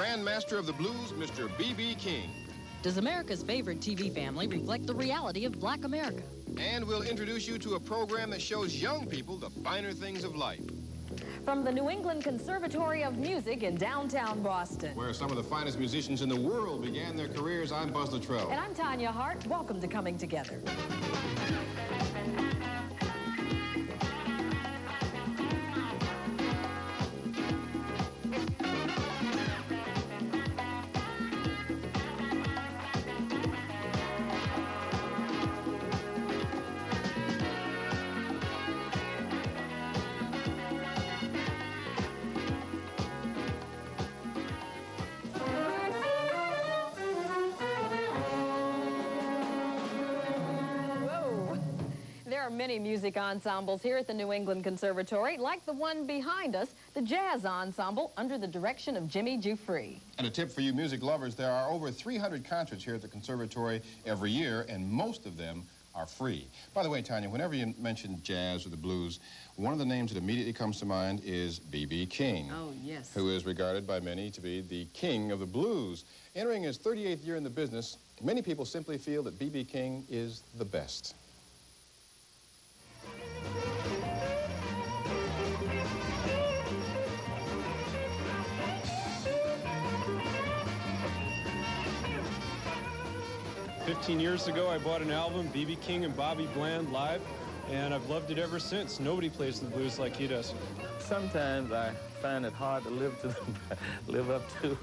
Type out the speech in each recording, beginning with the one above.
Grand Master of the Blues, Mr. B.B. King. Does America's favorite TV family reflect the reality of Black America? And we'll introduce you to a program that shows young people the finer things of life. From the New England Conservatory of Music in downtown Boston, Where some of the finest musicians in the world began their careers, I'm Buzz Luttrell. And I'm Tanya Hart. Welcome to Coming Together. There are many music ensembles here at the New England Conservatory, like the one behind us, the Jazz Ensemble, under the direction of Jimmy Giuffre. And a tip for you music lovers, there are over 300 concerts here at the Conservatory every year, and most of them are free. By the way, Tanya, whenever you mention jazz or the blues, one of the names that immediately comes to mind is B.B. King. Oh, yes. Who is regarded by many to be the king of the blues. Entering his 38th year in the business, many people simply feel that B.B. King is the best. Years ago, I bought an album, B.B. King and Bobby Bland live, and I've loved it ever since. Nobody plays the blues like he does. Sometimes I find it hard to live up to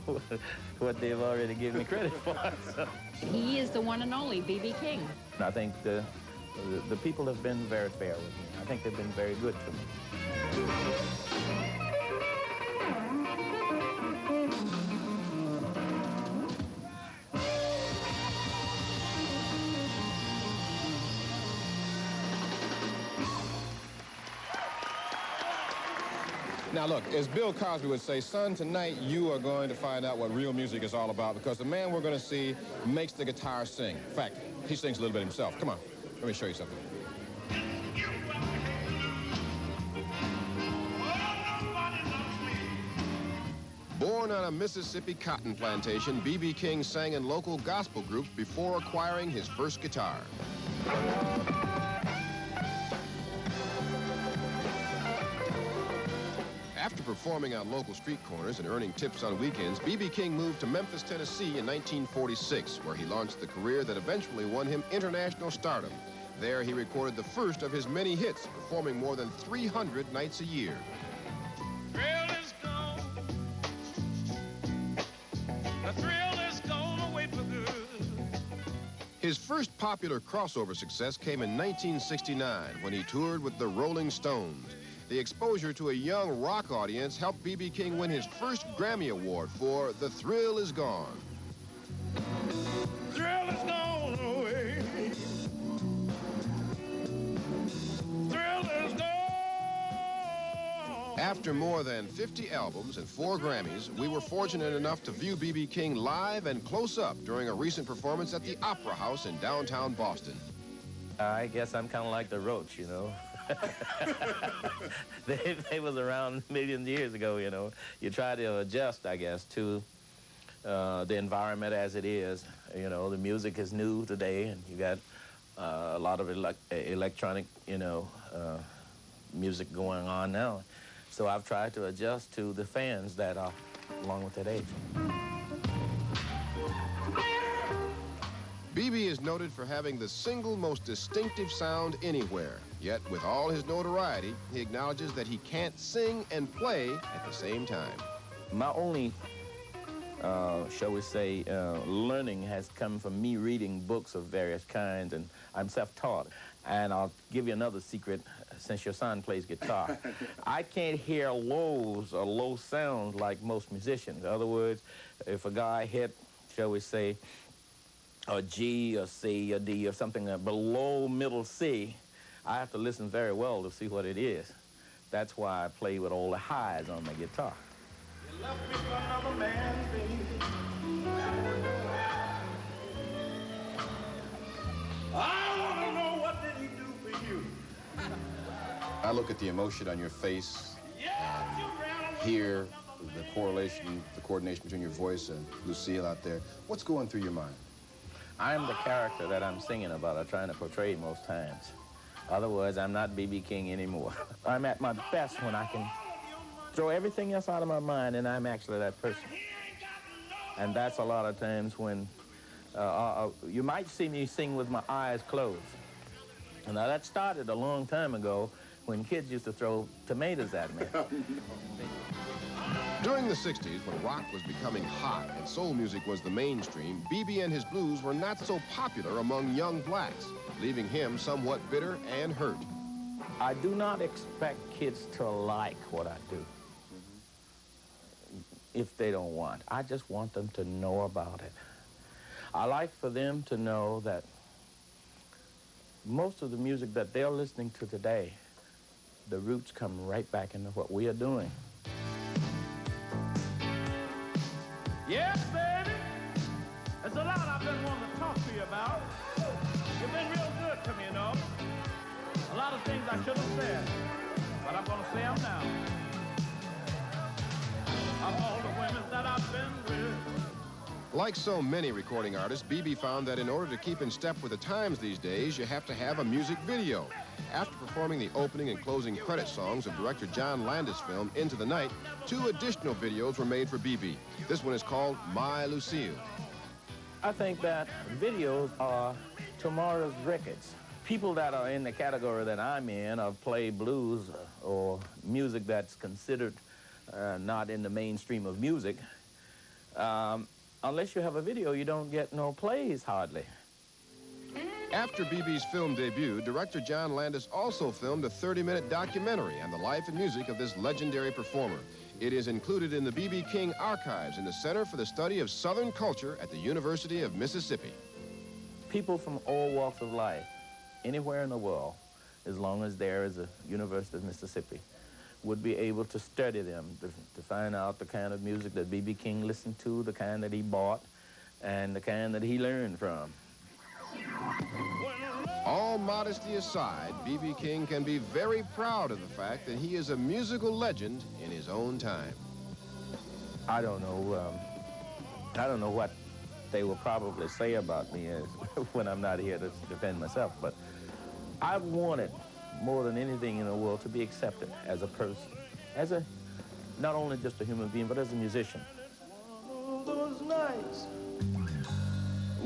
what they've already given me credit for. So. He is the one and only B.B. King. I think the people have been very fair with me. I think they've been very good to me. Now look, as Bill Cosby would say, son, tonight you are going to find out what real music is all about, because the man we're going to see makes the guitar sing. In fact, he sings a little bit himself. Come on, let me show you something. Born on a Mississippi cotton plantation, B.B. King sang in local gospel groups before acquiring his first guitar. After performing on local street corners and earning tips on weekends, B.B. King moved to Memphis, Tennessee in 1946, where he launched the career that eventually won him international stardom. There, he recorded the first of his many hits, performing more than 300 nights a year. Thrill is gone. The thrill is gone away for good. His first popular crossover success came in 1969, when he toured with the Rolling Stones. The exposure to a young rock audience helped B.B. King win his first Grammy Award for The Thrill Is Gone. Thrill is gone away. Thrill is gone. After more than 50 albums and 4 Grammys, we were fortunate enough to view B.B. King live and close up during a recent performance at the Opera House in downtown Boston. I guess I'm kind of like the roach, you know. they was around millions of years ago, you know. You try to adjust, I guess, to the environment as it is. You know, the music is new today, and you got a lot of electronic, you know, music going on now. So I've tried to adjust to the fans that are along with that age. B.B. is noted for having the single most distinctive sound anywhere. Yet, with all his notoriety, he acknowledges that he can't sing and play at the same time. My only, shall we say, learning has come from me reading books of various kinds, and I'm self-taught. And I'll give you another secret, since your son plays guitar. I can't hear lows or low sounds like most musicians. In other words, if a guy hit, shall we say, a G, or C, or D, or something below middle C, I have to listen very well to see what it is. That's why I play with all the highs on my guitar. You left me for another man, baby. I want to know, what did he do for you? I look at the emotion on your face, Yeah, you ran away hear with another the correlation, the coordination between your voice and Lucille out there. What's going through your mind? I'm the character that I'm singing about or trying to portray most times. Otherwise, I'm not B.B. King anymore. I'm at my best when I can throw everything else out of my mind and I'm actually that person. And that's a lot of times when you might see me sing with my eyes closed. And now that started a long time ago when kids used to throw tomatoes at me. During the 60s, when rock was becoming hot and soul music was the mainstream, B.B. and his blues were not so popular among young blacks, leaving him somewhat bitter and hurt. I do not expect kids to like what I do if they don't want. I just want them to know about it. I like for them to know that most of the music that they're listening to today, the roots come right back into what we are doing. Yes, baby. There's a lot I've been wanting to talk to you about. You've been real good to me, you know. A lot of things I should have said, but I'm going to say them now. Of all the women that I've been with. Like so many recording artists, B.B. found that in order to keep in step with the times these days, you have to have a music video. After performing the opening and closing credit songs of director John Landis' film Into the Night, 2 additional videos were made for B.B. This one is called My Lucille. I think that videos are tomorrow's records. People that are in the category that I'm in of play blues or music that's considered not in the mainstream of music, unless you have a video, you don't get no plays hardly. After B.B.'s film debut, director John Landis also filmed a 30-minute documentary on the life and music of this legendary performer. It is included in the B.B. King Archives in the Center for the Study of Southern Culture at the University of Mississippi. People from all walks of life, anywhere in the world, as long as there is a University of Mississippi, would be able to study them, to find out the kind of music that B.B. King listened to, the kind that he bought, and the kind that he learned from. All modesty aside, B.B. King can be very proud of the fact that he is a musical legend in his own time. I don't know what they will probably say about me when I'm not here to defend myself, but I've wanted more than anything in the world to be accepted as a person, as a, not only just a human being, but as a musician. One of those nights,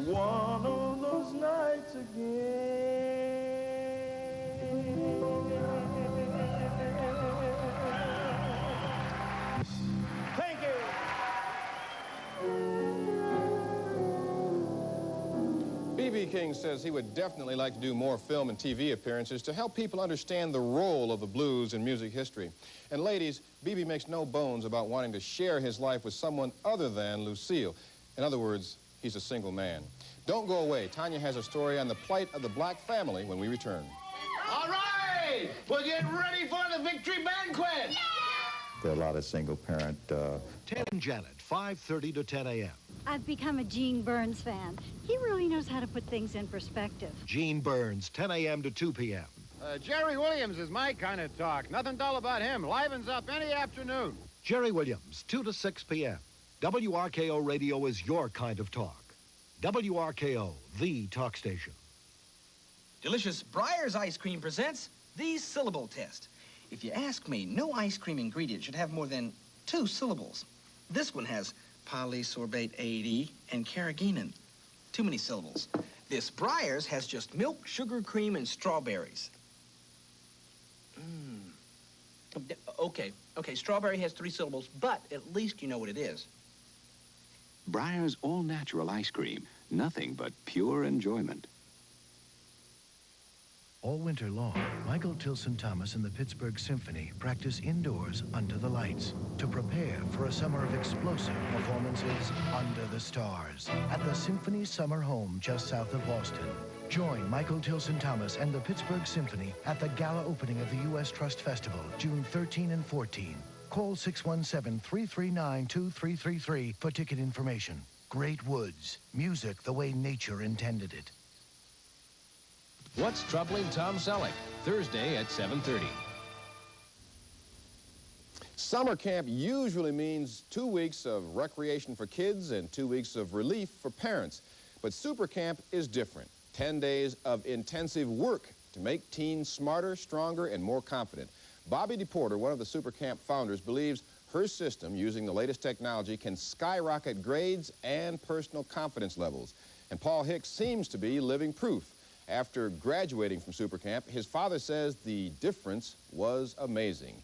one of those nights again. Thank you. B.B. King says he would definitely like to do more film and TV appearances to help people understand the role of the blues in music history. And ladies, B.B. makes no bones about wanting to share his life with someone other than Lucille. In other words, he's a single man. Don't go away. Tanya has a story on the plight of the black family when we return. All right, we'll get ready for the victory banquet. There are a lot of single-parent... Ted and Janet, 5:30 to 10 a.m. I've become a Gene Burns fan. He really knows how to put things in perspective. Gene Burns, 10 a.m. to 2 p.m. Jerry Williams is my kind of talk. Nothing dull about him. Livens up any afternoon. Jerry Williams, 2 to 6 p.m. WRKO Radio is your kind of talk. WRKO, the talk station. Delicious Breyer's Ice Cream presents the syllable test. If you ask me, no ice cream ingredient should have more than 2 syllables. This one has polysorbate 80 and carrageenan. Too many syllables. This Breyer's has just milk, sugar, cream, and strawberries. Okay, strawberry has 3 syllables, but at least you know what it is. Breyer's all-natural ice cream. Nothing but pure enjoyment. All winter long, Michael Tilson Thomas and the Pittsburgh Symphony practice indoors under the lights to prepare for a summer of explosive performances under the stars at the Symphony Summer Home just south of Boston. Join Michael Tilson Thomas and the Pittsburgh Symphony at the gala opening of the U.S. Trust Festival, June 13 and 14. Call 617-339-2333 for ticket information. Great Woods, music the way nature intended it. What's Troubling Tom Selleck? Thursday at 7:30. Summer camp usually means 2 weeks of recreation for kids and 2 weeks of relief for parents. But Supercamp is different. 10 days of intensive work to make teens smarter, stronger, and more confident. Bobby DePorter, one of the Supercamp founders, believes her system, using the latest technology, can skyrocket grades and personal confidence levels. And Paul Hicks seems to be living proof. After graduating from Supercamp, his father says the difference was amazing.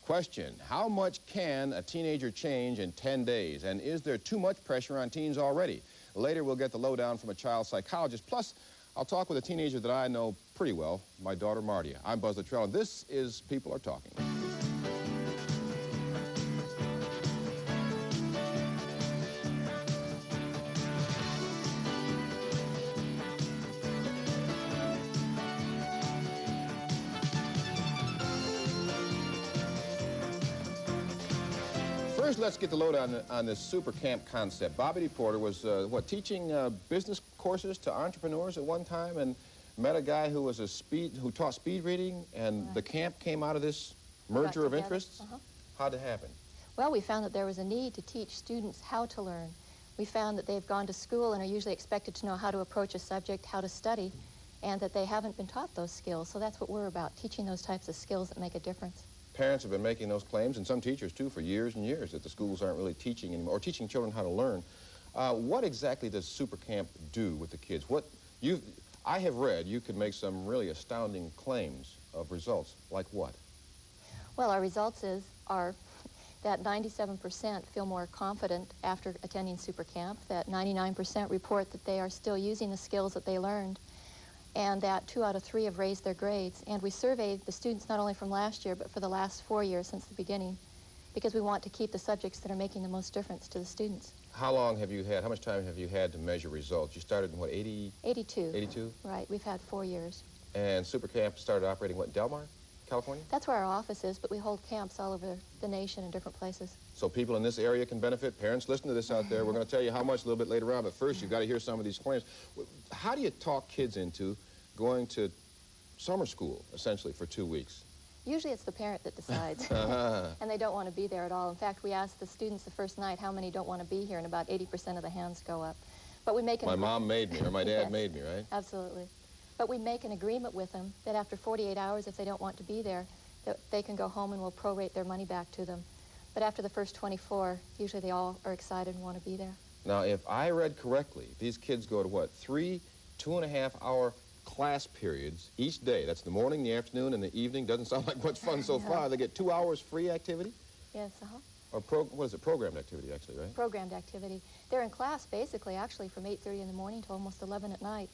Question, how much can a teenager change in 10 days? And is there too much pressure on teens already? Later, we'll get the lowdown from a child psychologist. Plus, I'll talk with a teenager that I know pretty well, my daughter Mardi. I'm Buzz Luttrell, and this is People Are Talking. First, let's get the lowdown on this Supercamp concept. Bobby DePorter was, teaching business courses to entrepreneurs at one time and met a guy who was who taught speed reading, and the camp came out of this merger of interests? How'd it happen? Well, we found that there was a need to teach students how to learn. We found that they've gone to school and are usually expected to know how to approach a subject, how to study, and that they haven't been taught those skills. So that's what we're about, teaching those types of skills that make a difference. Parents have been making those claims, and some teachers, too, for years and years, that the schools aren't really teaching anymore, or teaching children how to learn. What exactly does Supercamp do with the kids? I have read you could make some really astounding claims of results. Like what? Well, our results are that 97% feel more confident after attending Supercamp, that 99% report that they are still using the skills that they learned, and that 2 out of 3 have raised their grades. And we surveyed the students not only from last year, but for the last 4 years since the beginning, because we want to keep the subjects that are making the most difference to the students. How long have you had, how much time have you had to measure results? You started in what, 82. 82? Right, we've had 4 years. And Supercamp started operating, what, Del Mar, California? That's where our office is, but we hold camps all over the nation in different places. So people in this area can benefit. Parents, listen to this out there. We're going to tell you how much a little bit later on, but first you've got to hear some of these claims. How do you talk kids into going to summer school, essentially, for 2 weeks? Usually it's the parent that decides, and they don't want to be there at all. In fact, we asked the students the first night how many don't want to be here, and about 80% of the hands go up. But we make an My mom made me, or my dad Yes, made me, right? Absolutely. But we make an agreement with them that after 48 hours, if they don't want to be there, that they can go home and we'll prorate their money back to them. But after the first 24, usually they all are excited and want to be there. Now, if I read correctly, these kids go to what, 3 2.5-hour class periods each day. That's the morning, the afternoon, and the evening. Doesn't sound like much fun so far. They get 2 hours free activity? Yes, Or what is it, programmed activity, actually, right? Programmed activity. They're in class, basically, actually, from 8:30 in the morning to almost 11 at night,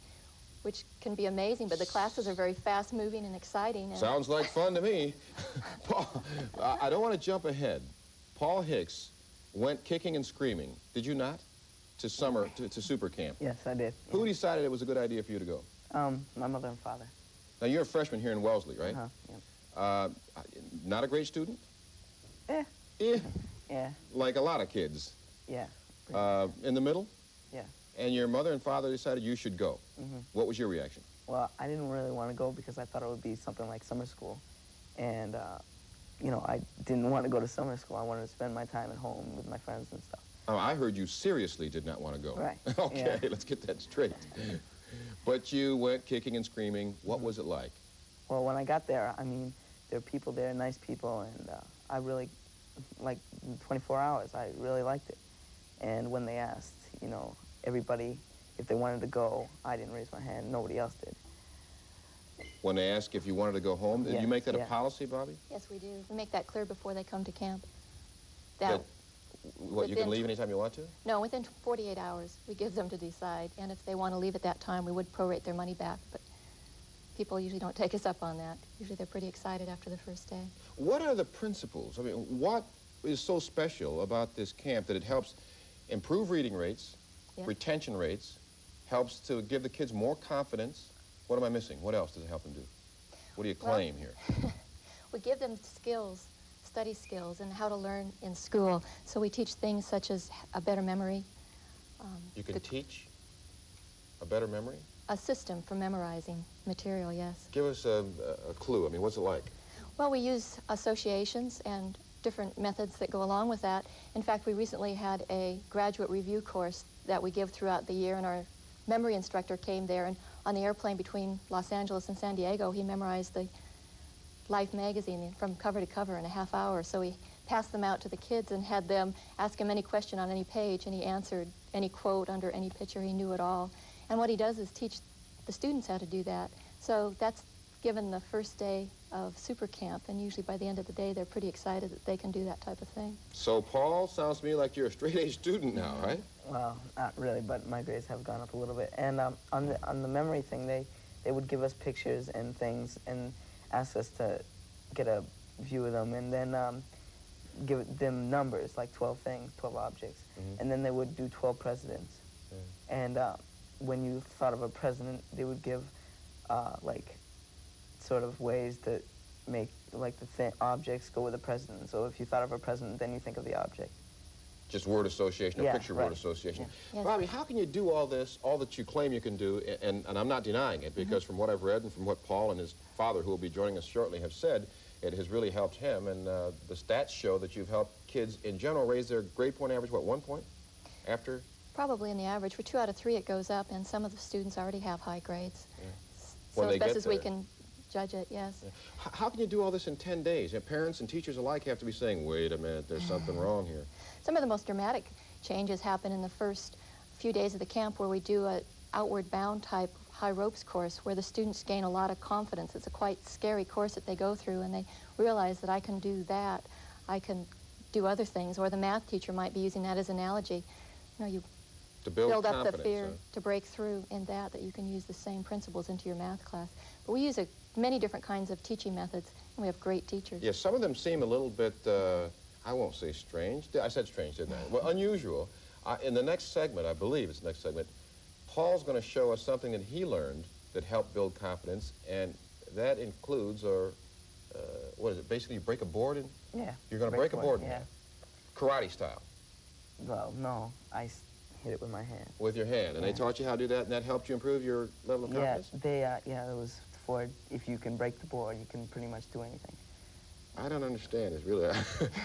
which can be amazing, but the classes are very fast-moving and exciting. And Sounds like fun to me. Paul, I don't want to jump ahead. Paul Hicks went kicking and screaming, did you not, to Supercamp? Yes, I did. Yeah. Who decided it was a good idea for you to go? My mother and father. Now, you're a freshman here in Wellesley, right? Yeah. Not a great student? Eh. Yeah. Yeah. Like a lot of kids? Yeah. In the middle? Yeah. And your mother and father decided you should go. What was your reaction? Well, I didn't really want to go because I thought it would be something like summer school. And, you know, I didn't want to go to summer school. I wanted to spend my time at home with my friends and stuff. Oh, I heard you seriously did not want to go. Right. Okay, Yeah. let's get that straight. But you went kicking and screaming. What was it like? Well, when I got there, I mean, there were people there, nice people, and I really, like, 24 hours, I really liked it. And when they asked, you know, everybody if they wanted to go, I didn't raise my hand. Nobody else did. When they asked if you wanted to go home, did you make that a yeah. policy, Bobby? Yes, we do. We make that clear before they come to camp. What, you can leave anytime you want to? No, within 48 hours, we give them to decide. And if they want to leave at that time, we would prorate their money back. But people usually don't take us up on that. Usually they're pretty excited after the first day. What are the principles? I mean, what is so special about this camp that it helps improve reading rates, retention rates, helps to give the kids more confidence? What am I missing? What else does it help them do? What do you claim here? We give them skills, study skills, and how to learn in school. So we teach things such as a better memory. You can teach a better memory? A system for memorizing material, yes. Give us a clue. I mean, what's it like? Well, we use associations and different methods that go along with that. In fact, we recently had a graduate review course that we give throughout the year, and our memory instructor came there, and on the airplane between Los Angeles and San Diego, he memorized the Life magazine from cover to cover in a half hour. So he passed them out to the kids and had them ask him any question on any page, and he answered any quote under any picture. He knew it all. And what he does is teach the students how to do that. So that's given the first day of Supercamp, and usually by the end of the day, they're pretty excited that they can do that type of thing. So, Paul, sounds to me like you're a straight-A student now, right? Well, not really, but my grades have gone up a little bit. And on the memory thing, they would give us pictures and things and ask us to get a view of them, and then give them numbers, like 12 things, 12 objects. And then they would do 12 presidents. And when you thought of a president, they would give like sort of ways to make like the objects go with the president. So if you thought of a president, then you think of the object. Just word association, or picture word association. Yes. Bobby, how can you do all this, all that you claim you can do, and I'm not denying it, because from what I've read and from what Paul and his father, who will be joining us shortly, have said, it has really helped him, and the stats show that you've helped kids in general raise their grade point average, what, 1 point after? Probably in the average. For 2 out of 3, it goes up, and some of the students already have high grades. So as best as we can judge it, yes. How can you do all this in 10 days? And parents and teachers alike have to be saying, wait a minute, there's something wrong here. Some of the most dramatic changes happen in the first few days of the camp, where we do an outward bound type high ropes course where the students gain a lot of confidence. It's a quite scary course that they go through, and they realize that I can do that, I can do other things, or the math teacher might be using that as an analogy. You know, you to build up the fear to break through in that you can use the same principles into your math class. But we use many different kinds of teaching methods, and we have great teachers. Yes, some of them seem a little bit, I won't say strange. I said strange, didn't I? Well, unusual. In the next segment, I believe it's the next segment, Paul's going to show us something that he learned that helped build confidence, and that includes, what is it, basically you break a board in? Yeah. You're going to break a board in yeah. Karate style. Well, no, I hit it with my hand. With your hand, and they taught you how to do that, and that helped you improve your level of confidence? Yeah, it was for, if you can break the board, you can pretty much do anything. I don't understand. It's really,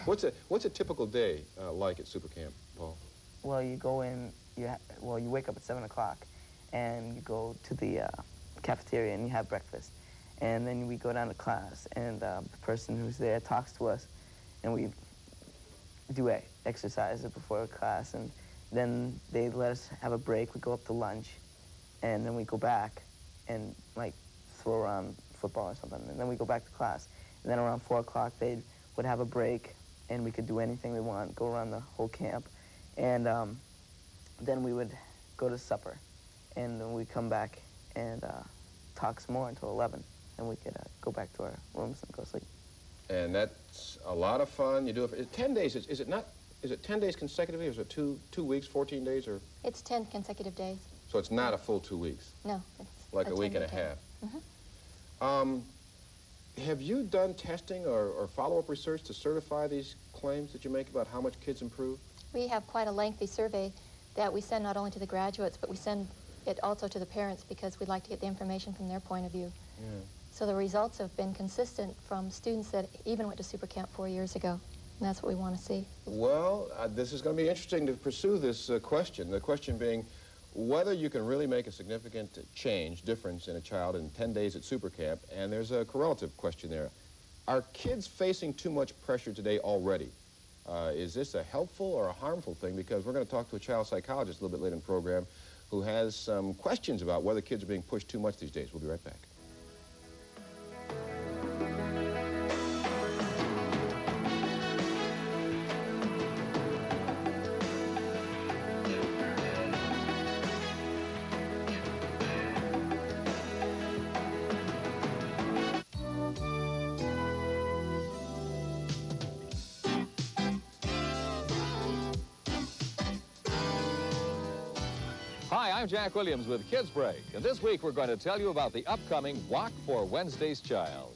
what's a typical day like at Supercamp, Paul? Well, you go in, you wake up at 7 o'clock, and you go to the cafeteria and you have breakfast. And then we go down to class, and the person who's there talks to us, and we do exercises before class, and then they let us have a break. We go up to lunch, and then we go back and like throw around football or something, and then we go back to class. And then around 4 o'clock, they would have a break, and we could do anything we want, go around the whole camp. And then we would go to supper, and then we'd come back and talk some more until 11, and we could go back to our rooms and go sleep. And that's a lot of fun. You do it for 10 days. Is it 10 days consecutively, or is it two weeks, 14 days, or? It's 10 consecutive days. So it's not a full 2 weeks? No. Like a week and a half. Have you done testing or follow-up research to certify these claims that you make about how much kids improve? We have quite a lengthy survey that we send not only to the graduates, but we send it also to the parents, because we'd like to get the information from their point of view. Yeah. So the results have been consistent from students that even went to Supercamp 4 years ago, and that's what we want to see. Well, this is going to be interesting to pursue this question, the question being whether you can really make a significant difference in a child in 10 days at Supercamp, and there's a correlative question there. Are kids facing too much pressure today already? Is this a helpful or a harmful thing? Because we're going to talk to a child psychologist a little bit later in the program who has some questions about whether kids are being pushed too much these days. We'll be right back. Hi, I'm Jack Williams with Kids Break, and this week we're going to tell you about the upcoming Walk for Wednesday's Child.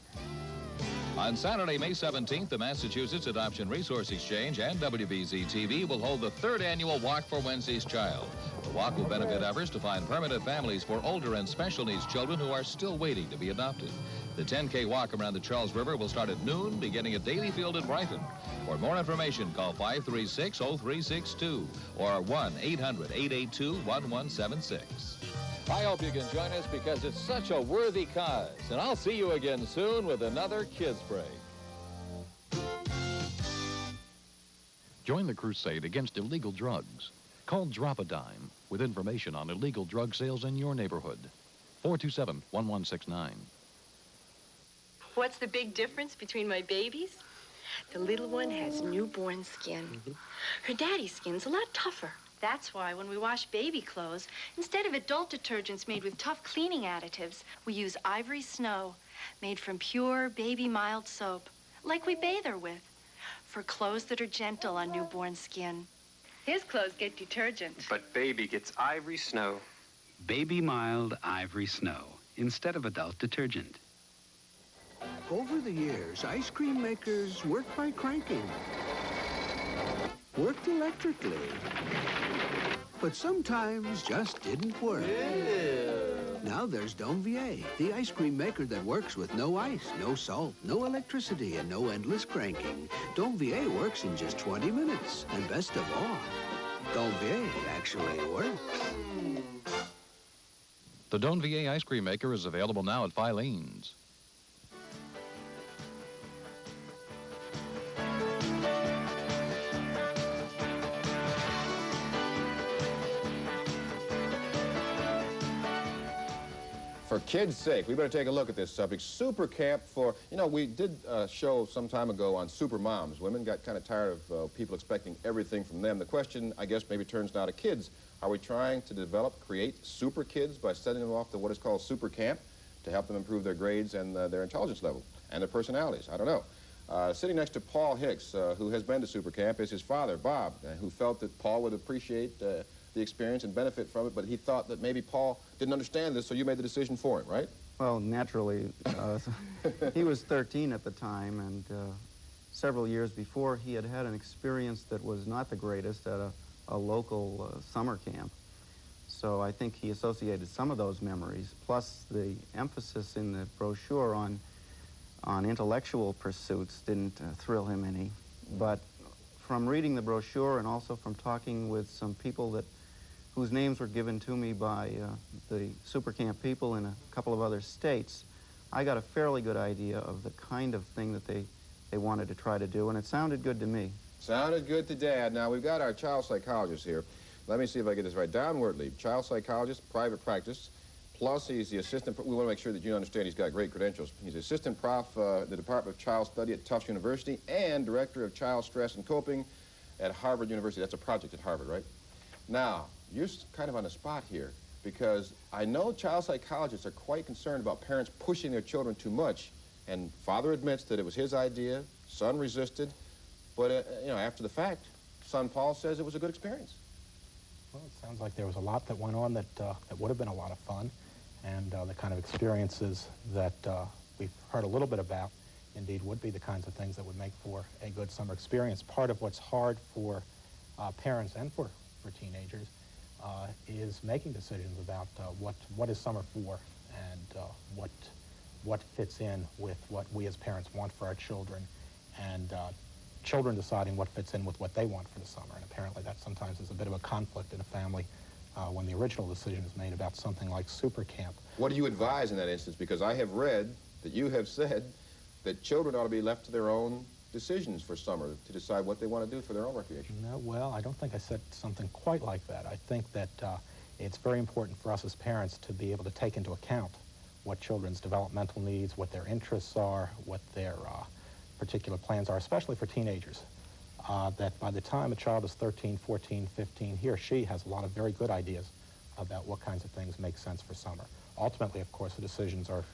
On Saturday, May 17th, the Massachusetts Adoption Resource Exchange and WBZ-TV will hold the 3rd annual Walk for Wednesday's Child. The walk will benefit efforts to find permanent families for older and special needs children who are still waiting to be adopted. The 10K walk around the Charles River will start at noon, beginning at Daly Field in Brighton. For more information, call 536-0362 or 1-800-882-1176. I hope you can join us because it's such a worthy cause. And I'll see you again soon with another Kids Break. Join the crusade against illegal drugs. Call Drop a Dime with information on illegal drug sales in your neighborhood. 427-1169. What's the big difference between my babies? The little one has newborn skin. Her daddy's skin's a lot tougher. That's why when we wash baby clothes, instead of adult detergents made with tough cleaning additives, we use Ivory Snow, made from pure baby mild soap, like we bathe her with, for clothes that are gentle on newborn skin. His clothes get detergent. But baby gets Ivory Snow. Baby mild Ivory Snow instead of adult detergent. Over the years, ice cream makers worked by cranking, worked electrically, but sometimes just didn't work. Now there's Donvier, the ice cream maker that works with no ice, no salt, no electricity, and no endless cranking. Donvier works in just 20 minutes, and best of all, Donvier actually works. The Donvier ice cream maker is available now at Filene's. For kids' sake, we better take a look at this subject. Supercamp for, we did a show some time ago on super moms. Women got kind of tired of people expecting everything from them. The question, I guess, maybe turns now to kids. Are we trying to create super kids by sending them off to what is called Supercamp to help them improve their grades and their intelligence level and their personalities? I don't know. Sitting next to Paul Hicks, who has been to Supercamp, is his father, Bob, who felt that Paul would appreciate the experience and benefit from it, but he thought that maybe Paul didn't understand this, so you made the decision for him, right? Well, naturally, he was 13 at the time, and several years before, he had had an experience that was not the greatest at a local summer camp. So I think he associated some of those memories, plus the emphasis in the brochure on intellectual pursuits didn't thrill him any. But from reading the brochure and also from talking with some people whose names were given to me by the Supercamp people in a couple of other states, I got a fairly good idea of the kind of thing that they wanted to try to do, and it sounded good to me. Sounded good to Dad. Now, we've got our child psychologist here. Let me see if I get this right. Don Wertley, child psychologist, private practice, plus he's the assistant. We want to make sure that you understand he's got great credentials. He's assistant prof, the Department of Child Study at Tufts University, and director of child stress and coping at Harvard University. That's a project at Harvard, right? Now, you're kind of on the spot here, because I know child psychologists are quite concerned about parents pushing their children too much, and father admits that it was his idea, son resisted, but after the fact, son Paul says it was a good experience. Well, it sounds like there was a lot that went on that would have been a lot of fun, and the kind of experiences that we've heard a little bit about indeed would be the kinds of things that would make for a good summer experience. Part of what's hard for parents and for teenagers is making decisions about what is summer for and what fits in with what we as parents want for our children, and children deciding what fits in with what they want for the summer. And apparently that sometimes is a bit of a conflict in a family when the original decision is made about something like Supercamp. What do you advise in that instance? Because I have read that you have said that children ought to be left to their own decisions for summer to decide what they want to do for their own recreation. No, well, I don't think I said something quite like that. I think that it's very important for us as parents to be able to take into account what children's developmental needs, what their interests are, what their particular plans are, especially for teenagers. That by the time a child is 13, 14, 15, he or she has a lot of very good ideas about what kinds of things make sense for summer. Ultimately, of course, the decisions are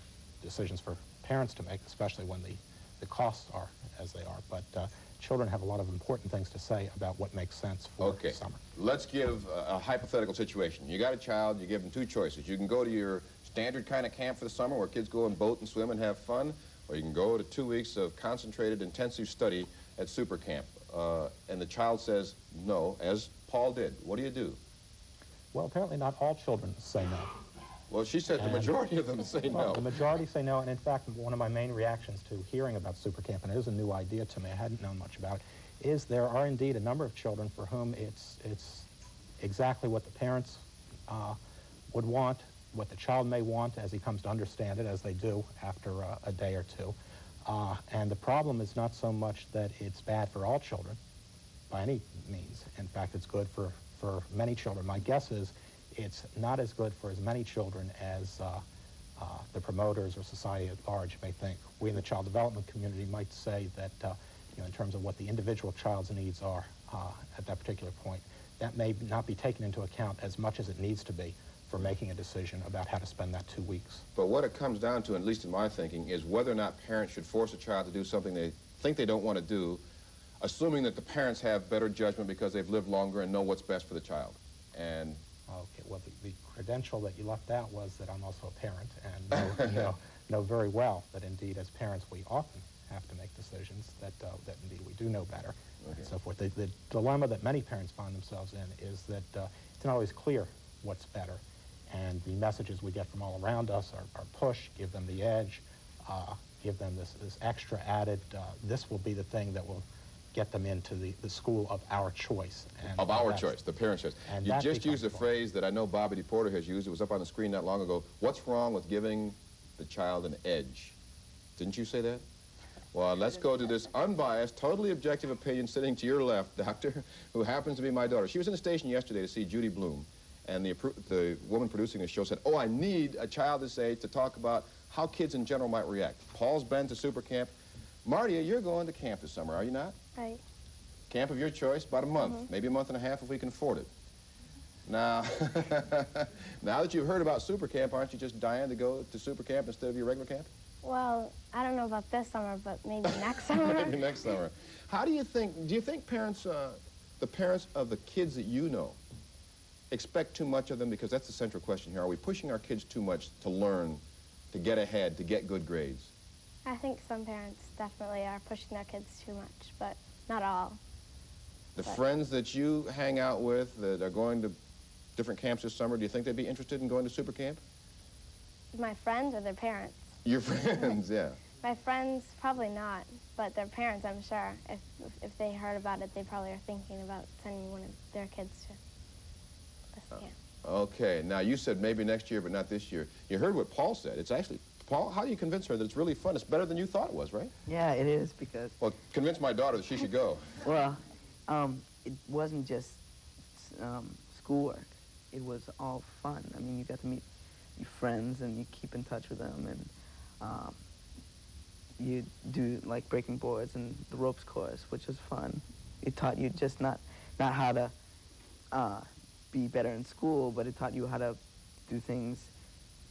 decisions for parents to make, especially when the costs are as they are. But children have a lot of important things to say about what makes sense for summer. Let's give a hypothetical situation. You got a child, you give them two choices. You can go to your standard kind of camp for the summer where kids go and boat and swim and have fun, or you can go to 2 weeks of concentrated, intensive study at Supercamp. And the child says no, as Paul did. What do you do? Well, apparently not all children say no. Well, she said the majority of them say well, no. The majority say no, and in fact, one of my main reactions to hearing about Supercamp, and it is a new idea to me, I hadn't known much about it, is there are indeed a number of children for whom it's exactly what the parents would want, what the child may want as he comes to understand it, as they do after a day or two. And the problem is not so much that it's bad for all children, by any means. In fact, it's good for many children. My guess is it's not as good for as many children as the promoters or society at large may think. We in the child development community might say that, you know, in terms of what the individual child's needs are at that particular point, that may not be taken into account as much as it needs to be for making a decision about how to spend that 2 weeks. But what it comes down to, at least in my thinking, is whether or not parents should force a child to do something they think they don't want to do, assuming that the parents have better judgment because they've lived longer and know what's best for the child. And okay, well, the credential that you left out was that I'm also a parent and know very well that indeed as parents we often have to make decisions that indeed we do know better, and so forth. The dilemma that many parents find themselves in is that it's not always clear what's better, and the messages we get from all around us are push, give them the edge, give them this extra added, this will be the thing that will get them into the school of our choice. And of our choice, the parents' choice. And you just used a phrase that I know Bobby DePorter has used. It was up on the screen not long ago. What's wrong with giving the child an edge? Didn't you say that? Well, let's go to this unbiased, totally objective opinion sitting to your left, Doctor, who happens to be my daughter. She was in the station yesterday to see Judy Blume, and the woman producing the show said, oh, I need a child this age to talk about how kids in general might react. Paul's been to Supercamp. Mardi, you're going to camp this summer, are you not? Right. Camp of your choice, about a month, maybe a month and a half if we can afford it. Now, now that you've heard about Supercamp, aren't you just dying to go to Supercamp instead of your regular camp? Well, I don't know about this summer, but maybe next summer. Maybe next summer. How do you think parents, the parents of the kids that you know, expect too much of them? Because that's the central question here. Are we pushing our kids too much to learn, to get ahead, to get good grades? I think some parents definitely are pushing their kids too much, but not all. The friends that you hang out with that are going to different camps this summer, do you think they'd be interested in going to Supercamp? My friends or their parents? Your friends, yeah. My friends, probably not, but their parents, I'm sure. If they heard about it, they probably are thinking about sending one of their kids to this camp. Okay, now you said maybe next year, but not this year. You heard what Paul said. It's actually, Paul, how do you convince her that it's really fun? It's better than you thought it was, right? Yeah, it is, because... Well, convince my daughter that she should go. Well, it wasn't just schoolwork. It was all fun. I mean, you got to meet your friends, and you keep in touch with them, and you do, like, breaking boards and the ropes course, which was fun. It taught you just not how to be better in school, but it taught you how to do things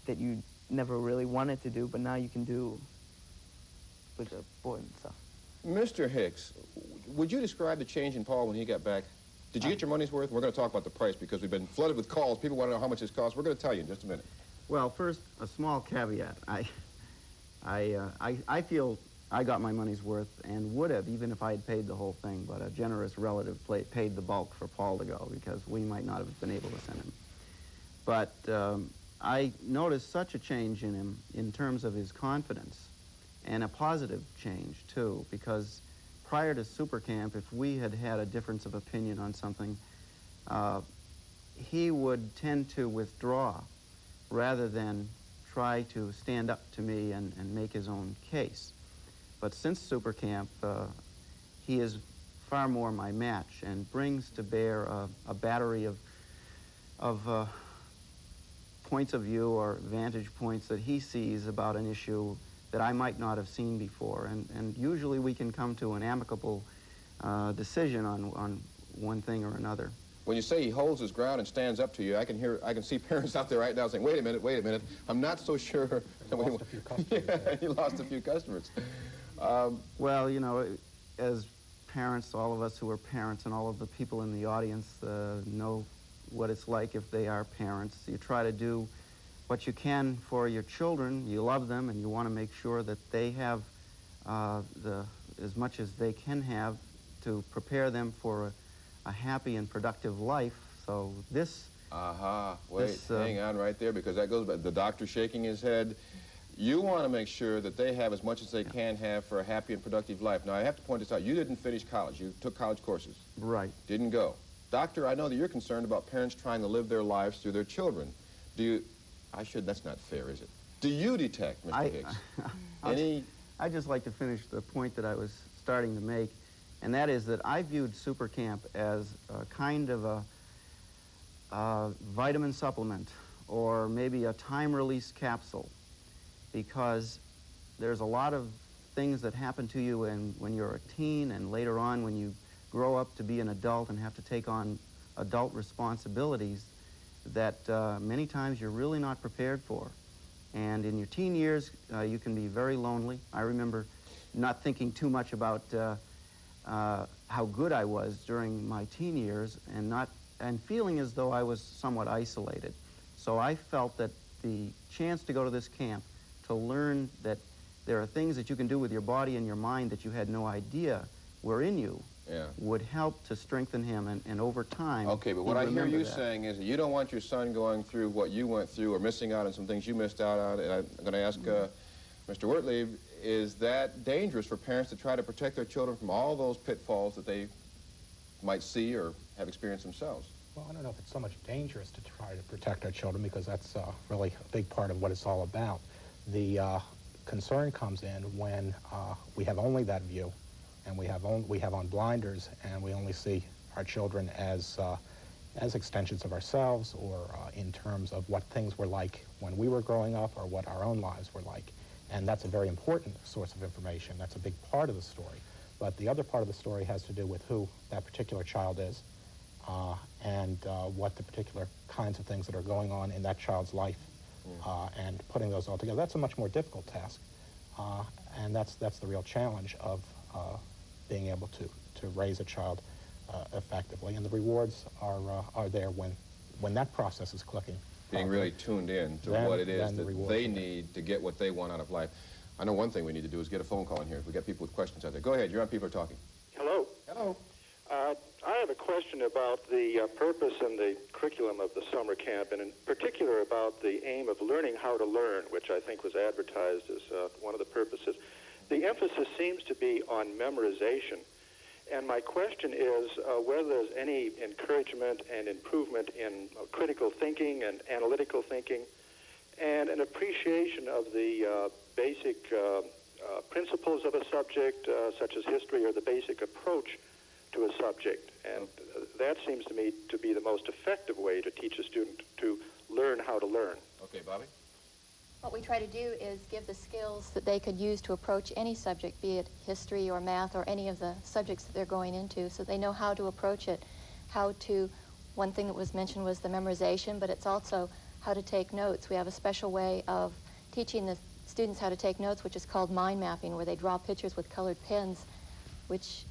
that you never really wanted to do, but now you can do with a board and stuff. Mr. Hicks, would you describe the change in Paul when he got back? Did you get your money's worth? We're going to talk about the price because we've been flooded with calls. People want to know how much this costs. We're going to tell you in just a minute. Well, first, a small caveat. I feel I got my money's worth and would have, even if I had paid the whole thing, but a generous relative paid the bulk for Paul to go because we might not have been able to send him. But I noticed such a change in him in terms of his confidence, and a positive change, too, because prior to Supercamp, if we had had a difference of opinion on something, he would tend to withdraw rather than try to stand up to me and make his own case. But since Supercamp, he is far more my match and brings to bear a battery of points of view or vantage points that he sees about an issue that I might not have seen before. And usually we can come to an amicable decision on one thing or another. When you say he holds his ground and stands up to you, I can see parents out there right now saying, wait a minute, I'm not so sure. He lost a few customers. Yeah, he lost a few customers. Well, you know, as parents, all of us who are parents and all of the people in the audience know what it's like if they are parents. You try to do what you can for your children. You love them, and you want to make sure that they have as much as they can have to prepare them for a happy and productive life. So this... Wait, hang on right there, because that goes back. The doctor shaking his head. You want to make sure that they have as much as they can have for a happy and productive life. Now, I have to point this out. You didn't finish college. You took college courses. Right. Didn't go. Doctor, I know that you're concerned about parents trying to live their lives through their children. Do you... that's not fair, is it? Do you detect, Mr. Hicks, I'd just like to finish the point that I was starting to make, and that is that I viewed Supercamp as a kind of a vitamin supplement, or maybe a time-release capsule, because there's a lot of things that happen to you when you're a teen, and later on when you grow up to be an adult and have to take on adult responsibilities that many times you're really not prepared for. And in your teen years, you can be very lonely. I remember not thinking too much about how good I was during my teen years, and feeling as though I was somewhat isolated. So I felt that the chance to go to this camp, to learn that there are things that you can do with your body and your mind that you had no idea were in you, would help to strengthen him, and over time... Okay, but what I hear you saying is that you don't want your son going through what you went through or missing out on some things you missed out on. And I'm going to ask Mr. Wertlieb, is that dangerous for parents to try to protect their children from all those pitfalls that they might see or have experienced themselves? Well, I don't know if it's so much dangerous to try to protect our children, because that's really a big part of what it's all about. The concern comes in when we have only that view, and we have on blinders, and we only see our children as extensions of ourselves, or in terms of what things were like when we were growing up, or what our own lives were like. And that's a very important source of information. That's a big part of the story. But the other part of the story has to do with who that particular child is, and what the particular kinds of things that are going on in that child's life, and putting those all together. That's a much more difficult task, and that's the real challenge of being able to raise a child effectively. And the rewards are there when that process is clicking. Being really tuned in to what it is that they need to get what they want out of life. I know one thing we need to do is get a phone call in here. We've got people with questions out there. Go ahead. You're on People Are Talking. Hello. Hello. I have a question about the purpose and the curriculum of the summer camp, and in particular about the aim of learning how to learn, which I think was advertised as one of the purposes. The emphasis seems to be on memorization, and my question is whether there's any encouragement and improvement in critical thinking and analytical thinking, and an appreciation of the basic principles of a subject, such as history, or the basic approach to a subject. And that seems to me to be the most effective way to teach a student to learn how to learn. Okay, Bobby? What we try to do is give the skills that they could use to approach any subject, be it history or math or any of the subjects that they're going into, so they know how to approach it, one thing that was mentioned was the memorization, but it's also how to take notes. We have a special way of teaching the students how to take notes, which is called mind mapping, where they draw pictures with colored pens, which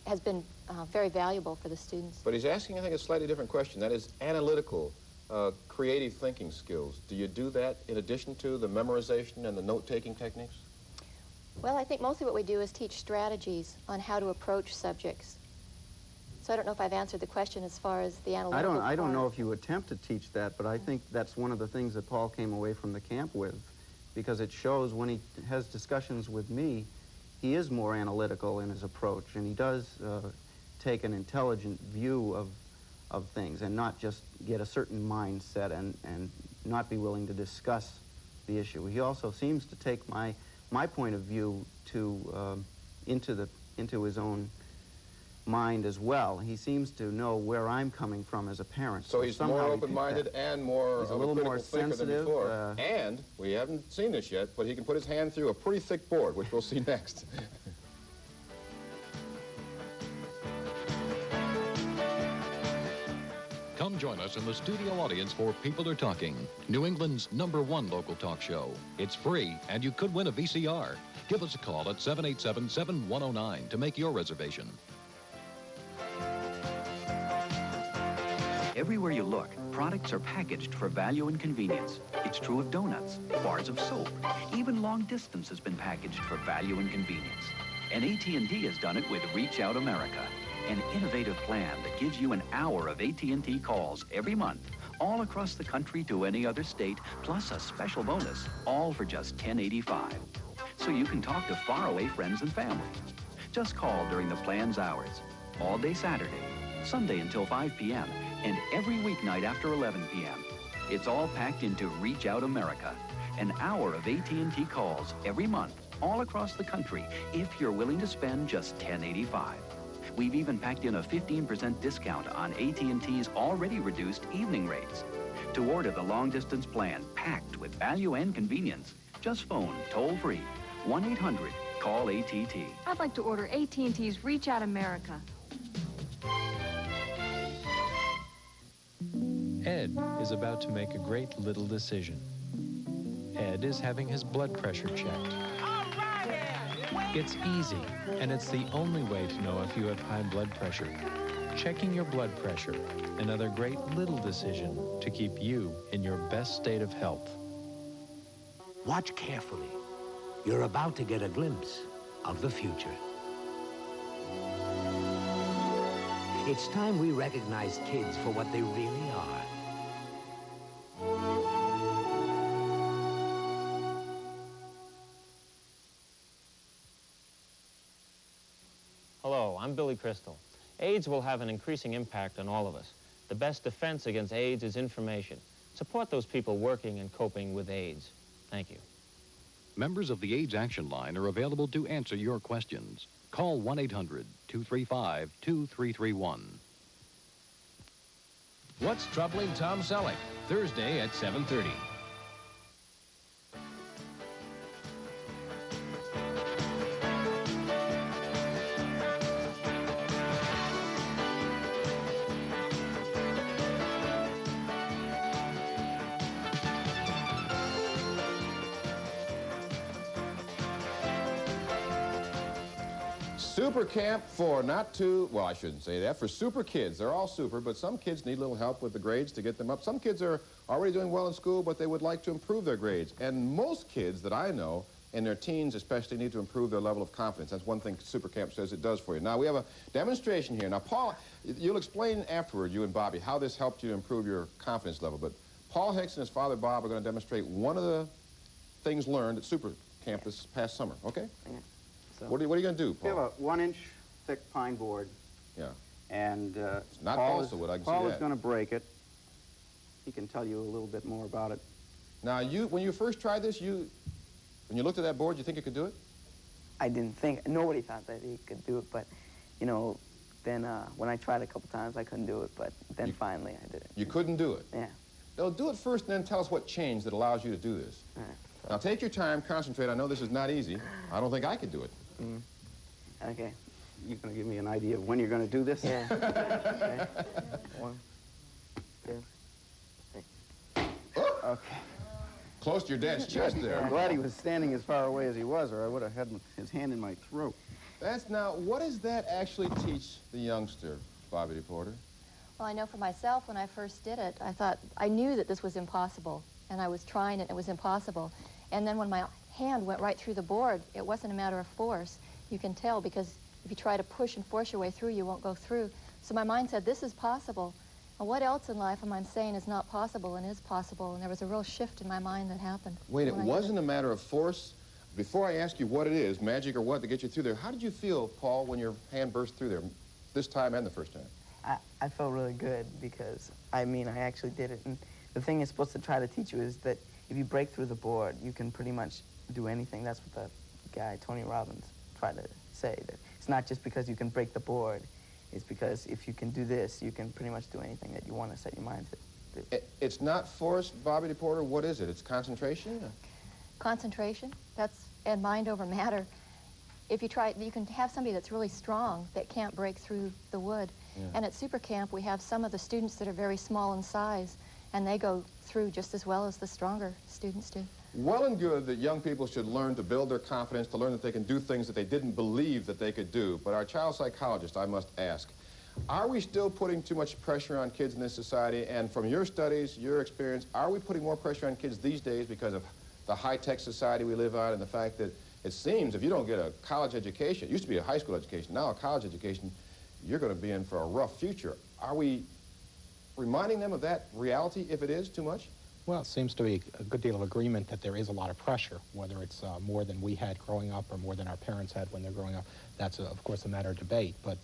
has been very valuable for the students. But he's asking, I think, a slightly different question. That is analytical, creative thinking skills. Do you do that in addition to the memorization and the note-taking techniques? Well, I think mostly what we do is teach strategies on how to approach subjects. So I don't know if I've answered the question as far as the analytical I don't know if you attempt to teach that, but I think that's one of the things that Paul came away from the camp with, because it shows when he has discussions with me, he is more analytical in his approach, and he does take an intelligent view of things and not just get a certain mindset and not be willing to discuss the issue. He also seems to take my point of view into his own mind as well. He seems to know where I'm coming from as a parent. So he's more open-minded and more he's a little more sensitive. And we haven't seen this yet, but he can put his hand through a pretty thick board, which we'll see next. Come join us in the studio audience for People Are Talking, New England's #1 local talk show. It's free, and you could win a VCR. Give us a call at 787-7109 to make your reservation. Everywhere you look, products are packaged for value and convenience. It's true of donuts, bars of soap. Even long distance has been packaged for value and convenience. And AT&T has done it with Reach Out America, an innovative plan that gives you an hour of AT&T calls every month, all across the country to any other state, plus a special bonus, all for just $10.85. So you can talk to faraway friends and family. Just call during the plan's hours, all day Saturday, Sunday until 5 p.m., and every weeknight after 11 p.m. It's all packed into Reach Out America, an hour of AT&T calls every month, all across the country, if you're willing to spend just $10.85. We've even packed in a 15% discount on AT&T's already reduced evening rates. To order the long-distance plan packed with value and convenience, just phone toll-free 1-800-CALL-ATT. I'd like to order AT&T's Reach Out America. Ed is about to make a great little decision. Ed is having his blood pressure checked. It's easy, and it's the only way to know if you have high blood pressure. Checking your blood pressure, another great little decision to keep you in your best state of health. Watch carefully. You're about to get a glimpse of the future. It's time we recognize kids for what they really are. Hello, I'm Billy Crystal. AIDS will have an increasing impact on all of us. The best defense against AIDS is information. Support those people working and coping with AIDS. Thank you. Members of the AIDS Action Line are available to answer your questions. Call 1-800-235-2331. What's Troubling Tom Selleck? Thursday at 7:30. Supercamp for well, I shouldn't say that, for super kids. They're all super, but some kids need a little help with the grades to get them up. Some kids are already doing well in school, but they would like to improve their grades. And most kids that I know, in their teens especially, need to improve their level of confidence. That's one thing Supercamp says it does for you. Now, we have a demonstration here. Now, Paul, you'll explain afterward, you and Bobby, how this helped you improve your confidence level. But Paul Hicks and his father, Bob, are going to demonstrate one of the things learned at Supercamp this past summer, okay? Yeah. So What are you going to do, Paul? We have a 1-inch thick pine board. Yeah. And it's not Paul balsa wood, I can see Paul is that. going to break it. He can tell you a little bit more about it. Now, when you first tried this, when you looked at that board, you think you could do it? I didn't think, nobody thought that he could do it, but, you know, then when I tried a couple times, I couldn't do it, but then finally I did it. You couldn't do it? Yeah. Well, do it first and then tell us what changed that allows you to do this. All right. Now, take your time, concentrate. I know this is not easy. I don't think I could do it. Mm. Okay. You're going to give me an idea of when you're going to do this? Yeah. Okay. 1, 2, 3. Okay. Close to your dad's chest there. I'm glad he was standing as far away as he was, or I would have had his hand in my throat. What does that actually teach the youngster, Bobby DePorter? Well, I know for myself, when I first did it, I knew that this was impossible, and I was trying it, and it was impossible. And then when my hand went right through the board, it wasn't a matter of force. You can tell, because if you try to push and force your way through, you won't go through. So my mind said, this is possible. And what else in life am I saying is not possible and is possible? And there was a real shift in my mind that happened. Wait, it wasn't a matter of force? Before I ask you what it is, magic or what, to get you through there, how did you feel, Paul, when your hand burst through there, this time and the first time? I felt really good because, I mean, I actually did it. And the thing it's supposed to try to teach you is that if you break through the board, you can pretty much do anything. That's what the guy, Tony Robbins, tried to say. That it's not just because you can break the board. It's because if you can do this, you can pretty much do anything that you want to set your mind to do. It's not force, Bobby DePorter. What is it? It's concentration? Concentration, and mind over matter. If you try, you can have somebody that's really strong that can't break through the wood. Yeah. And at Supercamp, we have some of the students that are very small in size, and they go through just as well as the stronger students do. Well and good that young people should learn to build their confidence, to learn that they can do things that they didn't believe that they could do. But our child psychologist, I must ask, are we still putting too much pressure on kids in this society? And from your studies, your experience, are we putting more pressure on kids these days because of the high-tech society we live on and the fact that it seems if you don't get a college education, it used to be a high school education, now a college education, you're going to be in for a rough future. Are we reminding them of that reality if it is too much? Well, it seems to be a good deal of agreement that there is a lot of pressure, whether it's more than we had growing up or more than our parents had when they're growing up. That's, of course, a matter of debate, but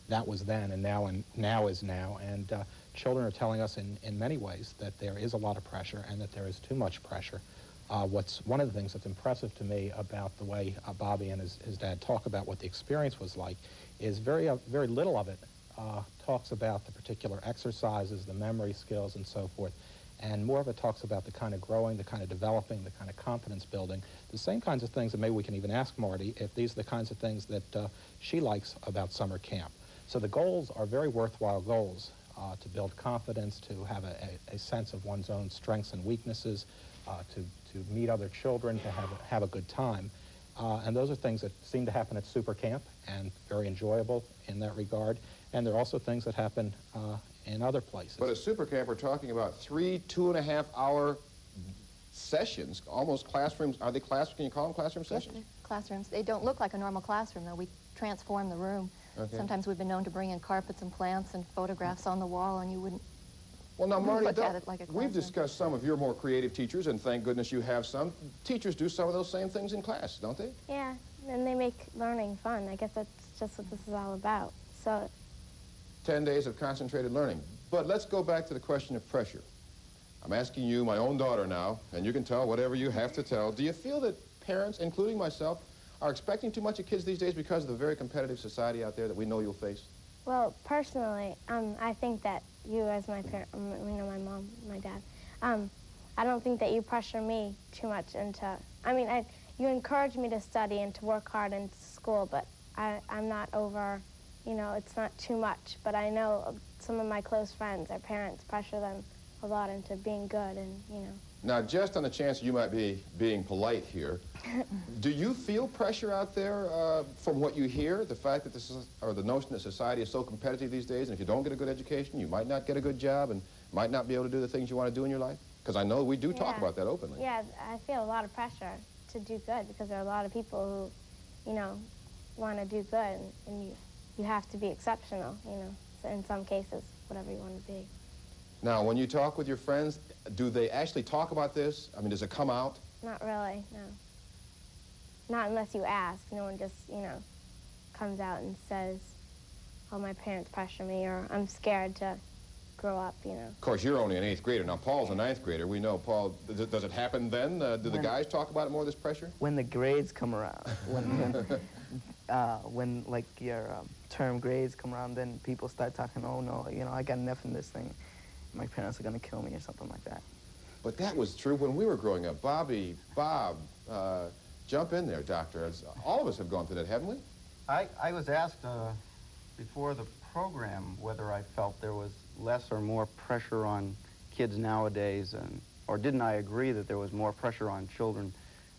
that was then and now is now. And children are telling us in many ways that there is a lot of pressure and that there is too much pressure. One of the things that's impressive to me about the way Bobby and his dad talk about what the experience was like is very little of it talks about the particular exercises, the memory skills, and so forth. And more of it talks about the kind of growing, the kind of developing, the kind of confidence building, the same kinds of things that maybe we can even ask Marty if these are the kinds of things that she likes about summer camp. So the goals are very worthwhile goals to build confidence, to have a sense of one's own strengths and weaknesses, to meet other children, to have a good time. And those are things that seem to happen at Supercamp and very enjoyable in that regard. And there are also things that happen in other places. But at Supercamp, we're talking about 3 2.5-hour sessions, almost classrooms. Are they classrooms? Can you call them classroom sessions? Yes, classrooms. They don't look like a normal classroom, though. We transform the room. Okay. Sometimes we've been known to bring in carpets and plants and photographs on the wall, and you wouldn't Well, now, Marty, look at it like a classroom. we've discussed some of your more creative teachers, and thank goodness you have some. Teachers do some of those same things in class, don't they? Yeah, and they make learning fun. I guess that's just what this is all about. So 10 days of concentrated learning. But let's go back to the question of pressure. I'm asking you, my own daughter now, and you can tell whatever you have to tell. Do you feel that parents, including myself, are expecting too much of kids these days because of the very competitive society out there that we know you'll face? well, personally, I think that you as my parent, my mom, my dad, I don't think that you pressure me too much into, you encourage me to study and to work hard in school, but I'm not over, it's not too much. But I know some of my close friends, their parents pressure them a lot into being good and, Now, just on the chance you might be being polite here, do you feel pressure out there from what you hear? The fact that the notion that society is so competitive these days, and if you don't get a good education, you might not get a good job and might not be able to do the things you want to do in your life? Because I know we do talk about that openly. Yeah, I feel a lot of pressure to do good because there are a lot of people who, want to do good, and you have to be exceptional, so in some cases, whatever you want to be. Now, when you talk with your friends, do they actually talk about this? I mean, does it come out? Not really, no. Not unless you ask. No one just, comes out and says, oh, my parents pressure me, or I'm scared to grow up, Of course, you're only an 8th grader. Now, Paul's a 9th grader. We know, Paul, does it happen then? Do the guys talk about it more, this pressure? When the grades come around, when like your term grades come around, then people start talking, oh, no, I got enough in this thing. My parents are going to kill me or something like that. But that was true when we were growing up. Bobby, Bob, jump in there, Doctor. All of us have gone through that, haven't we? I was asked before the program whether I felt there was less or more pressure on kids nowadays, or didn't I agree that there was more pressure on children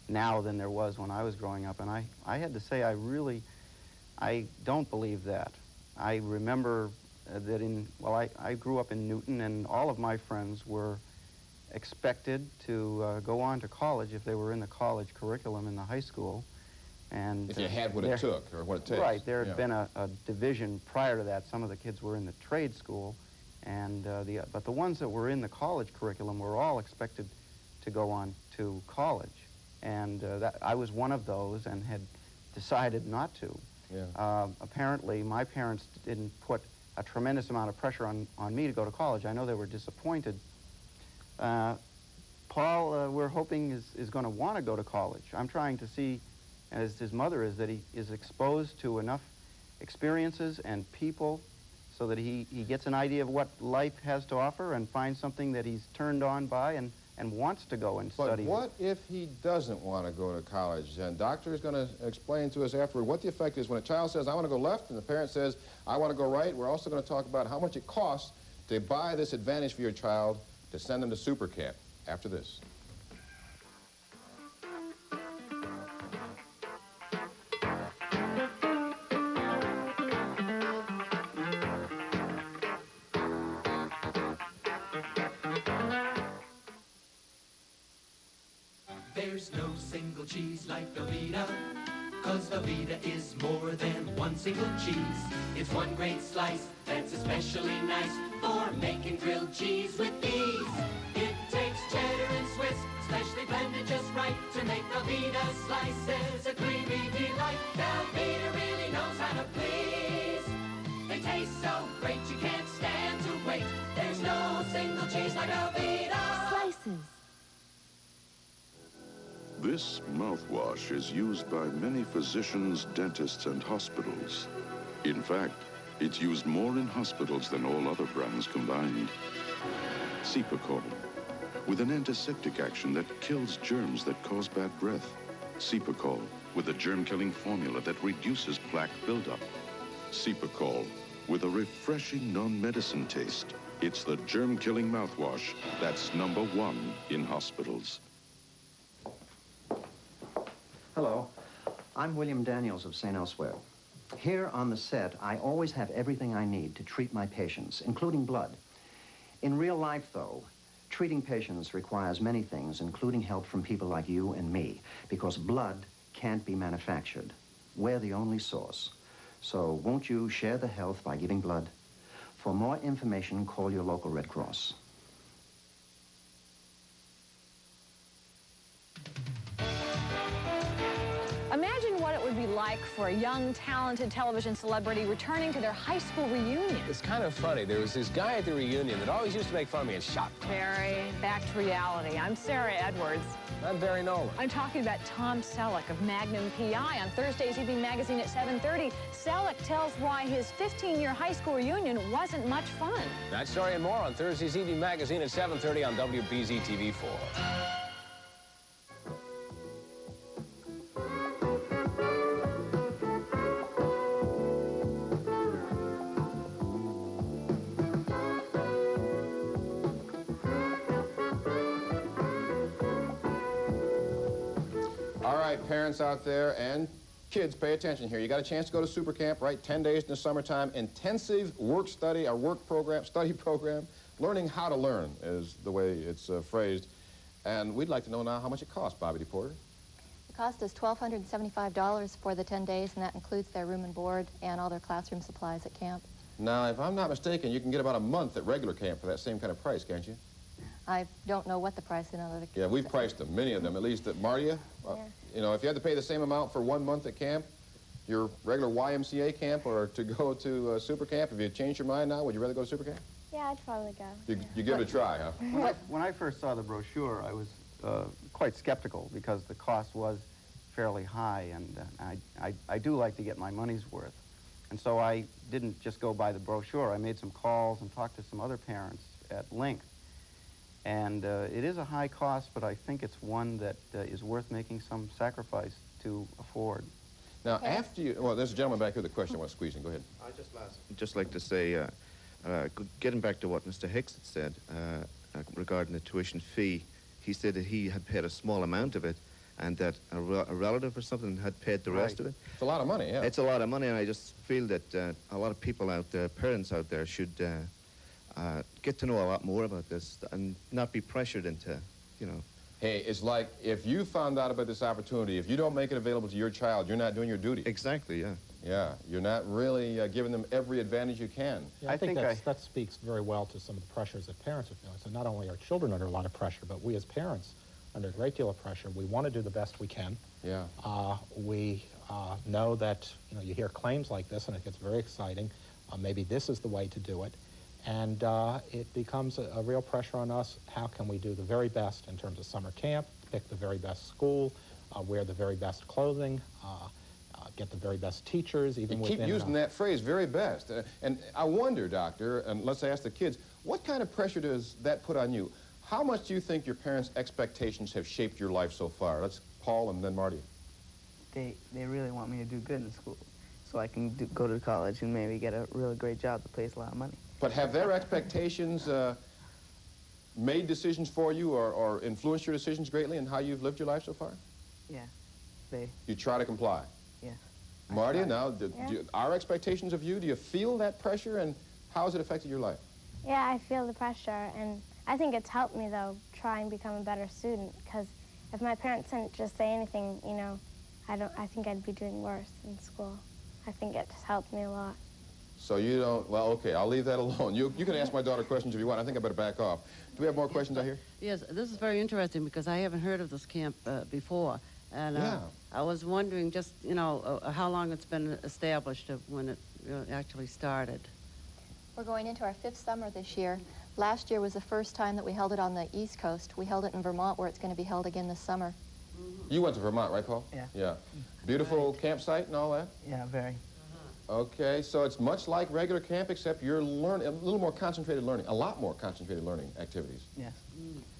now than there was when I was growing up. And I had to say I don't believe that. I remember that I grew up in Newton, and all of my friends were expected to go on to college if they were in the college curriculum in the high school. And if you had what it took, or what it takes. Right, there had been a division prior to that. Some of the kids were in the trade school, and but the ones that were in the college curriculum were all expected to go on to college. And I was one of those and had decided not to. Yeah. Apparently, my parents didn't put a tremendous amount of pressure on me to go to college. I know they were disappointed. Paul, we're hoping, is going to want to go to college. I'm trying to see, as his mother is, that he is exposed to enough experiences and people so that he gets an idea of what life has to offer and finds something that he's turned on by and wants to go and study. But what if he doesn't want to go to college? And Doctor is going to explain to us afterward what the effect is when a child says, I want to go left, and the parent says, I want to go right. We're also going to talk about how much it costs to buy this advantage for your child to send them to Supercamp after this. There's no single cheese like Velveeta, 'cause Velveeta is more than one one single cheese. It's one great slice that's especially nice for making grilled cheese with ease. It takes cheddar and Swiss, specially blended just right to make Velveeta slices a creamy delight. Velveeta really knows how to please. They taste so great you can't stand to wait. There's no single cheese like Velveeta. Slices. This mouthwash is used by many physicians, dentists, and hospitals. In fact, it's used more in hospitals than all other brands combined. Supercamp, with an antiseptic action that kills germs that cause bad breath. Supercamp, with a germ-killing formula that reduces plaque buildup. Supercamp, with a refreshing non-medicine taste. It's the germ-killing mouthwash that's #1 in hospitals. Hello, I'm William Daniels of St. Elsewhere. Here on the set, I always have everything I need to treat my patients, including blood. In real life, though, treating patients requires many things, including help from people like you and me, because blood can't be manufactured. We're the only source. So won't you share the health by giving blood? For more information, call your local Red Cross. Imagine what it would be like for a young, talented television celebrity returning to their high school reunion. It's kind of funny. There was this guy at the reunion that always used to make fun of me and shot. Barry, back to reality. I'm Sarah Edwards. I'm Barry Nolan. I'm talking about Tom Selleck of Magnum P.I. On Thursday's Evening Magazine at 7:30. Selleck tells why his 15-year high school reunion wasn't much fun. That story and more on Thursday's Evening Magazine at 7:30 on WBZ TV4. All right, parents out there and kids, pay attention here. You got a chance to go to Supercamp, right? 10 days in the summertime. Intensive work study, our work program, study program. Learning how to learn is the way it's phrased. And we'd like to know now how much it costs, Bobby DePorter. It cost us $1,275 for the 10 days, and that includes their room and board and all their classroom supplies at camp. Now, if I'm not mistaken, you can get about a month at regular camp for that same kind of price, can't you? I don't know what the price in other. Yeah, we've priced them, many of them, at least at Mardi. Yeah. You know, if you had to pay the same amount for 1 month at camp, your regular YMCA camp, or to go to Supercamp, if you changed your mind now, would you rather go to Supercamp? Yeah, I'd probably go. You give it a try, huh? When I first saw the brochure, I was quite skeptical because the cost was fairly high, and I do like to get my money's worth. And so I didn't just go by the brochure. I made some calls and talked to some other parents at length. And it is a high cost, but I think it's one that is worth making some sacrifice to afford. Now, after you... Well, there's a gentleman back here with a question I want to squeeze in. Go ahead. I'd just like to say, getting back to what Mr. Hicks had said regarding the tuition fee, he said that he had paid a small amount of it and that a relative or something had paid the rest of it. It's a lot of money, yeah. It's a lot of money, and I just feel that a lot of people out there, parents out there, should get to know a lot more about this and not be pressured into, you know. Hey, it's like if you found out about this opportunity, if you don't make it available to your child, you're not doing your duty. Exactly, yeah. Yeah, you're not really giving them every advantage you can. Yeah, I think that speaks very well to some of the pressures that parents are feeling. So not only are children under a lot of pressure, but we as parents under a great deal of pressure. We want to do the best we can. Yeah. We know that, you know, you hear claims like this and it gets very exciting. Maybe this is the way to do it. And it becomes a real pressure on us. How can we do the very best in terms of summer camp, pick the very best school, wear the very best clothing, get the very best teachers, even within... Keep using that phrase, very best. And I wonder, Doctor, and let's ask the kids, what kind of pressure does that put on you? How much do you think your parents' expectations have shaped your life so far? Let's Paul and then Marty. They really want me to do good in school so I can go to college and maybe get a really great job that pays a lot of money. But have their expectations made decisions for you or influenced your decisions greatly in how you've lived your life so far? Yeah, You try to comply? Yeah. Marty, now, our expectations of you, do you feel that pressure, and how has it affected your life? Yeah, I feel the pressure, and I think it's helped me, though, try and become a better student, because if my parents didn't just say anything, you know, I think I'd be doing worse in school. I think it's helped me a lot. So you don't, well, okay, I'll leave that alone. You can ask my daughter questions if you want. I think I better back off. Do we have more questions out here? Yes, this is very interesting because I haven't heard of this camp before. And I was wondering just, you know, how long it's been established when it actually started. We're going into our 5th summer this year. Last year was the first time that we held it on the East Coast. We held it in Vermont, where it's going to be held again this summer. You went to Vermont, right, Paul? Yeah. Yeah. Beautiful campsite and all that? Yeah, very. Okay, so it's much like regular camp, except you're learning a little more concentrated learning, a lot more concentrated learning activities. Yes.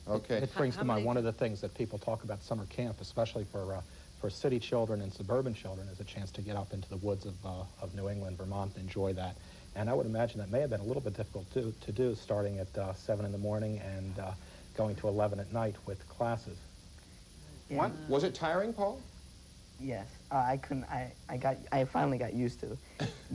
Okay. It brings to mind one of the things that people talk about summer camp, especially for city children and suburban children, is a chance to get up into the woods of New England, Vermont, and enjoy that. And I would imagine that may have been a little bit difficult to do, starting at 7 in the morning and going to 11 at night with classes. Yeah. Was it tiring, Paul? Yes. I couldn't. I finally got used to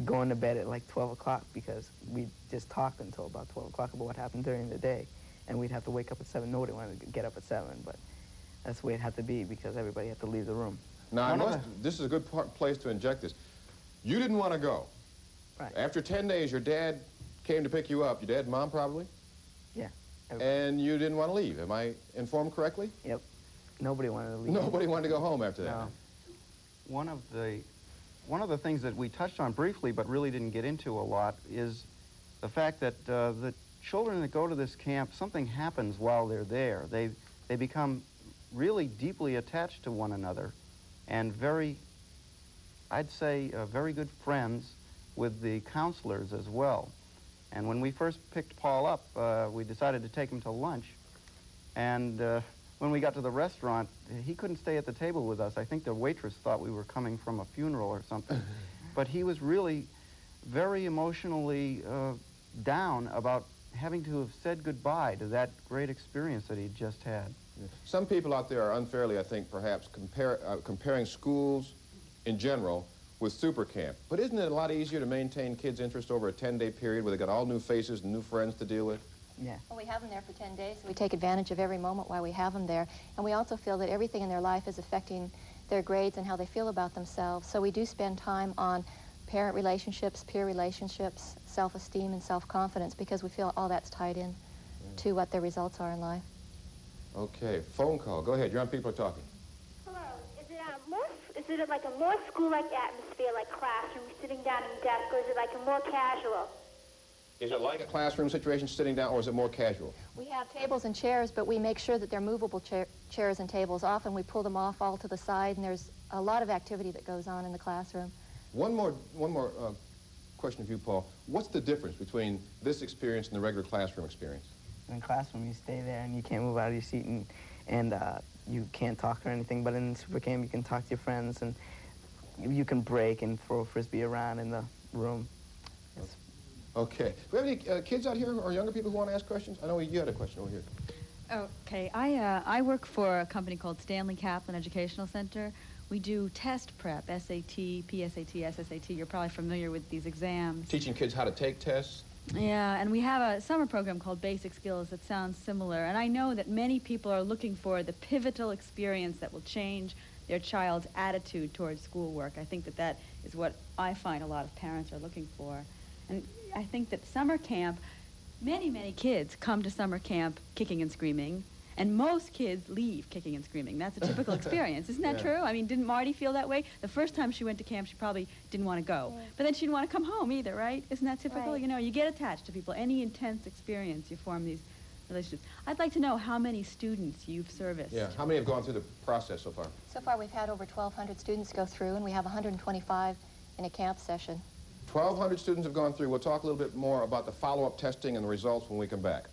going to bed at like 12 o'clock because we just talked until about 12 o'clock about what happened during the day, and we'd have to wake up at 7. Nobody wanted to get up at 7, but that's the way it had to be because everybody had to leave the room. Now, this is a good place to inject this. You didn't want to go. Right. After 10 days, your dad came to pick you up. Your dad and mom, probably? Yeah. And you didn't want to leave. Am I informed correctly? Yep. Nobody wanted to leave. Nobody wanted to go home after that. No. One of the things that we touched on briefly but really didn't get into a lot is the fact that the children that go to this camp, something happens while they're there. They become really deeply attached to one another and I'd say very good friends with the counselors as well. And when we first picked Paul up, we decided to take him to lunch. And when we got to the restaurant, he couldn't stay at the table with us. I think the waitress thought we were coming from a funeral or something. But he was really very emotionally down about having to have said goodbye to that great experience that he'd just had. Some people out there are unfairly, I think, perhaps comparing schools in general with Supercamp. But isn't it a lot easier to maintain kids' interest over a 10-day period where they got all new faces and new friends to deal with? Yeah. Well, we have them there for 10 days, so we take advantage of every moment while we have them there. And we also feel that everything in their life is affecting their grades and how they feel about themselves. So we do spend time on parent relationships, peer relationships, self-esteem, and self-confidence because we feel all that's tied in to what their results are in life. Okay, phone call. Go ahead. You're on People Are Talking. Hello. Is it like a more school-like atmosphere, like classroom, sitting down at a desk, or is it like a more casual? Is it like a classroom situation, sitting down, or is it more casual? We have tables and chairs, but we make sure that they're movable chairs and tables. Often we pull them off all to the side, and there's a lot of activity that goes on in the classroom. One more question for you, Paul. What's the difference between this experience and the regular classroom experience? In classroom, you stay there and you can't move out of your seat and you can't talk or anything. But in Supercamp, you can talk to your friends and you can break and throw a Frisbee around in the room. It's Okay. Do we have any kids out here or younger people who want to ask questions? I know you had a question over here. Okay. I work for a company called Stanley Kaplan Educational Center. We do test prep, SAT, PSAT, SSAT. You're probably familiar with these exams. Teaching kids how to take tests? Yeah, and we have a summer program called Basic Skills that sounds similar. And I know that many people are looking for the pivotal experience that will change their child's attitude towards schoolwork. I think that is what I find a lot of parents are looking for. And I think that summer camp, many kids come to summer camp kicking and screaming, and most kids leave kicking and screaming. That's a typical experience. Isn't that true? I mean, didn't Mardi feel that way? The first time she went to camp, she probably didn't want to go. Yeah. But then she didn't want to come home either, right? Isn't that typical? Right. You know, you get attached to people. Any intense experience, you form these relationships. I'd like to know how many students you've serviced. Yeah, how many have gone through the process so far? So far, we've had over 1,200 students go through, and we have 125 in a camp session. 1,200 students have gone through. We'll talk a little bit more about the follow-up testing and the results when we come back.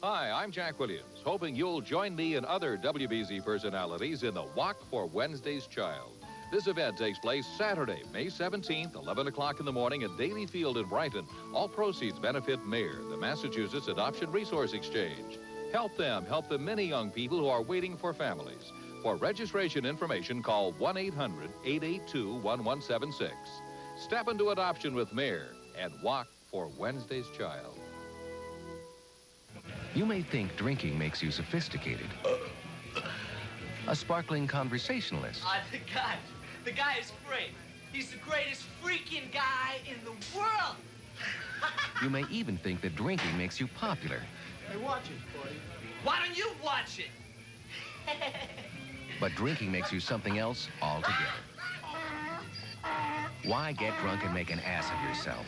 Hi, I'm Jack Williams, hoping you'll join me and other WBZ personalities in the Walk for Wednesday's Child. This event takes place Saturday, May 17th, 11 o'clock in the morning at Daly Field in Brighton. All proceeds benefit MARE, the Massachusetts Adoption Resource Exchange. Help the many young people who are waiting for families. For registration information, call 1-800-882-1176. Step into adoption with Mayor and walk for Wednesday's child. You may think drinking makes you sophisticated. A sparkling conversationalist. The guy is great. He's the greatest freaking guy in the world. You may even think that drinking makes you popular. Hey, watch it, buddy. Why don't you watch it? But drinking makes you something else altogether. Why get drunk and make an ass of yourself?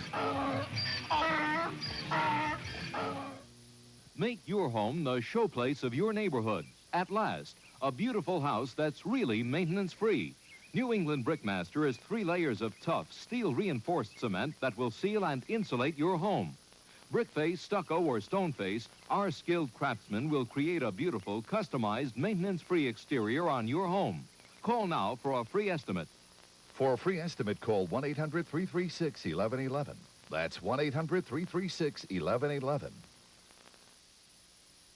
Make your home the showplace of your neighborhood. At last, a beautiful house that's really maintenance-free. New England Brickmaster is 3 layers of tough, steel-reinforced cement that will seal and insulate your home. Brick face, stucco, or stone face, our skilled craftsmen will create a beautiful, customized, maintenance-free exterior on your home. Call now for a free estimate. For a free estimate, call 1-800-336-1111. That's 1-800-336-1111.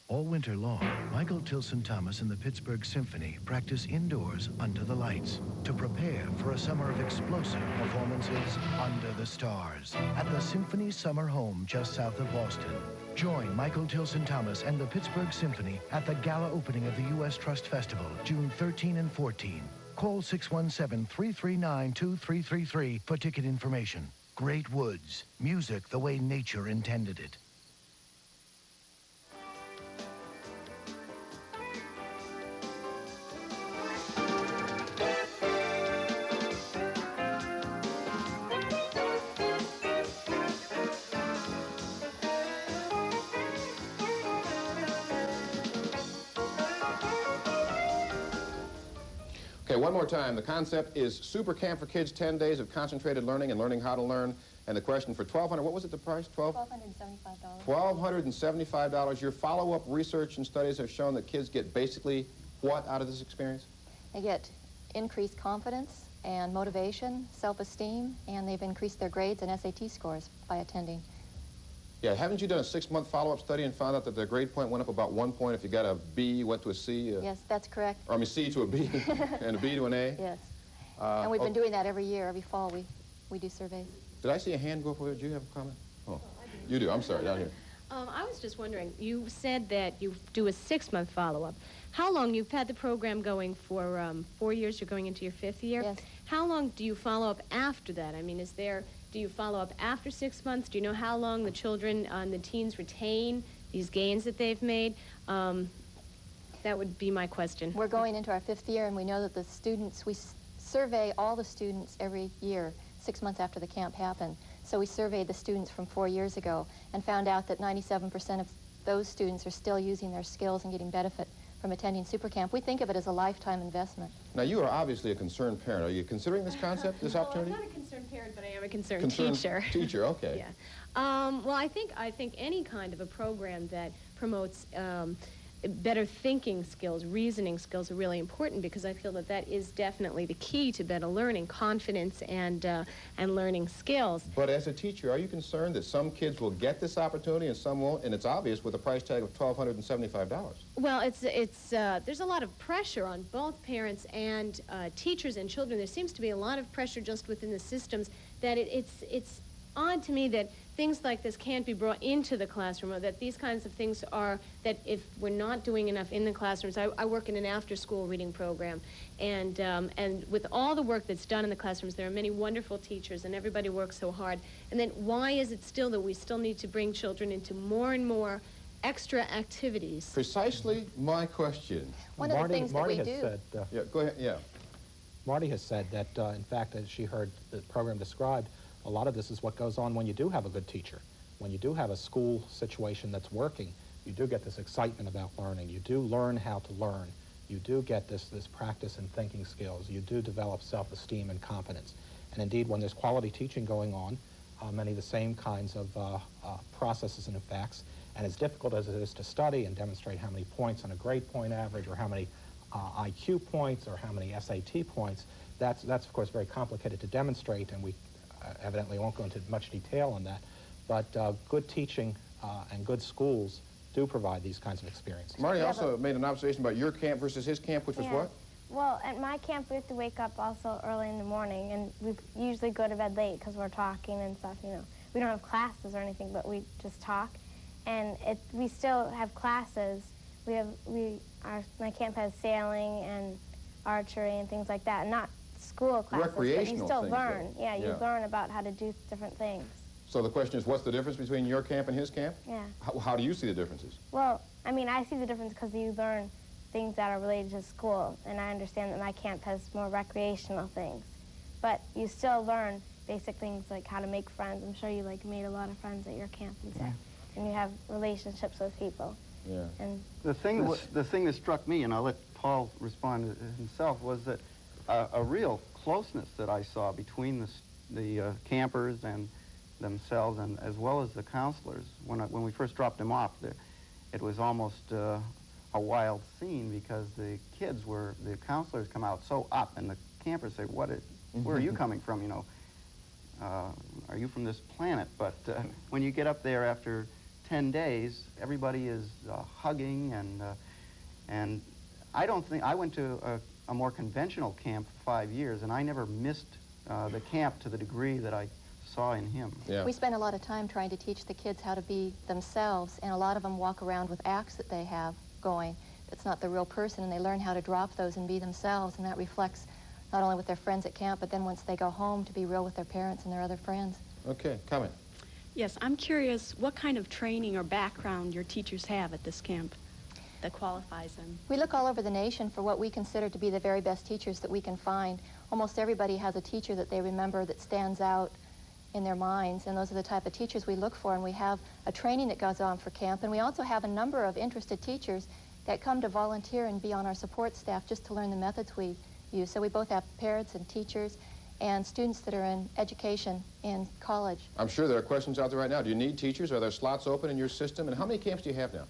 All winter long, Michael Tilson Thomas and the Pittsburgh Symphony practice indoors under the lights to prepare for a summer of explosive performances under the stars at the Symphony Summer Home just south of Boston. Join Michael Tilson Thomas and the Pittsburgh Symphony at the gala opening of the U.S. Trust Festival, June 13 and 14. Call 617-339-2333 for ticket information. Great Woods, music the way nature intended it. Okay, one more time. The concept is Supercamp for kids, 10 days of concentrated learning and learning how to learn. And the question for $1,200, what was it, the price? $1,275. $1,275. Your follow-up research and studies have shown that kids get basically what out of this experience? They get increased confidence and motivation, self-esteem, and they've increased their grades and SAT scores by attending. Yeah, haven't you done a 6-month follow-up study and found out that their grade point went up about 1 point if you got a B, went to a C? Yes, that's correct. Or I mean C to a B and a B to an A? Yes. And we've been doing that every year. Every fall we do surveys. Did I see a hand go up over there? Do you have a comment? Oh, you do. I'm sorry, down here. I was just wondering, you said that you do a 6-month follow-up. How long, you've had the program going for 4 years, you're going into your 5th year? Yes. How long do you follow up after that? I mean, do you follow up after 6 months? Do you know how long the children and the teens retain these gains that they've made? That would be my question. We're going into our 5th year, and we know that the students, we survey all the students every year, 6 months after the camp happened. So we surveyed the students from 4 years ago and found out that 97% of those students are still using their skills and getting benefit from attending Supercamp. We think of it as a lifetime investment. Now, you are obviously a concerned parent. Are you considering this concept, this opportunity? I'm not a concerned parent, but I am a concerned teacher. Teacher, okay. Yeah. Well, I think any kind of a program that promotes better thinking skills, reasoning skills are really important, because I feel that that is definitely the key to better learning, confidence and learning skills. But as a teacher, are you concerned that some kids will get this opportunity and some won't? And it's obvious with a price tag of $1,275. Well, there's a lot of pressure on both parents and teachers and children. There seems to be a lot of pressure just within the systems that it's odd to me that things like this can't be brought into the classroom, or that these kinds of things are, that if we're not doing enough in the classrooms. I work in an after-school reading program, and with all the work that's done in the classrooms, there are many wonderful teachers, and everybody works so hard. And then why is it still that we still need to bring children into more and more extra activities? Precisely my question. One of the things that we do. Said, yeah, go ahead, yeah. Marty has said that, in fact, as she heard the program described, a lot of this is what goes on when you do have a good teacher. When you do have a school situation that's working, you do get this excitement about learning. You do learn how to learn. You do get this practice in thinking skills. You do develop self-esteem and confidence. And indeed, when there's quality teaching going on, many of the same kinds of processes and effects, and as difficult as it is to study and demonstrate how many points on a grade point average, or how many IQ points, or how many SAT points, that's of course very complicated to demonstrate, and we evidently won't go into much detail on that, but good teaching and good schools do provide these kinds of experiences. Marty also made an observation about your camp versus his camp, which was what? Well, at my camp, we have to wake up also early in the morning, and we usually go to bed late because we're talking and stuff, you know. We don't have classes or anything, but we just talk. And we still have classes. My camp has sailing and archery and things like that, and not school classes, Recreational but you still things, learn. though. Yeah, you learn about how to do different things. So the question is, what's the difference between your camp and his camp? Yeah. How do you see the differences? Well, I mean, I see the difference because you learn things that are related to school, and I understand that my camp has more recreational things. But you still learn basic things like how to make friends. I'm sure you made a lot of friends at your camp and stuff. And you have relationships with people. Yeah. And the thing that struck me, and I'll let Paul respond himself, was that a real closeness that I saw between the campers and themselves, and as well as the counselors. When we first dropped them off, it was almost a wild scene because the counselors come out so up, and the campers say, where are you coming from, you know? Are you from this planet? But when you get up there after 10 days, everybody is hugging, and I went to a more conventional camp for 5 years, and I never missed the camp to the degree that I saw in him. Yeah. We spend a lot of time trying to teach the kids how to be themselves, and a lot of them walk around with acts that they have going. It's not the real person, and they learn how to drop those and be themselves, and that reflects not only with their friends at camp, but then once they go home to be real with their parents and their other friends. Okay, comment. Yes, I'm curious what kind of training or background your teachers have at this camp that qualifies them. We look all over the nation for what we consider to be the very best teachers that we can find. Almost everybody has a teacher that they remember that stands out in their minds, and those are the type of teachers we look for, and we have a training that goes on for camp, and we also have a number of interested teachers that come to volunteer and be on our support staff just to learn the methods we use. So we both have parents and teachers and students that are in education in college. I'm sure there are questions out there right now. Do you need teachers? Are there slots open in your system? And how many camps do you have now?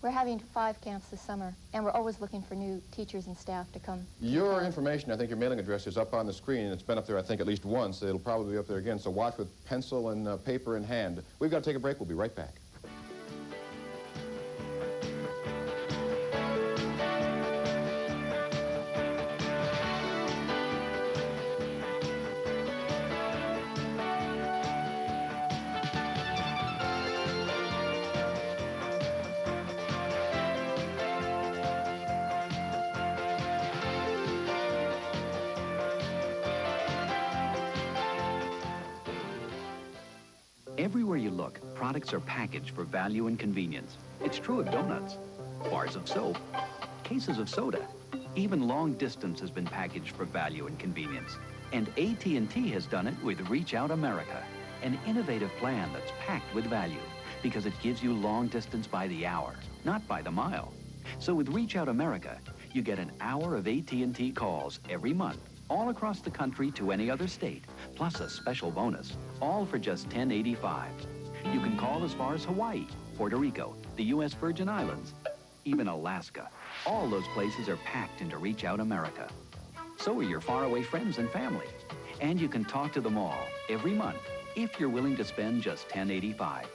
We're having 5 camps this summer, and we're always looking for new teachers and staff to come. Your information, I think your mailing address is up on the screen, and it's been up there, I think, at least once. It'll probably be up there again, so watch with pencil and paper in hand. We've got to take a break. We'll be right back. Everywhere you look, products are packaged for value and convenience. It's true of donuts, bars of soap, cases of soda. Even long distance has been packaged for value and convenience. And AT&T has done it with Reach Out America, an innovative plan that's packed with value because it gives you long distance by the hour, not by the mile. So with Reach Out America, you get an hour of AT&T calls every month, all across the country to any other state, plus a special bonus, all for just $10.85. You can call as far as Hawaii, Puerto Rico, the U.S. Virgin Islands, even Alaska. All those places are packed into Reach Out America. So are your faraway friends and family. And you can talk to them all every month if you're willing to spend just $10.85.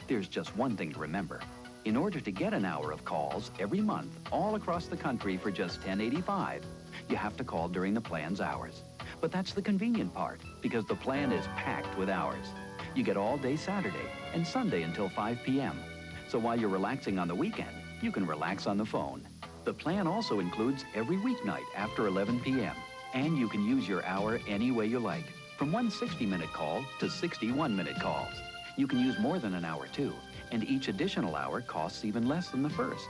There's just one thing to remember. In order to get an hour of calls every month, all across the country for just $10.85, you have to call during the plan's hours. But that's the convenient part, because the plan is packed with hours. You get all day Saturday and Sunday until 5 p.m. So while you're relaxing on the weekend, you can relax on the phone. The plan also includes every weeknight after 11 p.m. And you can use your hour any way you like, from one 60-minute call to 61-minute calls. You can use more than an hour, too, and each additional hour costs even less than the first.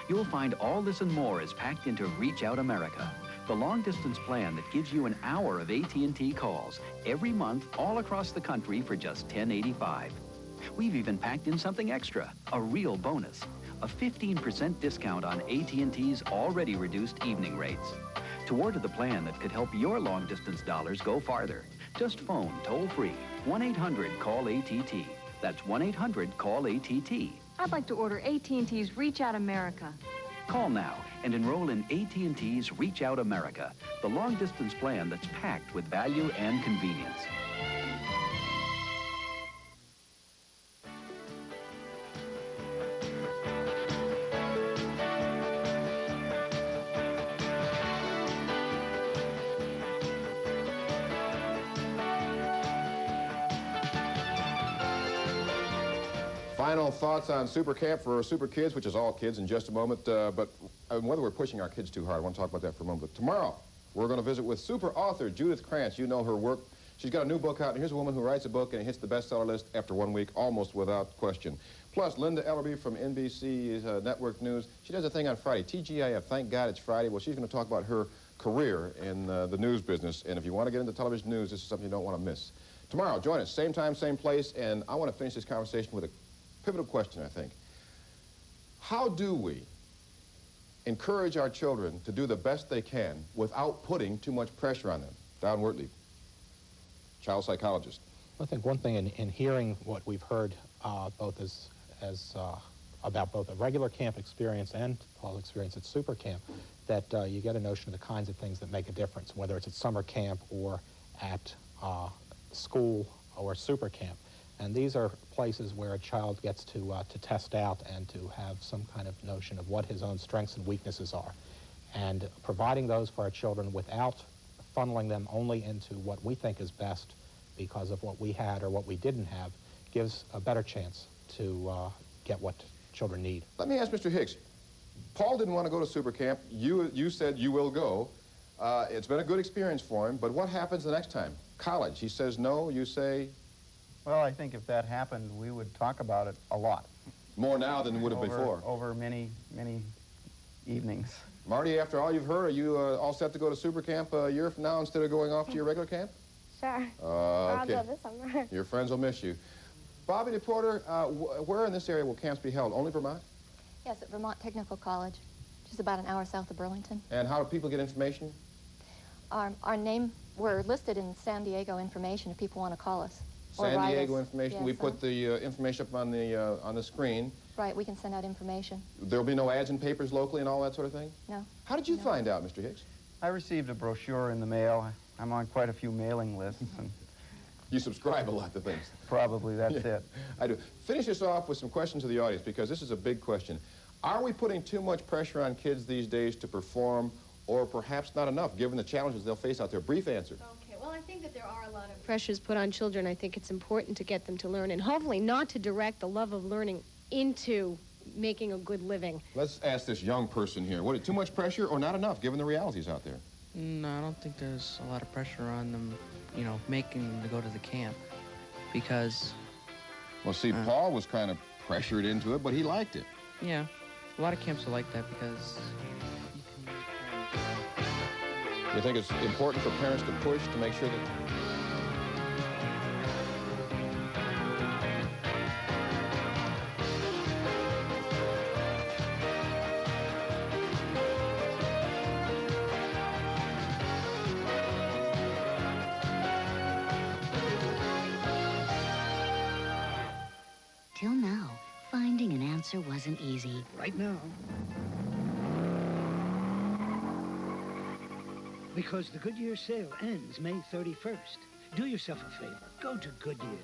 You'll find all this and more is packed into Reach Out America, the long-distance plan that gives you an hour of AT&T calls every month all across the country for just $10.85. We've even packed in something extra, a real bonus, a 15% discount on AT&T's already reduced evening rates. To order the plan that could help your long-distance dollars go farther, just phone toll-free 1-800-CALL-ATT. That's 1-800-CALL-ATT. I'd like to order AT&T's Reach Out America. Call now and enroll in AT&T's Reach Out America, the long-distance plan that's packed with value and convenience. Final thoughts on Supercamp for Super Kids, which is all kids in just a moment. But whether we're pushing our kids too hard, I want to talk about that for a moment. But tomorrow, we're going to visit with super author Judith Krantz. You know her work. She's got a new book out, and here's a woman who writes a book, and it hits the bestseller list after 1 week, almost without question. Plus, Linda Ellerby from NBC's Network News. She does a thing on Friday, TGIF. Thank God it's Friday. Well, she's going to talk about her career in the news business. And if you want to get into television news, this is something you don't want to miss. Tomorrow, join us, same time, same place. And I want to finish this conversation with a pivotal question, I think. How do we encourage our children to do the best they can without putting too much pressure on them? Don Wertley, child psychologist. I think one thing in hearing what we've heard both about both a regular camp experience and Paul's experience at Supercamp, that you get a notion of the kinds of things that make a difference, whether it's at summer camp or at school or Supercamp. And these are places where a child gets to test out and to have some kind of notion of what his own strengths and weaknesses are. And providing those for our children without funneling them only into what we think is best because of what we had or what we didn't have gives a better chance to get what children need. Let me ask Mr. Hicks. Paul didn't want to go to Supercamp. You said you will go. It's been a good experience for him, but what happens the next time? College. He says no, you say... Well, I think if that happened, we would talk about it a lot. More now than would have before. Over many, many evenings. Marty, after all you've heard, are you all set to go to Supercamp a year from now instead of going off to your regular camp? Sure. I'll go this summer. Your friends will miss you. Bobby DePorter, where in this area will camps be held? Only Vermont? Yes, at Vermont Technical College, which is about an hour south of Burlington. And how do people get information? Our name, we're listed in San Diego information if people want to call us. San Diego information. Yes, we put the information up on the screen. Right, we can send out information. There'll be no ads in papers locally and all that sort of thing? No. How did you find out, Mr. Hicks? I received a brochure in the mail. I'm on quite a few mailing lists. And you subscribe a lot to things. Probably, that's it. I do. Finish this off with some questions to the audience, because this is a big question. Are we putting too much pressure on kids these days to perform, or perhaps not enough, given the challenges they'll face out there? Brief answer. Okay, well, I think that there are a lot of pressures put on children. I think it's important to get them to learn, and hopefully not to direct the love of learning into making a good living. Let's ask this young person here. What, too much pressure or not enough, given the realities out there? No, I don't think there's a lot of pressure on them, you know, making them to go to the camp, because... Well, see, Paul was kind of pressured into it, but he liked it. Yeah, a lot of camps are like that because... You think it's important for parents to push to make sure that... Till now, finding an answer wasn't easy. Right now. Because the Goodyear sale ends May 31st. Do yourself a favor. Go to Goodyear.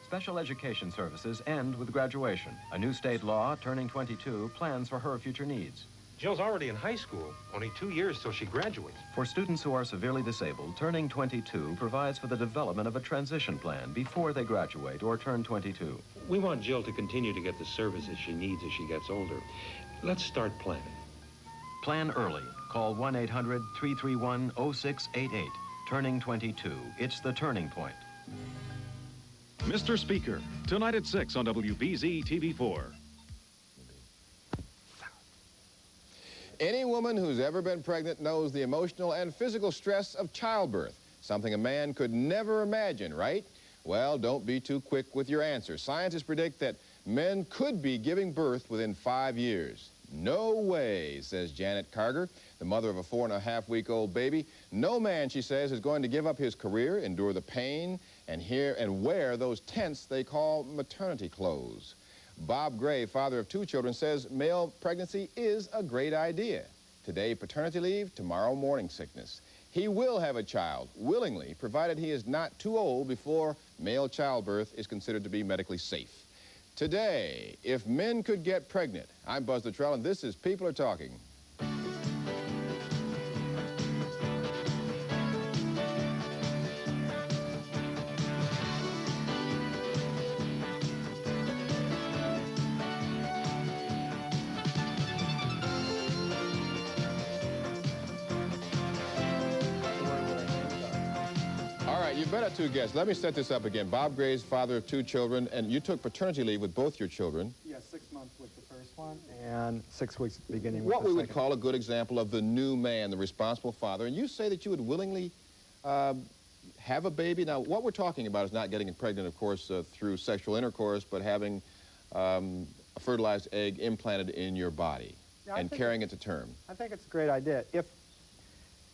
Special education services end with graduation. A new state law, turning 22, plans for her future needs. Jill's already in high school. Only 2 years till she graduates. For students who are severely disabled, turning 22 provides for the development of a transition plan before they graduate or turn 22. We want Jill to continue to get the services she needs as she gets older. Let's start planning. Plan early. Call 1-800-331-0688. Turning 22. It's the turning point. Mr. Speaker, tonight at 6 on WBZ TV4. Any woman who's ever been pregnant knows the emotional and physical stress of childbirth, something a man could never imagine, right? Well, don't be too quick with your answer. Scientists predict that men could be giving birth within 5 years. No way, says Janet Carter, the mother of a 4.5-week-old baby. No man, she says, is going to give up his career, endure the pain, and wear those tents they call maternity clothes. Bob Gray, father of 2 children, says male pregnancy is a great idea. Today, paternity leave, tomorrow, morning sickness. He will have a child, willingly, provided he is not too old before male childbirth is considered to be medically safe. Today, if men could get pregnant, I'm Buzz Luttrell, and this is People Are Talking. you've met our two guests. Let me set this up again. Bob Gray's father of 2 children, and you took paternity leave with both your children. Yes, 6 months with the first one, and 6 weeks at the beginning with What the we would second. call a good example of the new man, the responsible father, and you say that you would willingly have a baby. Now, what we're talking about is not getting pregnant, of course, through sexual intercourse, but having a fertilized egg implanted in your body and carrying it to term. I think it's a great idea.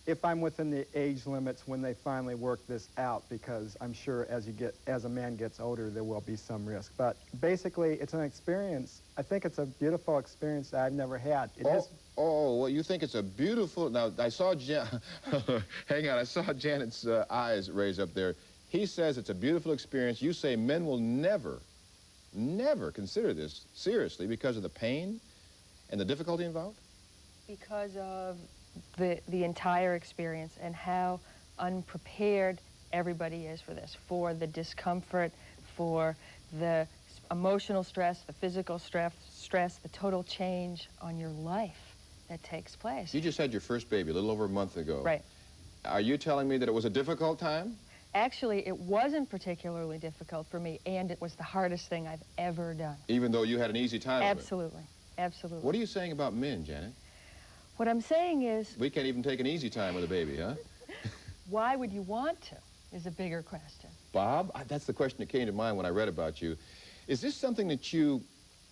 If I'm within the age limits when they finally work this out, because I'm sure as a man gets older, there will be some risk. But basically, it's an experience. I think it's a beautiful experience that I've never had. Well, you think it's a beautiful... Now, I saw hang on, I saw Janet's eyes raise up there. He says it's a beautiful experience. You say men will never consider this seriously because of the pain and the difficulty involved? Because of the entire experience and how unprepared everybody is for this, for the discomfort, for the emotional stress, the physical stress, the total change on your life that takes place. You just had your first baby a little over a month ago. Right. Are you telling me that it was a difficult time? Actually, it wasn't particularly difficult for me, and it was the hardest thing I've ever done. Even though you had an easy time Absolutely. Absolutely. What are you saying about men, Janet? What I'm saying is... We can't even take an easy time with a baby, huh? Why would you want to, is a bigger question. Bob, that's the question that came to mind when I read about you. Is this something that you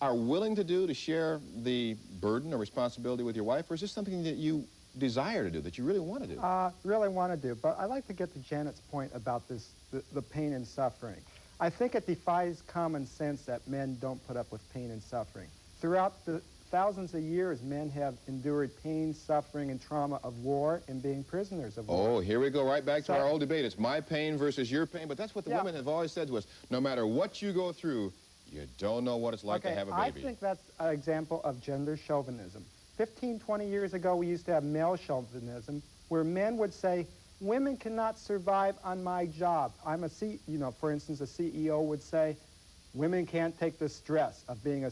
are willing to do, to share the burden or responsibility with your wife, or is this something that you desire to do, that you really want to do? Really want to do, but I'd like to get to Janet's point about the pain and suffering. I think it defies common sense that men don't put up with pain and suffering. Throughout the thousands of years, men have endured pain, suffering, and trauma of war and being prisoners of war. Oh, here we go right back to our old debate. It's my pain versus your pain, but that's what the women have always said to us. No matter what you go through, you don't know what it's like to have a baby. I think that's an example of gender chauvinism. 15, 20 years ago, we used to have male chauvinism, where men would say, women cannot survive on my job. For instance, a CEO would say, women can't take the stress of being a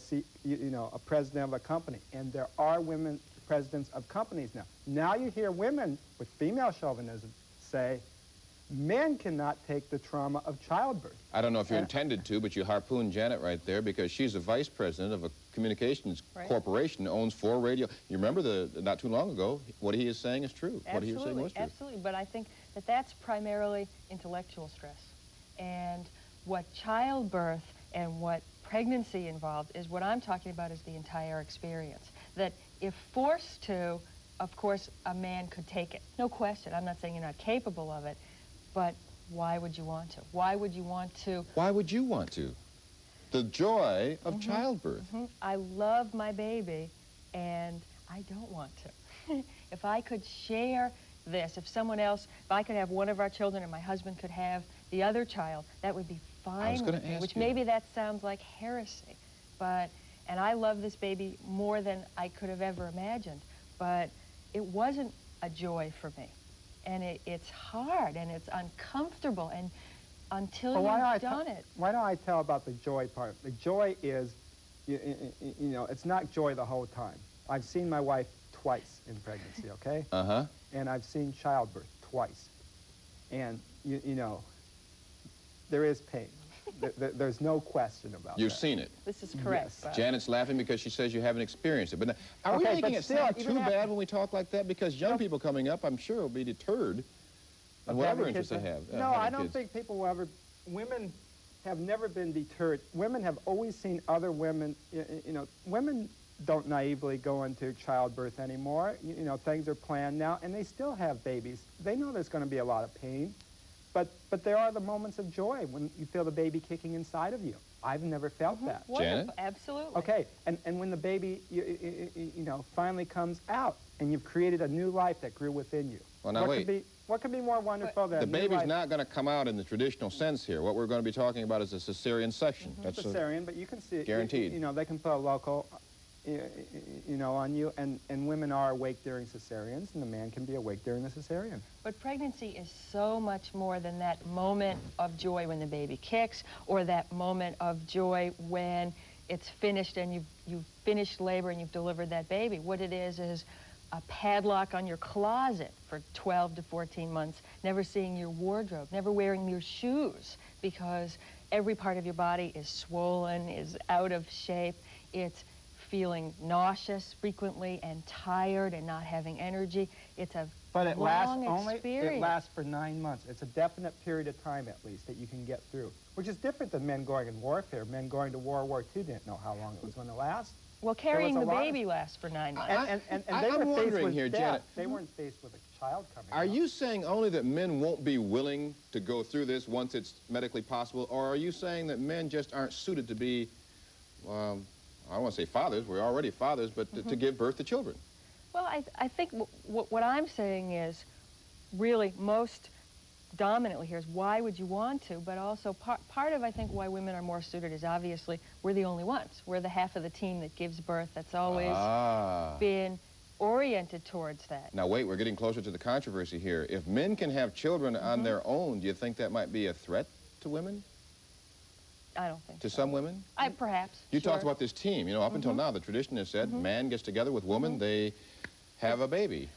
president of a company. And there are women presidents of companies now. Now you hear women with female chauvinism say, men cannot take the trauma of childbirth. I don't know if you intended to, but you harpooned Janet right there because she's a vice president of a communications corporation that owns 4 radio. You remember not too long ago, what he is saying is true. Absolutely, what he was saying was true. Absolutely, but I think that that's primarily intellectual stress. And what childbirth and what pregnancy involved is what I'm talking about is the entire experience. That if forced to, of course, a man could take it. No question. I'm not saying you're not capable of it, but why would you want to? Why would you want to? Why would you want to? The joy of childbirth. I love my baby, and I don't want to. If I could share this, if I could have one of our children and my husband could have the other child, that would be fine with me, which maybe that sounds like heresy. And I love this baby more than I could have ever imagined, but it wasn't a joy for me. And it's hard, and it's uncomfortable, and until you've done it. Why don't I tell about the joy part? The joy is, it's not joy the whole time. I've seen my wife twice in pregnancy, okay? Uh-huh. And I've seen childbirth twice. And, there is pain. There's no question about that. You've seen it. This is correct. Yes. Janet's laughing because she says you haven't experienced it. But now, are we making it sound too bad when we talk like that? Because young people coming up, I'm sure, will be deterred in whatever interest they have. No, I don't think people will ever... Women have never been deterred. Women have always seen other women... women don't naively go into childbirth anymore. Things are planned now, and they still have babies. They know there's going to be a lot of pain. But there are the moments of joy when you feel the baby kicking inside of you. I've never felt that. Janet? Absolutely. Okay, and when the baby, finally comes out, and you've created a new life that grew within you. Well, now wait. What could be more wonderful than the baby's not going to come out in the traditional sense here. What we're going to be talking about is a cesarean section. That's cesarean, but you can see it. Guaranteed. They can put a local, on you, and women are awake during cesareans, and the man can be awake during the cesarean. But pregnancy is so much more than that moment of joy when the baby kicks, or that moment of joy when it's finished and you've finished labor and you've delivered that baby. What it is a padlock on your closet for 12 to 14 months, never seeing your wardrobe, never wearing your shoes because every part of your body is swollen, is out of shape. It's feeling nauseous frequently and tired and not having energy. It's a But it lasts long experience. it lasts for 9 months. It's a definite period of time, at least, that you can get through, which is different than men going in warfare. Men going to World War II didn't know how long it was going to last. Well, carrying the baby lasts for 9 months. And they I'm were faced wondering with here, death. Janet. They weren't faced with a child coming Are out. you saying only that men won't be willing to go through this once it's medically possible, or are you saying that men just aren't suited to be, I don't want to say fathers, we're already fathers, but to give birth to children? Well, I think what I'm saying is really most dominantly here is why would you want to, but also part of, I think, why women are more suited is obviously we're the only ones. We're the half of the team that gives birth. That's always been oriented towards that. Now, wait, we're getting closer to the controversy here. If men can have children on their own, do you think that might be a threat to women? I don't think to some women? Perhaps. You talked about this team. You know, up until now, the tradition has said man gets together with woman, they have a baby.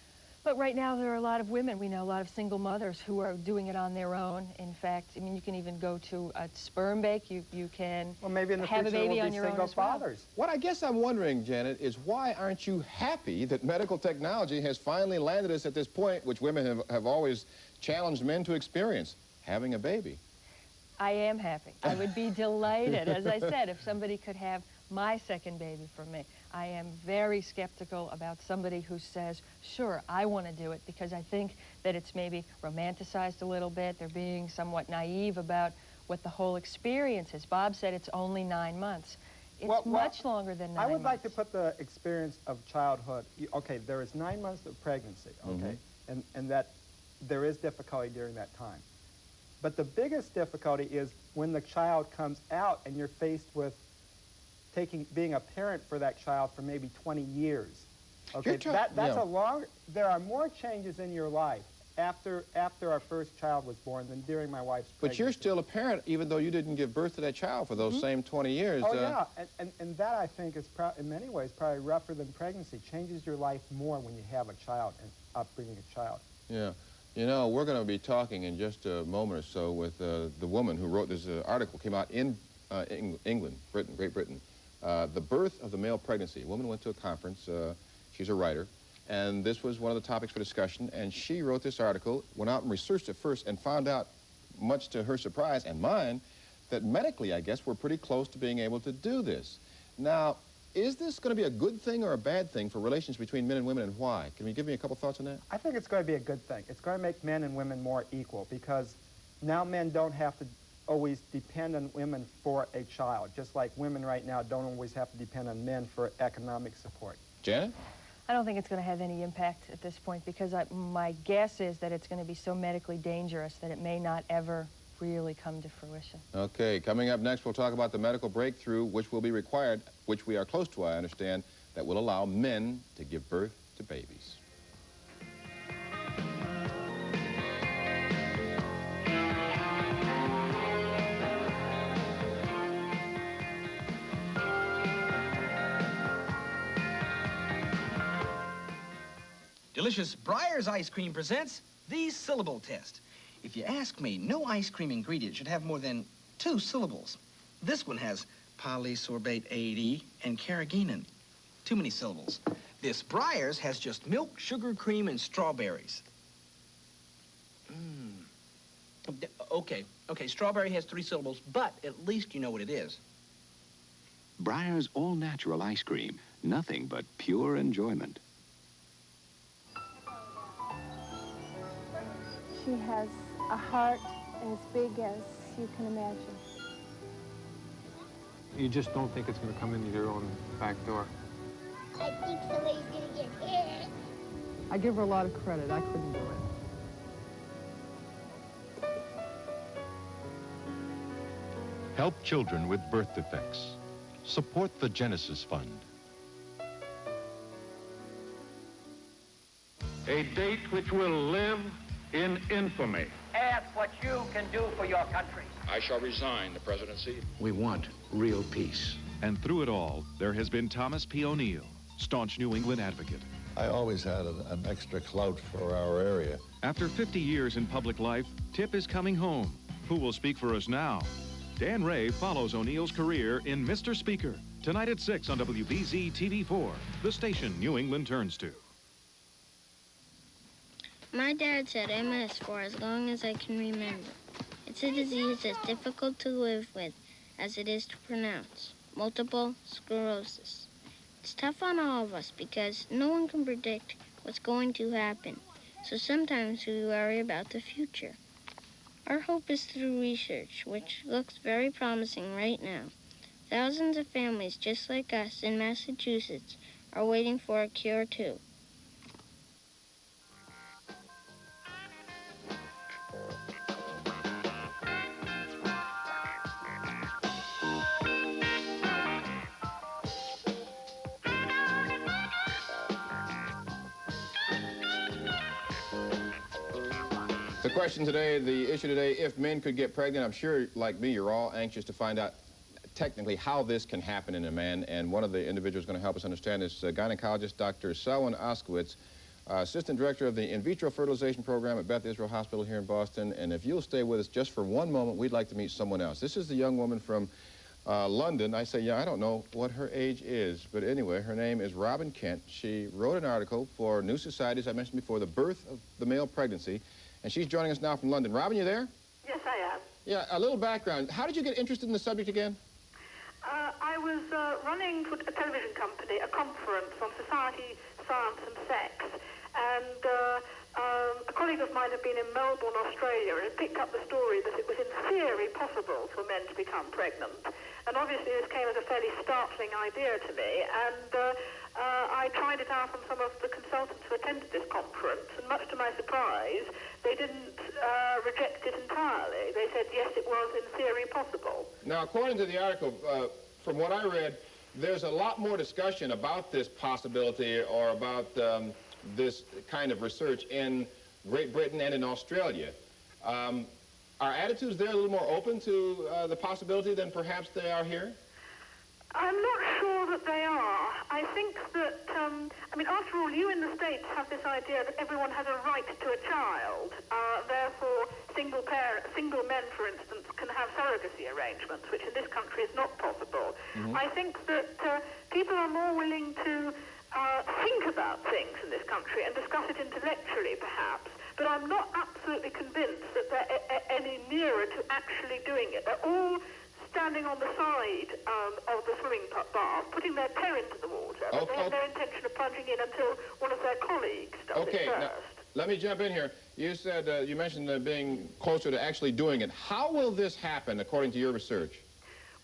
But right now, there are a lot of women. We know a lot of single mothers who are doing it on their own. In fact, I mean, you can even go to a sperm bank. You can maybe in the have a future baby we'll on be your own single as well. fathers. What I guess I'm wondering, Janet, is why aren't you happy that medical technology has finally landed us at this point, which women have always challenged men to experience, having a baby? I am happy. I would be delighted, as I said, if somebody could have my second baby for me. I am very skeptical about somebody who says, sure, I want to do it, because I think that it's maybe romanticized a little bit. They're being somewhat naive about what the whole experience is. Bob said it's only 9 months. It's much longer than 9 months. I would like to put the experience of childhood, okay, there is 9 months of pregnancy, okay, and that there is difficulty during that time. But the biggest difficulty is when the child comes out and you're faced with being a parent for that child for maybe 20 years. Okay, that's a long, there are more changes in your life after our first child was born than during my wife's pregnancy. But you're still a parent, even though you didn't give birth to that child for those same 20 years. Oh, yeah, and that, I think, is in many ways probably rougher than pregnancy. Changes your life more when you have a child and upbringing a child. Yeah. You know, we're going to be talking in just a moment or so with the woman who wrote this article, came out in England, Great Britain. The birth of the male pregnancy. A woman went to a conference, she's a writer, and this was one of the topics for discussion, and she wrote this article, went out and researched it first, and found out, much to her surprise and mine, that medically, I guess, we're pretty close to being able to do this. Now, is this going to be a good thing or a bad thing for relations between men and women, and why? Can you give me a couple thoughts on that? I think it's going to be a good thing. It's going to make men and women more equal, because now men don't have to always depend on women for a child, just like women right now don't always have to depend on men for economic support. Janet? I don't think it's going to have any impact at this point, because my guess is that it's going to be so medically dangerous that it may not ever really come to fruition. Okay, coming up next, we'll talk about the medical breakthrough which will be required, which we are close to, I understand, that will allow men to give birth to babies. Delicious Breyers Ice Cream presents the syllable test. If you ask me, no ice cream ingredient should have more than 2 syllables. This one has polysorbate 80 and carrageenan. Too many syllables. This Breyers has just milk, sugar, cream, and strawberries. Okay, strawberry has 3 syllables, but at least you know what it is. Breyers all-natural ice cream. Nothing but pure enjoyment. She has a heart as big as you can imagine. You just don't think it's going to come in your own back door. I think somebody's going to get hit. I give her a lot of credit. I couldn't do it. Help children with birth defects. Support the Genesis Fund. A date which will live in infamy. Ask what you can do for your country. I shall resign the presidency. We want real peace. And through it all, there has been Thomas P. O'Neill, staunch New England advocate, I always had an extra clout for our area. After 50 years in public life, Tip is coming home. Who will speak for us now? Dan Ray follows O'Neill's career in Mr. Speaker. Tonight at 6 on WBZ TV4, the station New England turns to. My dad said MS for as long as I can remember. It's a disease as difficult to live with as it is to pronounce. Multiple sclerosis. It's tough on all of us because no one can predict what's going to happen. So sometimes we worry about the future. Our hope is through research, which looks very promising right now. Thousands of families just like us in Massachusetts are waiting for a cure too. The question today, the issue today, if men could get pregnant, I'm sure, like me, you're all anxious to find out technically how this can happen in a man, and one of the individuals going to help us understand is gynecologist Dr. Selwyn Oskowitz, assistant director of the in vitro fertilization program at Beth Israel Hospital here in Boston. And if you'll stay with us just for one moment, we'd like to meet someone else. This is the young woman from London. I say, yeah, I don't know what her age is, but anyway, her name is Robin Kent. She wrote an article for New Society, as I mentioned before, The Birth of the Male Pregnancy, and she's joining us now from London. Robin, you there? Yes, I am. Yeah, a little background. How did you get interested in the subject again? I was running for a television company, a conference on society, science and sex, and a colleague of mine had been in Melbourne, Australia, and had picked up the story that it was in theory possible for men to become pregnant. And obviously this came as a fairly startling idea to me, and I tried it out on some of the consultants who attended this conference, and much to my surprise, they didn't reject it entirely. They said, yes, it was in theory possible. Now, according to the article, from what I read, there's a lot more discussion about this possibility or about this kind of research in Great Britain and in Australia. Are attitudes there a little more open to the possibility than perhaps they are here? I'm not sure that they are. I think that, I mean, after all, you in the States have this idea that everyone has a right to a child. Therefore, single men, for instance, can have surrogacy arrangements, which in this country is not possible. Mm-hmm. I think that people are more willing to think about things in this country and discuss it intellectually, perhaps. But I'm not absolutely convinced that they're any nearer to actually doing it. They're all standing on the side of the swimming bath, putting their toe into the water, but they have no intention of plunging in until one of their colleagues does it first. Now, let me jump in here. You said, you mentioned being closer to actually doing it. How will this happen, according to your research?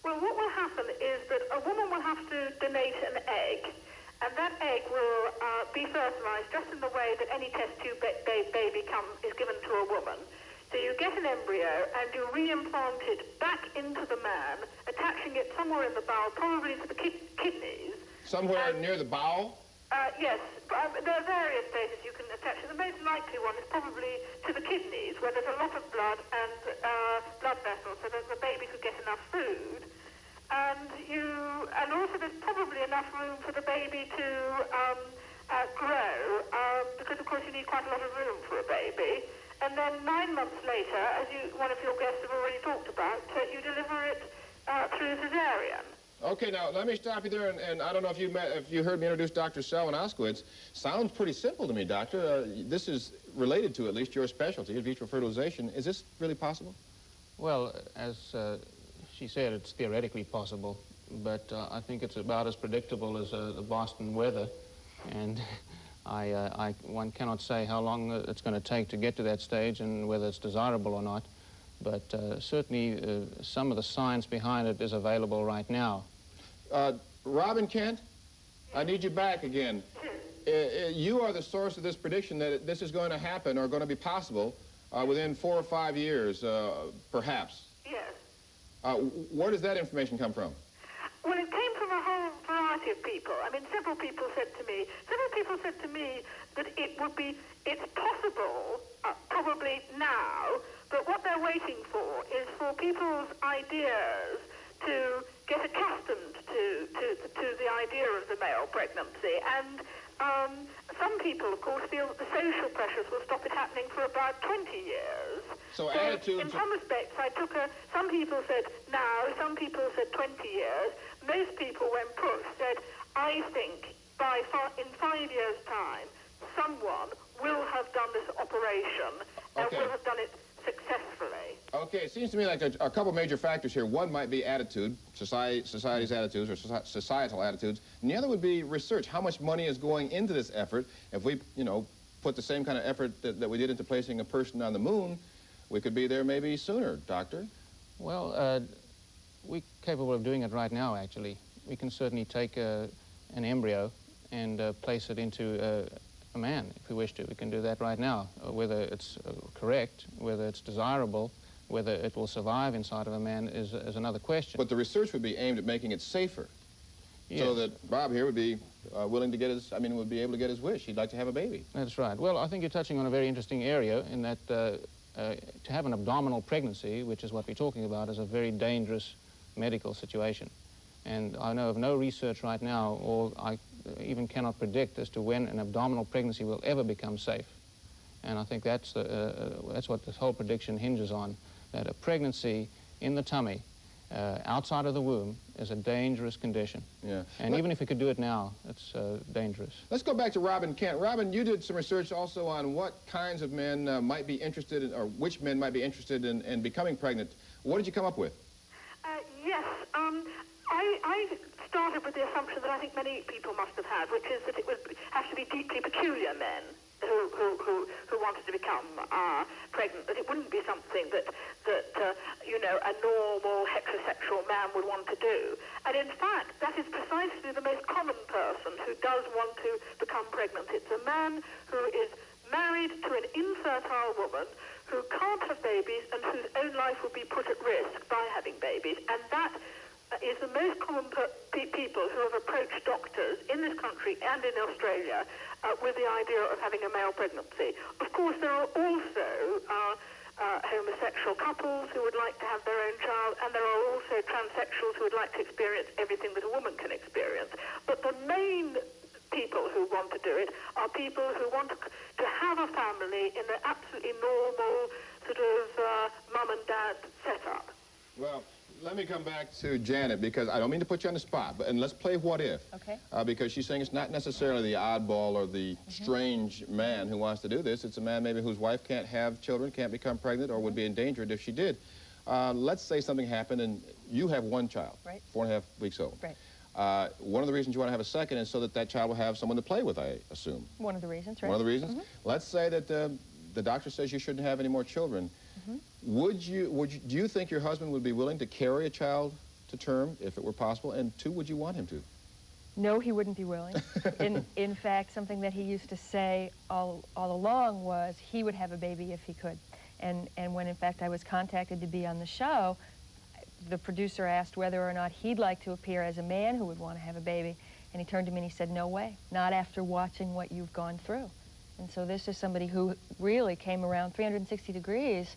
Well, what will happen is that a woman will have to donate an egg, and that egg will be fertilized just in the way that any test tube baby is given to a woman. So you get an embryo and you re-implant it back into the man, attaching it somewhere in the bowel, probably to the kidneys. Somewhere near the bowel? Yes. There are various places you can attach it. The most likely one is probably to the kidneys, where there's a lot of blood and blood vessels, so that the baby could get enough food. And also there's probably enough room for the baby to grow, because of course you need quite a lot of room for a baby. And then 9 months later, as one of your guests have already talked about, you deliver it through cesarean. Okay, now let me stop you there, and I don't know if you heard me introduce Dr. Selwyn Oskowitz. Sounds pretty simple to me, Doctor. This is related to at least your specialty, in vitro fertilization. Is this really possible? Well, as she said, it's theoretically possible, but I think it's about as predictable as the Boston weather, and one cannot say how long it's going to take to get to that stage and whether it's desirable or not. But certainly some of the science behind it is available right now. Robin Kent, I need you back again. You are the source of this prediction that this is going to happen or going to be possible within 4 or 5 years, perhaps. Yes. Where does that information come from? Well, it came from a whole variety of people. I mean, several people said to me that it's possible, probably now, but what they're waiting for is for people's ideas to get accustomed to the idea of the male pregnancy. And Some people, of course, feel that the social pressures will stop it happening for about 20 years. So attitudes... In some respects, some people said now, some people said 20 years. Most people, when pushed, said, I think in 5 years' time, someone will have done this operation and will have done it successfully. Okay, it seems to me like a couple major factors here. One might be attitude, society's attitudes or societal attitudes, and the other would be research. How much money is going into this effort? If we, put the same kind of effort that we did into placing a person on the moon, we could be there maybe sooner, Doctor. Well, we're capable of doing it right now, actually. We can certainly take an embryo and place it into a man, if we wish to. We can do that right now. Whether it's correct, whether it's desirable, whether it will survive inside of a man is another question. But the research would be aimed at making it safer. Yes. So that Bob here would be willing to get would be able to get his wish. He'd like to have a baby. That's right. Well, I think you're touching on a very interesting area in that to have an abdominal pregnancy, which is what we're talking about, is a very dangerous medical situation. And I know of no research right now, or I even cannot predict as to when an abdominal pregnancy will ever become safe. And I think that's what this whole prediction hinges on, that a pregnancy in the tummy, outside of the womb, is a dangerous condition. Yeah. And even if we could do it now, it's dangerous. Let's go back to Robin Kent. Robin, you did some research also on what kinds of men might be interested in, or which men might be interested in becoming pregnant. What did you come up with? Yes. I started with the assumption that I think many people must have had, which is that it would have to be deeply peculiar men who wanted to become pregnant, that it wouldn't be something that a normal heterosexual man would want to do. And in fact, that is precisely the most common person who does want to become pregnant. It's a man who is married to an infertile woman who can't have babies and whose own life will be put at risk by having babies. And that is the most common people who have approached doctors in this country and in Australia with the idea of having a male pregnancy. Of course, there are also homosexual couples who would like to have their own child, and there are also transsexuals who would like to experience everything that a woman can experience. But the main people who want to do it are people who want to have a family in an absolutely normal sort of mum and dad setup. Well, let me come back to Janet, because I don't mean to put you on the spot, and let's play what if. Okay. Because she's saying it's not necessarily the oddball or the strange man who wants to do this. It's a man maybe whose wife can't have children, can't become pregnant, or would be endangered if she did. Let's say something happened and you have one child, right, 4.5 weeks old. Right. One of the reasons you want to have a second is so that that child will have someone to play with, I assume. One of the reasons, right? One of the reasons. Let's say that the doctor says you shouldn't have any more children. Do you think your husband would be willing to carry a child to term if it were possible? And two, would you want him to? No, he wouldn't be willing. In fact, something that he used to say all along was he would have a baby if he could. And when in fact I was contacted to be on the show, the producer asked whether or not he'd like to appear as a man who would want to have a baby. And he turned to me and he said, no way, not after watching what you've gone through. And so this is somebody who really came around 360 degrees,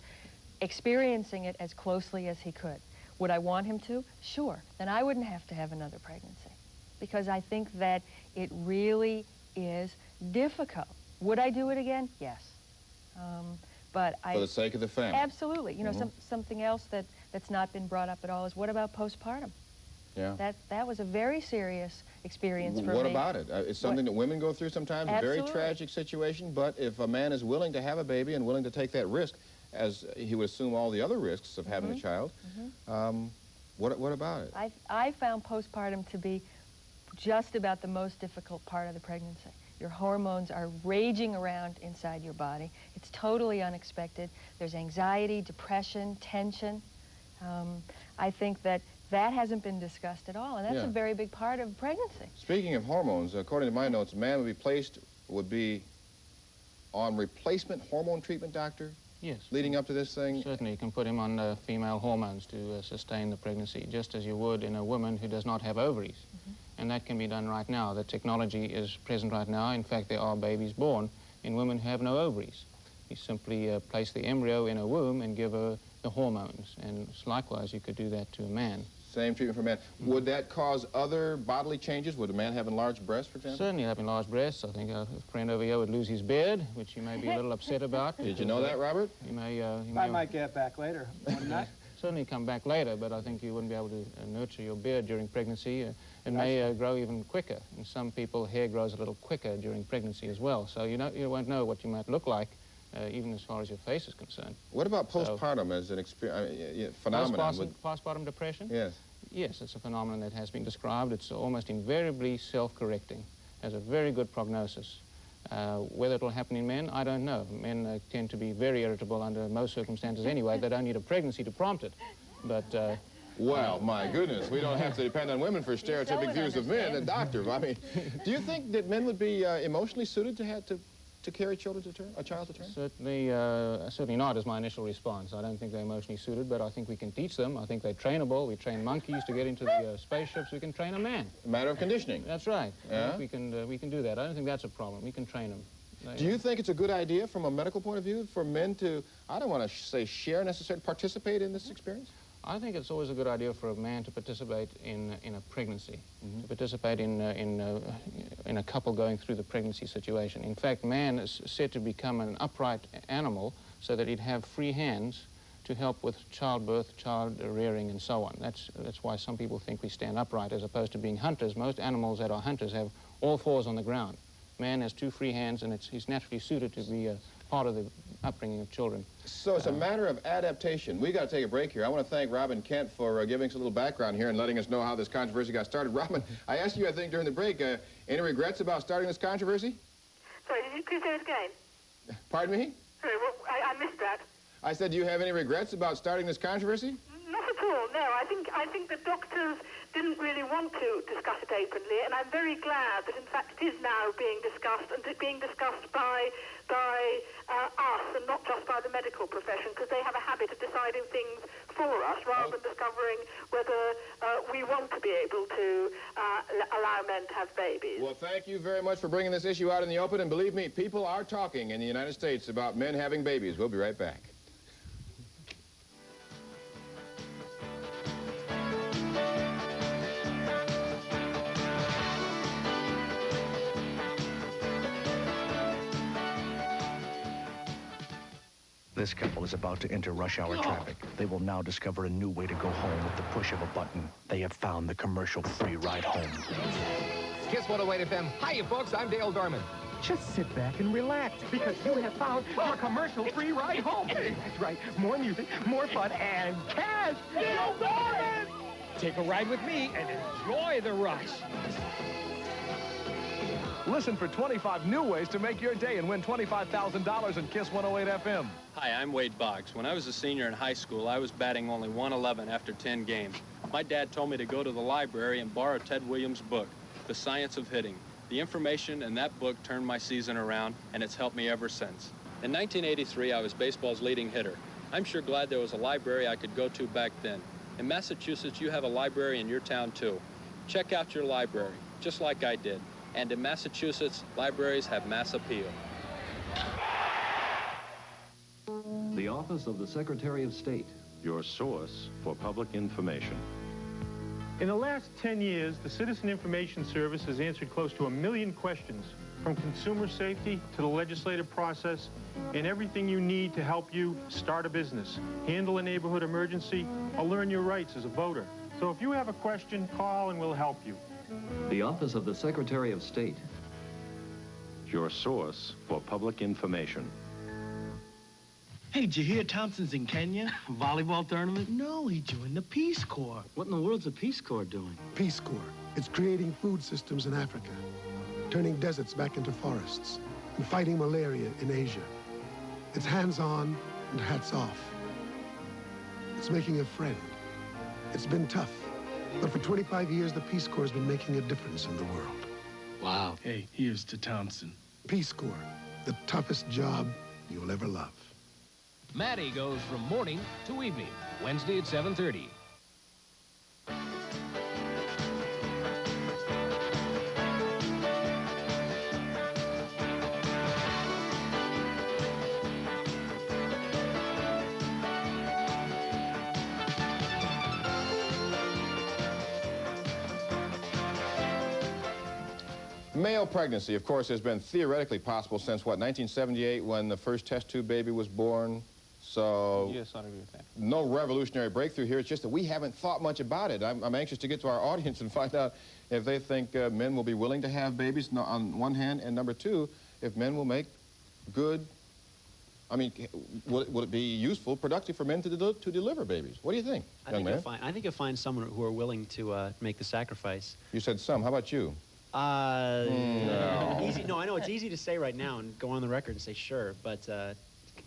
experiencing it as closely as he could. Would I want him to? Sure. Then I wouldn't have to have another pregnancy, because I think that it really is difficult. Would I do it again? Yes. But for the sake of the family. Absolutely. You know, something else that's not been brought up at all is, what about postpartum? Yeah. That was a very serious experience for me. What about it? It's something that women go through sometimes, Absolutely. a very tragic situation, but if a man is willing to have a baby and willing to take that risk, as he would assume all the other risks of having a child, what about it? I found postpartum to be just about the most difficult part of the pregnancy. Your hormones are raging around inside your body. It's totally unexpected. There's anxiety, depression, tension. I think that hasn't been discussed at all, and that's a very big part of pregnancy. Speaking of hormones, according to my notes, a man would be on replacement hormone treatment, doctor? Yes. Leading up to this thing? Certainly, you can put him on female hormones to sustain the pregnancy, just as you would in a woman who does not have ovaries. And that can be done right now. The technology is present right now. In fact, there are babies born in women who have no ovaries. You simply place the embryo in a womb and give her the hormones. And likewise, you could do that to a man. Same treatment for men. Would that cause other bodily changes? Would a man having large breasts, for example? Certainly having large breasts. I think a friend over here would lose his beard, which he may be a little upset about. Did you know that, Robert? He may... I might get back later, wouldn't I? Certainly come back later, but I think you wouldn't be able to nurture your beard during pregnancy. It may grow even quicker. In some people, hair grows a little quicker during pregnancy as well. So you won't know what you might look like, even as far as your face is concerned. What about postpartum as an phenomenon? Postpartum depression? Yes. Yes, it's a phenomenon that has been described. It's almost invariably self-correcting. Has a very good prognosis. Whether it will happen in men, I don't know. Men tend to be very irritable under most circumstances anyway. They don't need a pregnancy to prompt it. But... well, my goodness, we don't have to depend on women for stereotypic views of men. The doctor, I mean, do you think that men would be emotionally suited to carry children to term, a child to term? Certainly not is my initial response. I don't think they're emotionally suited, but I think we can teach them. I think they're trainable. We train monkeys to get into the spaceships. We can train a man. A matter of conditioning. That's right. Yeah? We can do that. I don't think that's a problem. We can train them. Do you think it's a good idea from a medical point of view for men to, I don't want to say share necessarily, participate in this experience? I think it's always a good idea for a man to participate in a pregnancy, to participate in a couple going through the pregnancy situation. In fact, man is said to become an upright animal so that he'd have free hands to help with childbirth, child rearing, and so on. That's why some people think we stand upright as opposed to being hunters. Most animals that are hunters have all fours on the ground. Man has two free hands, and he's naturally suited to be part of the upbringing of children. So it's a matter of adaptation. We got to take a break here. I want to thank Robin Kent for giving us a little background here and letting us know how this controversy got started. Robin, I asked you, I think, during the break, any regrets about starting this controversy? Sorry, could you say it again? Pardon me? Sorry, well, I missed that. I said, do you have any regrets about starting this controversy? Not at all, no. I think the doctors didn't really want to discuss it openly, and I'm very glad that, in fact, it is now being discussed, and it's being discussed by us and not just by the medical profession, because they have a habit of deciding things for us rather than discovering whether we want to be able to allow men to have babies. Well, thank you very much for bringing this issue out in the open, and believe me, people are talking in the United States about men having babies. We'll be right back. This couple is about to enter rush hour traffic. They will now discover a new way to go home with the push of a button. They have found the commercial-free ride home. Kiss 108 FM. Hiya, folks. I'm Dale Dorman. Just sit back and relax, because you have found your commercial-free ride home. That's right. More music, more fun, and cash. Dale Dorman! Take a ride with me and enjoy the rush. Listen for 25 new ways to make your day and win $25,000 in Kiss 108 FM. Hi, I'm Wade Boggs. When I was a senior in high school, I was batting only .111 after 10 games. My dad told me to go to the library and borrow Ted Williams' book, The Science of Hitting. The information in that book turned my season around, and it's helped me ever since. In 1983, I was baseball's leading hitter. I'm sure glad there was a library I could go to back then. In Massachusetts, you have a library in your town, too. Check out your library, just like I did. And in Massachusetts, libraries have mass appeal. The Office of the Secretary of State, your source for public information. In the last 10 years, the Citizen Information Service has answered close to 1 million questions, from consumer safety to the legislative process, and everything you need to help you start a business, handle a neighborhood emergency, or learn your rights as a voter. So if you have a question, call and we'll help you. The Office of the Secretary of State, your source for public information. Hey, did you hear Thompson's in Kenya? Volleyball tournament? No, he joined the Peace Corps. What in the world's the Peace Corps doing? Peace Corps. It's creating food systems in Africa, turning deserts back into forests, and fighting malaria in Asia. It's hands-on and hats off. It's making a friend. It's been tough, but for 25 years, the Peace Corps has been making a difference in the world. Wow. Hey, here's to Thompson. Peace Corps, the toughest job you'll ever love. Mardi goes from morning to evening, Wednesday at 7:30. Male pregnancy, of course, has been theoretically possible since, what, 1978, when the first test tube baby was born? So, Yes, I agree with that. no revolutionary breakthrough here. It's just that we haven't thought much about it. I'm anxious to get to our audience and find out if they think men will be willing to have babies, on one hand, and number two, if men will make good, I mean, will it be useful, productive for men to deliver babies? What do you think, young man? I think you'll find someone who are willing to make the sacrifice. You said some. How about you? No. Easy. No, I know it's easy to say right now and go on the record and say sure, but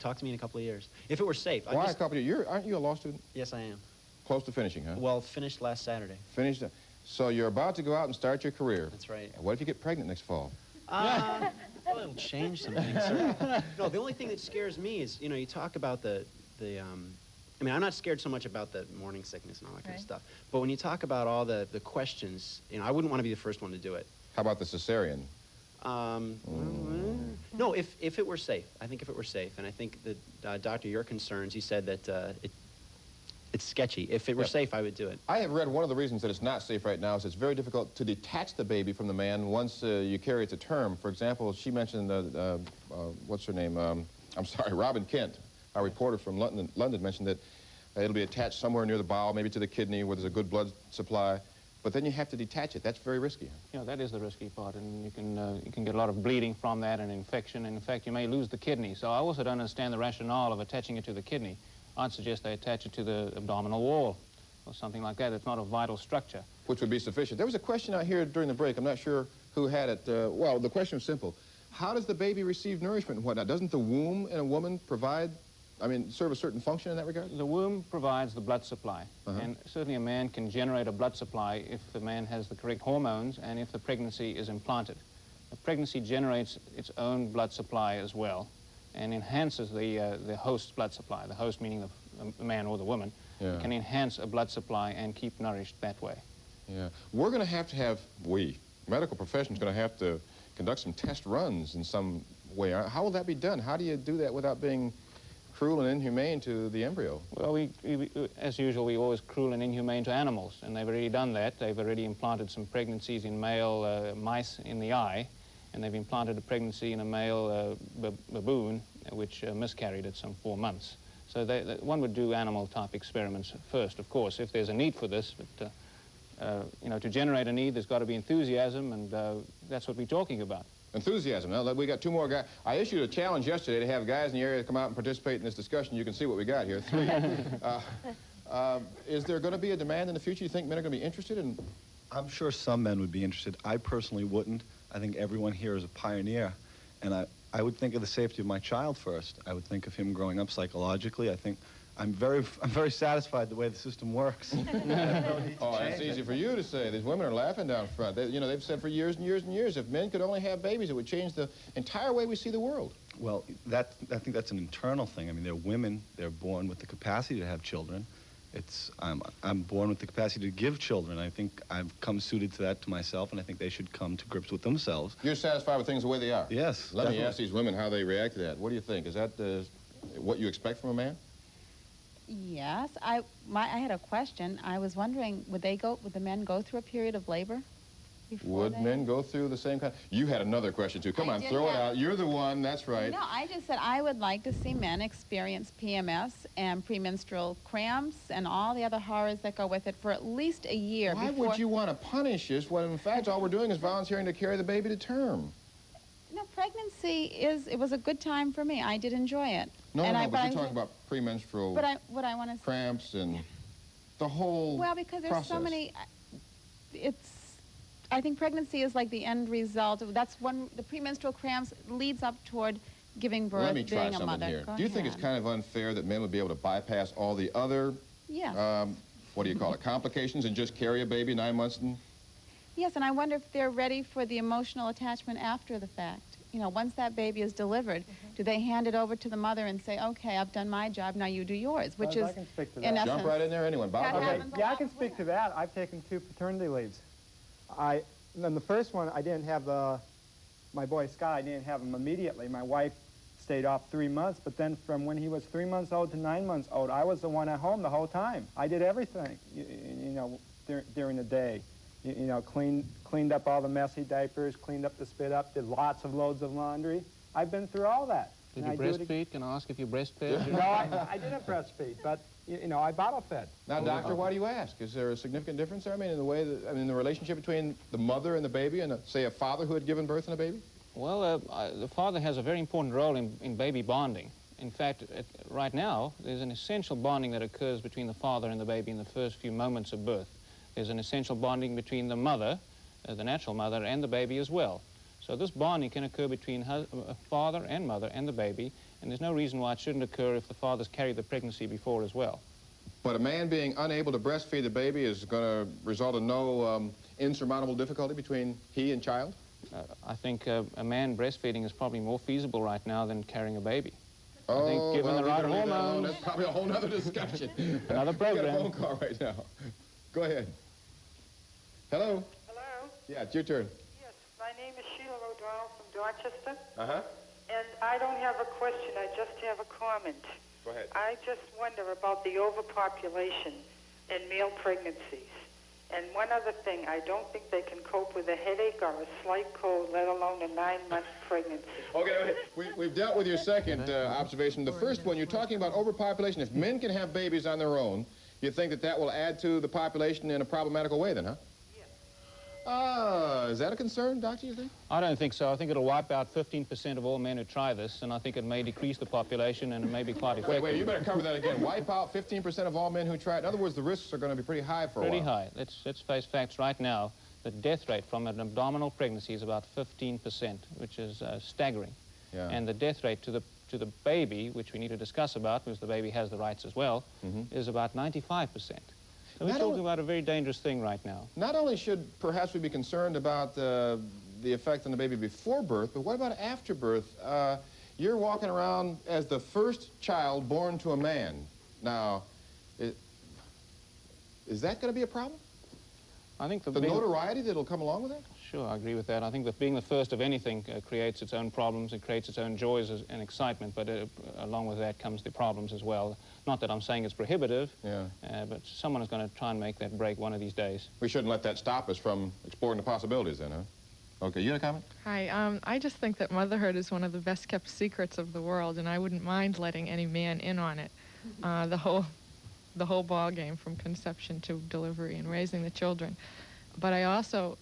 talk to me in a couple of years. If it were safe. Why a couple of years? Aren't you a law student? Yes, I am. Close to finishing, huh? Well, finished last Saturday. Finished. So you're about to go out and start your career. That's right. What if you get pregnant next fall? Well, it'll change some things, sir. No, the only thing that scares me is, you know, you talk about I mean, I'm not scared so much about the morning sickness and all that kind of stuff. But when you talk about all the questions, you know, I wouldn't want to be the first one to do it. How about the cesarean? No, if it were safe. I think if it were safe. And I think that, Doctor, your concerns, you said that it's sketchy. If it were safe, I would do it. I have read one of the reasons that it's not safe right now is it's very difficult to detach the baby from the man once you carry it to term. For example, she mentioned, what's her name? I'm sorry, Robin Kent, our reporter from London mentioned that it'll be attached somewhere near the bowel, maybe to the kidney where there's a good blood supply. But then you have to detach it. That's very risky. You know, that is the risky part, and you can get a lot of bleeding from that and infection. And in fact, you may lose the kidney. So I also don't understand the rationale of attaching it to the kidney. I'd suggest they attach it to the abdominal wall or something like that. It's not a vital structure. Which would be sufficient. There was a question out here during the break. I'm not sure who had it. Well, the question was simple. How does the baby receive nourishment and whatnot? Doesn't the womb in a woman serve a certain function in that regard? The womb provides the blood supply. And certainly a man can generate a blood supply if the man has the correct hormones and if the pregnancy is implanted. The pregnancy generates its own blood supply as well and enhances the host's blood supply, the host meaning the man or the woman, can enhance a blood supply and keep nourished that way. Yeah. We're going to have, medical profession's going to have to conduct some test runs in some way. How will that be done? How do you do that without being cruel and inhumane to the embryo? Well, as usual, we're always cruel and inhumane to animals, and they've already done that. They've already implanted some pregnancies in male mice in the eye, and they've implanted a pregnancy in a male baboon, which miscarried at some 4 months. So one would do animal-type experiments first, of course, if there's a need for this. But, you know, to generate a need, there's got to be enthusiasm, and that's what we're talking about. Enthusiasm. Now, we got 2 more guys. I issued a challenge yesterday to have guys in the area come out and participate in this discussion. You can see what we got here. 3. Is there going to be a demand in the future? You think men are going to be interested in? I'm sure some men would be interested. I personally wouldn't. I think everyone here is a pioneer. And I would think of the safety of my child first. I would think of him growing up psychologically. I think I'm very satisfied the way the system works. Oh, that's easy for you to say. These women are laughing down front. You know, they've said for years and years and years, if men could only have babies, it would change the entire way we see the world. Well, I think that's an internal thing. I mean, they're women. They're born with the capacity to have children. I'm born with the capacity to give children. I think I've come suited to that to myself, and I think they should come to grips with themselves. You're satisfied with things the way they are? Yes. Let me ask these women how they react to that. What do you think? Is that what you expect from a man? Yes, I had a question. I was wondering, would the men go through a period of labor? Would men go through the same kind? You had another question too. Come on, throw it out. You're the one. That's right. No, I just said I would like to see men experience PMS and premenstrual cramps and all the other horrors that go with it for at least a year. Why would you want to punish us when in fact all we're doing is volunteering to carry the baby to term? No, pregnancy it was a good time for me. I did enjoy it. No, but you're talking about premenstrual cramps and the whole because there's process. So many, I think pregnancy is like the end result. That's when the premenstrual cramps leads up toward giving birth, Let me try being a something mother. here. Go Do you think ahead. it's kind of unfair that men would be able to bypass all the other, what do you call it, complications and just carry a baby 9 months? Yes, and I wonder if they're ready for the emotional attachment after the fact. You know, once that baby is delivered, do they hand it over to the mother and say, okay, I've done my job, now you do yours, which is, I can speak to that. in essence... Jump right in there, anyone. Bob, okay. Yeah, I can speak to that. I've taken 2 paternity leaves. Then the first one, I didn't have my boy Scott, I didn't have him immediately. My wife stayed off 3 months, but then from when he was 3 months old to 9 months old, I was the one at home the whole time. I did everything, you know, during the day. You know, cleaned up all the messy diapers, cleaned up the spit up, did lots of loads of laundry. I've been through all that. Did you breastfeed? Can I ask if you breastfed? No, I didn't breastfeed, but you know, I bottle fed. Now, doctor, why do you ask? Is there a significant difference there? I mean, in the way that, I mean, the relationship between the mother and the baby, and say a father who had given birth in a baby? Well, the father has a very important role in baby bonding. In fact, right now, there's an essential bonding that occurs between the father and the baby in the first few moments of birth. There's an essential bonding between the mother, the natural mother, and the baby as well. So this bonding can occur between father and mother and the baby, and there's no reason why it shouldn't occur if the father's carried the pregnancy before as well. But a man being unable to breastfeed the baby is going to result in no insurmountable difficulty between he and child? I think a man breastfeeding is probably more feasible right now than carrying a baby. Oh, I think given the right hormones... That's probably a whole other discussion. Another program. We got a phone call right now. Go ahead. Hello? Hello? Yeah, it's your turn. Yes, my name is Sheila O'Donnell from Dorchester. Uh-huh. And I don't have a question, I just have a comment. Go ahead. I just wonder about the overpopulation in male pregnancies. And one other thing, I don't think they can cope with a headache or a slight cold, let alone a 9-month pregnancy. Okay, we've dealt with your second observation. The first one, you're talking about overpopulation. If men can have babies on their own, you think that that will add to the population in a problematical way then, huh? Is that a concern, doctor, you think? I don't think so. I think it'll wipe out 15% of all men who try this, and I think it may decrease the population, and it may be quite effective. Wait, you better cover that again. Wipe out 15% of all men who try it. In other words, the risks are going to be pretty high for a while. Pretty high. Let's face facts right now. The death rate from an abdominal pregnancy is about 15%, which is staggering. Yeah. And the death rate to the baby, which we need to discuss about, because the baby has the rights as well, is about 95%. So we're talking about a very dangerous thing right now. Not only should perhaps we be concerned about the effect on the baby before birth, but what about after birth? You're walking around as the first child born to a man. Now, is that going to be a problem? I think the notoriety that'll come along with that? Sure, I agree with that. I think that being the first of anything creates its own problems, it creates its own joys and excitement, but along with that comes the problems as well. Not that I'm saying it's prohibitive, but someone is going to try and make that break one of these days. We shouldn't let that stop us from exploring the possibilities then, huh? Okay, you had a comment? Hi, I just think that motherhood is one of the best kept secrets of the world, and I wouldn't mind letting any man in on it. The whole ball game from conception to delivery and raising the children. But I also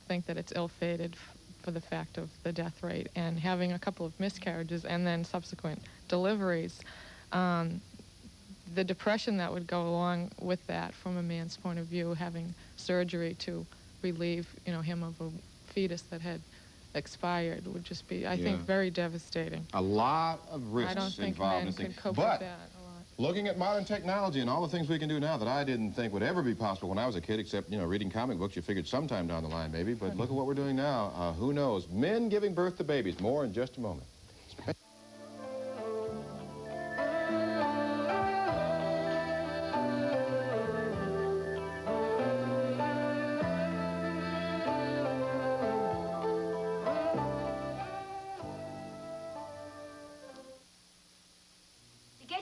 think that it's ill-fated for the fact of the death rate and having a couple of miscarriages and then subsequent deliveries. The depression that would go along with that from a man's point of view, having surgery to relieve, him of a fetus that had expired would just be, I think, very devastating. A lot of risks I don't think involved men in could cope but with that. looking at modern technology and all the things we can do now that I didn't think would ever be possible when I was a kid, except, reading comic books, you figured sometime down the line maybe, but look at what we're doing now. Who knows? Men giving birth to babies. More in just a moment.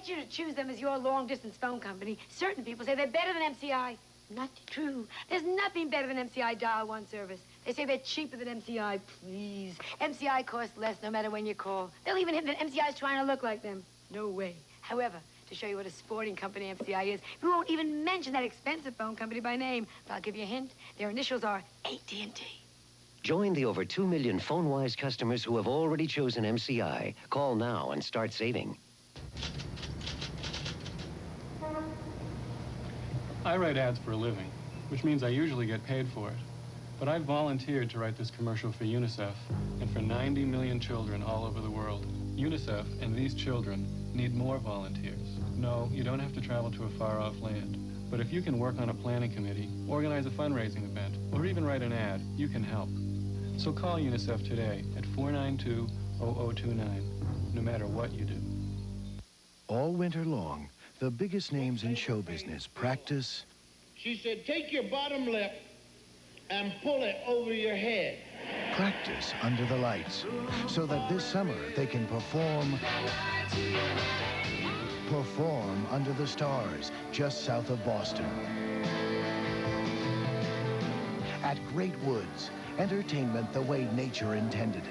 You to choose them as your long-distance phone company. Certain people say they're better than MCI. Not true. There's nothing better than MCI Dial One service. They say they're cheaper than MCI. Please. MCI costs less no matter when you call. They'll even hint that MCI's trying to look like them. No way. However, to show you what a sporting company MCI is, we won't even mention that expensive phone company by name. But I'll give you a hint. Their initials are AT&T. Join the over 2 million PhoneWise customers who have already chosen MCI. Call now and start saving. I write ads for a living, which means I usually get paid for it. But I volunteered to write this commercial for UNICEF and for 90 million children all over the world. UNICEF and these children need more volunteers. No, you don't have to travel to a far-off land. But if you can work on a planning committee, organize a fundraising event, or even write an ad, you can help. So call UNICEF today at 492-0029, no matter what you do. All winter long, the biggest names in show business practice. She said, take your bottom lip and pull it over your head. Practice under the lights, so that this summer they can perform under the stars just south of Boston. at Great Woods. Entertainment the way nature intended it.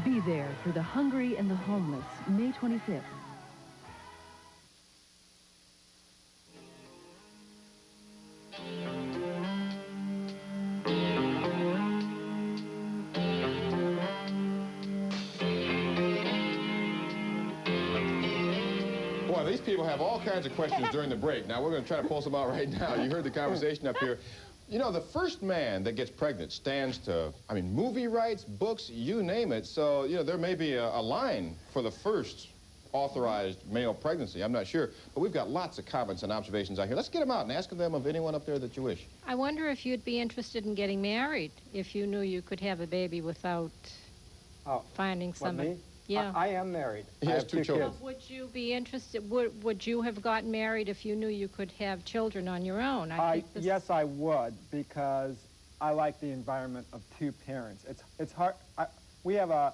Be there for the hungry and the homeless, May 25th. Boy, these people have all kinds of questions during the break. Now, we're going to try to pull some out right now. You heard the conversation up here. You know, the first man that gets pregnant stands to, I mean, movie rights, books, you name it. So, you know, there may be a line for the first authorized male pregnancy. I'm not sure. But we've got lots of comments and observations out here. Let's get them out and ask them of anyone up there that you wish. I wonder if you'd be interested in getting married if you knew you could have a baby without finding somebody. Me? Yeah. I am married. He has two children. Would you be interested, would you have gotten married if you knew you could have children on your own? Yes, I would, because I like the environment of two parents. It's hard. We have a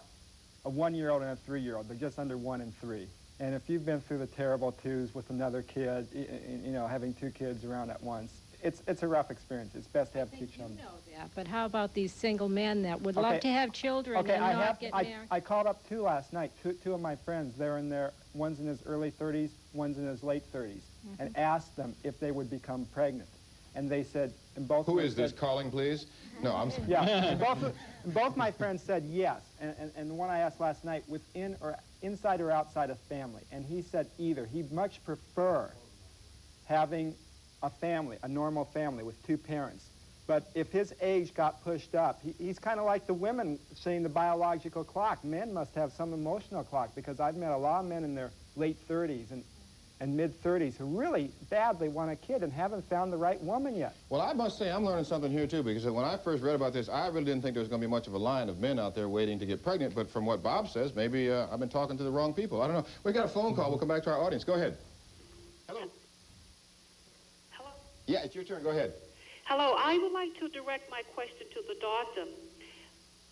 1-year-old and a 3-year-old. They're just under 1 and 3. And if you've been through the terrible twos with another kid, you know, having 2 kids around at once, it's a rough experience. It's best to have 2 children. You know that, but how about these single men that would love to have children and not get married? I called up 2 last night, two of my friends. They're in their, one's in his early 30s, one's in his late 30s, and asked them if they would become pregnant. And they said, and both Who is this calling, please? No, I'm sorry. Yeah, and both my friends said yes. And the one I asked last night, within or inside or outside of family, and he said either. He'd much prefer having a family, a normal family with 2 parents. But if his age got pushed up, he's kind of like the women saying the biological clock. Men must have some emotional clock, because I've met a lot of men in their late 30s and mid-30s who really badly want a kid and haven't found the right woman yet. Well, I must say I'm learning something here, too, because when I first read about this, I really didn't think there was going to be much of a line of men out there waiting to get pregnant. But from what Bob says, maybe I've been talking to the wrong people. I don't know. We got a phone call. We'll come back to our audience. Go ahead. Hello. Hello? Yeah, it's your turn. Go ahead. Hello. I would like to direct my question to the doctor.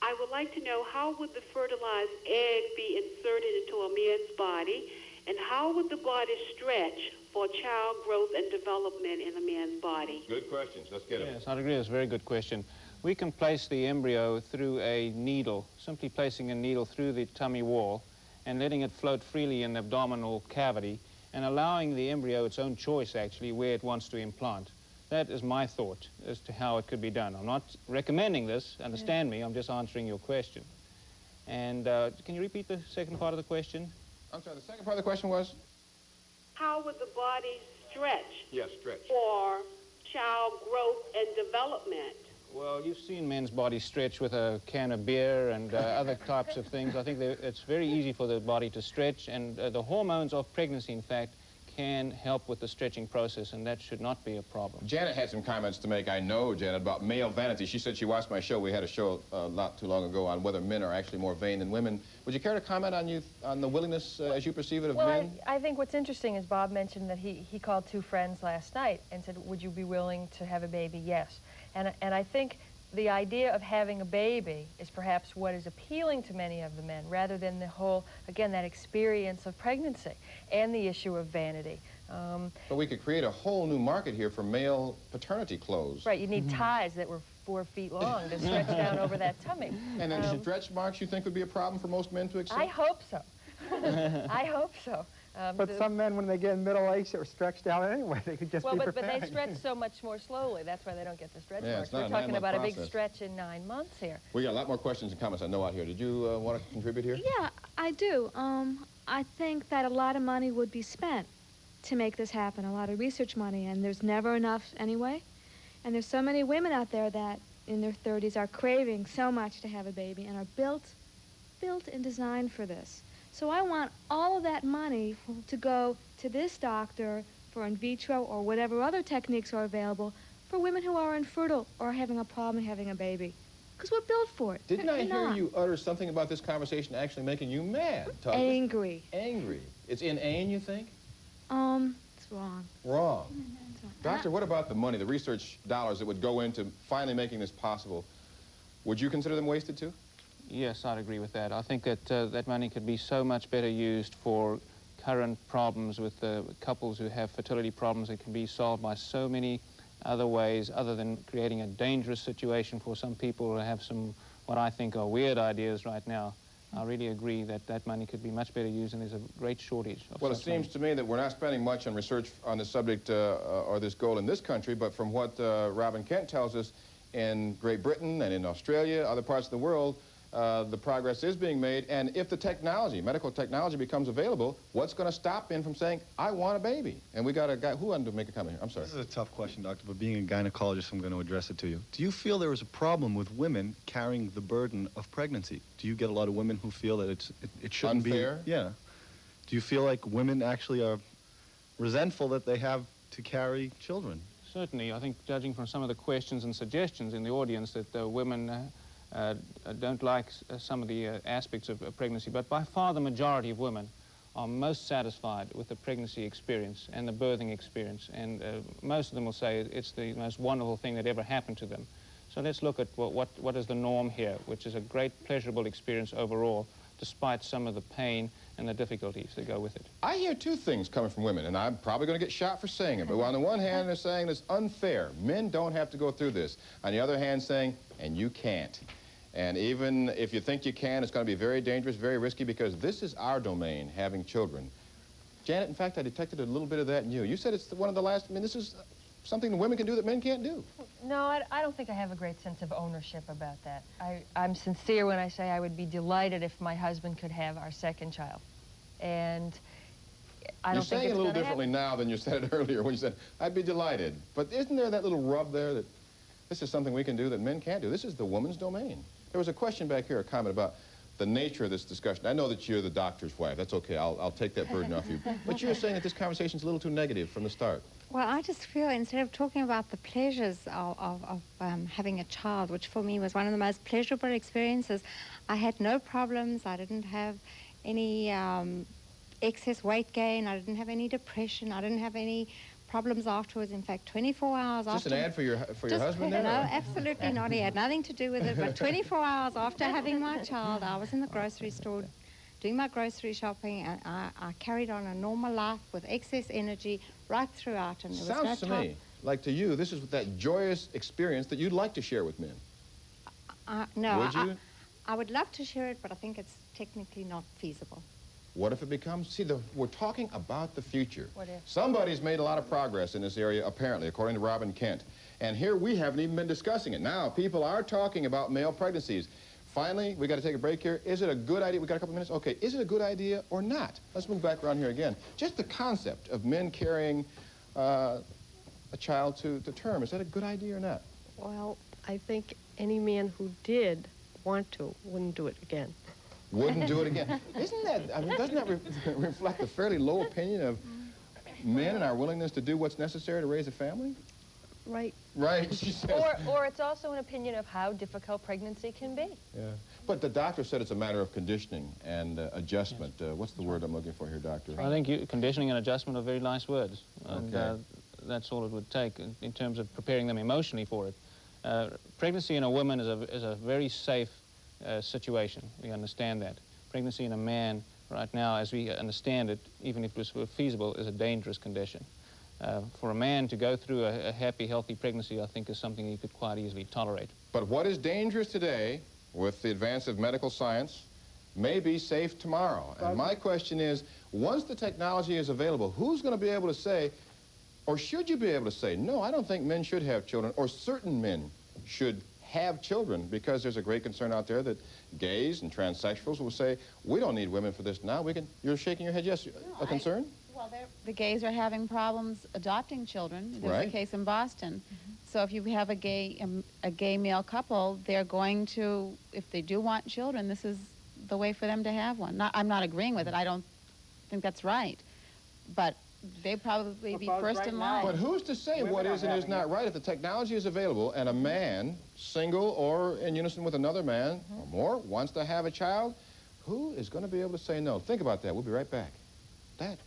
I would like to know, how would the fertilized egg be inserted into a man's body, and how would the body stretch for child growth and development in a man's body? Good questions. Let's get it. Yes, I agree. It's a very good question. We can place the embryo through a needle, simply placing a needle through the tummy wall and letting it float freely in the abdominal cavity and allowing the embryo its own choice, actually, where it wants to implant. That is my thought as to how it could be done. I'm not recommending this, understand me, I'm just answering your question. And can you repeat the second part of the question? I'm sorry, the second part of the question was? How would the body stretch Yes, stretch. for child growth and development? Well, you've seen men's bodies stretch with a can of beer and other types of things. I think it's very easy for the body to stretch, and the hormones of pregnancy, in fact, can help with the stretching process, and that should not be a problem. Janet had some comments to make, I know, Janet, about male vanity. She said she watched my show. We had a show not too long ago on whether men are actually more vain than women. Would you care to comment on the willingness, as you perceive it, of men? I think what's interesting is Bob mentioned that he called 2 friends last night and said, would you be willing to have a baby? Yes. And I think the idea of having a baby is perhaps what is appealing to many of the men, rather than the whole, again, that experience of pregnancy and the issue of vanity. But we could create a whole new market here for male paternity clothes. Right, you need ties that were 4 feet long to stretch down over that tummy. And then stretch marks you think would be a problem for most men to accept? I hope so. I hope so. But some men, when they get in middle age, are stretched out anyway. They could just be but preparing. they stretch so much more slowly. That's why they don't get the stretch Yeah, marks. it's not We're a talking 9-month about a big process. stretch in 9 months here. We got a lot more questions and comments I know out here. Did you want to contribute here? Yeah, I do. I think that a lot of money would be spent to make this happen, a lot of research money, and there's never enough anyway. And there's so many women out there that in their 30s are craving so much to have a baby and are built and designed for this. So I want all of that money to go to this doctor for in vitro or whatever other techniques are available for women who are infertile or having a problem having a baby. Because we're built for it. Didn't I We're hear not. you utter something about this conversation actually making you mad? Tuggus? Angry. Angry. It's inane, you think? It's wrong. Wrong. Doctor, what about the money, the research dollars that would go into finally making this possible? Would you consider them wasted too? Yes, I'd agree with that. I think that that money could be so much better used for current problems with couples who have fertility problems. It can be solved by so many other ways other than creating a dangerous situation for some people who have some, what I think are weird ideas right now. I really agree that that money could be much better used, and there's a great shortage of Well, it such seems to me that we're not spending much on research on this subject or this goal in this country, but from what Robin Kent tells us, in Great Britain and in Australia, other parts of the world, the progress is being made, and if the technology, medical technology, becomes available, what's going to stop men from saying, I want a baby? And we got a guy, who wanted to make a comment here? I'm sorry. This is a tough question, doctor, but being a gynecologist, I'm going to address it to you. Do you feel there is a problem with women carrying the burden of pregnancy? Do you get a lot of women who feel that it shouldn't Unfair? be? Yeah. Do you feel like women actually are resentful that they have to carry children? Certainly. I think, judging from some of the questions and suggestions in the audience, that women don't like some of the aspects of pregnancy, but by far the majority of women are most satisfied with the pregnancy experience and the birthing experience, and most of them will say it's the most wonderful thing that ever happened to them. So let's look at what is the norm here, which is a great pleasurable experience overall, despite some of the pain and the difficulties that go with it. I hear two things coming from women, and I'm probably going to get shot for saying it, but on the one hand, they're saying it's unfair. Men don't have to go through this. On the other hand, saying, and you can't. And even if you think you can, it's going to be very dangerous, very risky, because this is our domain, having children. Janet, in fact, I detected a little bit of that in you. You said it's one of the last, I mean, this is something that women can do that men can't do. No, I don't think I have a great sense of ownership about that. I'm sincere when I say I would be delighted if my husband could have our second child. And I don't think it's going to happen. You're saying it a little differently now than you said it earlier when you said, I'd be delighted. But isn't there that little rub there that this is something we can do that men can't do? This is the woman's domain. There was a question back here, a comment about the nature of this discussion. I know that you're the doctor's wife. That's okay. I'll take that burden off you. But you're saying that this conversation's a little too negative from the start. Well, I just feel instead of talking about the pleasures of having a child, which for me was one of the most pleasurable experiences, I had no problems. I didn't have any excess weight gain. I didn't have any depression. I didn't have any problems afterwards. In fact, 24 hours after... Just an ad for your husband there? No, absolutely not. He had nothing to do with it. But 24 hours after having my child, I was in the grocery store doing my grocery shopping, and I carried on a normal life with excess energy right throughout. And there was Sounds no to me like to you, this is that joyous experience that you'd like to share with men. No, Would you? I would love to share it, but I think it's technically not feasible. What if it becomes, see, we're talking about the future. What if? Somebody's made a lot of progress in this area, apparently, according to Robin Kent. And here we haven't even been discussing it. Now, people are talking about male pregnancies. Finally, we got to take a break here. Is it a good idea? We got a couple minutes? Okay, is it a good idea or not? Let's move back around here again. Just the concept of men carrying a child to term, is that a good idea or not? Well, I think any man who did want to wouldn't do it again. Wouldn't do it again. Isn't that, I mean, doesn't that reflect a fairly low opinion of men and our willingness to do what's necessary to raise a family? Right. Right, she says. Or it's also an opinion of how difficult pregnancy can be. Yeah. But the doctor said it's a matter of conditioning and adjustment. Yes. What's the word I'm looking for here, doctor? I think conditioning and adjustment are very nice words. And okay. That's all it would take in terms of preparing them emotionally for it. Pregnancy in a woman is a very safe situation. We understand that. Pregnancy in a man right now, as we understand it, even if it was feasible, is a dangerous condition. For a man to go through a happy, healthy pregnancy, I think, is something he could quite easily tolerate. But what is dangerous today, with the advance of medical science, may be safe tomorrow. And my question is, once the technology is available, who's going to be able to say, or should you be able to say, no, I don't think men should have children, or certain men should have children, because there's a great concern out there that gays and transsexuals will say, we don't need women for this now. We can. You're shaking your head, yes. A concern? Well, the gays are having problems adopting children. There's a case in Boston. So if you have a gay male couple, they're going to, if they do want children, this is the way for them to have one. I'm not agreeing with it. I don't think that's right. But they probably be Because first right in now- line. But who's to say Women what are is and is having not it. right if the technology is available and a man, single or in unison with another man or more, wants to have a child? Who is going to be able to say no? Think about that. We'll be right back. That.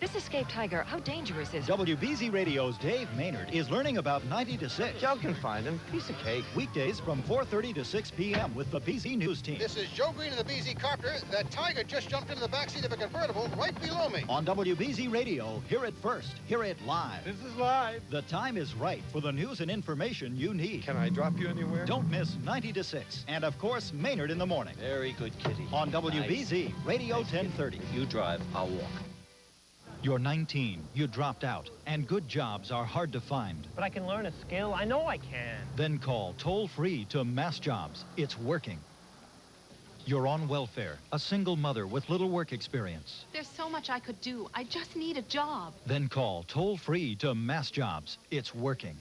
This escaped tiger, how dangerous is it? WBZ Radio's Dave Maynard is learning about 90 to 6. Joe can find him. Piece of cake. Weekdays from 4:30 to 6 p.m. with the BZ News Team. This is Joe Green of the BZ Carpenter. That tiger just jumped into the backseat of a convertible right below me. On WBZ Radio, hear it first. Hear it live. This is live. The time is right for the news and information you need. Can I drop you anywhere? Don't miss 90 to 6. And, of course, Maynard in the morning. Very good, Kitty. On WBZ Radio 1030. You drive, I'll walk. You're 19, you dropped out, and good jobs are hard to find. But I can learn a skill. I know I can. Then call toll-free to Mass Jobs. It's working. You're on welfare, a single mother with little work experience. There's so much I could do. I just need a job. Then call toll-free to Mass Jobs. It's working.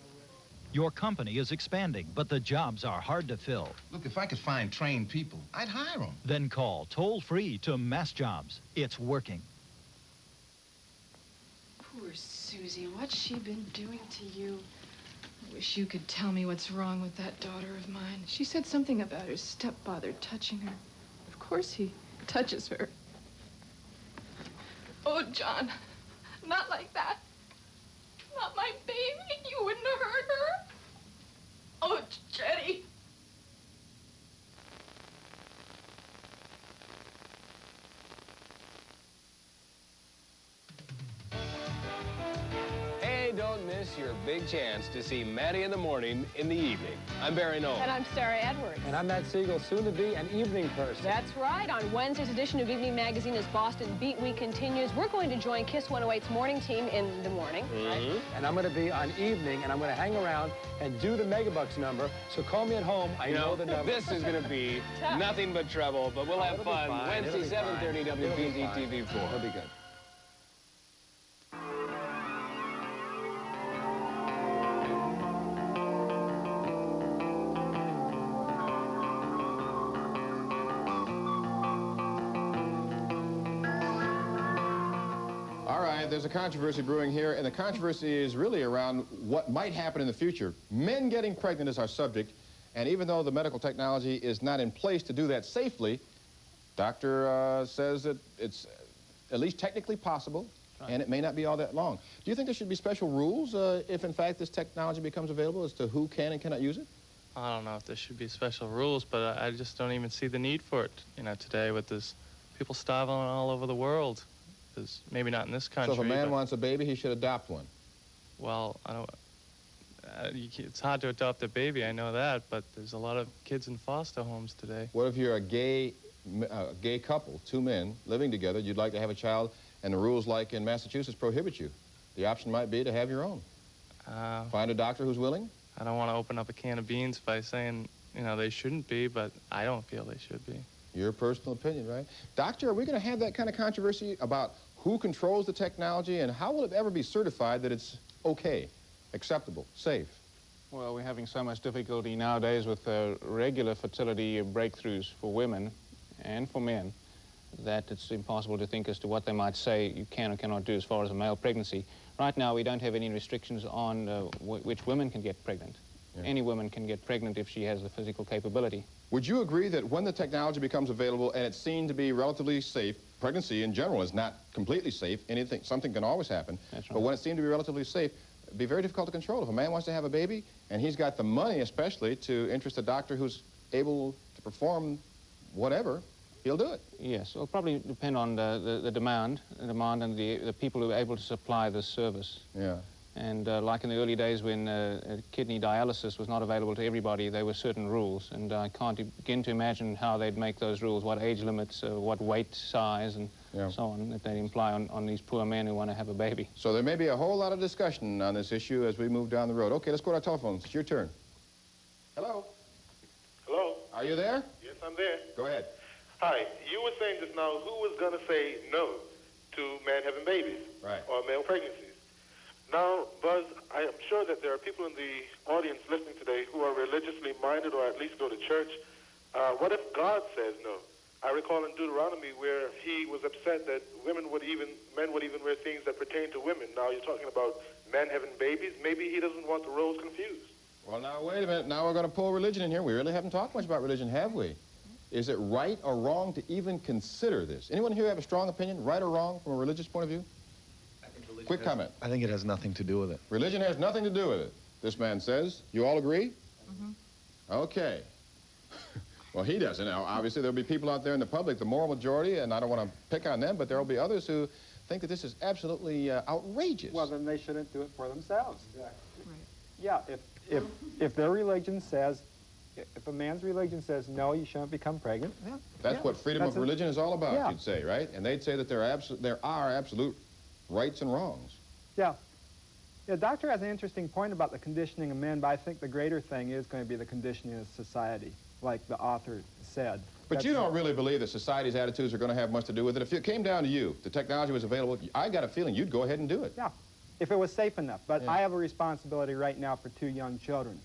Your company is expanding, but the jobs are hard to fill. Look, if I could find trained people, I'd hire them. Then call toll-free to Mass Jobs. It's working. Poor Susie, what's she been doing to you? I wish you could tell me what's wrong with that daughter of mine. She said something about her stepfather touching her. Of course he touches her. Oh, John, not like that. Not my baby. You wouldn't have hurt her. Oh, Jenny. Hey, don't miss your big chance to see Maddie in the morning in the evening. I'm Barry Nolan. And I'm Sarah Edwards. And I'm Matt Siegel, soon to be an evening person. That's right. On Wednesday's edition of Evening Magazine, as Boston Beat Week continues, we're going to join Kiss 108's morning team in the morning. Right? And I'm going to be on evening, and I'm going to hang around and do the Megabucks number. So call me at home. I know the number. This is going to be nothing but trouble, but we'll have fun. Wednesday, 7:30, WBZ TV4. It'll be good. All right, there's a controversy brewing here, and the controversy is really around what might happen in the future. Men getting pregnant is our subject, and even though the medical technology is not in place to do that safely, doctor says that it's at least technically possible, and it may not be all that long. Do you think there should be special rules if, in fact, this technology becomes available as to who can and cannot use it? I don't know if there should be special rules, but I just don't even see the need for it, you know, today with this people starving all over the world. Maybe not in this country. So if a man wants a baby, he should adopt one? Well, I don't... it's hard to adopt a baby, I know that, but there's a lot of kids in foster homes today. What if you're a gay couple, two men living together, you'd like to have a child, and the rules like in Massachusetts prohibit you? The option might be to have your own. Find a doctor who's willing? I don't want to open up a can of beans by saying, you know, they shouldn't be, but I don't feel they should be. Your personal opinion, right? Doctor, are we going to have that kind of controversy about who controls the technology, and how will it ever be certified that it's okay, acceptable, safe? Well, we're having so much difficulty nowadays with regular fertility breakthroughs for women and for men that it's impossible to think as to what they might say you can or cannot do as far as a male pregnancy. Right now, we don't have any restrictions on which women can get pregnant. Yeah. Any woman can get pregnant if she has the physical capability. Would you agree that when the technology becomes available and it's seen to be relatively safe, pregnancy in general is not completely safe, something can always happen, That's right. But when it's seen to be relatively safe, it'd be very difficult to control. If a man wants to have a baby, and he's got the money especially to interest a doctor who's able to perform whatever, he'll do it. Yes, it'll probably depend on the demand and the people who are able to supply this service. Yeah. And like in the early days when kidney dialysis was not available to everybody, there were certain rules. And I can't begin to imagine how they'd make those rules, what age limits, what weight size, and so on, that they'd imply on these poor men who want to have a baby. So there may be a whole lot of discussion on this issue as we move down the road. Okay, let's go to our telephones. It's your turn. Hello. Hello. Are you there? Yes, I'm there. Go ahead. Hi, you were saying just now who was going to say no to men having babies or male pregnancies. Now, Buzz, I am sure that there are people in the audience listening today who are religiously minded or at least go to church. What if God says no? I recall in Deuteronomy where he was upset that men would even wear things that pertain to women. Now you're talking about men having babies. Maybe he doesn't want the roles confused. Well, now, wait a minute. Now we're going to pull religion in here. We really haven't talked much about religion, have we? Is it right or wrong to even consider this? Anyone here have a strong opinion, right or wrong, from a religious point of view? Quick comment. I think it has nothing to do with it. Religion has nothing to do with it, this man says. You all agree? Mm-hmm. Okay. Well, he doesn't. Now, obviously, there'll be people out there in the public, the moral majority, and I don't want to pick on them, but there'll be others who think that this is absolutely outrageous. Well, then they shouldn't do it for themselves. Right. Yeah, if their religion says, if a man's religion says, no, you shouldn't become pregnant, That's what freedom of religion is all about, you'd say, right? And they'd say that there are absolute rights and wrongs. Yeah. Yeah, the doctor has an interesting point about the conditioning of men, but I think the greater thing is going to be the conditioning of society, like the author said. But you don't really believe that society's attitudes are going to have much to do with it. If it came down to you, the technology was available, I got a feeling you'd go ahead and do it. Yeah, if it was safe enough. But I have a responsibility right now for 2 young children.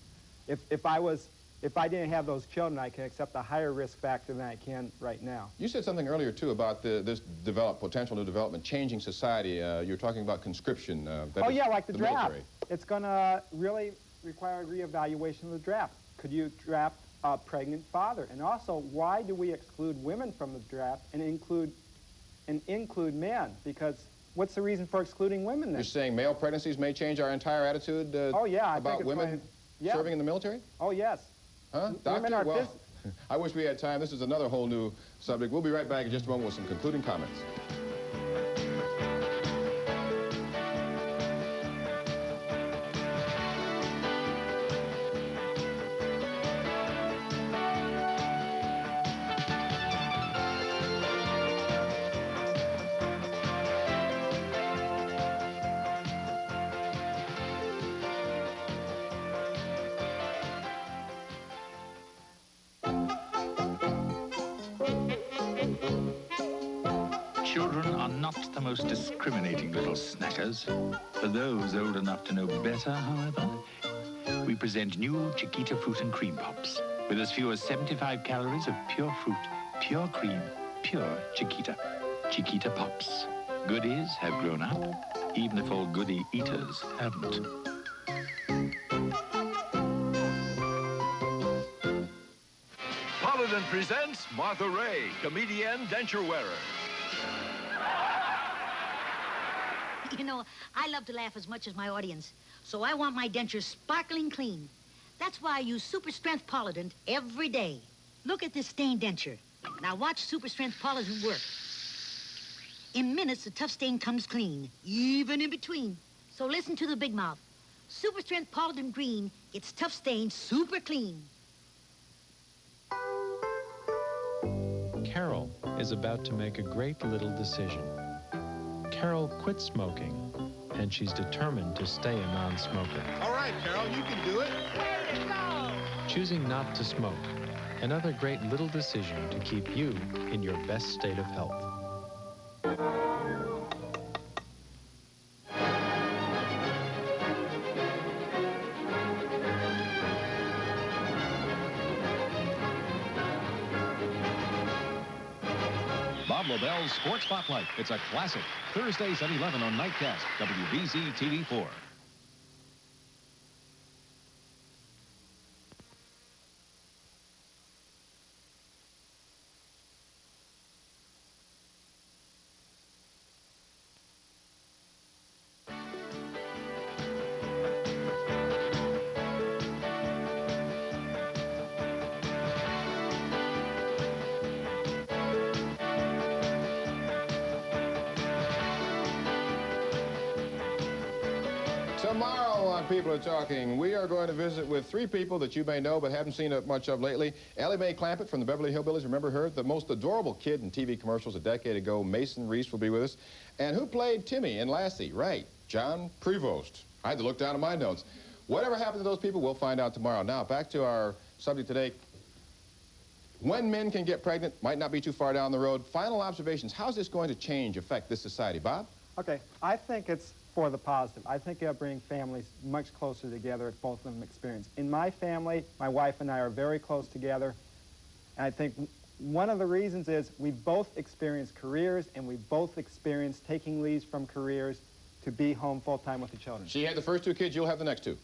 If I didn't have those children, I can accept a higher risk factor than I can right now. You said something earlier, too, about this potential new development changing society. You were talking about conscription. Like the draft. Military. It's going to really require a reevaluation of the draft. Could you draft a pregnant father? And also, why do we exclude women from the draft and include men? Because what's the reason for excluding women then? You're saying male pregnancies may change our entire attitude about women serving in the military? Oh, yes. Huh? Doctor? Well, I wish we had time. This is another whole new subject. We'll be right back in just a moment with some concluding comments. Children are not the most discriminating little snackers. For those old enough to know better, however, we present new Chiquita Fruit and Cream Pops with as few as 75 calories of pure fruit, pure cream, pure Chiquita. Chiquita Pops. Goodies have grown up, even if all goodie eaters haven't. Paladin presents Martha Ray, comedian denture wearer. You know, I love to laugh as much as my audience, so I want my dentures sparkling clean. That's why I use Super Strength Polident every day. Look at this stained denture. Now watch Super Strength Polident work. In minutes, the tough stain comes clean, even in between. So listen to the big mouth. Super Strength Polident Green gets tough stain super clean. Carol is about to make a great little decision. Carol quit smoking, and she's determined to stay a non-smoker. All right, Carol, you can do it. Way to go! Choosing not to smoke, another great little decision to keep you in your best state of health. Bob Lobel's Sports Spotlight. It's a classic. Thursdays at 11 on Nightcast, WBZ TV4. Tomorrow on People Are Talking, we are going to visit with 3 people that you may know but haven't seen much of lately. Ellie Mae Clampett from the Beverly Hillbillies, remember her? The most adorable kid in TV commercials a decade ago. Mason Reese will be with us. And who played Timmy in Lassie? Right, John Prevost. I had to look down at my notes. Whatever happened to those people, we'll find out tomorrow. Now, back to our subject today. When men can get pregnant, might not be too far down the road. Final observations. How's this going to affect this society? Bob? Okay, I think it's for the positive. I think it'll bring families much closer together if both of them experience. In my family, my wife and I are very close together. And I think one of the reasons is we've both experienced careers and we've both experienced taking leaves from careers to be home full-time with the children. She had the first 2 kids, you'll have the next 2.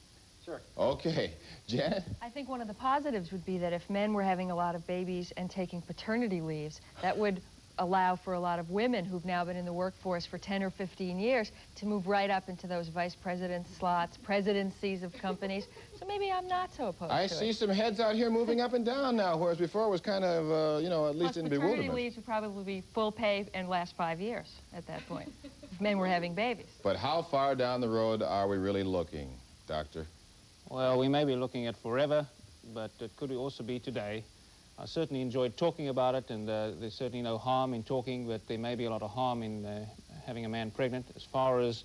Sure. Okay. Janet? I think one of the positives would be that if men were having a lot of babies and taking paternity leaves, that would allow for a lot of women who've now been in the workforce for 10 or 15 years to move right up into those vice president slots, presidencies of companies. So maybe I'm not so opposed to it. I see some heads out here moving up and down now, whereas before it was kind of, you know, at least Plus, in paternity bewilderment. leaves would probably be full pay and last 5 years at that point, if men were having babies. But how far down the road are we really looking, Doctor? Well, we may be looking at forever, but it could also be today. I certainly enjoyed talking about it, and there's certainly no harm in talking, but there may be a lot of harm in having a man pregnant. As far as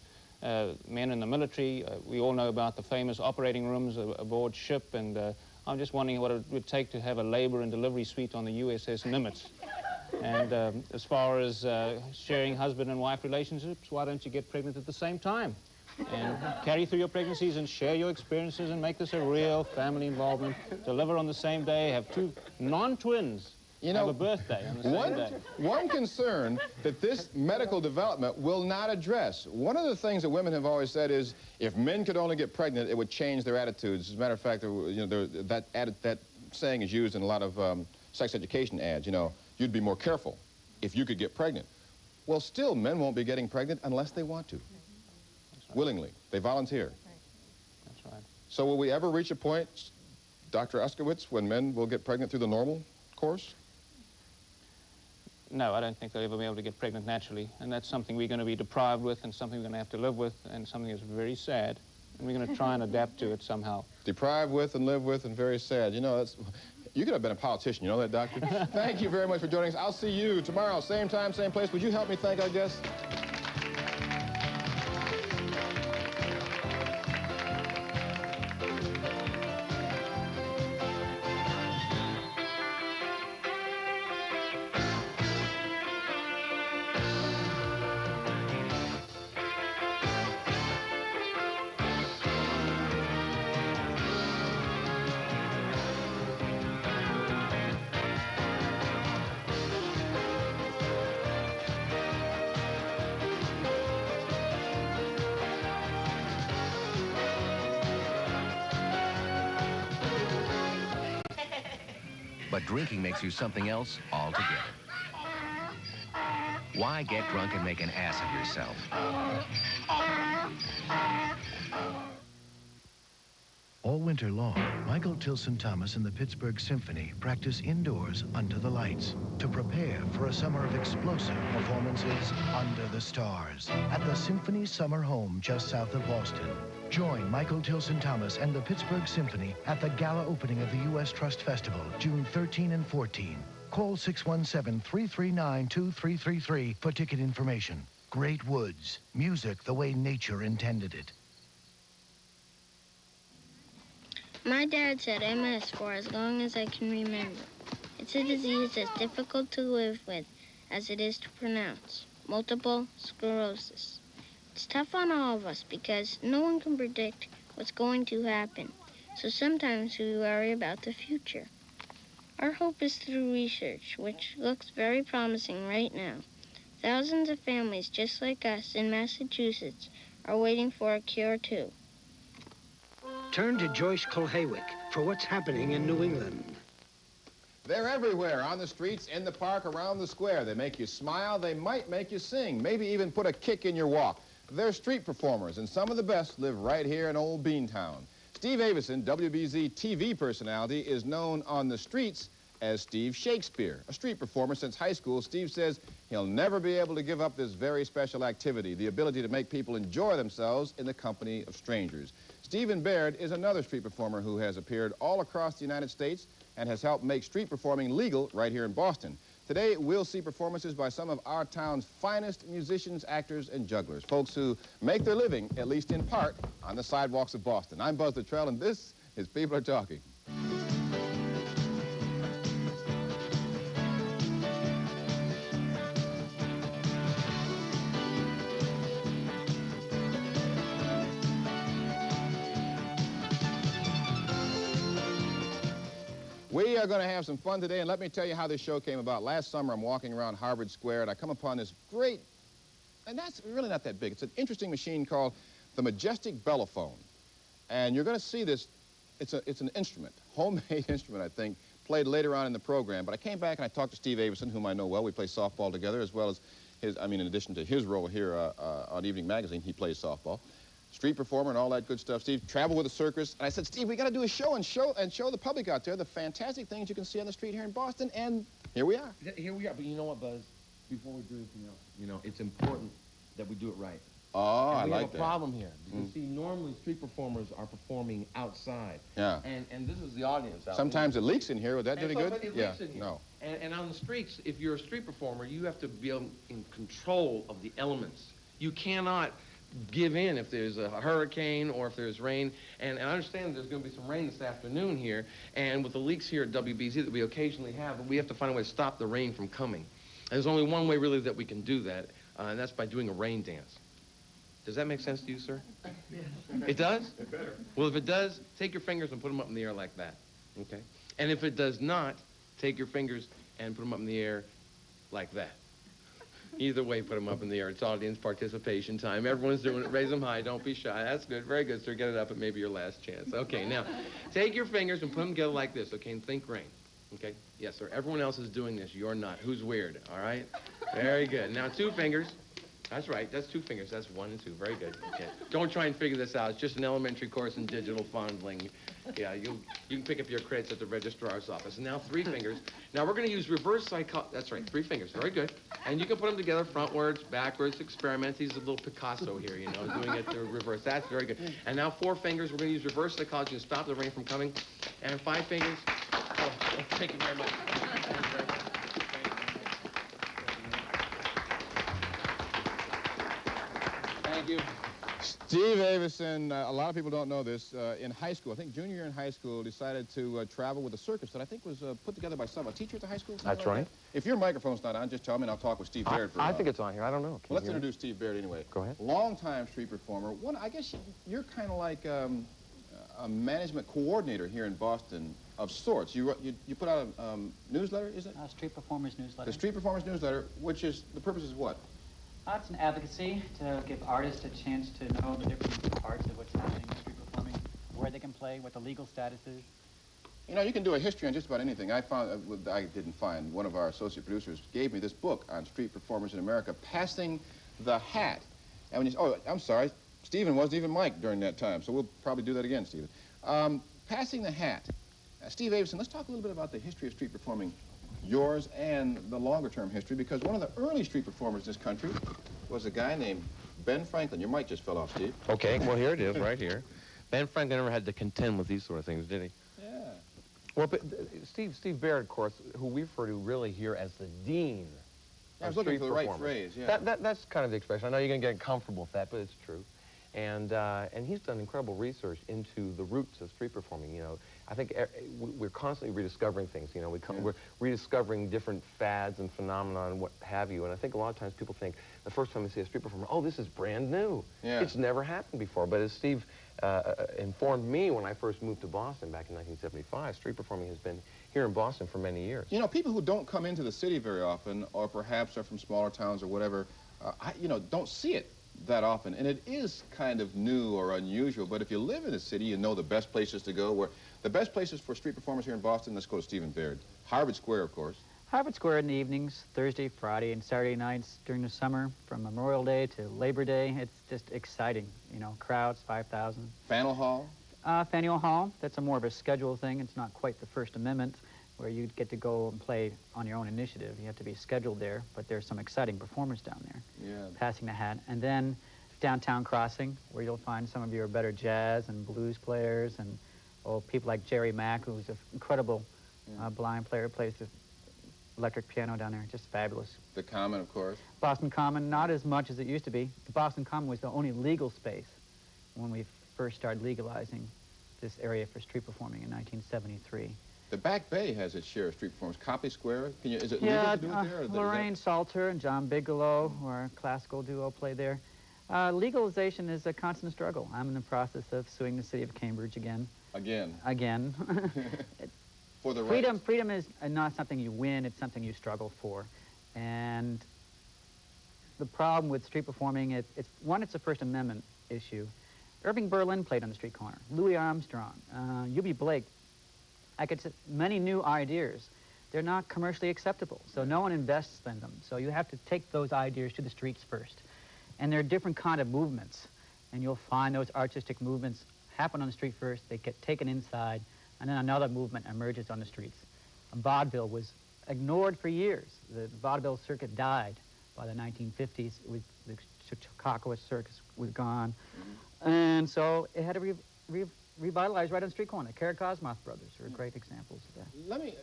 men in the military, we all know about the famous operating rooms aboard ship, and I'm just wondering what it would take to have a labor and delivery suite on the USS Nimitz. And as far as sharing husband and wife relationships, why don't you get pregnant at the same time? And carry through your pregnancies and share your experiences and make this a real family involvement. Deliver on the same day, have 2 non-twins have a birthday on the same day. One concern that this medical development will not address. One of the things that women have always said is if men could only get pregnant, it would change their attitudes. As a matter of fact, you know, that saying is used in a lot of sex education ads. You know, you'd be more careful if you could get pregnant. Well, still, men won't be getting pregnant unless they want to. Willingly. They volunteer. That's right. So will we ever reach a point, Dr. Uskowitz, when men will get pregnant through the normal course? No, I don't think they'll ever be able to get pregnant naturally. And that's something we're going to be deprived with and something we're going to have to live with and something that's very sad. And we're going to try and adapt to it somehow. Deprived with and live with and very sad. You know, you could have been a politician. You know that, Doctor? Thank you very much for joining us. I'll see you tomorrow, same time, same place. Would you help me thank our guests? But drinking makes you something else altogether. Why get drunk and make an ass of yourself? All winter long, Michael Tilson Thomas and the Pittsburgh Symphony practice indoors under the lights to prepare for a summer of explosive performances under the stars at the Symphony Summer Home just south of Boston. Join Michael Tilson Thomas and the Pittsburgh Symphony at the gala opening of the U.S. Trust Festival, June 13 and 14. Call 617-339-2333 for ticket information. Great Woods, music the way nature intended it. My dad said MS for as long as I can remember. It's a disease as difficult to live with as it is to pronounce. Multiple sclerosis. It's tough on all of us because no one can predict what's going to happen. So sometimes we worry about the future. Our hope is through research, which looks very promising right now. Thousands of families just like us in Massachusetts are waiting for a cure too. Turn to Joyce Kulhawick for what's happening in New England. They're everywhere, on the streets, in the park, around the square. They make you smile, they might make you sing, maybe even put a kick in your walk. They're street performers, and some of the best live right here in Old Beantown. Steve Avison, WBZ TV personality, is known on the streets as Steve Shakespeare. A street performer since high school, Steve says he'll never be able to give up this very special activity, the ability to make people enjoy themselves in the company of strangers. Stephen Baird is another street performer who has appeared all across the United States and has helped make street performing legal right here in Boston. Today, we'll see performances by some of our town's finest musicians, actors, and jugglers, folks who make their living, at least in part, on the sidewalks of Boston. I'm Buzz Luttrell, and this is People Are Talking. We are going to have some fun today, and let me tell you how this show came about. Last summer, I'm walking around Harvard Square, and I come upon this great, and that's really not that big. It's an interesting machine called the Majestic Bellophone. And you're going to see this. It's an instrument, homemade instrument, I think, played later on in the program. But I came back and I talked to Steve Avison, whom I know well. We play softball together, as well as in addition to his role here on Evening Magazine, he plays softball. Street performer and all that good stuff. Steve traveled with a circus. And I said, Steve, we got to do a show and show the public out there the fantastic things you can see on the street here in Boston. And here we are. Here we are. But you know what, Buzz? Before we do anything else, you know, it's important that we do it right. Oh, and I like that. we have a problem here. Because, see, normally street performers are performing outside. Yeah. And this is the audience out Sometimes here. it leaks in here. Would that do any good? It leaks in here. No. And on the streets, if you're a street performer, you have to be in control of the elements. You cannot give in if there's a hurricane or if there's rain. And I understand there's going to be some rain this afternoon here. And with the leaks here at WBZ that we occasionally have, we have to find a way to stop the rain from coming. And there's only one way, really, that we can do that, and that's by doing a rain dance. Does that make sense to you, sir? Yes. It does? It better. Well, if it does, take your fingers and put them up in the air like that, okay? And if it does not, take your fingers and put them up in the air like that. Either way, put them up in the air. It's audience participation time. Everyone's doing it. Raise them high. Don't be shy. That's good. Very good, sir. Get it up at maybe your last chance. Okay, now, take your fingers and put them together like this, okay? And think rain, okay? Yes, sir. Everyone else is doing this. You're not. Who's weird, all right? Very good. Now, 2 fingers. That's right. That's 2 fingers. That's 1 and 2. Very good. Okay. Don't try and figure this out. It's just an elementary course in digital fondling. Yeah, you can pick up your credits at the registrar's office. And now 3 fingers. Now we're going to use reverse psychology. That's right. 3 fingers. Very good. And you can put them together frontwards, backwards, experiment. He's a little Picasso here, you know, doing it the reverse. That's very good. And now 4 fingers. We're going to use reverse psychology to stop the rain from coming. And 5 fingers. Oh, thank you very much. Thank you. Steve Avison, a lot of people don't know this, in high school, I think junior year in high school, decided to travel with a circus that I think was put together by a teacher at the high school? That's like right. That? If your microphone's not on, just tell me and I'll talk with Steve Baird for a I while. think it's on here. I don't know. Well, let's introduce Steve Baird anyway. Go ahead. Longtime street performer. I guess you're kind of like a management coordinator here in Boston of sorts. You put out a newsletter, is it? Street Performers Newsletter. The Street Performers Newsletter, which is, the purpose is what? It's an advocacy to give artists a chance to know the different parts of what's happening in street performing, where they can play, what the legal status is. You know, you can do a history on just about anything. I didn't find, one of our associate producers gave me this book on street performers in America, Passing the Hat. And when I'm sorry, Stephen wasn't even Mike during that time, so we'll probably do that again, Stephen. Passing the Hat. Steve Avison, let's talk a little bit about the history of street performing, yours and the longer-term history, because one of the early street performers in this country was a guy named Ben Franklin. Your mic just fell off, Steve. Okay, well, here it is, right here. Ben Franklin never had to contend with these sort of things, did he? Yeah. Well, but Steve Baird, of course, who we refer to really here as the dean. I was looking for the right phrase, yeah. That's kind of the expression. I know you're going to get comfortable with that, but it's true. And he's done incredible research into the roots of street performing. You know, I think we're constantly rediscovering things. You know, we're rediscovering different fads and phenomena and what have you. And I think a lot of times people think the first time they see a street performer, oh, this is brand new. Yeah. It's never happened before. But as Steve informed me when I first moved to Boston back in 1975, street performing has been here in Boston for many years. You know, people who don't come into the city very often, or perhaps are from smaller towns or whatever, don't see it that often. And it is kind of new or unusual, but if you live in a city, you know the best places to go. Where the best places for street performers here in Boston, let's go to Stephen Baird. Harvard Square, of course. Harvard Square in the evenings, Thursday, Friday, and Saturday nights during the summer, from Memorial Day to Labor Day. It's just exciting, you know, crowds, 5,000. Faneuil Hall? Faneuil Hall, that's more of a schedule thing. It's not quite the First Amendment, where you get to go and play on your own initiative. You have to be scheduled there, but there's some exciting performers down there. Yeah. Passing the Hat. And then Downtown Crossing, where you'll find some of your better jazz and blues players and people like Jerry Mack, who's an incredible blind player, plays the electric piano down there, just fabulous. The Common, of course. Boston Common, not as much as it used to be. The Boston Common was the only legal space when we first started legalizing this area for street performing in 1973. The Back Bay has its share of street performers. Copley Square, is it legal to do it there? Or Lorraine Salter and John Bigelow, who are a classical duo, play there. Legalization is a constant struggle. I'm in the process of suing the city of Cambridge again. Again? Again. for the freedom. Freedom is not something you win, it's something you struggle for. And the problem with street performing, it's a First Amendment issue. Irving Berlin played on the street corner. Louis Armstrong, Eubie Blake. I could say many new ideas. They're not commercially acceptable, so no one invests in them. So you have to take those ideas to the streets first. And there are different kind of movements, and you'll find those artistic movements happen on the street first, they get taken inside, and then another movement emerges on the streets. Vaudeville was ignored for years. The vaudeville circuit died by the 1950s. The Chicago circus was gone. And so it had to revitalize right on the street corner. The Kosmoth brothers are great examples of that. Let me,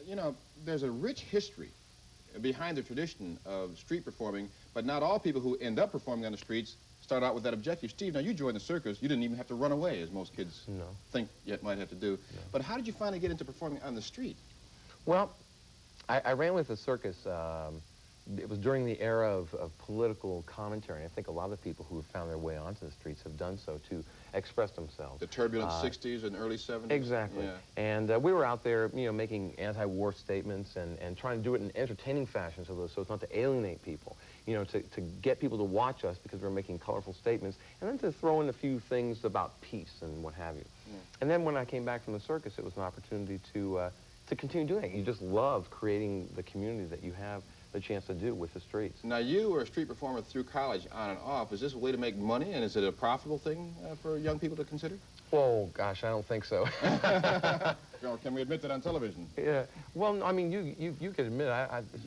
there's a rich history behind the tradition of street performing, but not all people who end up performing on the streets start out with that objective. Steve, now you joined the circus. You didn't even have to run away, as most kids think yet might have to do. No. But how did you finally get into performing on the street? Well, I ran with the circus. It was during the era of political commentary. And I think a lot of the people who have found their way onto the streets have done so to express themselves. The turbulent 60s and early 70s? Exactly. Yeah. And we were out there, making anti-war statements and trying to do it in entertaining fashion so it's not to alienate people, to get people to watch us because we're making colorful statements, and then to throw in a few things about peace and what have you. Yeah. And then when I came back from the circus, it was an opportunity to continue doing it. You just love creating the community that you have the chance to do with the streets. Now, you were a street performer through college on and off. Is this a way to make money, and is it a profitable thing for young people to consider? Oh, gosh, I don't think so. Can we admit that on television? Yeah. Well, I mean, you can admit,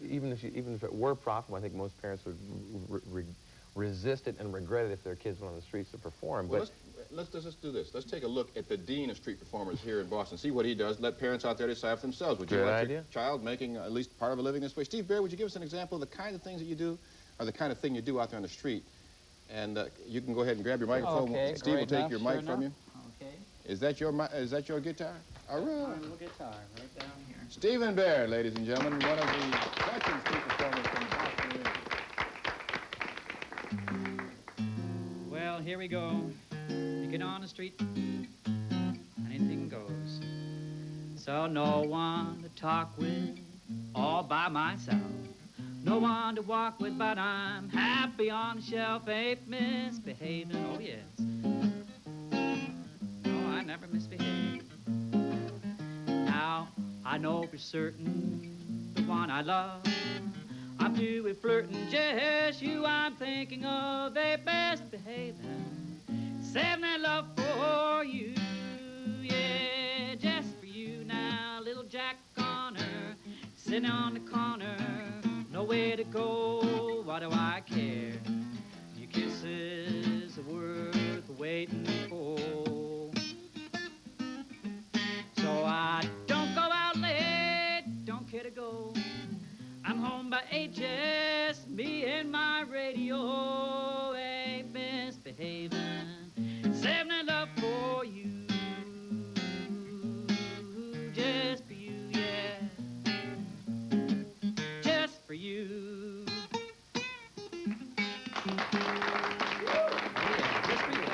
even if it were profitable, I think most parents would resist it and regret it if their kids went on the streets to perform. Well, let's do this. Let's take a look at the dean of street performers here in Boston, see what he does, let parents out there decide for themselves. Would you like your child making at least part of a living this way? Steve Bear, would you give us an example of the kind of things that you do, or the kind of thing you do out there on the street? And you can go ahead and grab your microphone. Okay, Steve will take your mic from you. Okay. Is that your guitar? All right. A little guitar right down here. Stephen Bear, ladies and gentlemen, one of the veteran street performers from Boston. Well, here we go. You get on the street, anything goes. So no one to talk with, all by myself. No one to walk with, but I'm happy on the shelf. Ain't misbehaving, oh yes. No, I never misbehave. Now I know for certain the one I love, I'm through with flirting, just you I'm thinking of. They best behaving, saving their love for you, yeah, just for you. Now little Jack Connor, sitting on the corner, nowhere to go, what do I care? Your kisses are worth waiting for. So I don't go out late, don't care to go. I'm home by 8, just me and my radio. Ain't misbehaving, saving their love for you, just for you, yeah, just for you. Yeah, just for you.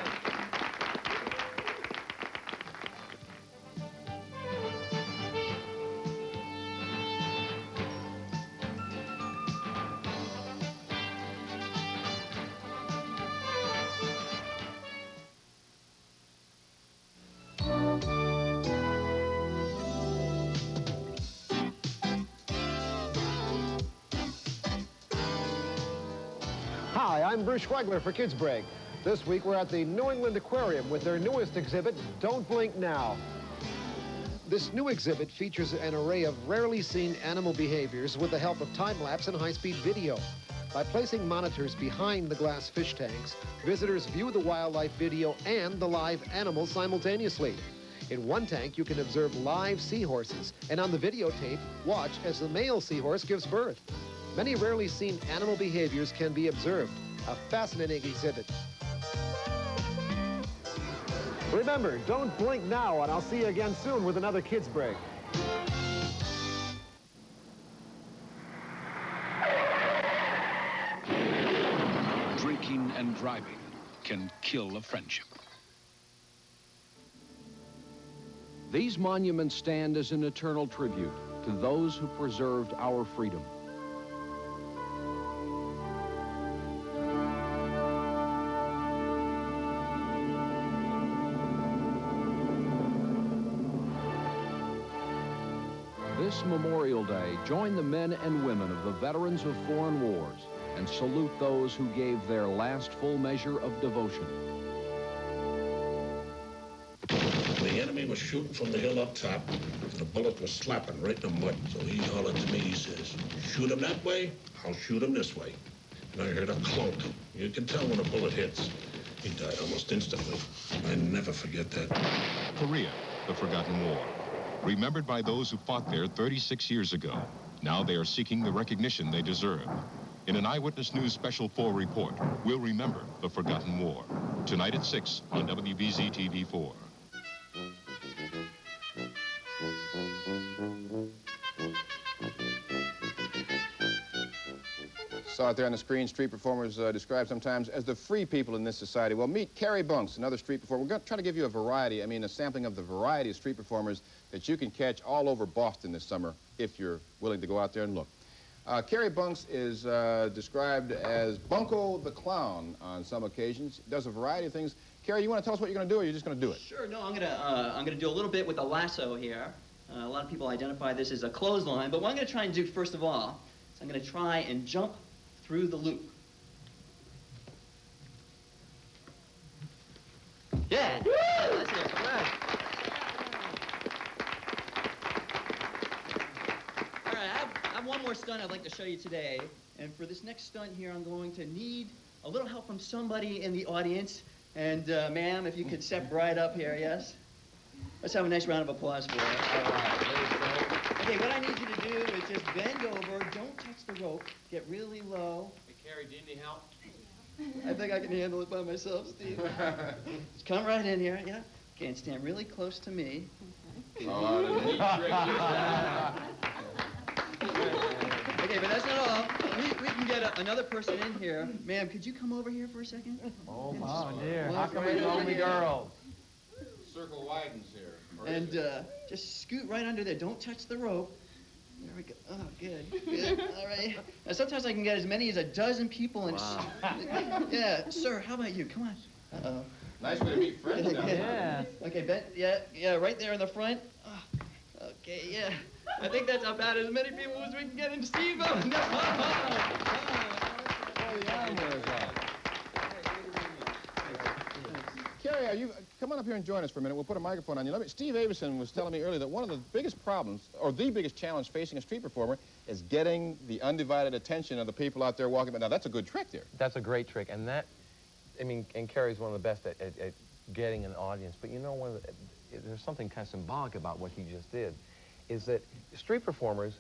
Hi, I'm Bruce Schwegler for Kids Break. This week we're at the New England Aquarium with their newest exhibit, Don't Blink Now. This new exhibit features an array of rarely seen animal behaviors with the help of time-lapse and high-speed video. By placing monitors behind the glass fish tanks, visitors view the wildlife video and the live animals simultaneously. In one tank, you can observe live seahorses, and on the videotape, watch as the male seahorse gives birth. Many rarely seen animal behaviors can be observed. A fascinating exhibit. Remember, don't blink now, and I'll see you again soon with another Kids Break. Drinking and driving can kill a friendship. These monuments stand as an eternal tribute to those who preserved our freedom. This Memorial Day, join the men and women of the veterans of foreign wars and salute those who gave their last full measure of devotion. The enemy was shooting from the hill up top, and the bullet was slapping right in the mud. So he hollered to me, he says, shoot him that way, I'll shoot him this way. And I heard a clunk. You can tell when a bullet hits. He died almost instantly. I never forget that. Korea, the forgotten war. Remembered by those who fought there 36 years ago. Now they are seeking the recognition they deserve. In an Eyewitness News Special 4 report, we'll remember the forgotten war. Tonight at 6 on WBZ TV 4. Saw it there on the screen. Street performers described sometimes as the free people in this society. Well, meet Carrie Bunks, another street performer. We're going to try to give you a sampling of the variety of street performers that you can catch all over Boston this summer if you're willing to go out there and look. Carrie Bunks is described as Bunko the Clown on some occasions. Does a variety of things. Carrie, you want to tell us what you're going to do, or you're just going to do it? Sure. No, I'm gonna do a little bit with the lasso here. A lot of people identify this as a clothesline, but what I'm going to try and do first of all is I'm going to try and jump through the loop. Yeah. That's it. All right. All right. I have one more stunt I'd like to show you today, and for this next stunt here, I'm going to need a little help from somebody in the audience. And ma'am, if you could step right up here, yes? Let's have a nice round of applause for her. All right, there you go. Okay, what I need you to do is just bend over, don't touch the rope, get really low. Hey, Carrie, do you need help? I think I can handle it by myself, Steve. Just come right in here, yeah? Okay, and stand really close to me. Oh, the neat trick. Okay, but that's not all. We can get another person in here. Ma'am, could you come over here for a second? Oh, dear. Well, How come we only girls? Circle widens here. And just scoot right under there. Don't touch the rope. There we go. Oh, good. Good. All right. Now, sometimes I can get as many as a dozen people in. Wow. Yeah, sir, how about you? Come on. Uh-oh. Nice way to meet friends down there. Yeah. Okay, Ben, yeah, right there in the front. Oh, okay, yeah. I think that's about as many people as we can get into Steve. No. Oh, the arm wears off. Carrie, you come on up here and join us for a minute. We'll put a microphone on you. Steve Avison was telling me earlier that one of the biggest problems, or the biggest challenge facing a street performer, is getting the undivided attention of the people out there walking. But now that's a good trick there. That's a great trick, and and Carrie's one of the best at getting an audience. But you know, there's something kind of symbolic about what he just did, is that street performers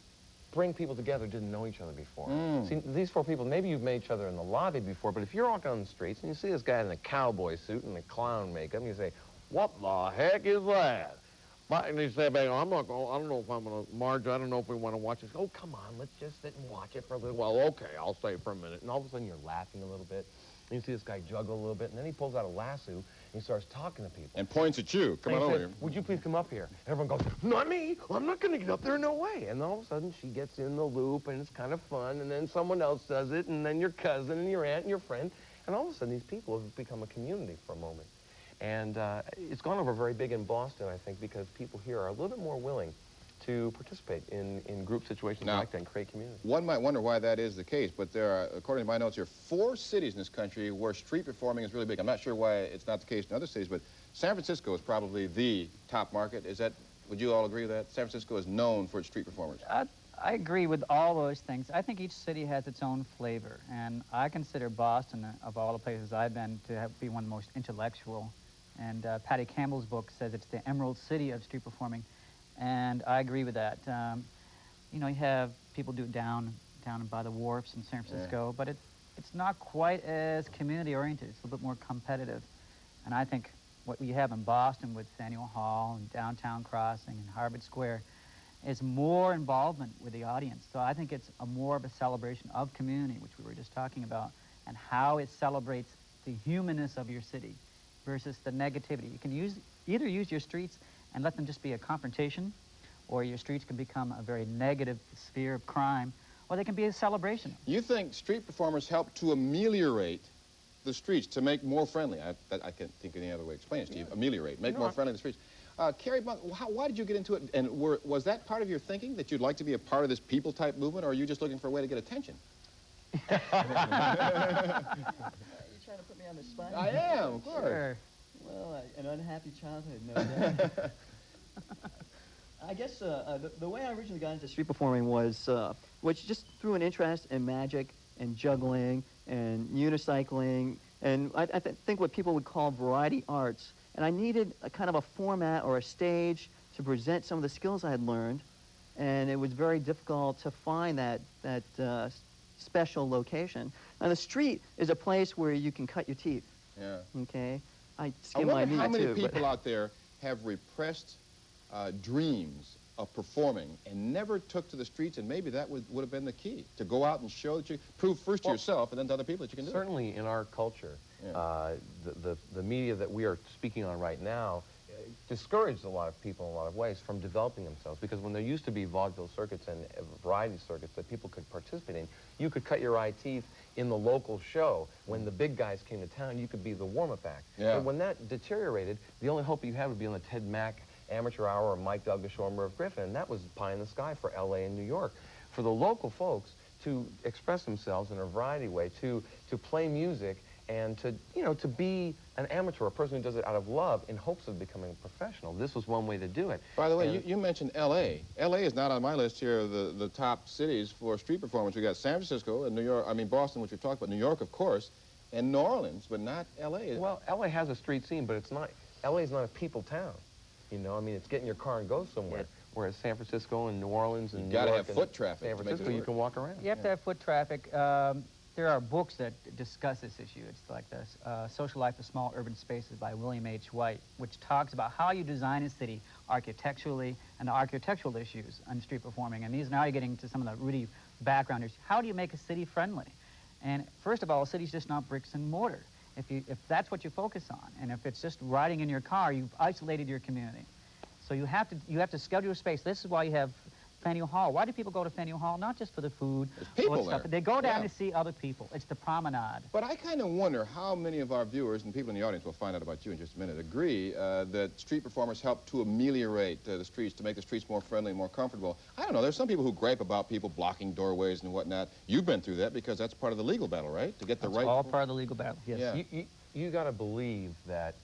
bring people together who didn't know each other before. See, these four people, maybe you've met each other in the lobby before, but if you're walking on the streets and you see this guy in a cowboy suit and a clown makeup, and you say, what the heck is that? And you say, I don't know if I'm going to, Marge, I don't know if we want to watch this. Oh, come on, let's just sit and watch it for a little while. Okay, I'll stay for a minute. And all of a sudden you're laughing a little bit. And you see this guy juggle a little bit, and then he pulls out a lasso and he starts talking to people. And points at you. Come on over here. Would you please come up here? And everyone goes, not me. I'm not going to get up there, no way. And all of a sudden, she gets in the loop, and it's kind of fun, and then someone else does it, and then your cousin and your aunt and your friend. And all of a sudden, these people have become a community for a moment. And it's gone over very big in Boston, I think, because people here are a little bit more willing to participate in group situations like that and create community. One might wonder why that is the case, but there are, according to my notes here, 4 cities in this country where street performing is really big. I'm not sure why it's not the case in other cities, but San Francisco is probably the top market. Would you all agree with that? San Francisco is known for its street performers. I agree with all those things. I think each city has its own flavor, and I consider Boston, of all the places I've been, to be one of the most intellectual. And Patty Campbell's book says it's the Emerald City of street performing. And I agree with that. You know, you have people do it down by the wharfs in San Francisco, but it's not quite as community-oriented. It's a little bit more competitive. And I think what we have in Boston with Faneuil Hall and Downtown Crossing and Harvard Square is more involvement with the audience. So I think it's more of a celebration of community, which we were just talking about, and how it celebrates the humanness of your city versus the negativity. You can either use your streets and let them just be a confrontation, or your streets can become a very negative sphere of crime, or they can be a celebration. You think street performers help to ameliorate the streets, to make more friendly? I can't think of any other way to explain it, Steve. Ameliorate, make more friendly the streets. Carrie, why did you get into it? And was that part of your thinking, that you'd like to be a part of this people-type movement, or are you just looking for a way to get attention? Are you trying to put me on the spot? I am, of course. Sure. Well, an unhappy childhood, no doubt. I guess the way I originally got into street performing was just through an interest in magic and juggling and unicycling and I think what people would call variety arts. And I needed a kind of a format or a stage to present some of the skills I had learned, and it was very difficult to find that special location. Now the street is a place where you can cut your teeth. Yeah. Okay. I skim my meat too. How many people out there have repressed dreams of performing and never took to the streets, and maybe that would have been the key, to go out and show that you prove first to yourself and then to other people that you can do it. Certainly in our culture, the media that we are speaking on right now discouraged a lot of people in a lot of ways from developing themselves, because when there used to be vaudeville circuits and variety circuits that people could participate in, you could cut your eye teeth in the local show. When the big guys came to town, you could be the warm-up act. Yeah. But when that deteriorated, the only hope you had would be on the Ted Mack Amateur Hour or Mike Douglas Show or Merv Griffin, and that was pie in the sky for LA and New York. For the local folks to express themselves in a variety way, to play music, and to be an amateur, a person who does it out of love in hopes of becoming a professional. This was one way to do it. By the way, you mentioned L.A. L.A. is not on my list here of the top cities for street performance. We got San Francisco and New York, Boston, which we've talked about, New York, of course, and New Orleans, but not L.A. Well, L.A. has a street scene, but it's not, L.A. is not a people town. You know, it's get in your car and go somewhere. Yes. Whereas San Francisco and New Orleans and you gotta New York have foot traffic. San Francisco, you can walk around. You have to have foot traffic. There are books that discuss this issue. It's like this Social Life of Small Urban Spaces by William H. White, which talks about how you design a city architecturally and the architectural issues on street performing. And now you're getting to some of the really background issues. How do you make a city friendly? And first of all, a city's just not bricks and mortar. If that's what you focus on, and if it's just riding in your car, you've isolated your community. So you have to schedule a space. This is why you have Faneuil Hall. Why do people go to Faneuil Hall? Not just for the food. There's people stuff. there. They go down to see other people. It's the promenade. But I kind of wonder how many of our viewers, and people in the audience will find out about you in just a minute, agree that street performers help to ameliorate the streets, to make the streets more friendly and more comfortable. I don't know. There's some people who gripe about people blocking doorways and whatnot. You've been through that because that's part of the legal battle, right? To get the right... It's all part of the legal battle, yes. Yeah. You got to believe that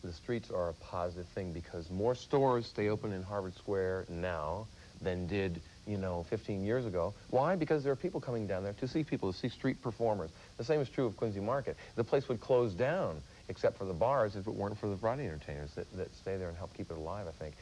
the streets are a positive thing, because more stores stay open in Harvard Square now than did, 15 years ago. Why? Because there are people coming down there to see people, to see street performers. The same is true of Quincy Market. The place would close down, except for the bars, if it weren't for the variety entertainers that stay there and help keep it alive, I think.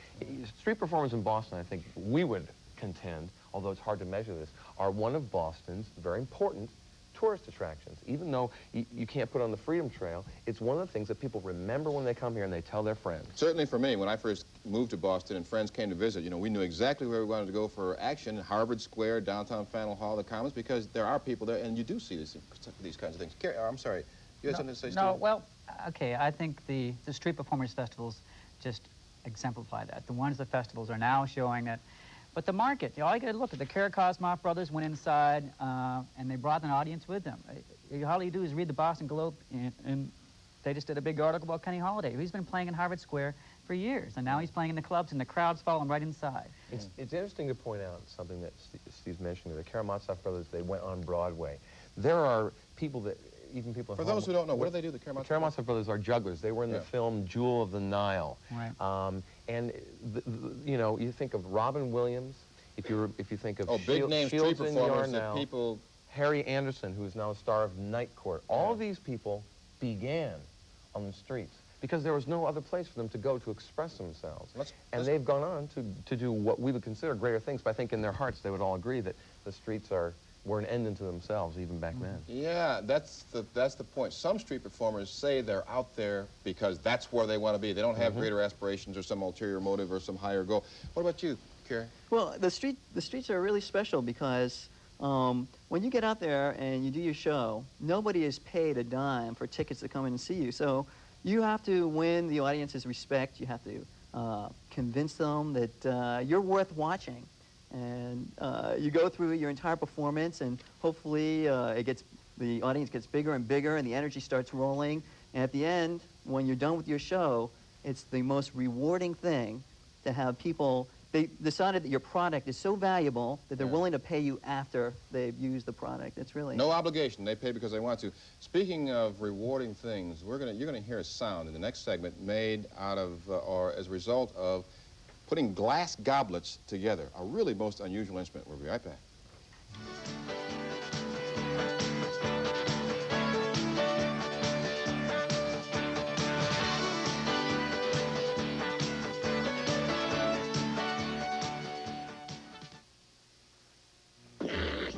Street performers in Boston, I think we would contend, although it's hard to measure this, are one of Boston's very important tourist attractions. Even though you can't put on the Freedom Trail, it's one of the things that people remember when they come here and they tell their friends. Certainly for me, when I first moved to Boston and friends came to visit, we knew exactly where we wanted to go for action: Harvard Square, downtown Faneuil Hall, the Commons, because there are people there, and you do see these kinds of things. Carrie, I'm sorry, you had something to say, Steve? No, well, okay, I think the street performers festivals just exemplify that. The festivals are now showing that. But the market, all you got to look at, the Karakosmov brothers went inside and they brought an audience with them. All you do is read the Boston Globe, and they just did a big article about Kenny Holiday. He's been playing in Harvard Square for years, and now he's playing in the clubs, and the crowds follow him right inside. It's interesting to point out something that Steve's mentioning. The Karamazov brothers, they went on Broadway. There are people that, even people... For those who don't know, what do they do, the Karamazov brothers? The Karamazov brothers are jugglers. They were in the film Jewel of the Nile. Right. And you think of Robin Williams, if you think of big name street performers that people... Harry Anderson, who is now a star of Night Court. All these people began on the streets because there was no other place for them to go to express themselves. And they've gone on to do what we would consider greater things, but I think in their hearts they would all agree that the streets were an end unto themselves even back then. Yeah, that's the point. Some street performers say they're out there because that's where they want to be. They don't have greater aspirations or some ulterior motive or some higher goal. What about you, Carrie? Well, the streets are really special because when you get out there and you do your show, nobody is paid a dime for tickets to come in and see you. So you have to win the audience's respect. You have to convince them that you're worth watching. And you go through your entire performance, and hopefully the audience gets bigger and bigger, and the energy starts rolling. And at the end, when you're done with your show, it's the most rewarding thing to have people. They decided that your product is so valuable that they're willing to pay you after they've used the product. It's really... No obligation. They pay because they want to. Speaking of rewarding things, you're going to hear a sound in the next segment made out of, or as a result of, putting glass goblets together. A really most unusual instrument. We'll be right back.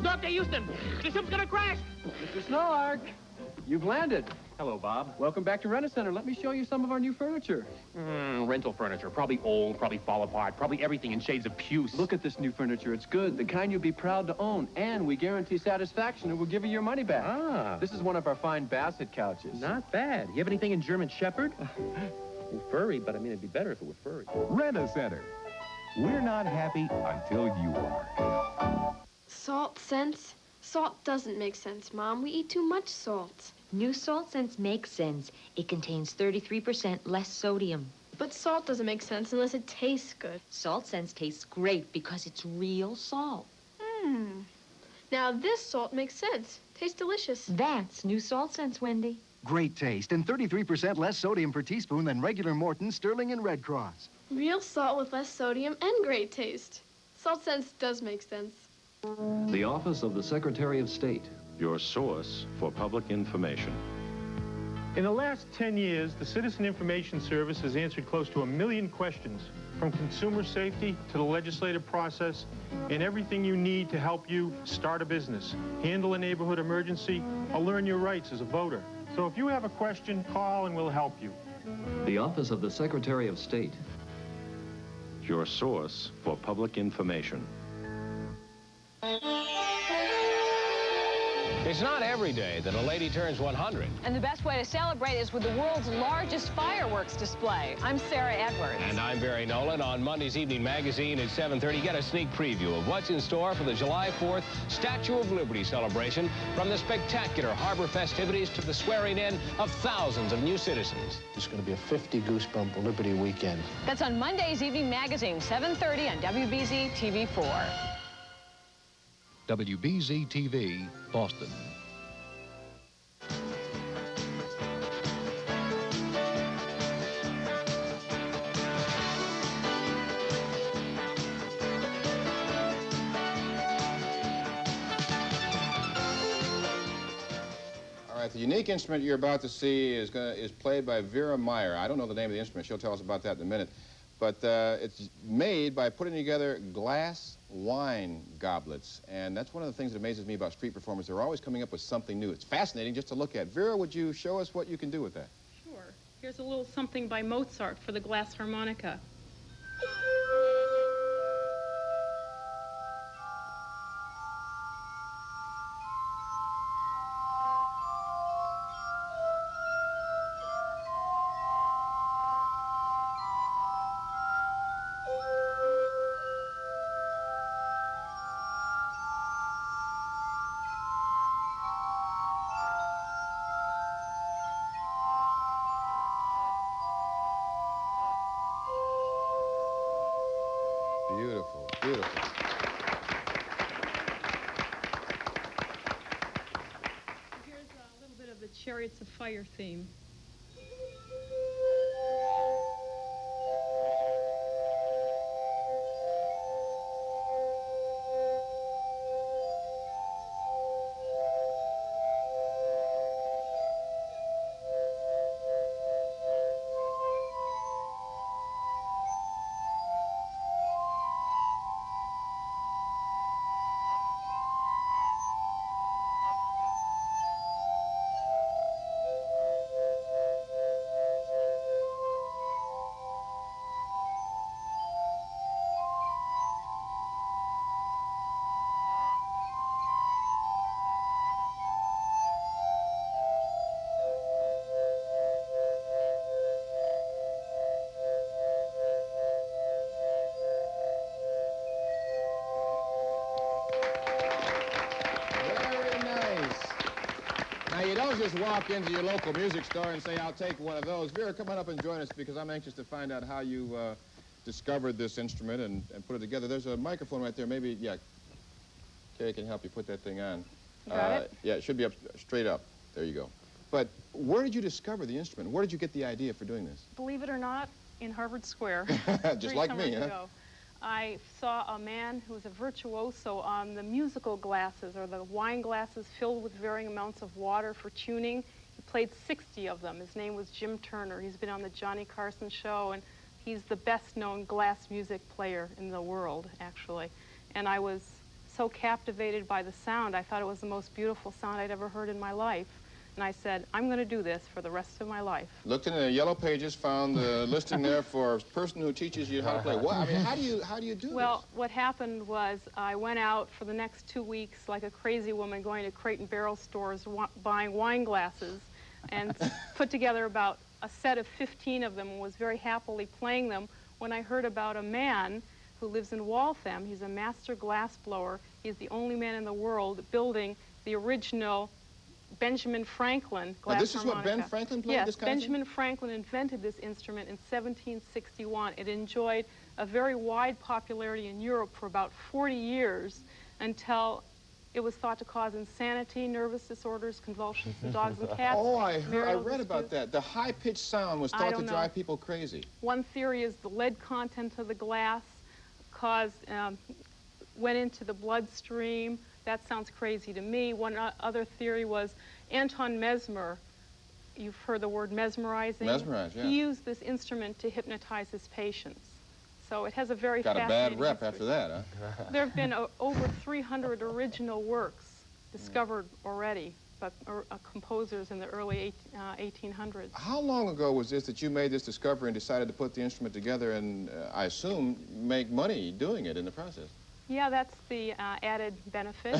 Dr. Houston, the ship's gonna crash. Mr. Snark, you've landed. Hello, Bob. Welcome back to Rent-A-Center. Let me show you some of our new furniture. Rental furniture. Probably old, probably fall apart, probably everything in shades of puce. Look at this new furniture. It's good, the kind you'll be proud to own. And we guarantee satisfaction and we'll give you your money back. Ah. This is one of our fine Basset couches. Not bad. You have anything in German Shepherd? Well, furry, but I mean, it'd be better if it were furry. Rent-A-Center. We're not happy until you are. Salt sense? Salt doesn't make sense, Mom. We eat too much salt. New Salt Sense makes sense. It contains 33% less sodium. But salt doesn't make sense unless it tastes good. Salt Sense tastes great because it's real salt. Now this salt makes sense. Tastes delicious. That's New Salt Sense, Wendy. Great taste and 33% less sodium per teaspoon than regular Morton, Sterling, and Red Cross. Real salt with less sodium and great taste. Salt sense does make sense. The Office of the Secretary of State, your source for public information. In the last 10 years, the Citizen Information Service has answered close to 1 million questions, from consumer safety to the legislative process, and everything you need to help you start a business, handle a neighborhood emergency, or learn your rights as a voter. So if you have a question, call and we'll help you. The Office of the Secretary of State, your source for public information. It's not every day that a lady turns 100. And the best way to celebrate is with the world's largest fireworks display. I'm Sarah Edwards. And I'm Barry Nolan. On Monday's Evening Magazine at 7:30, get a sneak preview of what's in store for the July 4th Statue of Liberty celebration, from the spectacular harbor festivities to the swearing in of thousands of new citizens. It's going to be a 50-goosebump Liberty weekend. That's on Monday's Evening Magazine, 7:30 on WBZ TV4. WBZ-TV, Boston. All right, the unique instrument you're about to see is played by Vera Meyer. I don't know the name of the instrument. She'll tell us about that in a minute. But it's made by putting together glass wine goblets. And that's one of the things that amazes me about street performers. They're always coming up with something new. It's fascinating just to look at. Vera, would you show us what you can do with that? Sure. Here's a little something by Mozart for the glass harmonica. Beautiful, beautiful. Here's a little bit of the Chariots of Fire theme. just walk into your local music store and say, I'll take one of those. Vera, come on up and join us because I'm anxious to find out how you discovered this instrument and put it together. There's a microphone right there. Maybe, yeah, Carrie can help you put that thing on. Got it? Yeah, it should be up, straight up. There you go. But where did you discover the instrument? Where did you get the idea for doing this? Believe it or not, in Harvard Square. Just like me, huh? Ago. I saw a man who was a virtuoso on the musical glasses, or the wine glasses filled with varying amounts of water for tuning. He played 60 of them. His name was Jim Turner. He's been on the Johnny Carson show, and he's the best-known glass music player in the world, actually. And I was so captivated by the sound. I thought it was the most beautiful sound I'd ever heard in my life. And I said, I'm going to do this for the rest of my life. Looked in the yellow pages, found the listing there for a person who teaches you how to play. What? I mean, how do you do this? Well, what happened was I went out for the next 2 weeks like a crazy woman going to Crate and Barrel stores, buying wine glasses, and put together about a set of 15 of them and was very happily playing them when I heard about a man who lives in Waltham. He's a master glass blower. He's the only man in the world building the original Benjamin Franklin glass this is harmonica. what Ben Franklin played, yes, this kind of Benjamin Franklin invented this instrument in 1761. It enjoyed a very wide popularity in Europe for about 40 years until it was thought to cause insanity, nervous disorders, convulsions in dogs and cats. Oh, I read about that. The high-pitched sound was thought to drive people crazy. One theory is the lead content of the glass went into the bloodstream. That sounds crazy to me. One other theory was Anton Mesmer. You've heard the word mesmerizing. Mesmerize, yeah. He used this instrument to hypnotize his patients. So it has a very Got a fascinating bad rep history. after that, huh? There have been over 300 original works discovered already, but composers in the early 1800s. How long ago was this that you made this discovery and decided to put the instrument together and, I assume, make money doing it in the process? Yeah, that's the added benefit.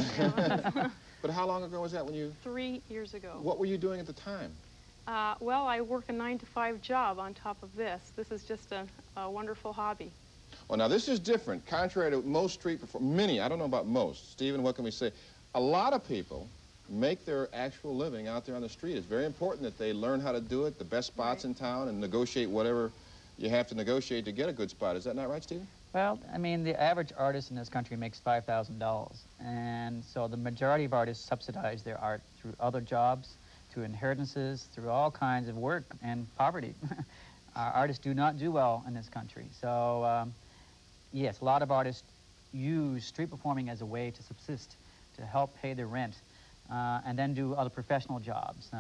But how long ago was that when you... 3 years ago. What were you doing at the time? Well, I work a 9-to-5 job on top of this. This is just a wonderful hobby. Well, now, this is different. Contrary to most street performers, many, I don't know about most. Stephen, what can we say? A lot of people make their actual living out there on the street. It's very important that they learn how to do it, the best spots in town, and negotiate whatever you have to negotiate to get a good spot. Is that not right, Stephen? Well, I mean, the average artist in this country makes $5,000. And so the majority of artists subsidize their art through other jobs, through inheritances, through all kinds of work and poverty. Our artists do not do well in this country. So, yes, a lot of artists use street performing as a way to subsist, to help pay their rent, and then do other professional jobs.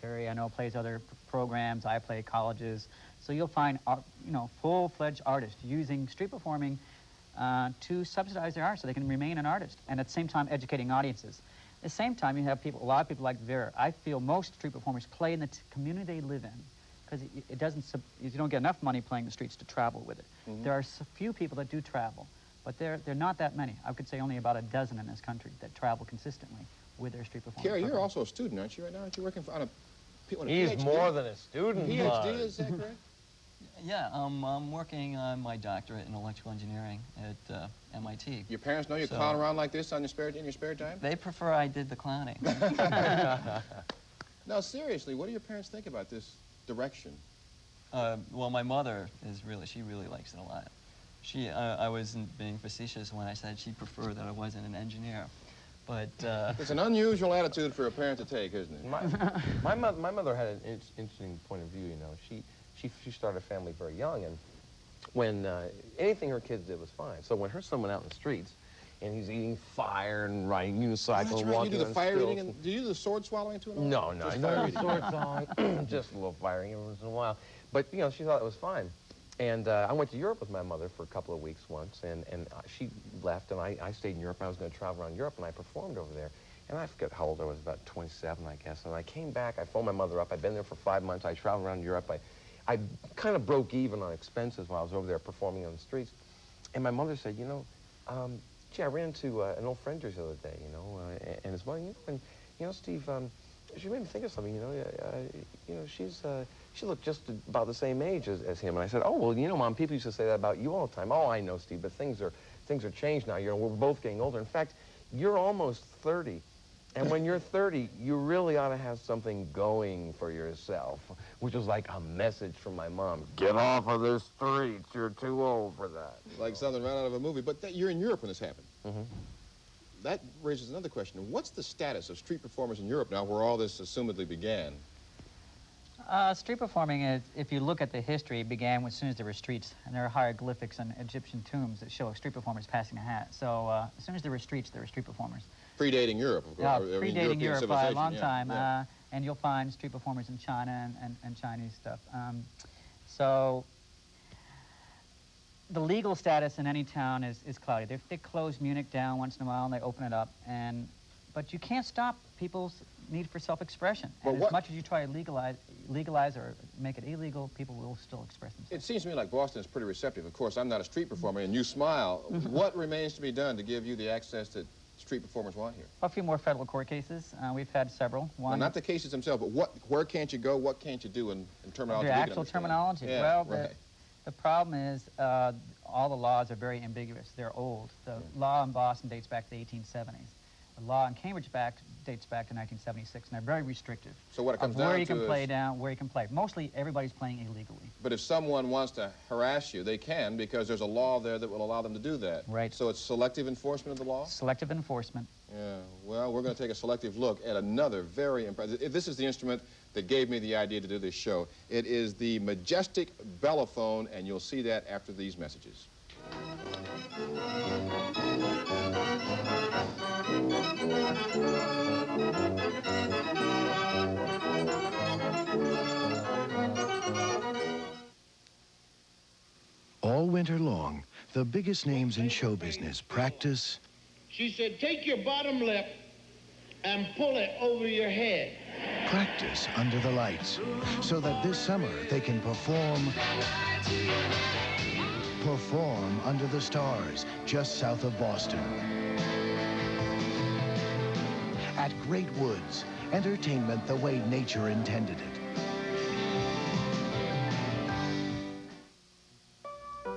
Carrie, I know, plays other programs. I play colleges. So you'll find, full-fledged artists using street performing to subsidize their art so they can remain an artist, and at the same time educating audiences. At the same time, you have a lot of people like Vera. I feel most street performers play in the community they live in, because you don't get enough money playing the streets to travel with it. Mm-hmm. There are a few people that do travel, but they're not that many. I could say only about a dozen in this country that travel consistently with their street performance. Carrie, you're also a student, aren't you, right now? Aren't you working on a He's PhD? more than a student. PhD, is that correct? Yeah, I'm working on my doctorate in electrical engineering at MIT. Your parents know you clown around like this in your spare time? They prefer I did the clowning. No, seriously, what do your parents think about this direction? Well, my mother she really likes it a lot. I wasn't being facetious when I said she preferred that I wasn't an engineer. But it's an unusual attitude for a parent to take, isn't it? My mother had an interesting point of view. You know, she started a family very young, and when anything her kids did was fine. So when her son went out in the streets, and he's eating fire and riding unicycle, and walking you do the on fire stilts, eating, and do you do the sword swallowing too? No, just no, fire eating. sword swallowing, just a little firing every once in a while. But you know, she thought it was fine. And I went to Europe with my mother for a couple of weeks once, and she left, and I stayed in Europe. I was going to travel around Europe, and I performed over there. And I forget how old I was, about 27, I guess. And I came back, I phoned my mother up. I'd been there for 5 months. I traveled around Europe. I kind of broke even on expenses while I was over there performing on the streets. And my mother said, you know, gee, I ran into an old friend of yours the other day, you know, and his mother, you know, Steve, she made me think of something, you know, she looked just about the same age as him. And I said, oh, well, you know, Mom, people used to say that about you all the time. Oh, I know, Steve, but things are changed now. You know, we're both getting older. In fact, you're almost 30. And when you're 30, you really ought to have something going for yourself, which was like a message from my mom. Get off of the streets. You're too old for that. Like something right out of a movie. But you're in Europe when this happened. Mm-hmm. That raises another question. What's the status of street performers in Europe now where all this assumedly began? Street performing, if you look at the history, began as soon as there were streets. And there are hieroglyphics and Egyptian tombs that show street performers passing a hat. So as soon as there were streets, there were street performers. Predating Europe, of course. Yeah, predating Europe by a long time. Yeah. And you'll find street performers in China and Chinese stuff. So the legal status in any town is cloudy. They close Munich down once in a while and they open it up. But you can't stop people's need for self-expression. And as much as you try to legalize or make it illegal, people will still express themselves. It seems to me like Boston is pretty receptive. Of course, I'm not a street performer, and you smile. What remains to be done to give you the access that street performers want here? A few more federal court cases. We've had several. One, not the cases themselves, but where can't you go, what can't you do in terminology? The actual terminology. Yeah, well, right. the problem is all the laws are very ambiguous. They're old. The law in Boston dates back to the 1870s. The law in Cambridge dates back to 1976, and they're very restrictive. So what it comes down to where you can play down, where you can play. Mostly, everybody's playing illegally. But if someone wants to harass you, they can, because there's a law there that will allow them to do that. Right. So it's selective enforcement of the law? Selective enforcement. Yeah. Well, we're going to take a selective look at another very impressive. This is the instrument that gave me the idea to do this show. It is the majestic bellophone, and you'll see that after these messages. All winter long, the biggest names in show business practice. She said, take your bottom lip and pull it over your head. Practice under the lights, so that this summer they can perform under the stars just south of Boston. At Great Woods, entertainment the way nature intended it.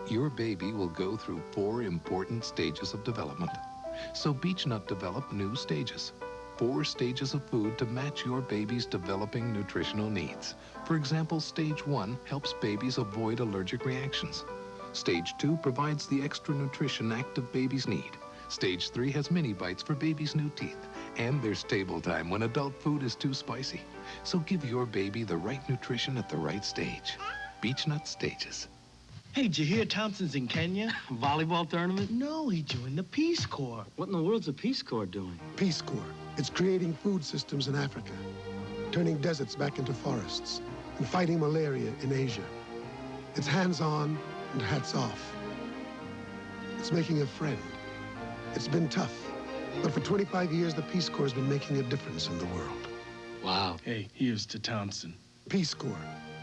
Your baby will go through 4 important stages of development. So Beechnut developed new stages. 4 stages of food to match your baby's developing nutritional needs. For example, stage 1 helps babies avoid allergic reactions. Stage 2 provides the extra nutrition active babies need. Stage 3 has mini bites for baby's new teeth. And there's table time when adult food is too spicy. So give your baby the right nutrition at the right stage. Beechnut stages. Hey, did you hear Thompson's in Kenya? Volleyball tournament? No, he joined the Peace Corps. What in the world's the Peace Corps doing? Peace Corps. It's creating food systems in Africa, turning deserts back into forests, and fighting malaria in Asia. It's hands-on and hats off. It's making a friend. It's been tough, but for 25 years, the Peace Corps has been making a difference in the world. Wow. Hey, here's to Townsend. Peace Corps,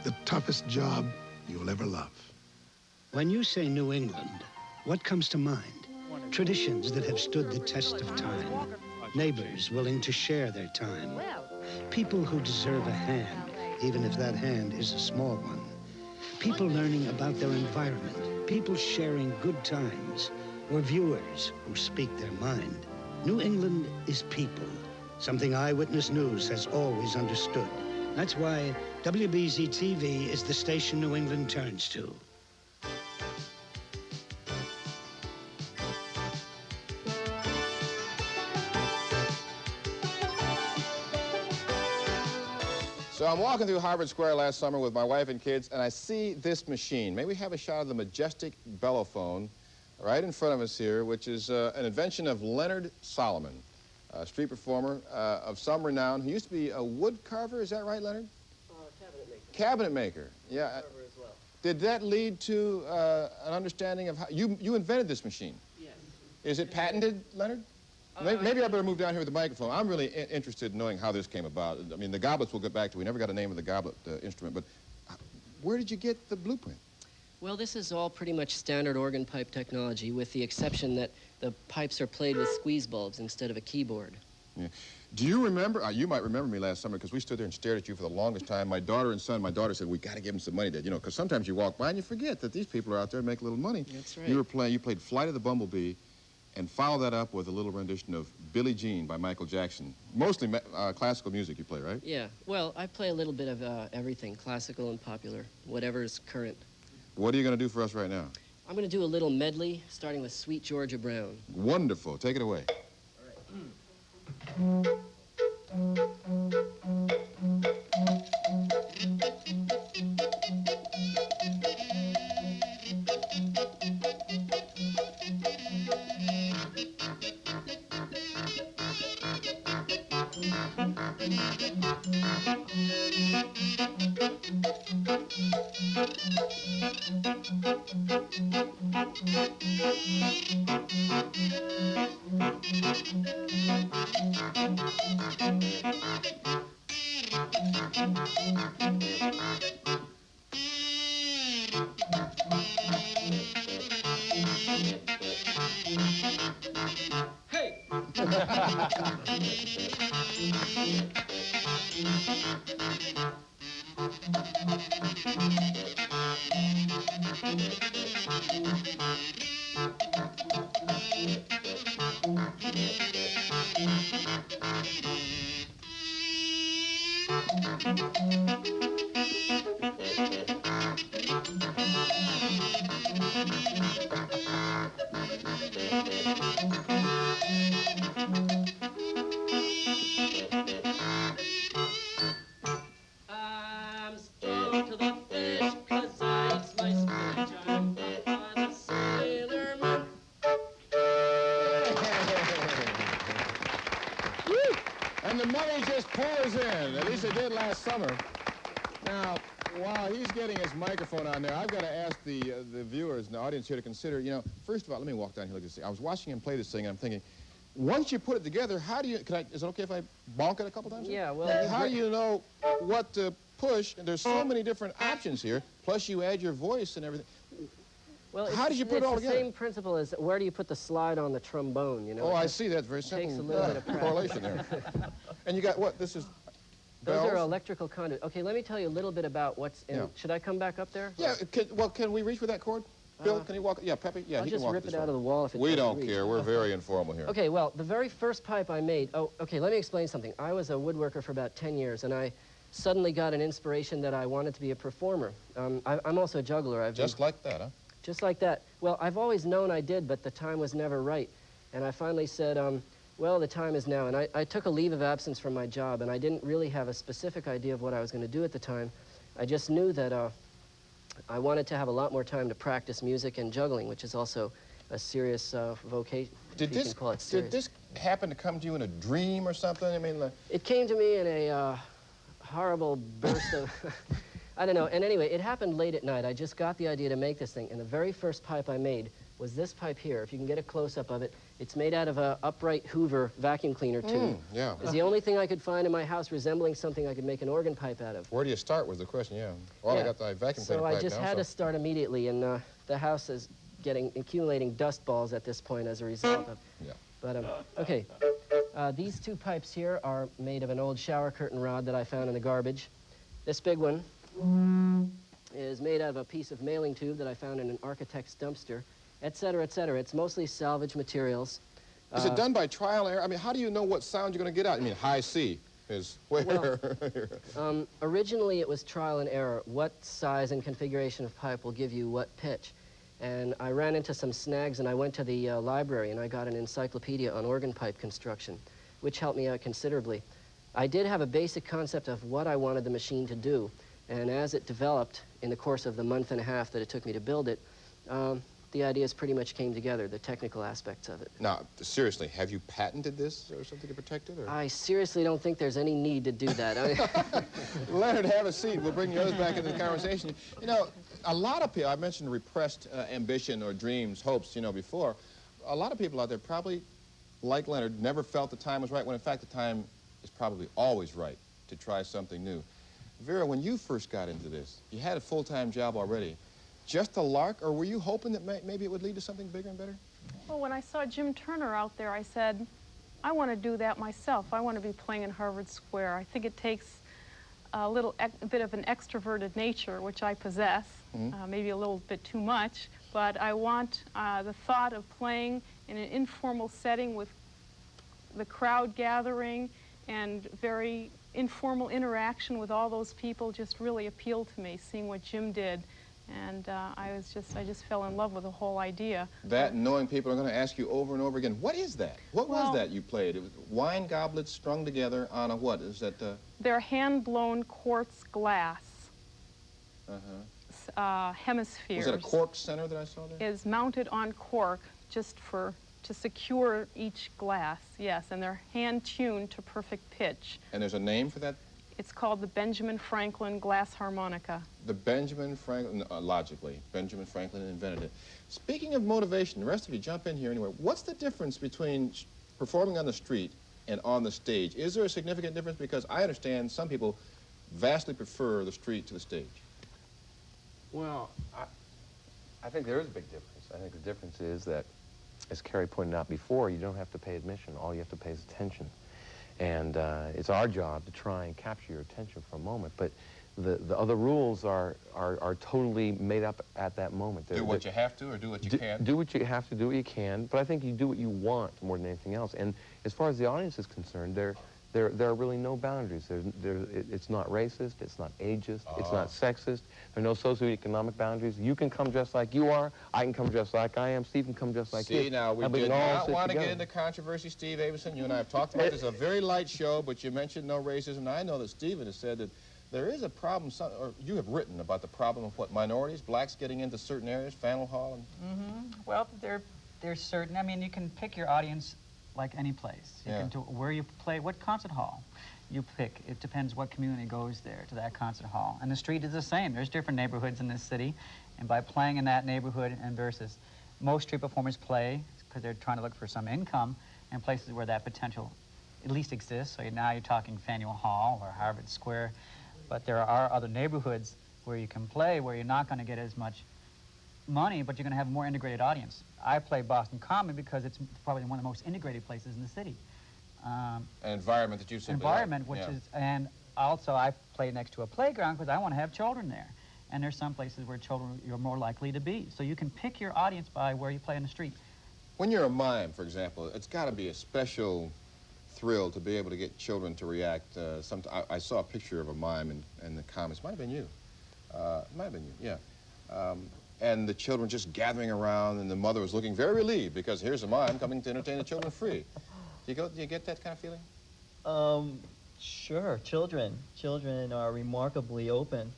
the toughest job you'll ever love. When you say New England, what comes to mind? Traditions that have stood the test of time. Neighbors willing to share their time. People who deserve a hand, even if that hand is a small one. People learning about their environment. People sharing good times. Or viewers who speak their mind. New England is people, something Eyewitness News has always understood. That's why WBZ-TV is the station New England turns to. So I'm walking through Harvard Square last summer with my wife and kids, and I see this machine. May we have a shot of the majestic bellophone right in front of us here, which is an invention of Leonard Solomon, a street performer of some renown, who used to be a wood carver. Is that right, Leonard? Cabinet maker. Cabinet maker, yeah. Carver as well. Did that lead to an understanding of how... You invented this machine? Yes. Is it patented, Leonard? Maybe I better move down here with the microphone. I'm really interested in knowing how this came about. I mean, the goblets we'll get back to. We never got a name of the goblet instrument, but where did you get the blueprint? Well, this is all pretty much standard organ pipe technology, with the exception that the pipes are played with squeeze bulbs instead of a keyboard. Yeah. Do you remember, you might remember me last summer, because we stood there and stared at you for the longest time. My daughter and son, my daughter said, we got to give them some money, Dad, you know, because sometimes you walk by and you forget that these people are out there to make a little money. That's right. You played Flight of the Bumblebee, and follow that up with a little rendition of Billie Jean by Michael Jackson. Mostly classical music you play, right? Yeah, well, I play a little bit of everything, classical and popular, whatever's current. What are you going to do for us right now? I'm going to do a little medley, starting with Sweet Georgia Brown. Wonderful. Take it away. I'm strong to the fish 'cause I eats my spinach. I'm fed by the sailorman. And the money just pours in. At least it did last summer. Now, while he's getting his microphone on there, I've got to ask the viewers and the audience here to consider, you know, first of all, let me walk down here and look at this thing. I was watching him play this thing, and I'm thinking, once you put it together, how do you, is it okay if I bonk it a couple times? Yeah, well... How do you know what to push? And there's so many different options here, plus you add your voice and everything. Well, how did you put it all together? It's the same principle as where do you put the slide on the trombone, you know? Oh, I see. That's very simple. Takes a little bit of practice. Correlation there. And you got what? This is Those bells? are electrical conduit. Okay, let me tell you a little bit about what's in... Yeah. Should I come back up there? Yeah, can we reach for that cord? Bill, can you walk? Yeah, Pepe? Yeah, I'll he just can walk rip this it out way. of the wall if it We doesn't don't reach. care. We're very informal here. Okay, well, the very first pipe I made... Oh, okay, let me explain something. I was a woodworker for about 10 years, and I suddenly got an inspiration that I wanted to be a performer. I'm also a juggler. Just like that, huh? Just like that. Well, I've always known I did, but the time was never right. And I finally said, well, the time is now. And I took a leave of absence from my job, and I didn't really have a specific idea of what I was going to do at the time. I just knew that I wanted to have a lot more time to practice music and juggling, which is also a serious vocation. Did this happen to come to you in a dream or something? I mean, it came to me in a horrible burst of... I don't know. And anyway, it happened late at night. I just got the idea to make this thing, and the very first pipe I made was this pipe here. If you can get a close-up of it, it's made out of an upright Hoover vacuum cleaner tube. Yeah. It's the only thing I could find in my house resembling something I could make an organ pipe out of. Where do you start was the question, yeah. Well, yeah. I got the vacuum cleaner So pipe I just now, had to start immediately, and the house is accumulating dust balls at this point as a result of... Yeah. But, okay. These two pipes here are made of an old shower curtain rod that I found in the garbage. This big one is made out of a piece of mailing tube that I found in an architect's dumpster, et cetera, et cetera. It's mostly salvage materials. Is it done by trial and error? I mean, how do you know what sound you're going to get out? I mean, high C is where? Well, originally it was trial and error. What size and configuration of pipe will give you what pitch? And I ran into some snags, and I went to the library, and I got an encyclopedia on organ pipe construction, which helped me out considerably. I did have a basic concept of what I wanted the machine to do, and as it developed in the course of the month and a half that it took me to build it, the ideas pretty much came together, the technical aspects of it. Now, seriously, have you patented this or something to protect it? Or? I seriously don't think there's any need to do that. Leonard, have a seat. We'll bring the others back into the conversation. You know, a lot of people, I mentioned repressed ambition or dreams, hopes, you know, before. A lot of people out there probably, like Leonard, never felt the time was right, when in fact the time is probably always right to try something new. Vera, when you first got into this, you had a full-time job already. Just a lark, or were you hoping that maybe it would lead to something bigger and better? Well, when I saw Jim Turner out there, I said, I want to do that myself. I want to be playing in Harvard Square. I think it takes a bit of an extroverted nature, which I possess, maybe a little bit too much. but I want the thought of playing in an informal setting with the crowd gathering and very informal interaction with all those people just really appealed to me, seeing what Jim did. And I just fell in love with the whole idea. That, knowing people are going to ask you over and over again, what is that? What was that you played? It was wine goblets strung together on a what? Is that? They're hand-blown quartz glass hemispheres. Was it a cork center that I saw there? Is mounted on cork just to secure each glass, yes, and they're hand-tuned to perfect pitch. And there's a name for that? It's called the Benjamin Franklin glass harmonica. The Benjamin Franklin, logically, Benjamin Franklin invented it. Speaking of motivation, the rest of you jump in here anyway. What's the difference between performing on the street and on the stage? Is there a significant difference? Because I understand some people vastly prefer the street to the stage. Well, I think there is a big difference. I think the difference is that, as Carrie pointed out before, you don't have to pay admission. All you have to pay is attention. And it's our job to try and capture your attention for a moment. But the other rules are totally made up at that moment. Do what you have to or do what you can? Do what you have to, do what you can. But I think you do what you want more than anything else. And as far as the audience is concerned, there are really no boundaries. It's not racist, it's not ageist, it's not sexist. There are no socioeconomic boundaries. You can come dressed like you are, I can come dressed like I am, Steve can come dressed like you. See, now, we did not want to get into controversy, Steve Avison. You and I have talked about this. It's a very light show, but you mentioned no racism. I know that Stephen has said that there is a problem, or you have written about the problem of what, minorities, blacks getting into certain areas, Faneuil Hall? Well, there's certain, I mean, you can pick your audience like any place. You can do where you play, what concert hall you pick. It depends what community goes there to that concert hall. And the street is the same. There's different neighborhoods in this city, and by playing in that neighborhood and versus most street performers play because they're trying to look for some income in places where that potential at least exists. So now you're talking Faneuil Hall or Harvard Square, but there are other neighborhoods where you can play where you're not going to get as much money, but you're going to have a more integrated audience. I play Boston Common because it's probably one of the most integrated places in the city. An environment that you simply environment, which is, and also I play next to a playground because I want to have children there. And there's some places where children you're more likely to be. So you can pick your audience by where you play in the street. When you're a mime, for example, it's got to be a special thrill to be able to get children to react. I saw a picture of a mime in the comics. Might have been you. Might have been you, yeah. And the children just gathering around, and the mother was looking very relieved because here's a mime coming to entertain the children free. Do you get that kind of feeling? Sure. Children are remarkably open,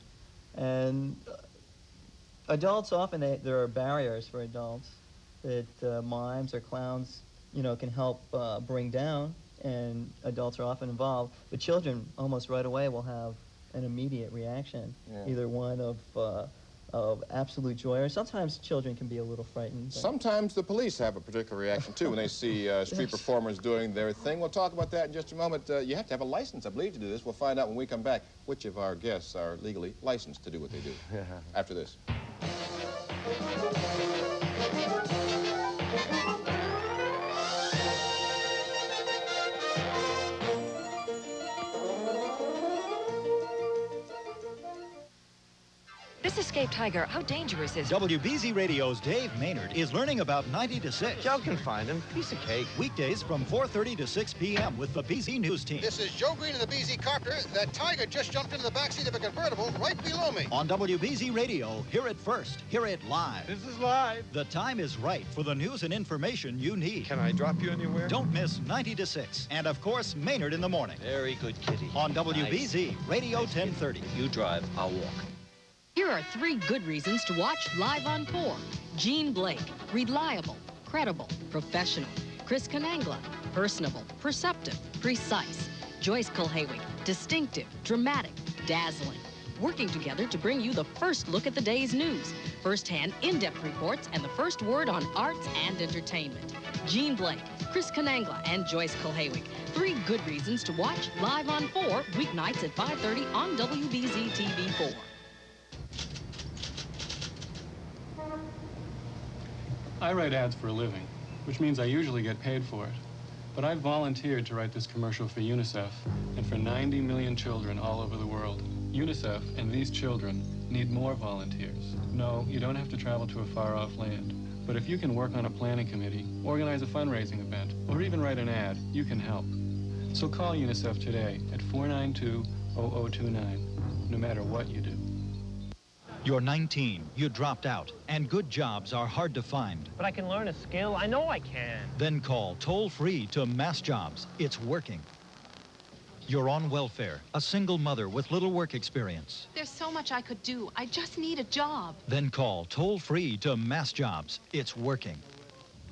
and adults often there are barriers for adults that mimes or clowns, can help bring down, and adults are often involved. But children almost right away will have an immediate reaction, either one of absolute joy, or sometimes children can be a little frightened. Sometimes the police have a particular reaction, too, when they see street performers doing their thing. We'll talk about that in just a moment. You have to have a license, I believe, to do this. We'll find out when we come back which of our guests are legally licensed to do what they do after this. This escaped tiger, how dangerous is it? WBZ Radio's Dave Maynard is learning about 90 to 6. Joe can find him. Piece of cake. Weekdays from 4:30 to 6 p.m. with the BZ News Team. This is Joe Green of the BZ Copter. That tiger just jumped into the backseat of a convertible right below me. On WBZ Radio, hear it first. Hear it live. This is live. The time is right for the news and information you need. Can I drop you anywhere? Don't miss 90 to 6. And, of course, Maynard in the morning. Very good, kitty. On WBZ Radio 1030. You drive, I'll walk. Here are 3 good reasons to watch Live on 4. Gene Blake, reliable, credible, professional. Chris Kanangla, personable, perceptive, precise. Joyce Kulhewig, distinctive, dramatic, dazzling. Working together to bring you the first look at the day's news, first-hand, in-depth reports, and the first word on arts and entertainment. Gene Blake, Chris Kanangla, and Joyce Kulhewig. 3 good reasons to watch Live on 4, weeknights at 5:30 on WBZ TV4. I write ads for a living, which means I usually get paid for it. But I volunteered to write this commercial for UNICEF and for 90 million children all over the world. UNICEF and these children need more volunteers. No, you don't have to travel to a far-off land. But if you can work on a planning committee, organize a fundraising event, or even write an ad, you can help. So call UNICEF today at 492-0029, no matter what you do. You're 19, you dropped out, and good jobs are hard to find. But I can learn a skill. I know I can. Then call toll-free to Mass Jobs. It's working. You're on welfare, a single mother with little work experience. There's so much I could do. I just need a job. Then call toll-free to Mass Jobs. It's working.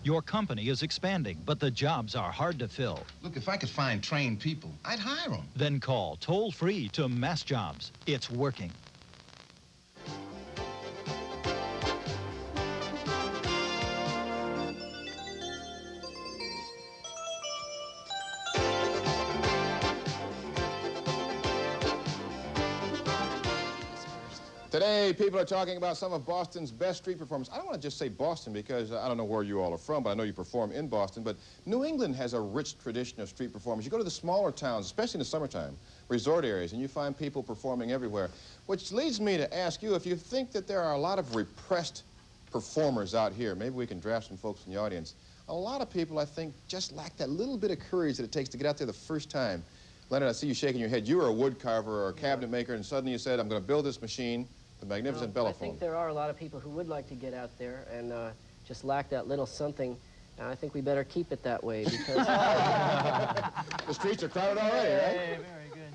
Your company is expanding, but the jobs are hard to fill. Look, if I could find trained people, I'd hire them. Then call toll-free to Mass Jobs. It's working. Today, people are talking about some of Boston's best street performers. I don't want to just say Boston because I don't know where you all are from, but I know you perform in Boston. But New England has a rich tradition of street performers. You go to the smaller towns, especially in the summertime, resort areas, and you find people performing everywhere. Which leads me to ask you if you think that there are a lot of repressed performers out here. Maybe we can draft some folks in the audience. A lot of people, I think, just lack that little bit of courage that it takes to get out there the first time. Leonard, I see you shaking your head. You were a wood carver or a cabinet maker, and suddenly you said, I'm going to build this machine. The magnificent Bellephone. I think there are a lot of people who would like to get out there and just lack that little something. And I think we better keep it that way because... The streets are crowded already, right? Yeah, very good.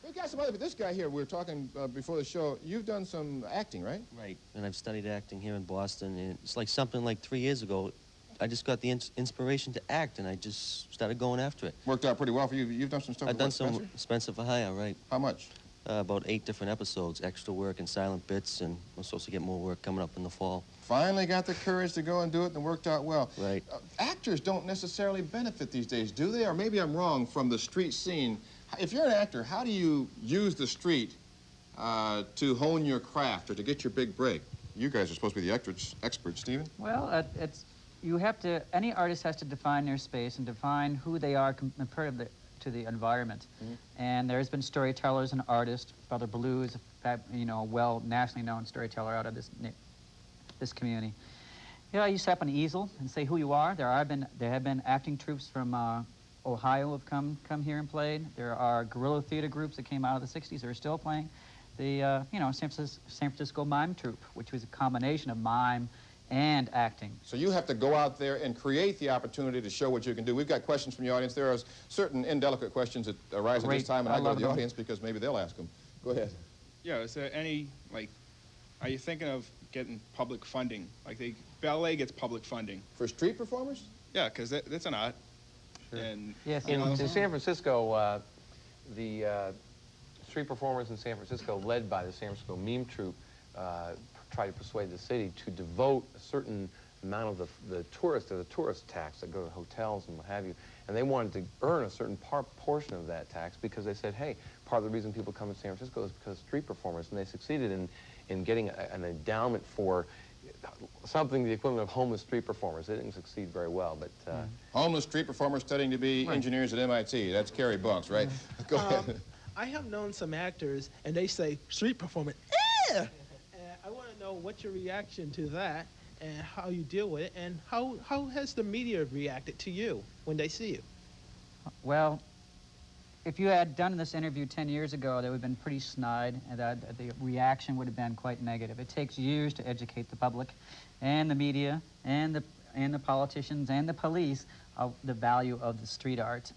We've got some other... This guy here, we were talking before the show, you've done some acting, right? Right, and I've studied acting here in Boston, and it's like something like 3 years ago, I just got the inspiration to act, and I just started going after it. Worked out pretty well for you. You've done some stuff I've with done Spencer? some Spencer for Hire, right. How much? About 8 different episodes, extra work and silent bits, and we're supposed to get more work coming up in the fall. Finally got the courage to go and do it, and it worked out well. Right. Actors don't necessarily benefit these days, do they? Or maybe I'm wrong from the street scene. If you're an actor, how do you use the street to hone your craft or to get your big break? You guys are supposed to be the experts, Stephen. Well, you have to, any artist has to define their space and define who they are compared to the environment. Mm-hmm. And there's been storytellers and artists. Brother Blue is a well nationally known storyteller out of this community. I used to have an easel and say who you are. There have been acting troupes from Ohio have come here and played. There are guerrilla theater groups that came out of the 60s that are still playing. The San Francisco Mime Troupe, which was a combination of mime and acting. So you have to go out there and create the opportunity to show what you can do. We've got questions from the audience. There are certain indelicate questions that arise at this time, and I go to the audience because maybe they'll ask them. Go ahead. Yeah, is there any, are you thinking of getting public funding? Ballet gets public funding. For street performers? Yeah, because that's an art. Sure. And, yes. In San Francisco, the street performers in San Francisco, led by the San Francisco Mime Troupe, try to persuade the city to devote a certain amount of the tourist tax that go to hotels and what have you. And they wanted to earn a certain portion of that tax because they said, hey, part of the reason people come to San Francisco is because of street performers. And they succeeded in getting an endowment for something the equivalent of homeless street performers. They didn't succeed very well, but... Homeless street performers studying to be engineers at MIT. That's Carrie Bunks, right? Go ahead. I have known some actors, and they say, street performance, and I want to know what's your reaction to that, and how you deal with it, and how has the media reacted to you when they see you? Well, if you had done this interview 10 years ago, that would have been pretty snide, and that the reaction would have been quite negative. It takes years to educate the public and the media and the politicians and the police of the value of the street art.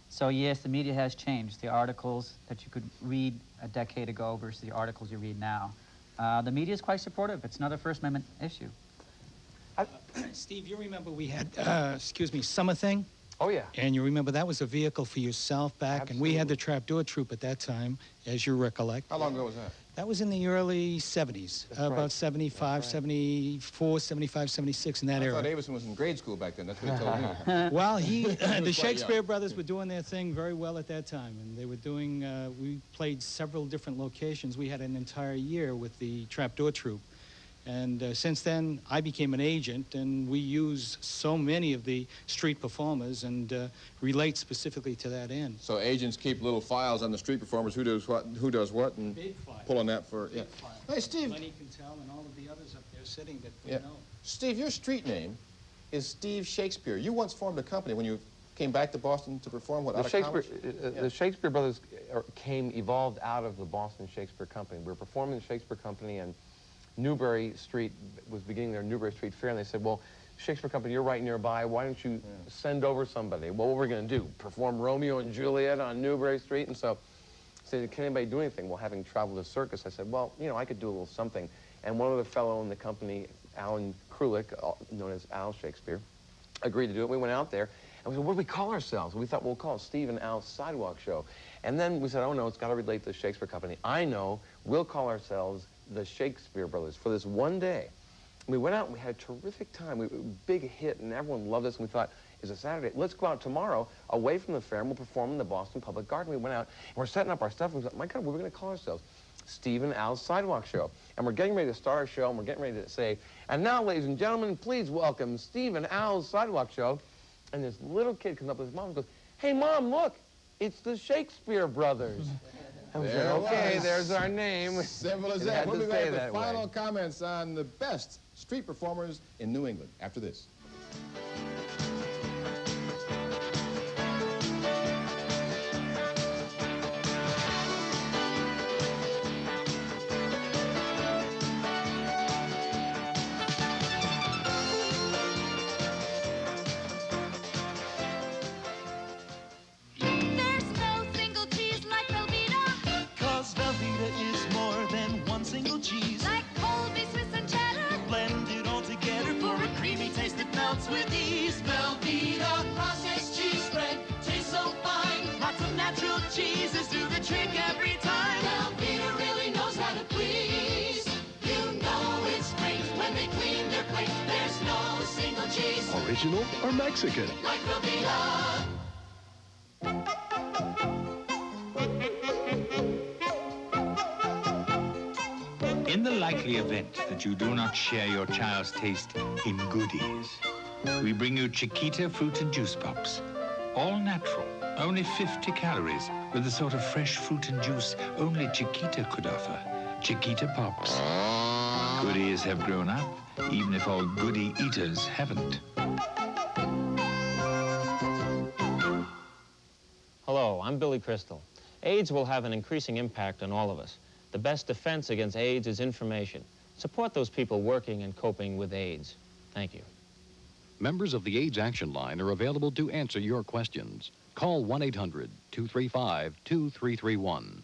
So yes, the media has changed. The articles that you could read a decade ago versus the articles you read now. The media is quite supportive. It's another First Amendment issue. Steve, you remember we had, Summer Thing? Oh, yeah. And you remember that was a vehicle for yourself back, Absolutely. and we had the Trapdoor Troupe at that time, as you recollect. How long ago was that? That was in the early 70s, about 75, 74, 75, 76, in that I era. thought Avison was in grade school back then. That's what he told me. Well, the quite Shakespeare young. brothers were doing their thing very well at that time, and they were doing, we played several different locations. We had an entire year with the Trapdoor Troupe, And since then, I became an agent, and we use so many of the street performers and relate specifically to that end. So agents keep little files on the street performers, who does what, and Big file. pull on that for, Big yeah. file. Hey, Steve. Lenny can tell, and all of the others up there sitting that we Yeah. know. Steve, your street name is Steve Shakespeare. You once formed a company when you came back to Boston to perform, what, out of college? The Shakespeare Brothers evolved out of the Boston Shakespeare Company. We were performing the Shakespeare Company, and Newbury Street was beginning their Newbury Street Fair, and they said, well, Shakespeare Company, you're right nearby. Why don't you send over somebody? Well, what we're going to do? Perform Romeo and Juliet on Newbury Street? And so I said, can anybody do anything? Well, having traveled a circus, I said, well, you know, I could do a little something. And one other fellow in the company, Alan Krulik, known as Al Shakespeare, agreed to do it. We went out there, and we said, what do we call ourselves? We thought, well, we'll call it Steve and Al's Sidewalk Show. And then we said, oh, no, it's got to relate to the Shakespeare Company. I know, we'll call ourselves the Shakespeare Brothers for this one day. We went out and we had a terrific time. Big hit, and everyone loved us, and we thought, it's a Saturday. Let's go out tomorrow away from the fair, and we'll perform in the Boston Public Garden. We went out, and we're setting up our stuff, and we thought, my God, what are we going to call ourselves? Steve and Al's Sidewalk Show. And we're getting ready to start our show, and we're getting ready to say, and now, ladies and gentlemen, please welcome Steve and Al's Sidewalk Show. And this little kid comes up with his mom and goes, hey, Mom, look, it's the Shakespeare Brothers. And we said, okay, there's our name. Simple as It that. had We'll to be stay back with that way. final comments on the best street performers in New England after this. There's no single cheese like Velveeta. 'Cause Velveeta is more than one single cheese. Like Colby, Swiss, and cheddar. Blended all together for a creamy taste that melts with ease. Velveeta processed cheese spread tastes so fine. Lots of natural cheeses do the trick every time. Velveeta really knows how to please. You know it's great when they clean their plate. There's no single cheese Original or Mexican? like Velveeta. In the likely event that you do not share your child's taste in goodies, we bring you Chiquita fruit and juice pops. All natural, only 50 calories, with the sort of fresh fruit and juice only Chiquita could offer. Chiquita Pops. Goodies have grown up, even if all goodie eaters haven't. Hello, I'm Billy Crystal. AIDS will have an increasing impact on all of us. The best defense against AIDS is information. Support those people working and coping with AIDS. Thank you. Members of the AIDS Action Line are available to answer your questions. Call 1-800-235-2331.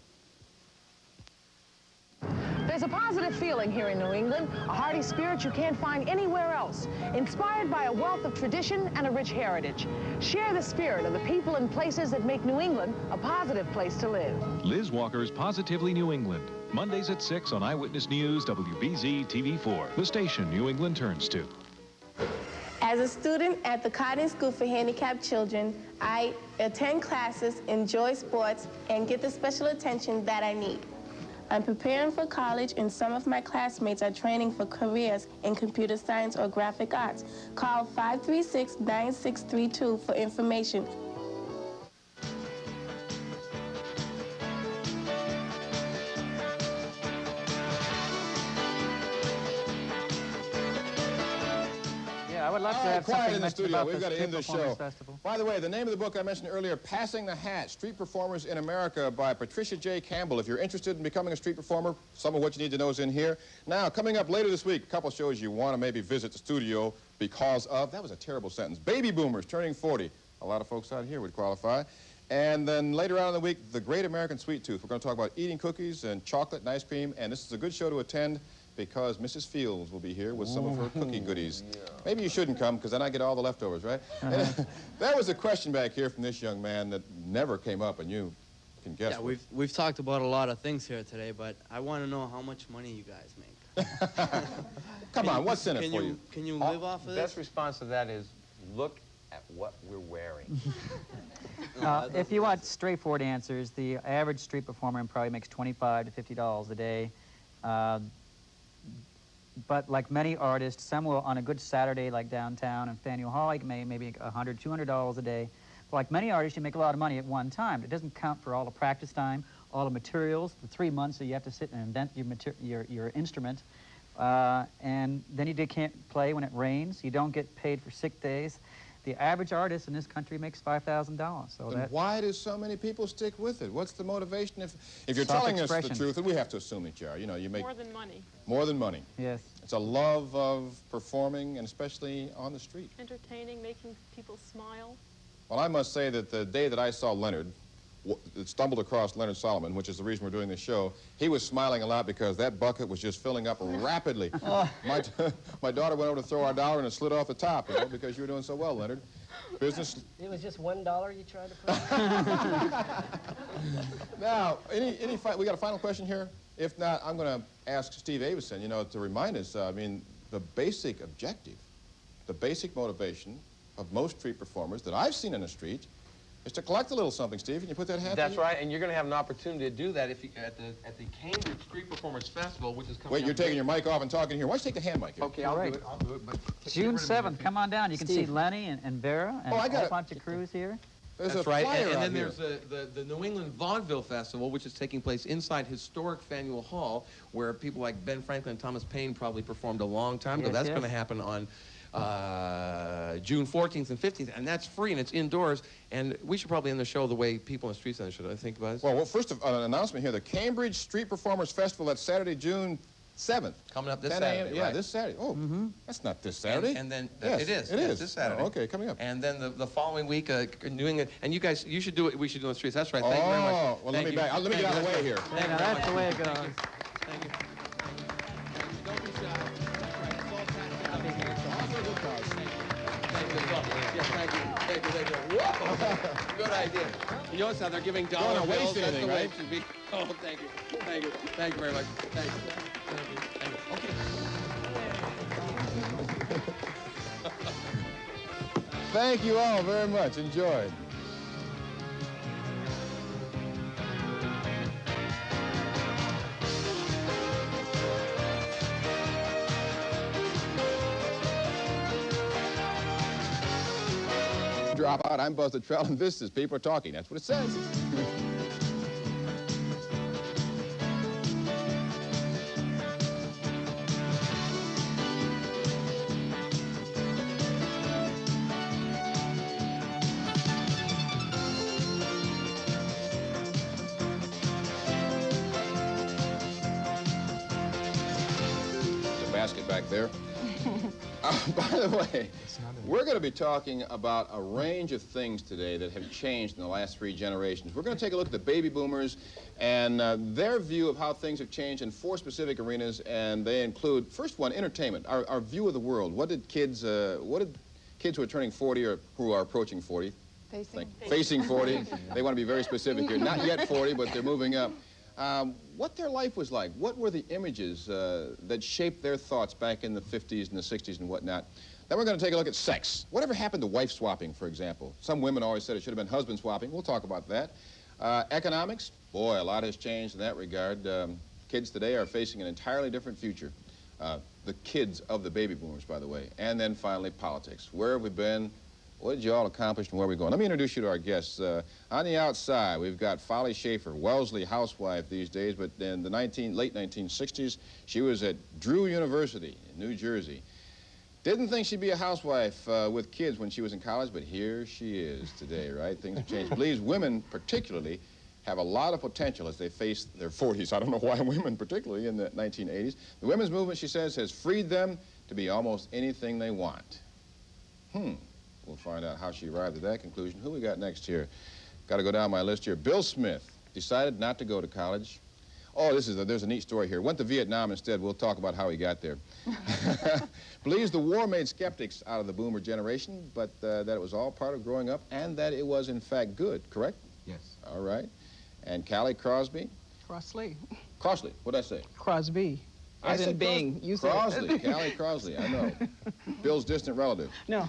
There's a positive feeling here in New England, a hearty spirit you can't find anywhere else, inspired by a wealth of tradition and a rich heritage. Share the spirit of the people and places that make New England a positive place to live. Liz Walker's Positively New England. Mondays at 6 on Eyewitness News, WBZ TV4, the station New England turns to. As a student at the Cotton School for Handicapped Children, I attend classes, enjoy sports, and get the special attention that I need. I'm preparing for college, and some of my classmates are training for careers in computer science or graphic arts. Call 536-9632 for information. Yeah, I would love to All right, have quiet something in the mentioned studio. about We've the got to Street end the show. Performers Festival. By the way, the name of the book I mentioned earlier, Passing the Hat, Street Performers in America by Patricia J. Campbell. If you're interested in becoming a street performer, some of what you need to know is in here. Now, coming up later this week, a couple shows you want to maybe visit the studio because of, that was a terrible sentence, baby boomers turning 40. A lot of folks out here would qualify. And then later on in the week, the Great American Sweet Tooth. We're going to talk about eating cookies and chocolate and ice cream, and this is a good show to attend because Mrs. Fields will be here with some of her cookie goodies. Maybe you shouldn't come, because then I get all the leftovers, right? That was a question back here from this young man that never came up, and you can guess. Yeah, we've talked about a lot of things here today, but I want to know how much money you guys make. Come on, what's in it for you? Can you live off of The this? best response to that is, look at what we're wearing. If you want straightforward answers, the average street performer probably makes $25 to $50 a day. but like many artists, some will, on a good Saturday like downtown in Faneuil Hall, you can make maybe $100, $200 a day. But like many artists, you make a lot of money at one time. It doesn't count for all the practice time, all the materials, the 3 months that you have to sit and invent your instrument. And then you can't play when it rains. You don't get paid for sick days. The average artist in this country makes $5,000. So then why do so many people stick with it? What's the motivation? If you're telling us the truth, and we have to assume that you are, you know, you make more than money. More than money. Yes. It's a love of performing, and especially on the street. Entertaining, making people smile. Well, I must say that the day that I saw Leonard, stumbled across Leonard Solomon, which is the reason we're doing this show, he was smiling a lot because that bucket was just filling up rapidly. My daughter went over to throw our dollar and it slid off the top, you know, because you were doing so well, Leonard. Business. It was just $1 you tried to put. Now, we got a final question here? If not, I'm going to ask Steve Avison, you know, to remind us, I mean, the basic objective, the basic motivation of most street performers that I've seen in the street is to collect a little something. Steve, can you put that hat? That's right, and you're going to have an opportunity to do that if you, at the Cambridge Street Performers Festival, which is coming. Wait, you're taking your mic off and talking here. Why don't you take the hand mic here? Okay, I'll do it. I'll do it. But June 7th, come on down. You can see Lenny and Vera and I got a bunch of crews here. That's right, and then there's the New England Vaudeville Festival, which is taking place inside historic Faneuil Hall, where people like Ben Franklin and Thomas Paine probably performed a long time ago. That's going to happen on June 14th and 15th, and that's free, and it's indoors, and we should probably end the show the way people in the street center should. I think about it. Well, first of an announcement here, the Cambridge Street Performers Festival, that's Saturday, June 7th. Coming up this 10 Saturday, Yeah, right. this Saturday. Oh, that's not this Saturday. And then, yes, it is. It is. This Saturday. Oh, okay, coming up. And then the following week, doing it, and you guys, you should do it, we should do it on the streets. That's right, thank you very much. Oh, well, let me get out of the way here. Yeah, that's the way it goes. Thank you. Don't be shy. That's right. It's all Yes, thank you. Thank you. Whoa! Good idea. You notice how they're giving dollar Don't bills? waste That's anything, the way right? it should be. Oh, thank you. Thank you. Thank you very much. Thank you. Thank you. Thank you. Okay. Thank you all very much. Enjoy. Drop out. I'm Buzz Luttrell, and this is People Are Talking. That's what it says. There's a basket back there. By the way, we're going to be talking about a range of things today that have changed in the last 3 generations. We're going to take a look at the baby boomers and their view of how things have changed in 4 specific arenas, and they include, first one, entertainment, our view of the world. What did kids who are turning 40 or who are approaching 40, facing 40, they want to be very specific here, not yet 40, but they're moving up. What their life was like. What were the images that shaped their thoughts back in the 50s and the 60s and whatnot. Then we're going to take a look at sex. Whatever happened to wife swapping, for example? Some women always said it should have been husband swapping. We'll talk about that. Economics. Boy, a lot has changed in that regard. Kids today are facing an entirely different future. The kids of the baby boomers, by the way. And then finally, politics. Where have we been? What did you all accomplish and where are we going? Let me introduce you to our guests. On the outside, we've got Folly Schaefer, Wellesley housewife these days, but in the late 1960s, she was at Drew University in New Jersey. Didn't think she'd be a housewife with kids when she was in college, but here she is today, right? Things have changed. Believes women particularly have a lot of potential as they face their 40s. I don't know why women particularly in the 1980s. The women's movement, she says, has freed them to be almost anything they want. We'll find out how she arrived at that conclusion. Who we got next here? Got to go down my list here. Bill Smith decided not to go to college. Oh, there's a neat story here. Went to Vietnam instead. We'll talk about how he got there. Believes the war made skeptics out of the boomer generation, but that it was all part of growing up and that it was, in fact, good. Correct? Yes. All right. And Callie Crosby? Crossley. Crossley. What'd I say? Crosby. As in being. You said Crosley. Callie Crosley. I know. Bill's distant relative. No.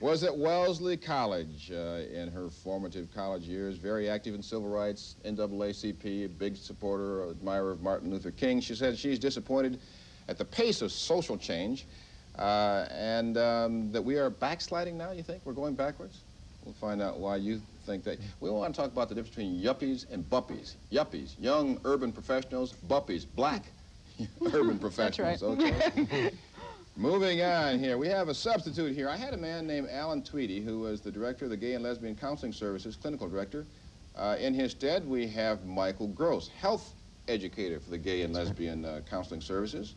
Was at Wellesley College in her formative college years. Very active in civil rights, NAACP, a big supporter, admirer of Martin Luther King. She said she's disappointed at the pace of social change, and that we are backsliding now, you think? We're going backwards? We'll find out why you think that. We want to talk about the difference between yuppies and buppies. Yuppies, young urban professionals. Buppies, black urban professionals. That's right. Okay. Moving on here, we have a substitute here. I had a man named Alan Tweedy, who was the director of the Gay and Lesbian Counseling Services, clinical director. In his stead, we have Michael Gross, health educator for the Gay and Lesbian Counseling Services.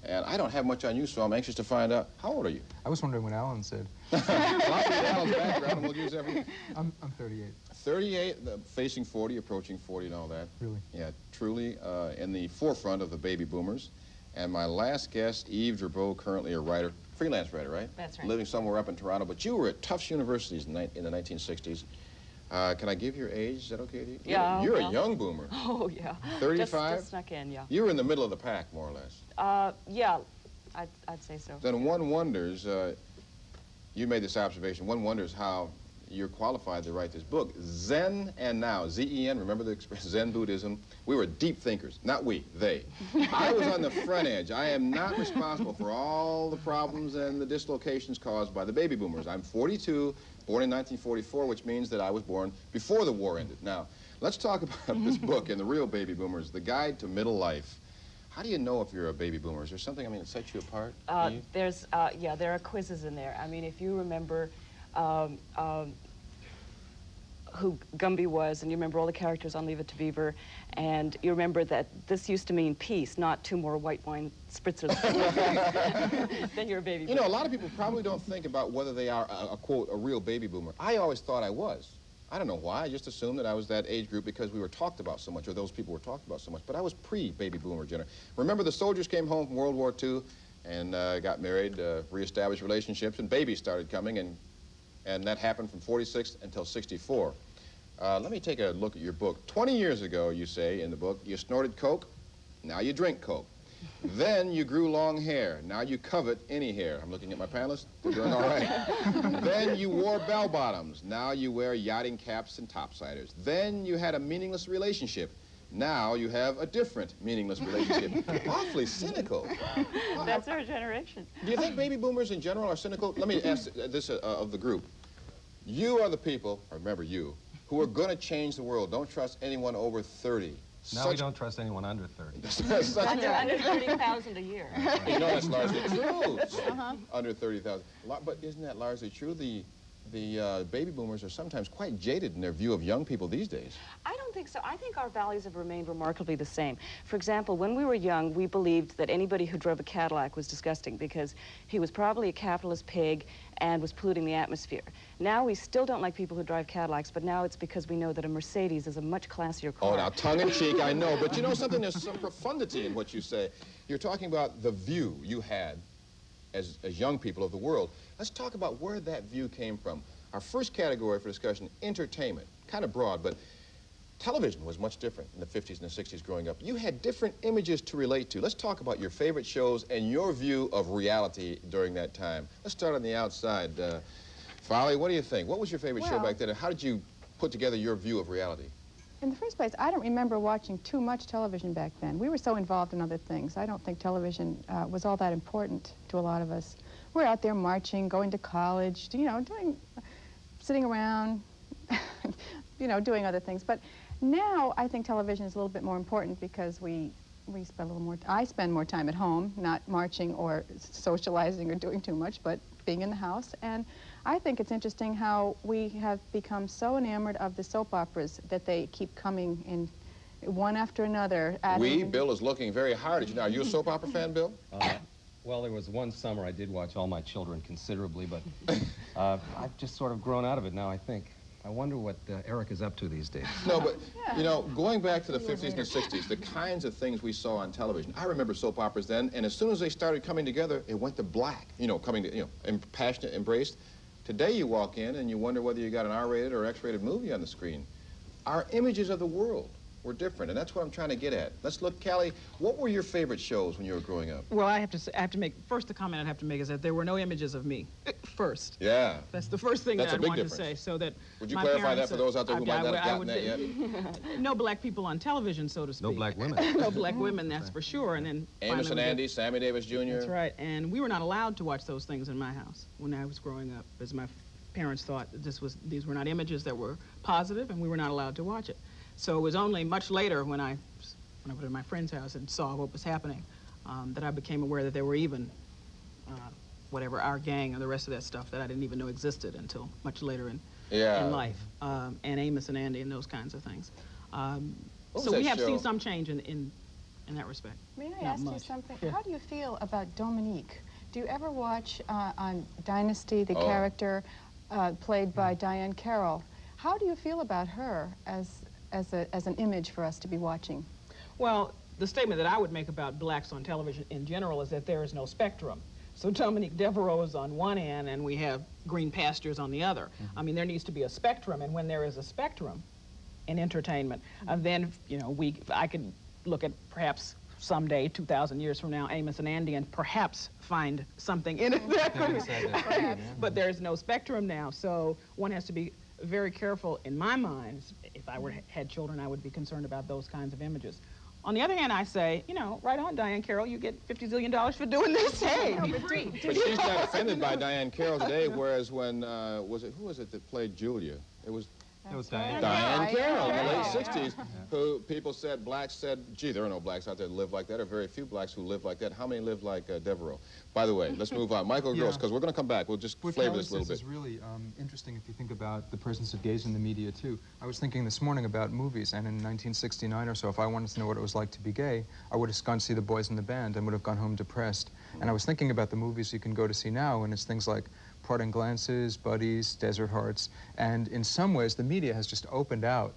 And I don't have much on you, so I'm anxious to find out, how old are you? I was wondering what Alan said. Alan's background, and we'll use everything. I'm 38. 38, facing 40, approaching 40 and all that. Really? Yeah, truly in the forefront of the baby boomers. And my last guest, Eve Gerbeau, currently a writer, freelance writer, right? That's right. Living somewhere up in Toronto, but you were at Tufts University in the 1960s. Can I give your age? Is that okay with you? Yeah. You're a young boomer. Oh, yeah. 35? Just snuck in, yeah. You were in the middle of the pack, more or less. Yeah, I'd say so. Then one wonders, you made this observation, one wonders how you're qualified to write this book. Zen and Now, Z-E-N, remember the expression, Zen Buddhism? We were deep thinkers, not we, they. I was on the front edge. I am not responsible for all the problems and the dislocations caused by the baby boomers. I'm 42, born in 1944, which means that I was born before the war ended. Now, let's talk about this book and the real baby boomers, The Guide to Middle Life. How do you know if you're a baby boomer? Is there something, that sets you apart? Yeah, there are quizzes in there. I mean, if you remember who Gumby was, and you remember all the characters on Leave It to Beaver, and you remember that this used to mean peace, not 2 more white wine spritzers, then you're a baby boomer. You know, a lot of people probably don't think about whether they are, quote, a real baby boomer. I always thought I was. I don't know why. I just assumed that I was that age group because we were talked about so much, or those people were talked about so much. But I was pre-baby boomer generation. Remember, the soldiers came home from World War II and got married, reestablished relationships, and babies started coming, and that happened from 46 until 64. Let me take a look at your book. 20 years ago, you say in the book, you snorted Coke, now you drink Coke. Then you grew long hair. Now you covet any hair. I'm looking at my panelists. They're doing all right. Then you wore bell-bottoms. Now you wear yachting caps and topsiders. Then you had a meaningless relationship. Now you have a different meaningless relationship. Awfully cynical. That's our generation. Do you think baby boomers in general are cynical? Let me ask this of the group. You are the people, or remember you, who are going to change the world. Don't trust anyone over 30. Now we don't trust anyone under 30. under 30,000 a year. You know that's largely true. Under 30,000. But isn't that largely true? The baby boomers are sometimes quite jaded in their view of young people these days. I don't think so. I think our values have remained remarkably the same. For example, when we were young, we believed that anybody who drove a Cadillac was disgusting because he was probably a capitalist pig and was polluting the atmosphere. Now we still don't like people who drive Cadillacs, but now it's because we know that a Mercedes is a much classier car. Oh, now, tongue-in-cheek, I know. But you know something? There's some profundity in what you say. You're talking about the view you had as young people of the world. Let's talk about where that view came from. Our first category for discussion, entertainment. Kind of broad, but television was much different in the 50s and the 60s growing up. You had different images to relate to. Let's talk about your favorite shows and your view of reality during that time. Let's start on the outside. Folly, what do you think? What was your favorite show back then, and how did you put together your view of reality? In the first place, I don't remember watching too much television back then. We were so involved in other things. I don't think television was all that important to a lot of us. We're out there marching, going to college, you know, sitting around, you know, doing other things. But now I think television is a little bit more important because we spend a little more, I spend more time at home, not marching or socializing or doing too much, but being in the house. And I think it's interesting how we have become so enamored of the soap operas that they keep coming in one after another. Bill is looking very hard at you now. Are you a soap opera fan, Bill? Well, there was one summer I did watch All My Children considerably, but I've just sort of grown out of it now, I think. I wonder what Eric is up to these days. No, but, you know, going back to the 50s and the 60s, the kinds of things we saw on television, I remember soap operas then, and as soon as they started coming together, it went to black, you know, passionate, embraced. Today you walk in and you wonder whether you got an R-rated or X-rated movie on the screen. Our images of the world were different, and that's what I'm trying to get at. Let's look, Callie, what were your favorite shows when you were growing up? Well, I have to make, first the comment I'd have to make is that there were no images of me, first. Yeah. That's the first thing That's that a I'd big want difference. to say, so that Would you my clarify parents, that for those out there who might not have gotten that yet? No black people on television, so to speak. No black women. No black women, that's for sure. And then Amos and finally Andy, Sammy Davis Jr. That's right, and we were not allowed to watch those things in my house when I was growing up, because my parents thought that these were not images that were positive, and we were not allowed to watch it. So it was only much later when I went to my friend's house and saw what was happening that I became aware that there were even whatever, our gang and the rest of that stuff that I didn't even know existed until much later in life, and Amos and Andy and those kinds of things. So we have seen some change in that respect. May I ask you something? How do you feel about Dominique? Do you ever watch on Dynasty the character played by Diane Carroll? How do you feel about her as an image for us to be watching? Well, the statement that I would make about blacks on television in general is that there is no spectrum. So Dominique Devereaux is on one end, and we have Green Pastures on the other. I mean, there needs to be a spectrum, and when there is a spectrum in entertainment, then, you know, I could look at perhaps someday, 2,000 years from now, Amos and Andy, and perhaps find something in it that could, but there's no spectrum now, so one has to be very careful, in my mind. If I had children, I would be concerned about those kinds of images. On the other hand, I say, you know, right on, Diane Carroll, you get $50 zillion for doing this. Hey, be free. But she's not offended by Diane Carroll today, whereas when, who was it that played Julia? It was Diane Carroll in the late 60s, who people said, blacks said, gee, there are no blacks out there that live like that, or very few blacks who live like that. How many live like Devereaux? By the way, let's move on. Michael Gross, because we're going to come back. We'll just flavor this a little bit. This is really interesting if you think about the presence of gays in the media, too. I was thinking this morning about movies, and in 1969 or so, if I wanted to know what it was like to be gay, I would have gone to see The Boys in the Band and would have gone home depressed. And I was thinking about the movies you can go to see now, and it's things like Parting Glances, Buddies, Desert Hearts, and in some ways the media has just opened out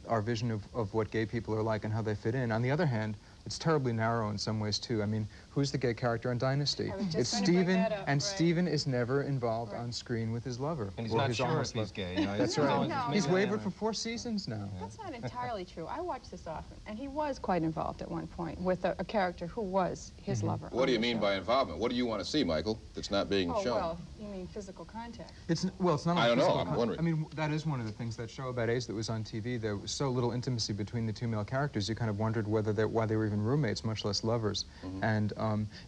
our vision of what gay people are like and how they fit in. On the other hand, it's terribly narrow in some ways too. I mean, who's the gay character on Dynasty? It's Stephen, and Stephen is never involved on screen with his lover. And he's not sure if he's gay. You know, That's right. He's wavered for 4 seasons now. That's not entirely true. I watch this often, and he was quite involved at one point with a character who was his lover. What do you mean by involvement? What do you want to see, Michael, that's not being shown? Well, you mean physical contact? It's not. I don't know. I'm wondering. I mean, that is one of the things, that show about AIDS that was on TV. There was so little intimacy between the two male characters. You kind of wondered why they were even roommates, much less lovers. And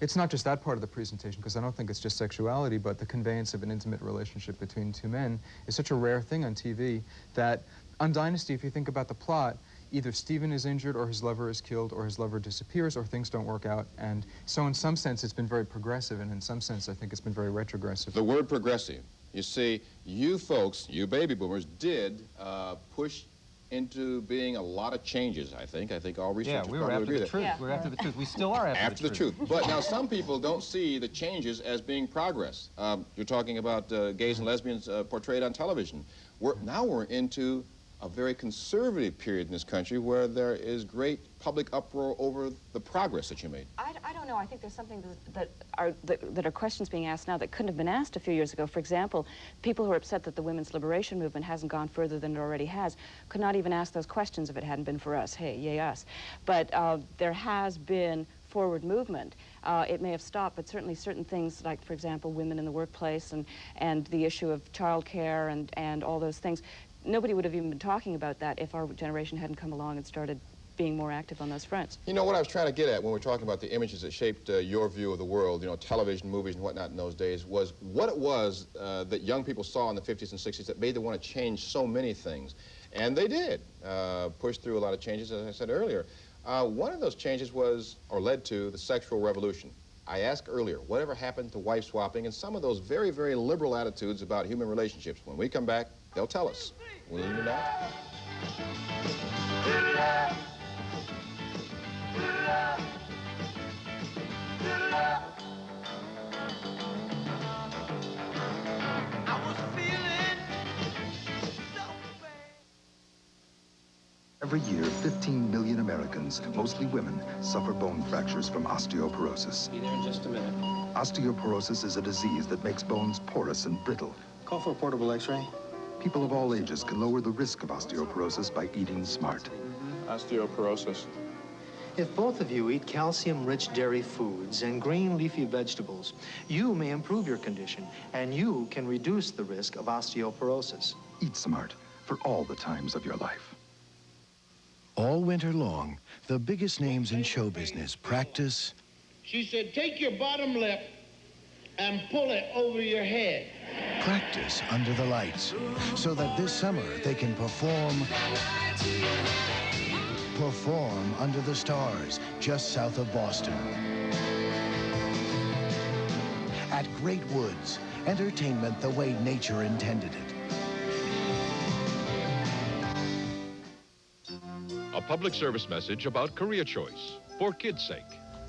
it's not just that part of the presentation, because I don't think it's just sexuality, but the conveyance of an intimate relationship between two men is such a rare thing on TV that on Dynasty, if you think about the plot, either Stephen is injured or his lover is killed or his lover disappears or things don't work out. And so in some sense, it's been very progressive, and in some sense, I think it's been very retrogressive. The word progressive. You see, you folks, you baby boomers, did push into being a lot of changes, I think. I think all researchers we were after the truth. Yeah. We're after the truth. We still are after the truth. But now some people don't see the changes as being progress. You're talking about gays and lesbians portrayed on television. Now we're into a very conservative period in this country where there is great public uproar over the progress that you made. I don't know. I think there's something that are questions being asked now that couldn't have been asked a few years ago. For example, people who are upset that the women's liberation movement hasn't gone further than it already has could not even ask those questions if it hadn't been for us. Hey, yay us. But there has been forward movement. It may have stopped, but certainly certain things like, for example, women in the workplace and the issue of child care and all those things, nobody would have even been talking about that if our generation hadn't come along and started being more active on those fronts. You know, what I was trying to get at when we're talking about the images that shaped your view of the world, you know, television, movies, and whatnot in those days, was what it was that young people saw in the 50s and 60s that made them want to change so many things. And they did push through a lot of changes, as I said earlier. One of those changes was, or led to, the sexual revolution. I asked earlier, whatever happened to wife swapping and some of those very, very liberal attitudes about human relationships? When we come back, they'll tell us. Will you not? Every year, 15 million Americans, mostly women, suffer bone fractures from osteoporosis. Be there in just a minute. Osteoporosis is a disease that makes bones porous and brittle. Call for a portable x-ray. People of all ages can lower the risk of osteoporosis by eating smart. Osteoporosis. If both of you eat calcium-rich dairy foods and green leafy vegetables, you may improve your condition, and you can reduce the risk of osteoporosis. Eat smart for all the times of your life. All winter long, the biggest names in show business practice. She said, take your bottom lip and pull it over your head. Practice under the lights, so that this summer they can perform under the stars just south of Boston. At Great Woods, entertainment the way nature intended it. A public service message about career choice for kids' sake.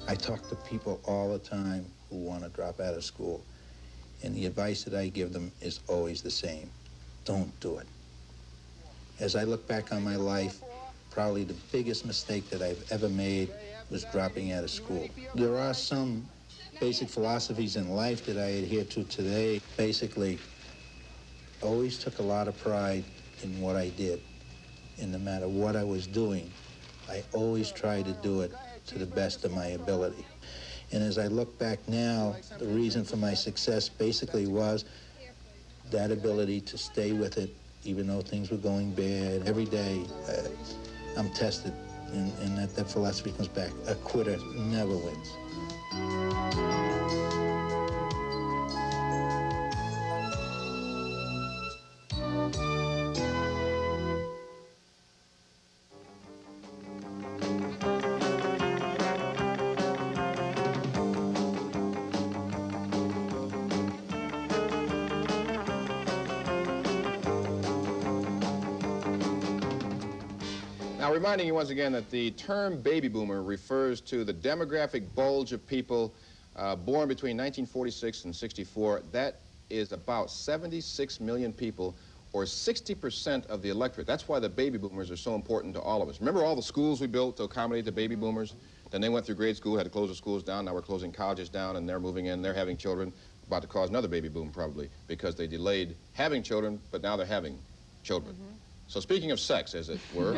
I talk to people all the time who want to drop out of school, and the advice that I give them is always the same. Don't do it. As I look back on my life, probably the biggest mistake that I've ever made was dropping out of school. There are some basic philosophies in life that I adhere to today. Basically, always took a lot of pride in what I did. And no matter what I was doing, I always tried to do it to the best of my ability. And as I look back now, the reason for my success basically was that ability to stay with it, even though things were going bad. Every day, I'm tested, and that philosophy comes back. A quitter never wins. Now, reminding you once again that the term baby boomer refers to the demographic bulge of people born between 1946 and 64. That is about 76 million people, or 60% of the electorate. That's why the baby boomers are so important to all of us. Remember all the schools we built to accommodate the baby boomers? Then they went through grade school, had to close the schools down. Now we're closing colleges down, and they're moving in. They're having children, about to cause another baby boom probably, because they delayed having children, but now they're having children. So speaking of sex, as it were,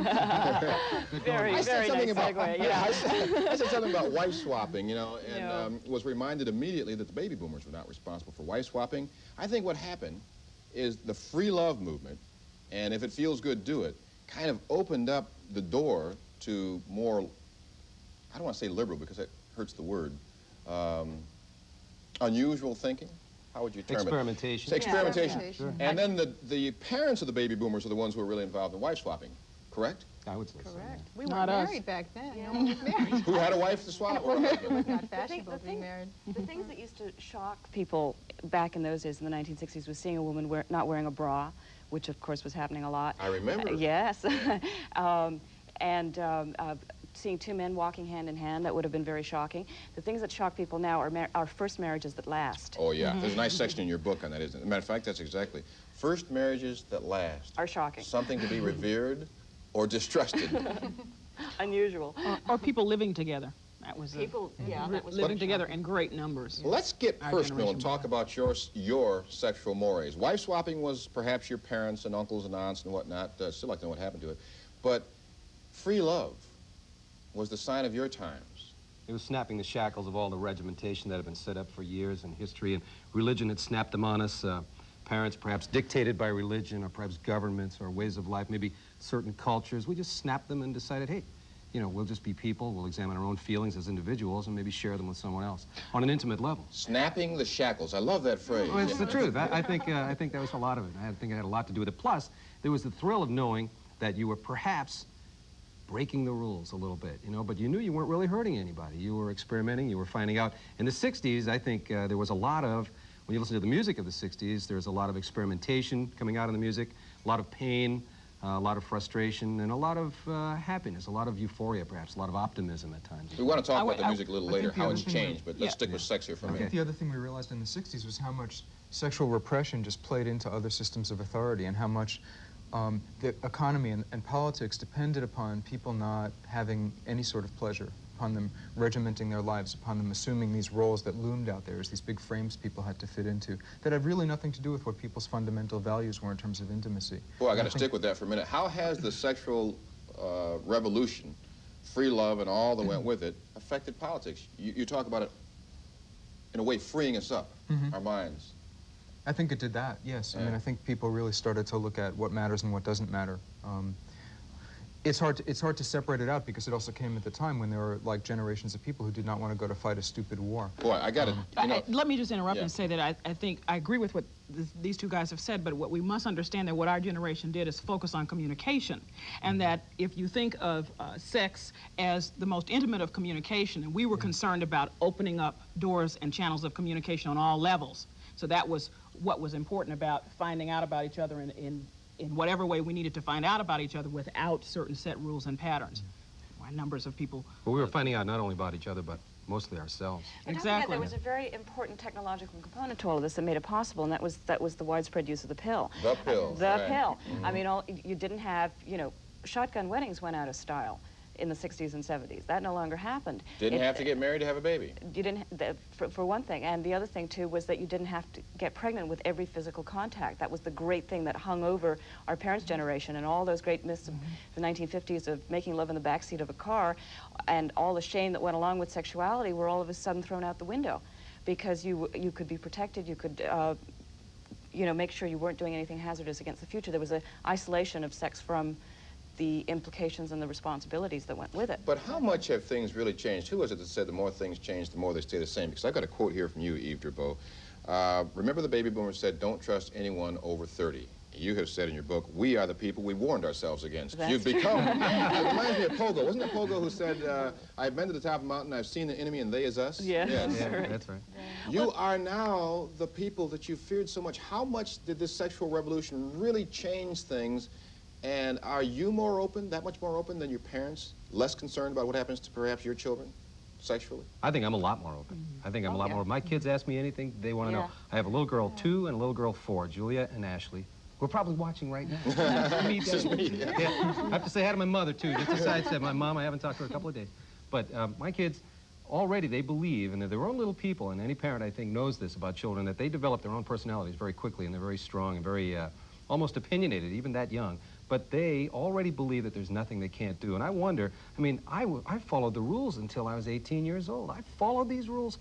very nice about, segue, yeah. I said something about wife swapping, you know, and was reminded immediately that the baby boomers were not responsible for wife swapping. I think what happened is the free love movement, and if it feels good, do it, kind of opened up the door to more, I don't want to say liberal because it hurts the word, unusual thinking. How would you term Experimentation. it? Experimentation. Yeah, sure. And then the parents of the baby boomers are the ones who are really involved in wife swapping, correct? I would say Correct. We Not weren't us. married back then. No one was married. Who had a wife to swap? It was not fashionable to be married. The things that used to shock people back in those days in the 1960s was seeing a woman not wearing a bra, which of course was happening a lot. I remember. Yes. Seeing two men walking hand in hand, that would have been very shocking. The things that shock people now are first marriages that last. Oh, yeah. There's a nice section in your book on that, isn't it? As a matter of fact, that's exactly. First marriages that last. Are shocking. Something to be revered or distrusted. Unusual. Or people living together. That was people, that was living together in great numbers. Let's get personal and talk about your sexual mores. Wife swapping was perhaps your parents and uncles and aunts and whatnot. Still like to know what happened to it. But free love was the sign of your times. It was snapping the shackles of all the regimentation that had been set up for years in history, and religion had snapped them on us. Parents, perhaps dictated by religion, or perhaps governments, or ways of life, maybe certain cultures. We just snapped them and decided, hey, you know, we'll just be people, we'll examine our own feelings as individuals, and maybe share them with someone else on an intimate level. Snapping the shackles. I love that phrase. Well, it's the truth. I think that was a lot of it. I think it had a lot to do with it. Plus, there was the thrill of knowing that you were perhaps breaking the rules a little bit, you know, but you knew you weren't really hurting anybody. You were experimenting, you were finding out. In the 60s, I think there was a lot of, when you listen to the music of the 60s, there's a lot of experimentation coming out in the music, a lot of pain, a lot of frustration, and a lot of happiness, a lot of euphoria, perhaps, a lot of optimism at times. We want to talk about the music a little later, how it's changed, but let's stick with sex here for a I minute. think the other thing we realized in the 60s was how much sexual repression just played into other systems of authority, and how much the economy and politics depended upon people not having any sort of pleasure, upon them regimenting their lives, upon them assuming these roles that loomed out there as these big frames people had to fit into, that had really nothing to do with what people's fundamental values were in terms of intimacy. Boy, I got to stick with that for a minute. How has the sexual revolution, free love and all that went with it, affected politics. You talk about it, in a way, freeing us up, our minds. I think it did that, yes. I mean, I think people really started to look at what matters and what doesn't matter. It's hard to separate it out because it also came at the time when there were like generations of people who did not want to go to fight a stupid war. Boy, I got it. Let me just interrupt and say that I think I agree with what these two guys have said, but what we must understand that what our generation did is focus on communication, and that if you think of sex as the most intimate of communication, and we were concerned about opening up doors and channels of communication on all levels. So that was what was important about finding out about each other in whatever way we needed to find out about each other without certain set rules and patterns. Why numbers of people... But we were finding out not only about each other, but mostly ourselves. Exactly. There was a very important technological component to all of this that made it possible, and that was the widespread use of the pill. The pill. The pill. I mean, you didn't have, shotgun weddings went out of style in the 60s and 70s. That no longer happened. Didn't have to get married to have a baby. You didn't, for one thing. And the other thing, too, was that you didn't have to get pregnant with every physical contact. That was the great thing that hung over our parents' generation and all those great myths of the 1950s of making love in the backseat of a car and all the shame that went along with sexuality were all of a sudden thrown out the window because you could be protected, you could make sure you weren't doing anything hazardous against the future. There was an isolation of sex from the implications and the responsibilities that went with it. But how much have things really changed? Who was it that said the more things change, the more they stay the same? Because I got a quote here from you, Yves Drabeau. Remember the baby boomers said, don't trust anyone over 30. You have said in your book, we are the people we warned ourselves against. That's You've become. It reminds me of Pogo. Wasn't it Pogo who said, I've been to the top of the mountain, I've seen the enemy, and they is us? Yes. Yeah, that's right. You are now the people that you feared so much. How much did this sexual revolution really change things? And are you more open, that much more open than your parents? Less concerned about what happens to perhaps your children sexually? I think I'm a lot more open. I think I'm a lot more. My kids ask me anything they want to know. I have a little girl 2 and a little girl 4, Julia and Ashley. We're probably watching right now. I have to say hi to my mother, too. Just a side step. My mom, I haven't talked to her a couple of days. But my kids, already they believe, and they're their own little people, and any parent, I think, knows this about children, that they develop their own personalities very quickly, and they're very strong and very almost opinionated, even that young. But they already believe that there's nothing they can't do. And I wonder, I mean, I followed the rules until I was 18 years old. I followed these rules.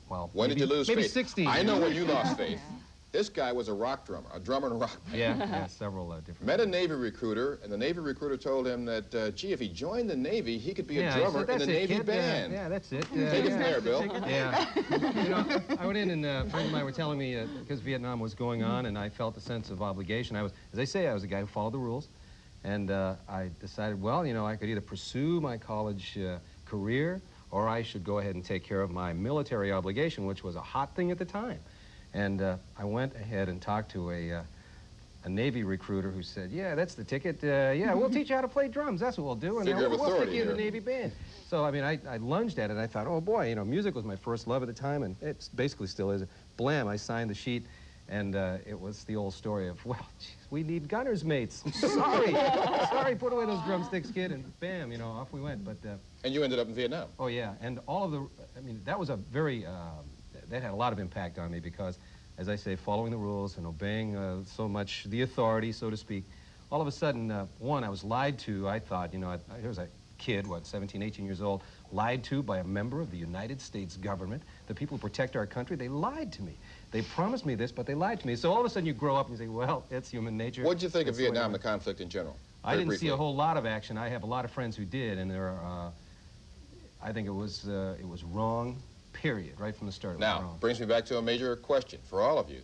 Well, when did you lose maybe faith? 16. I know when you lost faith. This guy was a rock drummer, a drummer in a rock band. Yeah, several different. Met a Navy recruiter, and the Navy recruiter told him that, gee, if he joined the Navy, he could be a drummer in the Navy band. Yeah, that's it. Take it from there, Bill. Yeah. I went in, and a friend of mine were telling me, because Vietnam was going on, and I felt a sense of obligation. As I say, I was a guy who followed the rules. And I decided, well, I could either pursue my college career, or I should go ahead and take care of my military obligation, which was a hot thing at the time. And I went ahead and talked to a Navy recruiter who said, yeah, that's the ticket. Yeah, we'll teach you how to play drums. That's what we'll do. And we'll stick you in the Navy band. So, I mean, I lunged at it, and I thought, oh, boy, music was my first love at the time, and it basically still is. Blam, I signed the sheet, and it was the old story of, well, geez, we need gunner's mates. Sorry. Sorry, put away those drumsticks, kid, and bam, off we went. But and you ended up in Vietnam. Oh, yeah, and all of that was a very, that had a lot of impact on me because, as I say, following the rules and obeying so much the authority, so to speak, all of a sudden, one, I was lied to. I thought, there was a kid, 17, 18 years old, lied to by a member of the United States government, the people who protect our country. They lied to me. They promised me this, but they lied to me. So all of a sudden you grow up and you say, well, it's human nature. What did you think of Vietnam, the conflict in general? I didn't see a whole lot of action. I have a lot of friends who did, and I think it was wrong, period, right from the start. Now, brings me back to a major question for all of you.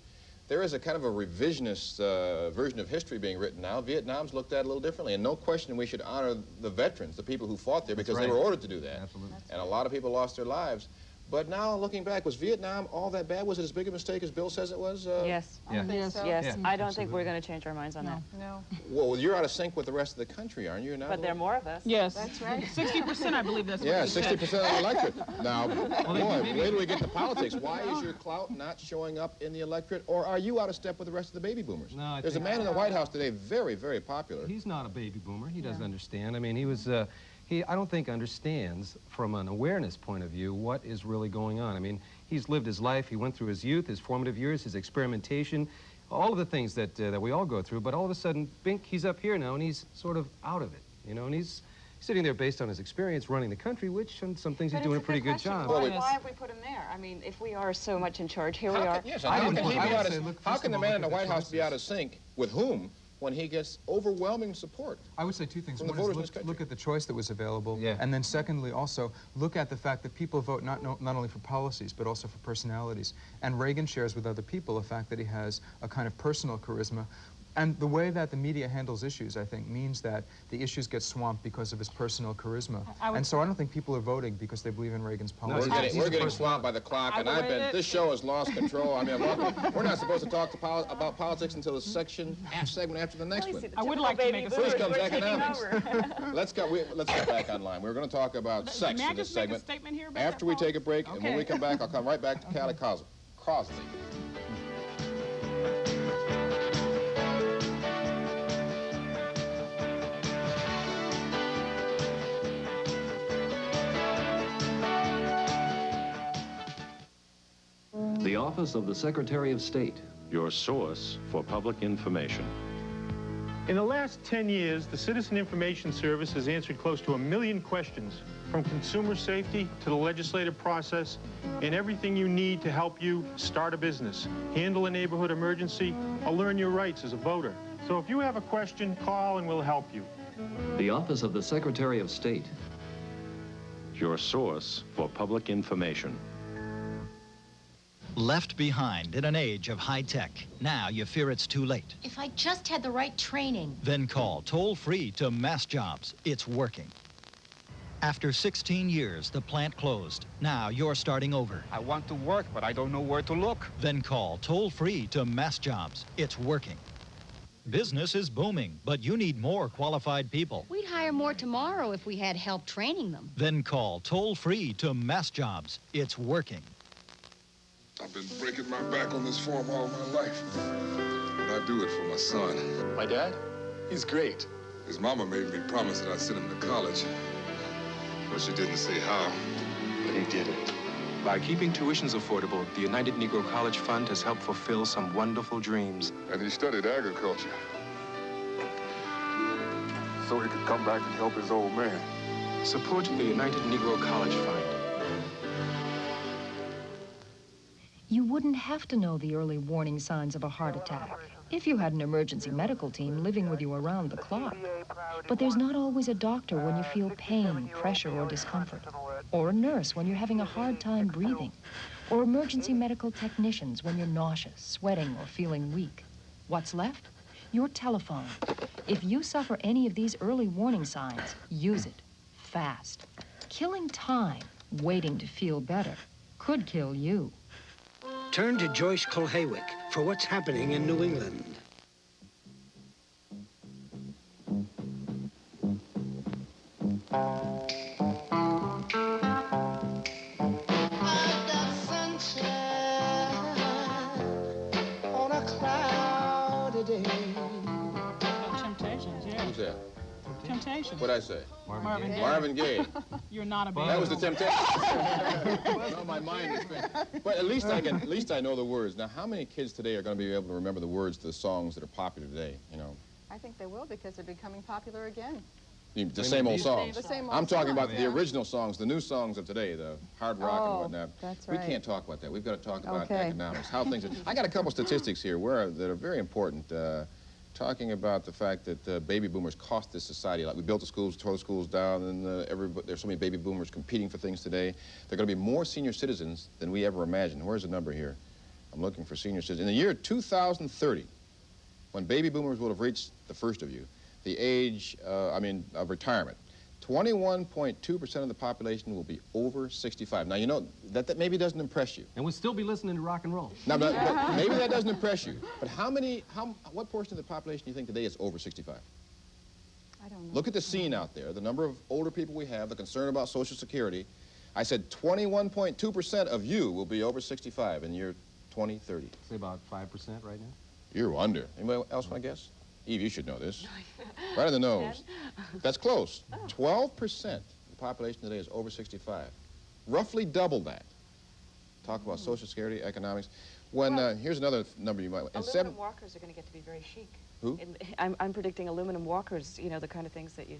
There is a kind of a revisionist version of history being written now. Vietnam's looked at a little differently, and no question we should honor the veterans, the people who fought there, because they were ordered to do that. Absolutely. And a lot of people lost their lives. But now, looking back, was Vietnam all that bad? Was it as big a mistake as Bill says it was? Yes. I think so. Yes. Yeah, I don't think we're going to change our minds on that. No. Well, you're out of sync with the rest of the country, aren't you? Now? But there are more of us. Yes. That's right. 60%, I believe that's what Yeah, you said. 60% of the electorate. Now, boy, wait till we get to politics. Why is your clout not showing up in the electorate, or are you out of step with the rest of the baby boomers? No, There's a man in the White House today, very, very popular. He's not a baby boomer. He doesn't understand. I mean, I don't think understands from an awareness point of view what is really going on. I mean, he's lived his life. He went through his youth, his formative years, his experimentation, all of the things that we all go through. But all of a sudden, bink, he's up here now, and he's sort of out of it. you know, and he's sitting there based on his experience running the country, which on some things he's doing a pretty good job. Why have we put him there? I mean, if we are so much in charge, here we are. Yes, how can the man in the White House be out of sync with whom when he gets overwhelming support? I would say two things. From the One voters in is this look at the choice that was available, and then secondly, also look at the fact that people vote not only for policies, but also for personalities. And Reagan shares with other people the fact that he has a kind of personal charisma. And the way that the media handles issues, I think, means that the issues get swamped because of his personal charisma. And so I don't think people are voting because they believe in Reagan's policies. We're getting swamped by the clock, and this show has lost control. I mean, we're not supposed to talk about politics until the segment after the next one. I would like to make a First comes economics. Let's get back online. We're going to talk about sex in this segment. After we take a break, and when we come back, I'll come right back to Callie Crosley. The Office of the Secretary of State, your source for public information. In the last 10 years, the Citizen Information Service has answered close to 1 million questions, from consumer safety to the legislative process, and everything you need to help you start a business, handle a neighborhood emergency, or learn your rights as a voter. So if you have a question, call and we'll help you. The Office of the Secretary of State, your source for public information. Left behind in an age of high tech. Now you fear it's too late. If I just had the right training. Then call toll-free to Mass Jobs. It's working. After 16 years, the plant closed. Now you're starting over. I want to work, but I don't know where to look. Then call toll-free to Mass Jobs. It's working. Business is booming, but you need more qualified people. We'd hire more tomorrow if we had help training them. Then call toll-free to Mass Jobs. It's working. I've been breaking my back on this farm all my life, but I do it for my son. My dad? He's great. His mama made me promise that I'd send him to college, but she didn't say how. But he did it. By keeping tuitions affordable, the United Negro College Fund has helped fulfill some wonderful dreams. And he studied agriculture, so he could come back and help his old man. Support the United Negro College Fund. You wouldn't have to know the early warning signs of a heart attack if you had an emergency medical team living with you around the clock. But there's not always a doctor when you feel pain, pressure, or discomfort, or a nurse when you're having a hard time breathing, or emergency medical technicians when you're nauseous, sweating, or feeling weak. What's left? Your telephone. If you suffer any of these early warning signs, use it fast. Killing time, waiting to feel better, could kill you. Turn to Joyce Kulhawick for what's happening in New England. On a cloudy day. Temptations, yeah. Who's that? Temptations. What'd I say? Marvin Gaye. Marvin Gaye. You're not a baby. That was the Temptations. No, my mind is been. But at least I know the words. Now, how many kids today are going to be able to remember the words to the songs that are popular today? You know. I think they will because they're becoming popular again. The same old songs. The same old I'm talking songs, about yeah. the original songs, the new songs of today, the hard rock and whatnot. That's We right. can't talk about that. We've got to talk about Okay. economics, how things. I got a couple statistics here that are very important. Talking about the fact that baby boomers cost this society a lot. We built the schools, tore the schools down, and there's so many baby boomers competing for things today. There are going to be more senior citizens than we ever imagined. Where's the number here? I'm looking for senior citizens. In the year 2030, when baby boomers will have reached, the first of you, the age, of retirement, 21.2% of the population will be over 65. Now, you know, that maybe doesn't impress you. And we'll still be listening to rock and roll. Now, but maybe that doesn't impress you. But what portion of the population do you think today is over 65? I don't know. Look at the scene out there, the number of older people we have, the concern about Social Security. I said 21.2% of you will be over 65 in the year 2030. Say about 5% right now? You're under. Anybody else want to guess? Eve, you should know this. Right on the nose. That's close. 12% of the population today is over 65. Roughly double that. Talk about Social Security, economics. When here's another number you might. Aluminum walkers are going to get to be very chic. Who? I'm predicting aluminum walkers, you know, the kind of things that you...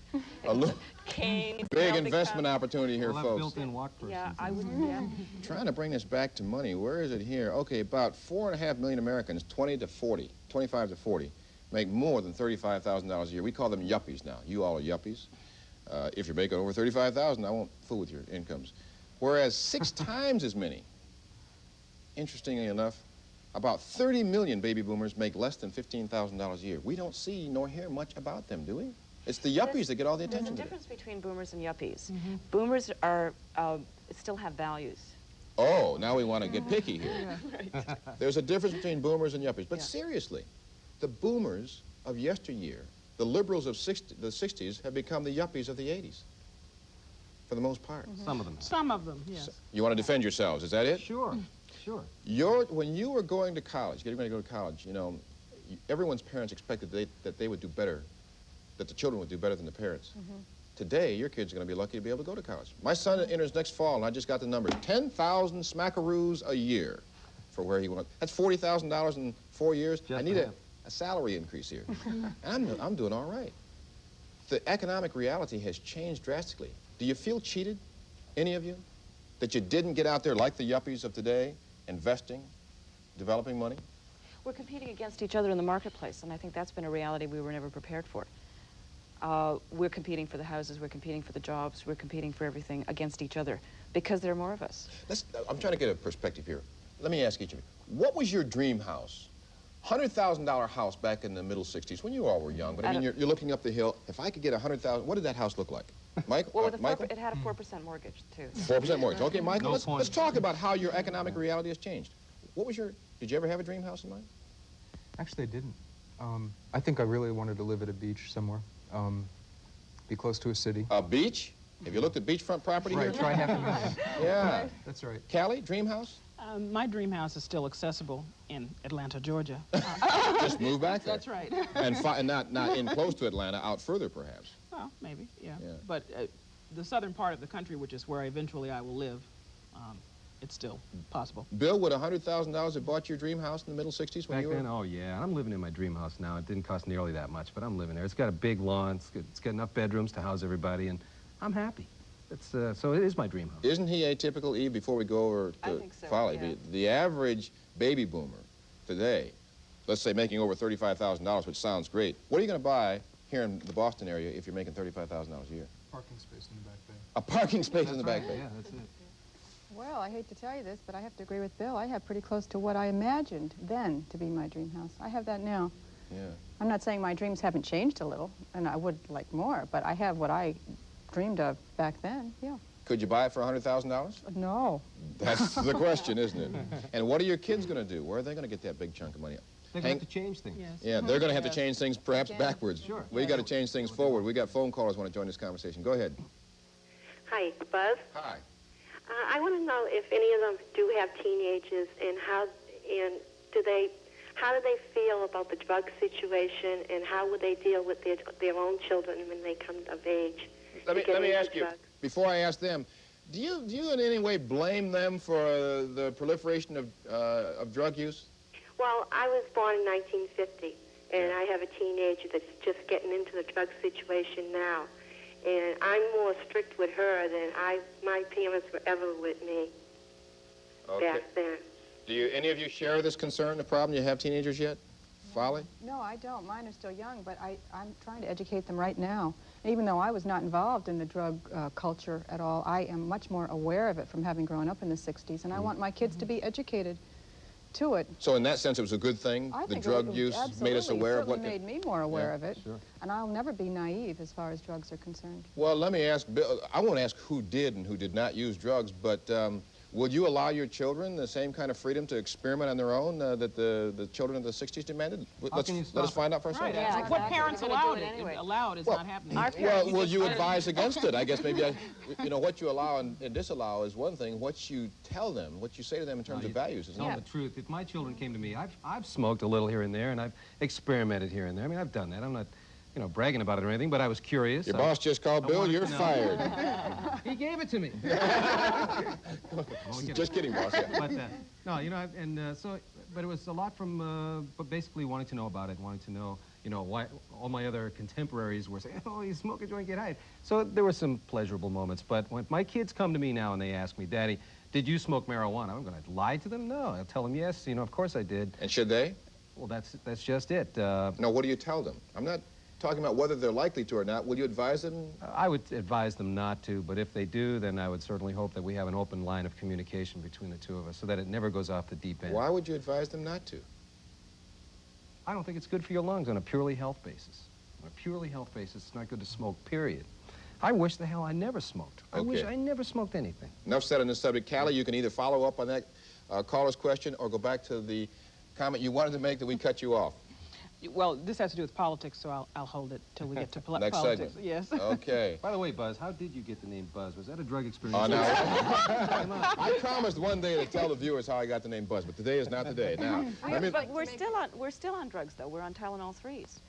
cane. Big investment opportunity here, We'll have folks. built-in walk persons. Yeah, I would, yeah. Trying to bring this back to money. Where is it here? Okay, about 4.5 million Americans, 25 to 40, make more than $35,000 a year. We call them yuppies now. You all are yuppies. If you're making over $35,000, I won't fool with your incomes. Whereas 6 times as many, interestingly enough, about 30 million baby boomers make less than $15,000 a year. We don't see nor hear much about them, do we? It's the yuppies that get all the attention There's a today. difference between boomers and yuppies. Boomers are still have values. Oh, now we want to get picky here. Right. There's a difference between boomers and yuppies. But seriously, the boomers of yesteryear, the liberals of the 60s, have become the yuppies of the 80s, for the most part. Some of them. Some of them, yes. You want to defend yourselves, is that it? Sure, sure. When you were going to college, getting ready to go to college, you know, everyone's parents expected that they would do better, that the children would do better than the parents. Today, your kids are going to be lucky to be able to go to college. My son enters next fall, and I just got the numbers. 10,000 smackaroos a year for where he went. That's $40,000 in 4 years. I need a salary increase here. I'm doing all right. The economic reality has changed drastically. Do you feel cheated, any of you, that you didn't get out there like the yuppies of today, investing, developing money? We're competing against each other in the marketplace, and I think that's been a reality we were never prepared for. We're competing for the houses, we're competing for the jobs, we're competing for everything against each other because there are more of us. I'm trying to get a perspective here. Let me ask each of you, what was your dream house? $100,000 house back in the middle 60s when you all were young, but I mean, you're looking up the hill. If I could get $100,000, what did that house look like? Mike? Well, Michael? it had a 4% mortgage, too. 4% mortgage. Okay, Michael, No let's talk about how your economic reality has changed. Did you ever have a dream house in mind? Actually, I didn't. I think I really wanted to live at a beach somewhere, be close to a city. A beach? Have you looked at beachfront property Right, here? try $500,000. Yeah. That's right. Callie, dream house? My dream house is still accessible in Atlanta, Georgia. Just move back there. That's right. And not in close to Atlanta, out further perhaps. Well, maybe, yeah. But the southern part of the country, which is where eventually I will live, it's still possible. Bill, would $100,000 have bought your dream house in the middle 60s when Back you were? then, oh yeah, I'm living in my dream house now. It didn't cost nearly that much, but I'm living there. It's got a big lawn, it's got enough bedrooms to house everybody, and I'm happy. So it is my dream house. Isn't he atypical, Eve, before we go over to I think so, Folly? yeah. The average baby boomer today, let's say making over $35,000, which sounds great, what are you going to buy here in the Boston area if you're making $35,000 a year? Parking space in the back bay. A parking space in the back bay. Yeah, that's it. Well, I hate to tell you this, but I have to agree with Bill. I have pretty close to what I imagined then to be my dream house. I have that now. Yeah. I'm not saying my dreams haven't changed a little, and I would like more, but I have what I dreamed of back then, yeah. Could you buy it for $100,000? No. That's the question, isn't it? And what are your kids going to do? Where are they going to get that big chunk of money? They're going to have to change things. Yes. Yeah, they're going to have to change things perhaps backwards. Sure. We got to change things forward. We got phone callers want to join this conversation. Go ahead. Hi, Buzz. Hi. I want to know if any of them do have teenagers, and how do they feel about the drug situation, and how would they deal with their own children when they come of age? Let me ask you, before I ask them, do you in any way blame them for the proliferation of drug use? Well, I was born in 1950, and I have a teenager that's just getting into the drug situation now. And I'm more strict with her than my parents were ever with me back then. Do any of you share this concern, the problem? You have teenagers yet? Folly? No, I don't. Mine are still young, but I'm trying to educate them right now. And even though I was not involved in the drug culture at all, I am much more aware of it from having grown up in the 60s, and I want my kids to be educated to it. So in that sense, it was a good thing? I think the drug use made us aware of what... It made me more aware of it. Sure. And I'll never be naive as far as drugs are concerned. Well, let me ask Bill, I won't ask who did and who did not use drugs, but would you allow your children the same kind of freedom to experiment on their own that the children of the 60s demanded? Let us find out for ourselves. Right, yeah, exactly. What parents allowed is not happening. Well, will you advise against it? I guess maybe, what you allow and disallow is one thing. What you tell them, what you say to them in terms of values is another. Tell the truth. If my children came to me, I've smoked a little here and there, and I've experimented here and there. I mean, I've done that. I'm not, bragging about it or anything, but I was curious. Your boss just called Bill, you're fired. He gave it to me. Just kidding, boss. Yeah. But, no, but it was a lot from, but basically wanting to know about it, wanting to know, you know, why all my other contemporaries were saying, oh, you smoke a joint, get high. So there were some pleasurable moments. But when my kids come to me now and they ask me, Daddy, did you smoke marijuana? I'm going to lie to them? No, I'll tell them, yes, you know, of course I did. And should they? Well, that's just it. No, what do you tell them? I'm not talking about whether they're likely to or not. Will you advise them? I would advise them not to, but if they do, then I would certainly hope that we have an open line of communication between the two of us so that it never goes off the deep end. Why would you advise them not to? I don't think it's good for your lungs on a purely health basis. On a purely health basis, it's not good to smoke, period. I wish the hell I never smoked. I wish I never smoked anything. Enough said on this subject. Callie, you can either follow up on that caller's question or go back to the comment you wanted to make that we cut you off. Well, this has to do with politics, so I'll hold it till we get to Next politics. segment. Yes. Okay. By the way, Buzz, how did you get the name Buzz? Was that a drug experience? Oh, no. I promised one day to tell the viewers how I got the name Buzz, but today is not the day. Now, But we're still on drugs, though. We're on Tylenol 3s.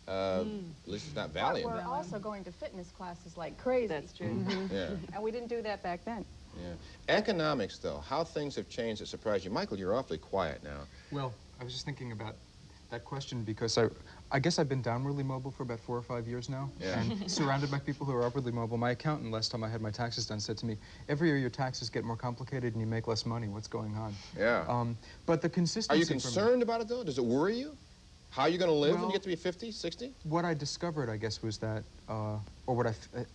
At least it's not Valium. We're also going to fitness classes like crazy. That's true. Yeah. And we didn't do that back then. Yeah. Economics, though, how things have changed that surprised you. Michael, you're awfully quiet now. Well, I was just thinking about that question because I guess I've been downwardly mobile for about 4 or 5 years now, and surrounded by people who are upwardly mobile. My accountant, last time I had my taxes done, said to me, every year your taxes get more complicated and you make less money. What's going on? Yeah. But the consistency... Are you concerned about it, though? Does it worry you? How are you going to live when Well, you get to be 50, 60? What I discovered, I guess, was that, or what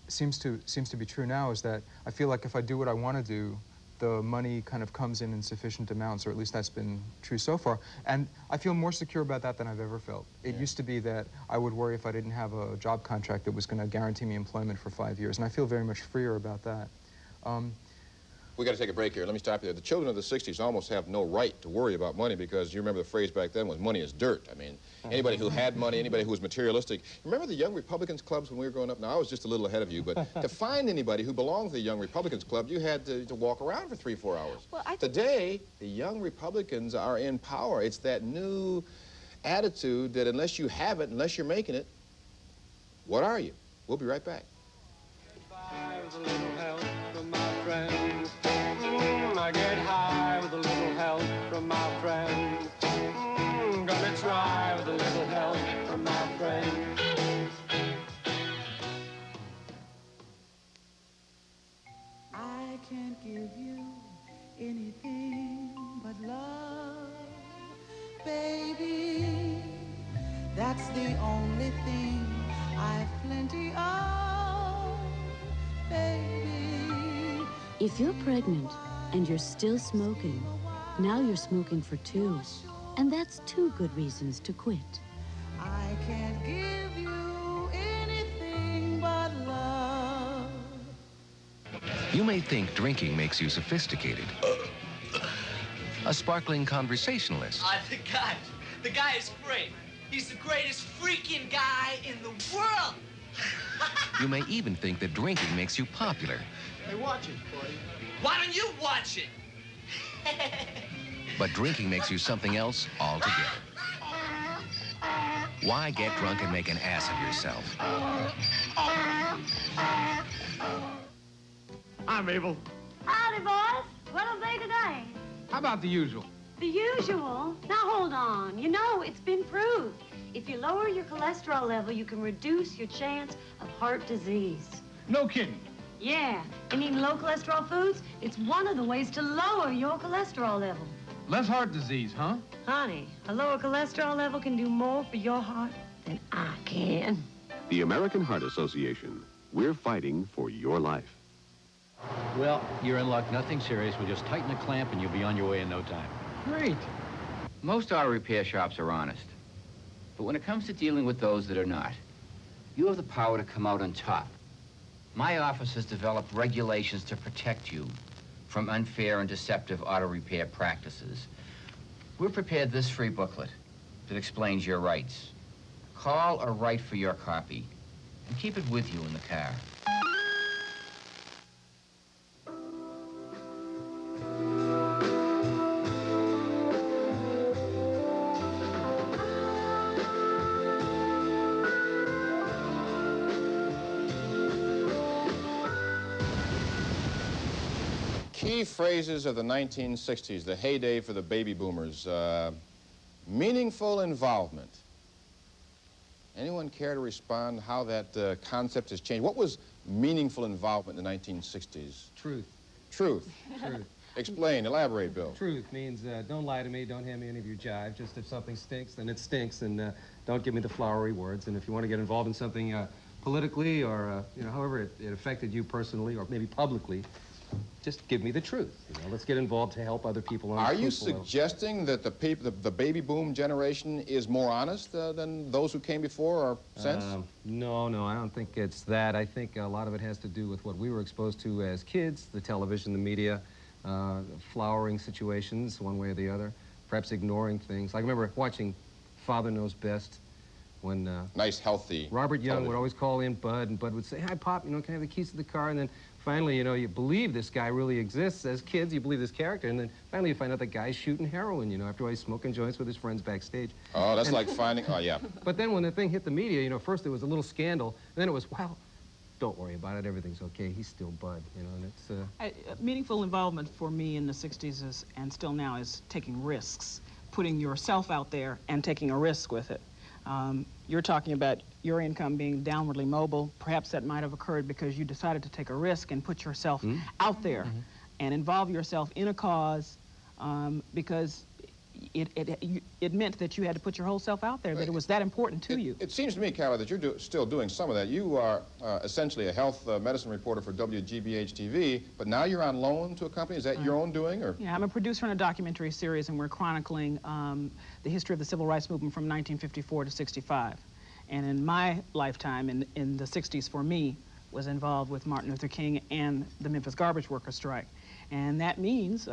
seems to be true now, is that I feel like if I do what I want to do, the money kind of comes in sufficient amounts, or at least that's been true so far. And I feel more secure about that than I've ever felt. It used to be that I would worry if I didn't have a job contract that was going to guarantee me employment for 5 years, and I feel very much freer about that. We got to take a break here. Let me stop you there. The children of the 60s almost have no right to worry about money because you remember the phrase back then was money is dirt. I mean, anybody who had money, anybody who was materialistic. Remember the Young Republicans clubs when we were growing up? Now, I was just a little ahead of you, but to find anybody who belonged to the Young Republicans club, you had to walk around for 3 or 4 hours. Well, Today, the Young Republicans are in power. It's that new attitude that unless you have it, unless you're making it, what are you? We'll be right back. I get high with a little help from my friend. Gonna try with a little help from my friend. I can't give you anything but love, baby. That's the only thing I've plenty of, baby. If you're pregnant and you're still smoking, now you're smoking for 2. And that's 2 good reasons to quit. I can't give you anything but love. You may think drinking makes you sophisticated. A sparkling conversationalist. The guy is great. He's the greatest freaking guy in the world. You may even think that drinking makes you popular. Hey, watch it, buddy. Why don't you watch it? But drinking makes you something else altogether. Why get drunk and make an ass of yourself? Hi, Mabel. Howdy, boys. What'll they today? How about the usual? The usual? Now, hold on. You know, it's been proved. If you lower your cholesterol level, you can reduce your chance of heart disease. No kidding. Yeah, and eating low cholesterol foods, it's one of the ways to lower your cholesterol level. Less heart disease, huh? Honey, a lower cholesterol level can do more for your heart than I can. The American Heart Association. We're fighting for your life. Well, you're in luck. Nothing serious. We'll just tighten the clamp and you'll be on your way in no time. Great. Most auto repair shops are honest. But when it comes to dealing with those that are not, you have the power to come out on top. My office has developed regulations to protect you from unfair and deceptive auto repair practices. We've prepared this free booklet that explains your rights. Call or write for your copy and keep it with you in the car. Key key phrases of the 1960s, the heyday for the baby boomers. Meaningful involvement. Anyone care to respond how that concept has changed? What was meaningful involvement in the 1960s? Truth. Truth. Truth. Explain, elaborate, Bill. Truth means don't lie to me, don't hand me any of your jive. Just if something stinks, then it stinks, and don't give me the flowery words. And if you want to get involved in something politically or, you know, however it affected you personally or maybe publicly, just give me the truth. You know, let's get involved to help other people. Are you suggesting that the baby boom generation is more honest than those who came before or since? No, I don't think it's that. I think a lot of it has to do with what we were exposed to as kids, the television, the media, flowering situations one way or the other, perhaps ignoring things. I remember watching Father Knows Best when nice, healthy Robert Young television. would always call in Bud, and Bud would say, "Hi, Pop, you know, can I have the keys to the car?" And then finally, you know, you believe this guy really exists. As kids, you believe this character, and then finally you find out the guy's shooting heroin, you know, after he's smoking joints with his friends backstage. Oh, that's like finding, oh, yeah. But then when the thing hit the media, you know, first it was a little scandal, and then it was, well, don't worry about it, everything's okay, he's still Bud, you know, and it's... Meaningful involvement for me in the 60s is, and still now, is taking risks, putting yourself out there and taking a risk with it. You're talking about your income being downwardly mobile. Perhaps that might have occurred because you decided to take a risk and put yourself out there and involve yourself in a cause because it meant that you had to put your whole self out there, that it was that important to you. It seems to me, Carol, that you're still doing some of that. You are essentially a health medicine reporter for WGBH-TV, but now you're on loan to a company. Is that your own doing? Or? Yeah, I'm a producer in a documentary series, and we're chronicling the history of the civil rights movement from 1954 to 65. And in my lifetime, in the 60s, for me, was involved with Martin Luther King and the Memphis garbage worker strike. And that means,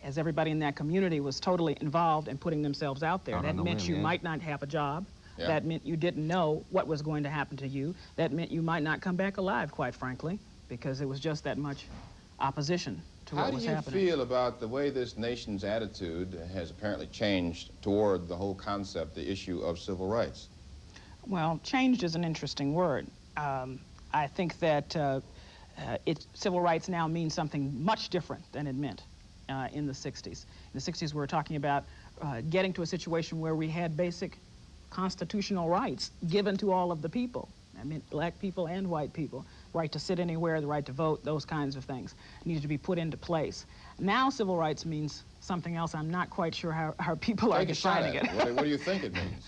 as everybody in that community was totally involved and putting themselves out there, that meant you might not have a job. Yeah. That meant you didn't know what was going to happen to you. That meant you might not come back alive, quite frankly, because it was just that much opposition to what was happening. How do you feel about the way this nation's attitude has apparently changed toward the whole concept, the issue of civil rights? Well, changed is an interesting word. I think that civil rights now means something much different than it meant in the 60s. In the 60s, we were talking about getting to a situation where we had basic constitutional rights given to all of the people. I mean, black people and white people. Right to sit anywhere, the right to vote, those kinds of things needed to be put into place. Now civil rights means something else. I'm not quite sure how people are defining it. What do you think it means?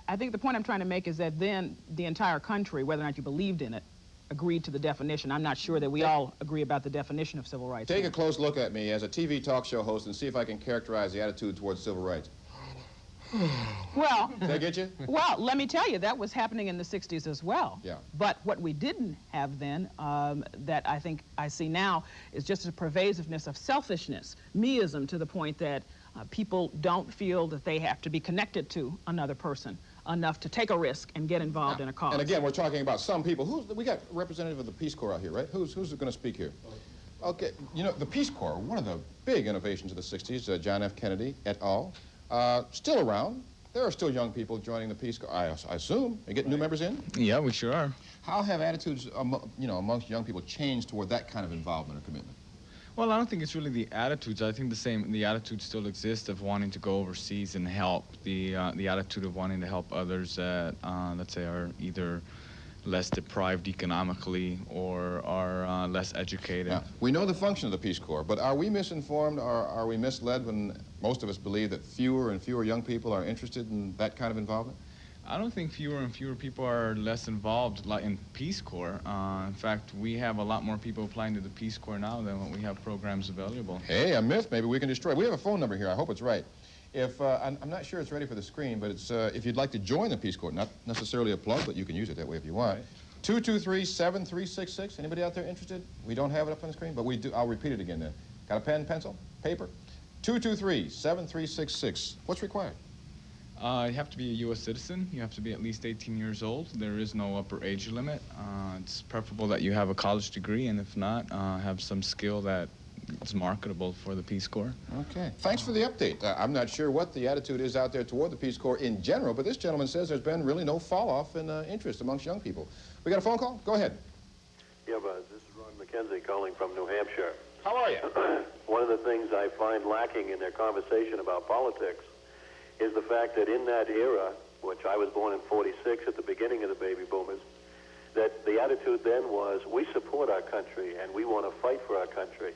I think the point I'm trying to make is that then the entire country, whether or not you believed in it, agreed to the definition. I'm not sure that we all agree about the definition of civil rights. Take a close look at me as a TV talk show host and see if I can characterize the attitude towards civil rights. Well, did I get you? Well, let me tell you, that was happening in the 60s as well. Yeah. But what we didn't have then, that I think I see now, is just a pervasiveness of selfishness, meism, to the point that people don't feel that they have to be connected to another person enough to take a risk and get involved in a cause. And again, we're talking about some people. We got a representative of the Peace Corps out here, right? Who's going to speak here? Okay, you know, the Peace Corps, one of the big innovations of the 60s, John F. Kennedy et al., still around. There are still young people joining the Peace Corps, I assume. Are you getting new members in? Yeah, we sure are. How have attitudes, amongst young people changed toward that kind of involvement or commitment? Well, I don't think it's really the attitudes. I think the attitude still exists of wanting to go overseas and help. The attitude of wanting to help others that, let's say, are either less deprived economically or are less educated. Now, we know the function of the Peace Corps, but are we misinformed or are we misled when most of us believe that fewer and fewer young people are interested in that kind of involvement? I don't think fewer and fewer people are less involved like in Peace Corps. In fact, we have a lot more people applying to the Peace Corps now than what we have programs available. Hey, a myth maybe we can destroy. We have a phone number here. I hope it's right. If I'm not sure it's ready for the screen, but it's if you'd like to join the Peace Corps, not necessarily a plug, but you can use it that way if you want. Right. 223-7366. Anybody out there interested? We don't have it up on the screen, but we do. I'll repeat it again then. Got a pen, pencil, paper? 223-7366. What's required? You have to be a U.S. citizen. You have to be at least 18 years old. There is no upper age limit. It's preferable that you have a college degree, and if not, have some skill that is marketable for the Peace Corps. Okay. Thanks for the update. I'm not sure what the attitude is out there toward the Peace Corps in general, but this gentleman says there's been really no fall-off in interest amongst young people. We got a phone call? Go ahead. Yeah, Buzz, this is Ron McKenzie calling from New Hampshire. How are you? One of the things I find lacking in their conversation about politics is the fact that in that era, which I was born in 46 at the beginning of the baby boomers, that the attitude then was, we support our country and we want to fight for our country.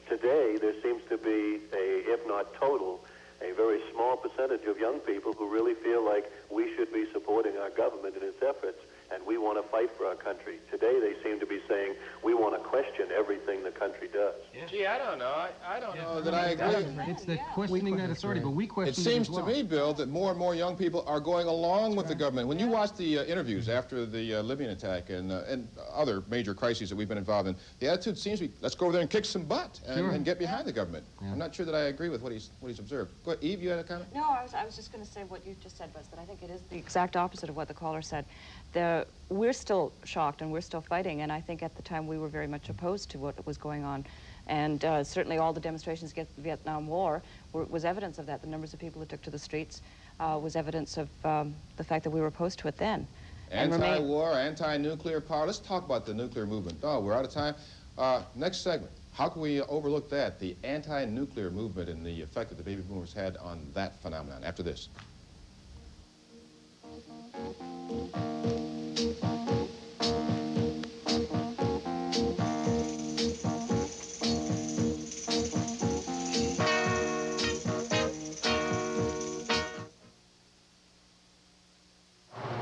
Today, there seems to be if not total, a very small percentage of young people who really feel like we should be supporting our government in its efforts and we want to fight for our country. Today, they seem to be saying we want to question everything the country does. Yeah. Gee, I don't know. I don't know that I agree. It's the questioning that authority, but we question it seems as well. to me, Bill, that more and more young people are going along with the government. When you watch the interviews after the Libyan attack and other major crises that we've been involved in, the attitude seems to be, let's go over there and kick some butt and get behind the government. Yeah. I'm not sure that I agree with what he's observed. Go ahead. Eve, you had a comment? No, I was just going to say what you just said, Buzz, that I think it is the exact opposite of what the caller said. We're still shocked and we're still fighting, and I think at the time we were very much opposed to what was going on. And certainly all the demonstrations against the Vietnam War was evidence of that. The numbers of people who took to the streets was evidence of the fact that we were opposed to it then. Anti-war, anti-nuclear power. Let's talk about the nuclear movement. Oh, we're out of time. Next segment. How can we overlook that, the anti-nuclear movement and the effect that the baby boomers had on that phenomenon? After this.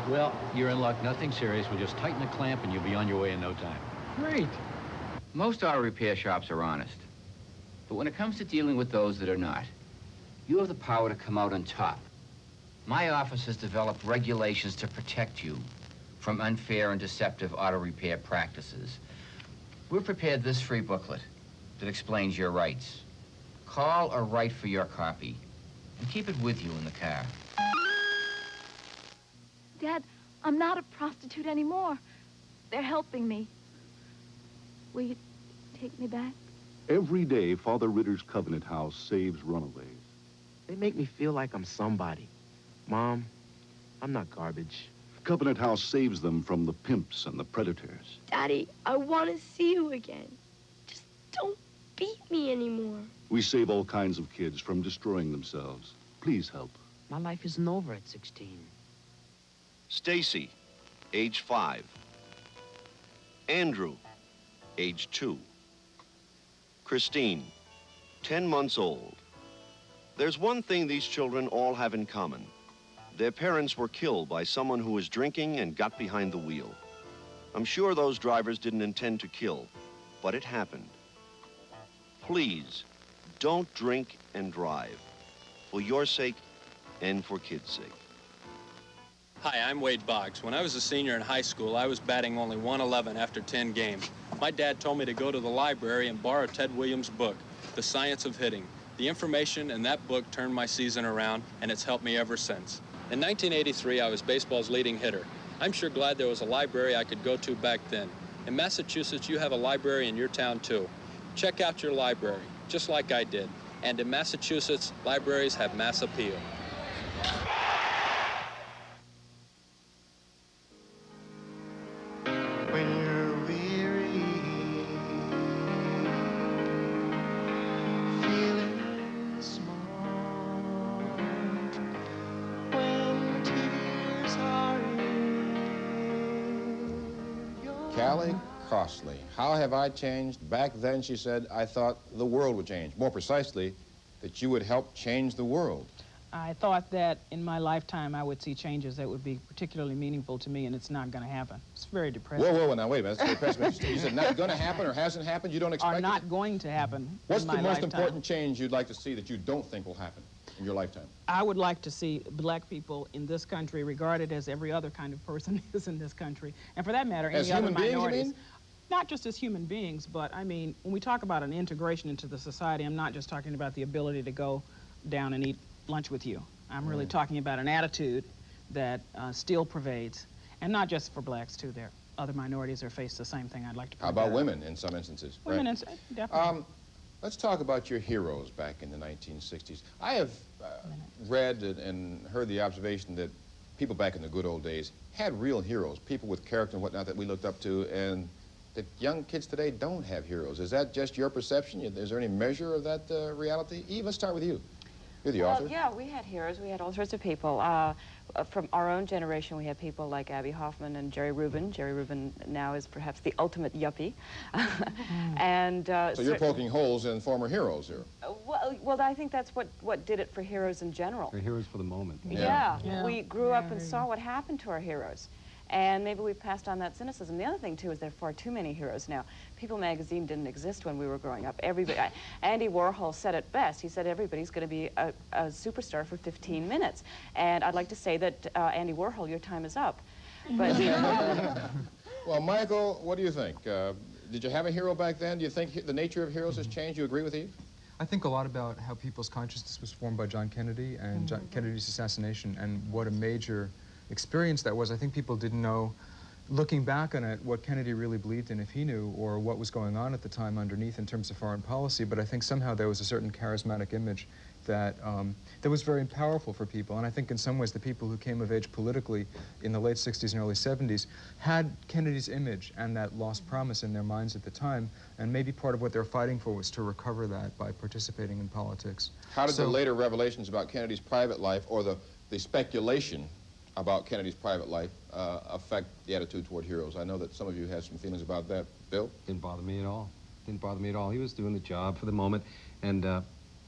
Well, you're in luck. Nothing serious. We'll just tighten the clamp and you'll be on your way in no time. Great. Most auto repair shops are honest. But when it comes to dealing with those that are not, you have the power to come out on top. My office has developed regulations to protect you from unfair and deceptive auto repair practices. We've prepared this free booklet that explains your rights. Call or write for your copy and keep it with you in the car. Dad, I'm not a prostitute anymore. They're helping me. Will you take me back? Every day, Father Ritter's Covenant House saves runaways. They make me feel like I'm somebody. Mom, I'm not garbage. Covenant House saves them from the pimps and the predators. Daddy, I want to see you again. Just don't beat me anymore. We save all kinds of kids from destroying themselves. Please help. My life isn't over at 16. Stacy, age 5. Andrew, age 2. Christine, 10 months old. There's one thing these children all have in common. Their parents were killed by someone who was drinking and got behind the wheel. I'm sure those drivers didn't intend to kill, but it happened. Please, don't drink and drive. For your sake and for kids' sake. Hi, I'm Wade Boggs. When I was a senior in high school, I was batting only .111 after 10 games. My dad told me to go to the library and borrow Ted Williams' book, The Science of Hitting. The information in that book turned my season around, and it's helped me ever since. In 1983, I was baseball's leading hitter. I'm sure glad there was a library I could go to back then. In Massachusetts, you have a library in your town, too. Check out your library, just like I did. And in Massachusetts, libraries have mass appeal. When you're weary, feeling small, when tears are in your Callie Crossley, how have I changed? Back then, she said, I thought the world would change. More precisely, that you would help change the world. I thought that in my lifetime I would see changes that would be particularly meaningful to me, and it's not going to happen. It's very depressing. Whoa, now wait a minute. That's very pessimistic. You said not going to happen or hasn't happened? You don't expect Are not going to happen. What's in the my most lifetime. important change you'd like to see that you don't think will happen in your lifetime? I would like to see black people in this country regarded as every other kind of person is in this country, and for that matter, As any other human beings, you minorities. mean? Not just as human beings, but I mean, when we talk about an integration into the society, I'm not just talking about the ability to go down and eat lunch with you. I'm really talking about an attitude that still pervades, and not just for blacks too. There, other minorities are faced the same thing. I'd like to. How about women in some instances? Women, right? Definitely. Let's talk about your heroes back in the 1960s. I have read and heard the observation that people back in the good old days had real heroes, people with character and whatnot that we looked up to, and that young kids today don't have heroes. Is that just your perception? Is there any measure of that reality? Eve, let's start with you. You're the author. Yeah, we had heroes. We had all sorts of people. From our own generation, we had people like Abby Hoffman and Jerry Rubin. Jerry Rubin now is perhaps the ultimate yuppie. And so you're poking holes in former heroes here. Well, I think that's what did it for heroes in general. They're heroes for the moment. Yeah. We grew up and saw what happened to our heroes. And maybe we've passed on that cynicism. The other thing, too, is there are far too many heroes now. People magazine didn't exist when we were growing up. Andy Warhol said it best. He said everybody's going to be a superstar for 15 minutes. And I'd like to say that, Andy Warhol, your time is up. But well, Michael, what do you think? Did you have a hero back then? Do you think the nature of heroes has changed? You agree with Eve? I think a lot about how people's consciousness was formed by John Kennedy and John Kennedy's assassination, and what a major experience that was. I think people didn't know, looking back on it, what Kennedy really believed in, if he knew, or what was going on at the time underneath in terms of foreign policy. But I think somehow there was a certain charismatic image that that was very powerful for people. And I think in some ways the people who came of age politically in the late 60s and early 70s had Kennedy's image and that lost promise in their minds at the time. And maybe part of what they're fighting for was to recover that by participating in politics. How did the later revelations about Kennedy's private life, or the speculation about Kennedy's private life, affect the attitude toward heroes? I know that some of you have some feelings about that. Bill? Didn't bother me at all. Didn't bother me at all. He was doing the job for the moment, and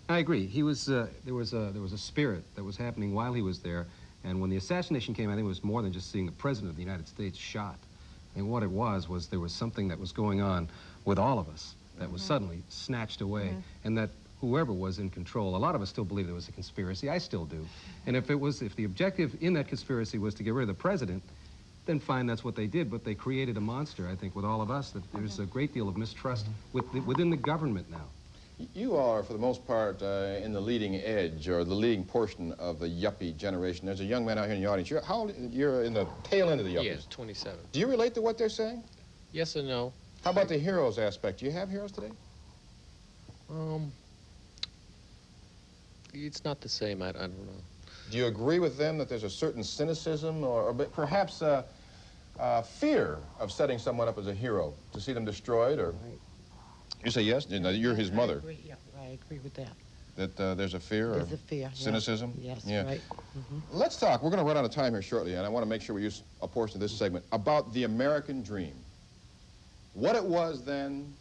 I agree. He was. There was a spirit that was happening while he was there, and when the assassination came, I think it was more than just seeing the president of the United States shot. And what it was there was something that was going on with all of us that was suddenly snatched away, and that whoever was in control, a lot of us still believe there was a conspiracy. I still do. And if the objective in that conspiracy was to get rid of the president, then fine, that's what they did. But they created a monster, I think, with all of us, that there's a great deal of mistrust within the government now. You are, for the most part, in the leading edge, or the leading portion of the yuppie generation. There's a young man out here in the audience. You're in the tail end of the yuppies. Yes, 27. Do you relate to what they're saying? Yes and no. How about the heroes aspect? Do you have heroes today? It's not the same. I don't know. Do you agree with them that there's a certain cynicism, or perhaps fear of setting someone up as a hero, to see them destroyed? Or you say yes? You're his mother. I agree, yeah, I agree with that. That there's a fear? There's a fear, cynicism? Yes, yeah. right. Let's talk. We're going to run out of time here shortly, and I want to make sure we use a portion of this segment about the American dream. What it was then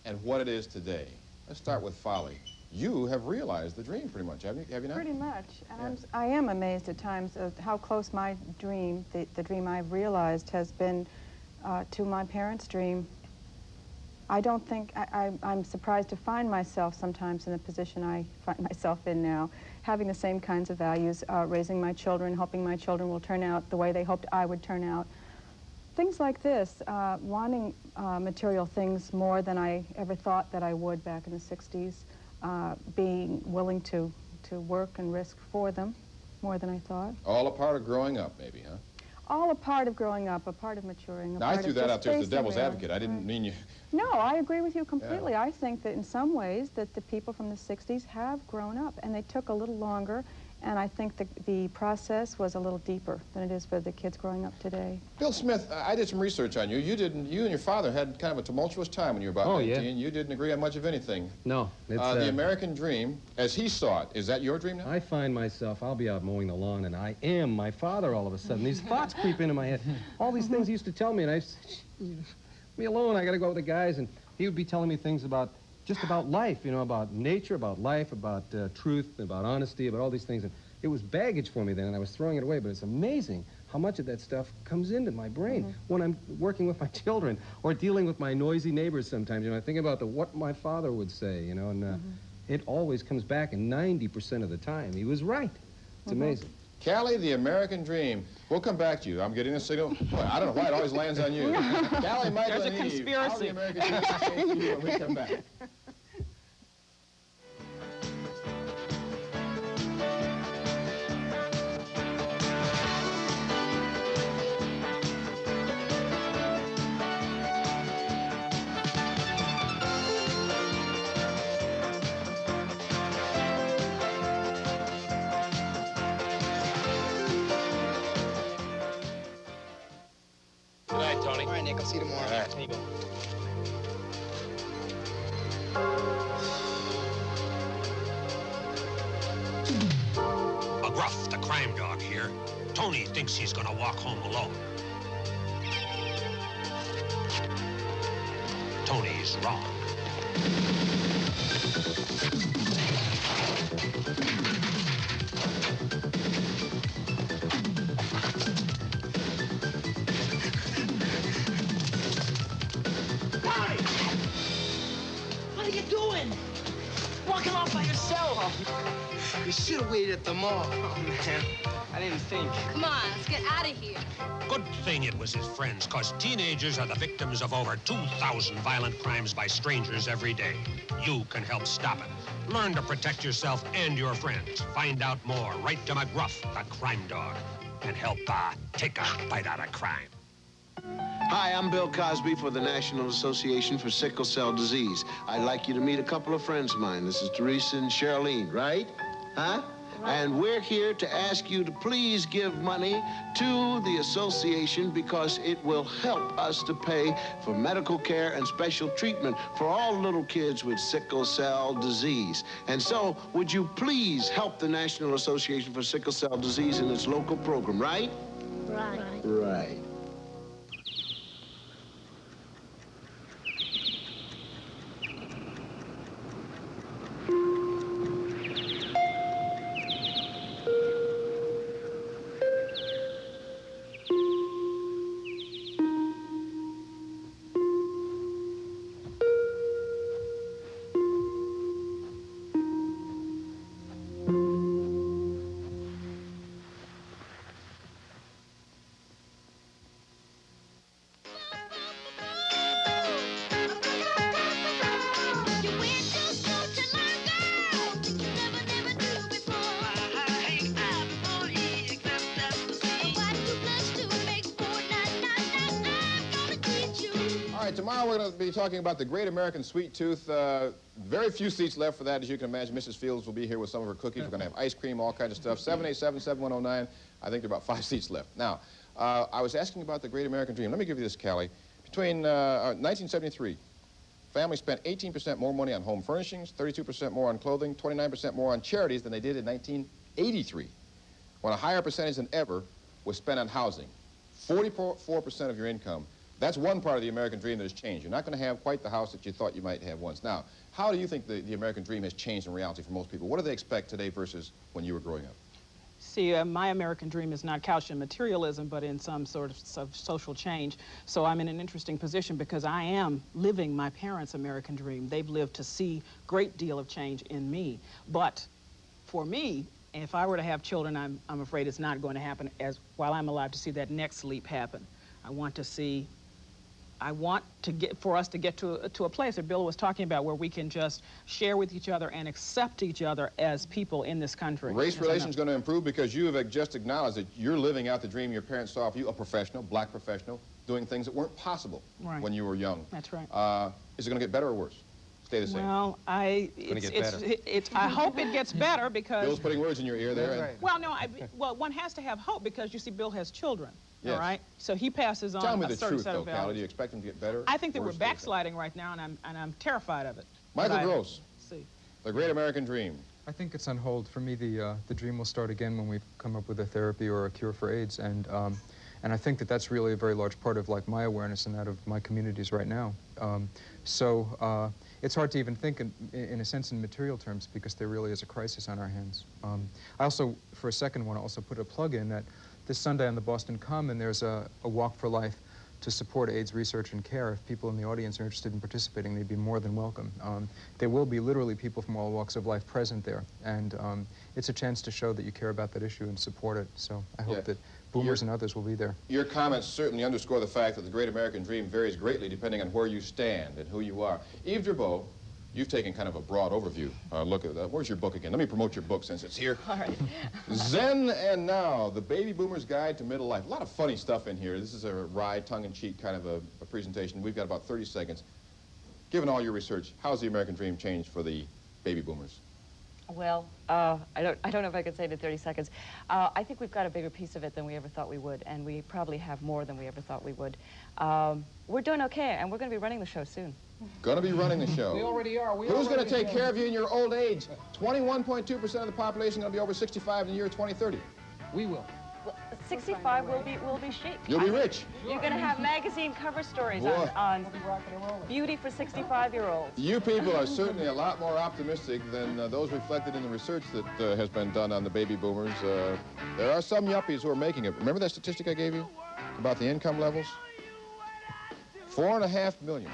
and what it is today. Let's start with Folly. You have realized the dream pretty much, have you not? Pretty much. And I am amazed at times of how close my dream, the dream I've realized, has been to my parents' dream. I don't think, I'm surprised to find myself sometimes in the position I find myself in now, having the same kinds of values, raising my children, hoping my children will turn out the way they hoped I would turn out. Things like this, wanting material things more than I ever thought that I would back in the 60s. Being willing to work and risk for them more than I thought. All a part of growing up, maybe, huh? All a part of growing up, a part of maturing. Now, I threw that out there as the devil's advocate. I didn't mean you... No, I agree with you completely. Yeah. I think that in some ways that the people from the 60s have grown up, and they took a little longer, and I think the process was a little deeper than it is for the kids growing up today. Bill Smith, I did some research on you. You and your father had kind of a tumultuous time when you were about 19. Yeah. You didn't agree on much of anything. No. The American dream, as he saw it, is that your dream now? I find myself,Ll be out mowing the lawn, and I am my father all of a sudden. These thoughts creep into my head. All these things he used to tell me, and I said, leave me alone, I got to go with the guys. And he would be telling me things just about life, about nature, about life, about truth, about honesty, about all these things. And it was baggage for me then, and I was throwing it away, but it's amazing how much of that stuff comes into my brain when I'm working with my children or dealing with my noisy neighbors sometimes. I think about what my father would say, and it always comes back, and 90% of the time, he was right. It's amazing. Callie, the American dream. We'll come back to you. I'm getting a signal. Well, I don't know why it always lands on you. Callie, Michael, and Eve, how the American dream changed you when we come back. Nick. I'll see you tomorrow. All right. There you go. McGruff, the crime dog here. Tony thinks he's gonna walk home alone. Tony's wrong. Tony! What are you doing? Walking off by yourself. You should have waited at the mall. Oh, man. I didn't think. Come on, let's get out of here. Good thing it was his friends, because teenagers are the victims of over 2,000 violent crimes by strangers every day. You can help stop it. Learn to protect yourself and your friends. Find out more. Write to McGruff, the crime dog, and help take a bite out of crime. Hi, I'm Bill Cosby for the National Association for Sickle Cell Disease. I'd like you to meet a couple of friends of mine. This is Teresa and Charlene, right? Huh? And we're here to ask you to please give money to the association because it will help us to pay for medical care and special treatment for all little kids with sickle cell disease. And so, would you please help the National Association for Sickle Cell Disease in its local program, right? Right. Right. All right, tomorrow we're going to be talking about the Great American Sweet Tooth. Very few seats left for that, as you can imagine. Mrs. Fields will be here with some of her cookies. We're going to have ice cream, all kinds of stuff. 787-7109. I think there are about 5 seats left. Now, I was asking about the Great American Dream. Let me give you this, Callie. Between 1973, families spent 18% more money on home furnishings, 32% more on clothing, 29% more on charities than they did in 1983, when a higher percentage than ever was spent on housing. 44% of your income. That's one part of the American dream that has changed. You're not going to have quite the house that you thought you might have once. Now, how do you think the American dream has changed in reality for most people? What do they expect today versus when you were growing up? See, my American dream is not couched in materialism, but in some sort of social change. So I'm in an interesting position because I am living my parents' American dream. They've lived to see a great deal of change in me. But for me, if I were to have children, I'm afraid it's not going to happen while I'm alive to see that next leap happen. I want for us to get to a place that Bill was talking about where we can just share with each other and accept each other as people in this country. Race relations going to improve because you have just acknowledged that you're living out the dream your parents saw of you, a professional, black professional, doing things that weren't possible when you were young. That's right. Is it going to get better or worse? Stay the same? Well, I hope it gets better because... Bill's putting words in your ear there. Right. Well, no, well, one has to have hope because, you see, Bill has children. Yes. All right? So he passes on Tell me a the certain truth, set though, of values. Callie. Do you expect them to get better? I think that we're backsliding right now, and I'm terrified of it. Michael Gross, see. The Great American Dream. I think it's on hold. For me, the dream will start again when we come up with a therapy or a cure for AIDS, and I think that that's really a very large part of like my awareness and that of my communities right now. It's hard to even think in a sense in material terms because there really is a crisis on our hands. I also, for a second, want to also put a plug in that this Sunday on the Boston Common, there's a Walk for Life to support AIDS research and care. If people in the audience are interested in participating, they'd be more than welcome. There will be literally people from all walks of life present there, and it's a chance to show that you care about that issue and support it. So I hope that boomers and others will be there. Your comments certainly underscore the fact that the Great American Dream varies greatly depending on where you stand and who you are. Yves Gerbeau, you've taken kind of a broad overview. Look at that. Where's your book again? Let me promote your book since it's here. All right. Zen and Now, The Baby Boomer's Guide to Middle Life. A lot of funny stuff in here. This is a wry, tongue-in-cheek kind of a presentation. We've got about 30 seconds. Given all your research, how's the American Dream changed for the baby boomers? Well, I don't know if I could say it in 30 seconds. I think we've got a bigger piece of it than we ever thought we would, and we probably have more than we ever thought we would. We're doing okay, and we're going to be running the show soon. Going to be running the show. We already are. Who's going to take care of you in your old age? 21.2% of the population going to be over 65 in the year 2030. We will. Well, 65 will be chic. You'll be rich. You're going to have magazine cover stories Boy. on beauty for 65-year-olds. You people are certainly a lot more optimistic than those reflected in the research that has been done on the baby boomers. There are some yuppies who are making it. Remember that statistic I gave you about the income levels? 4.5 million.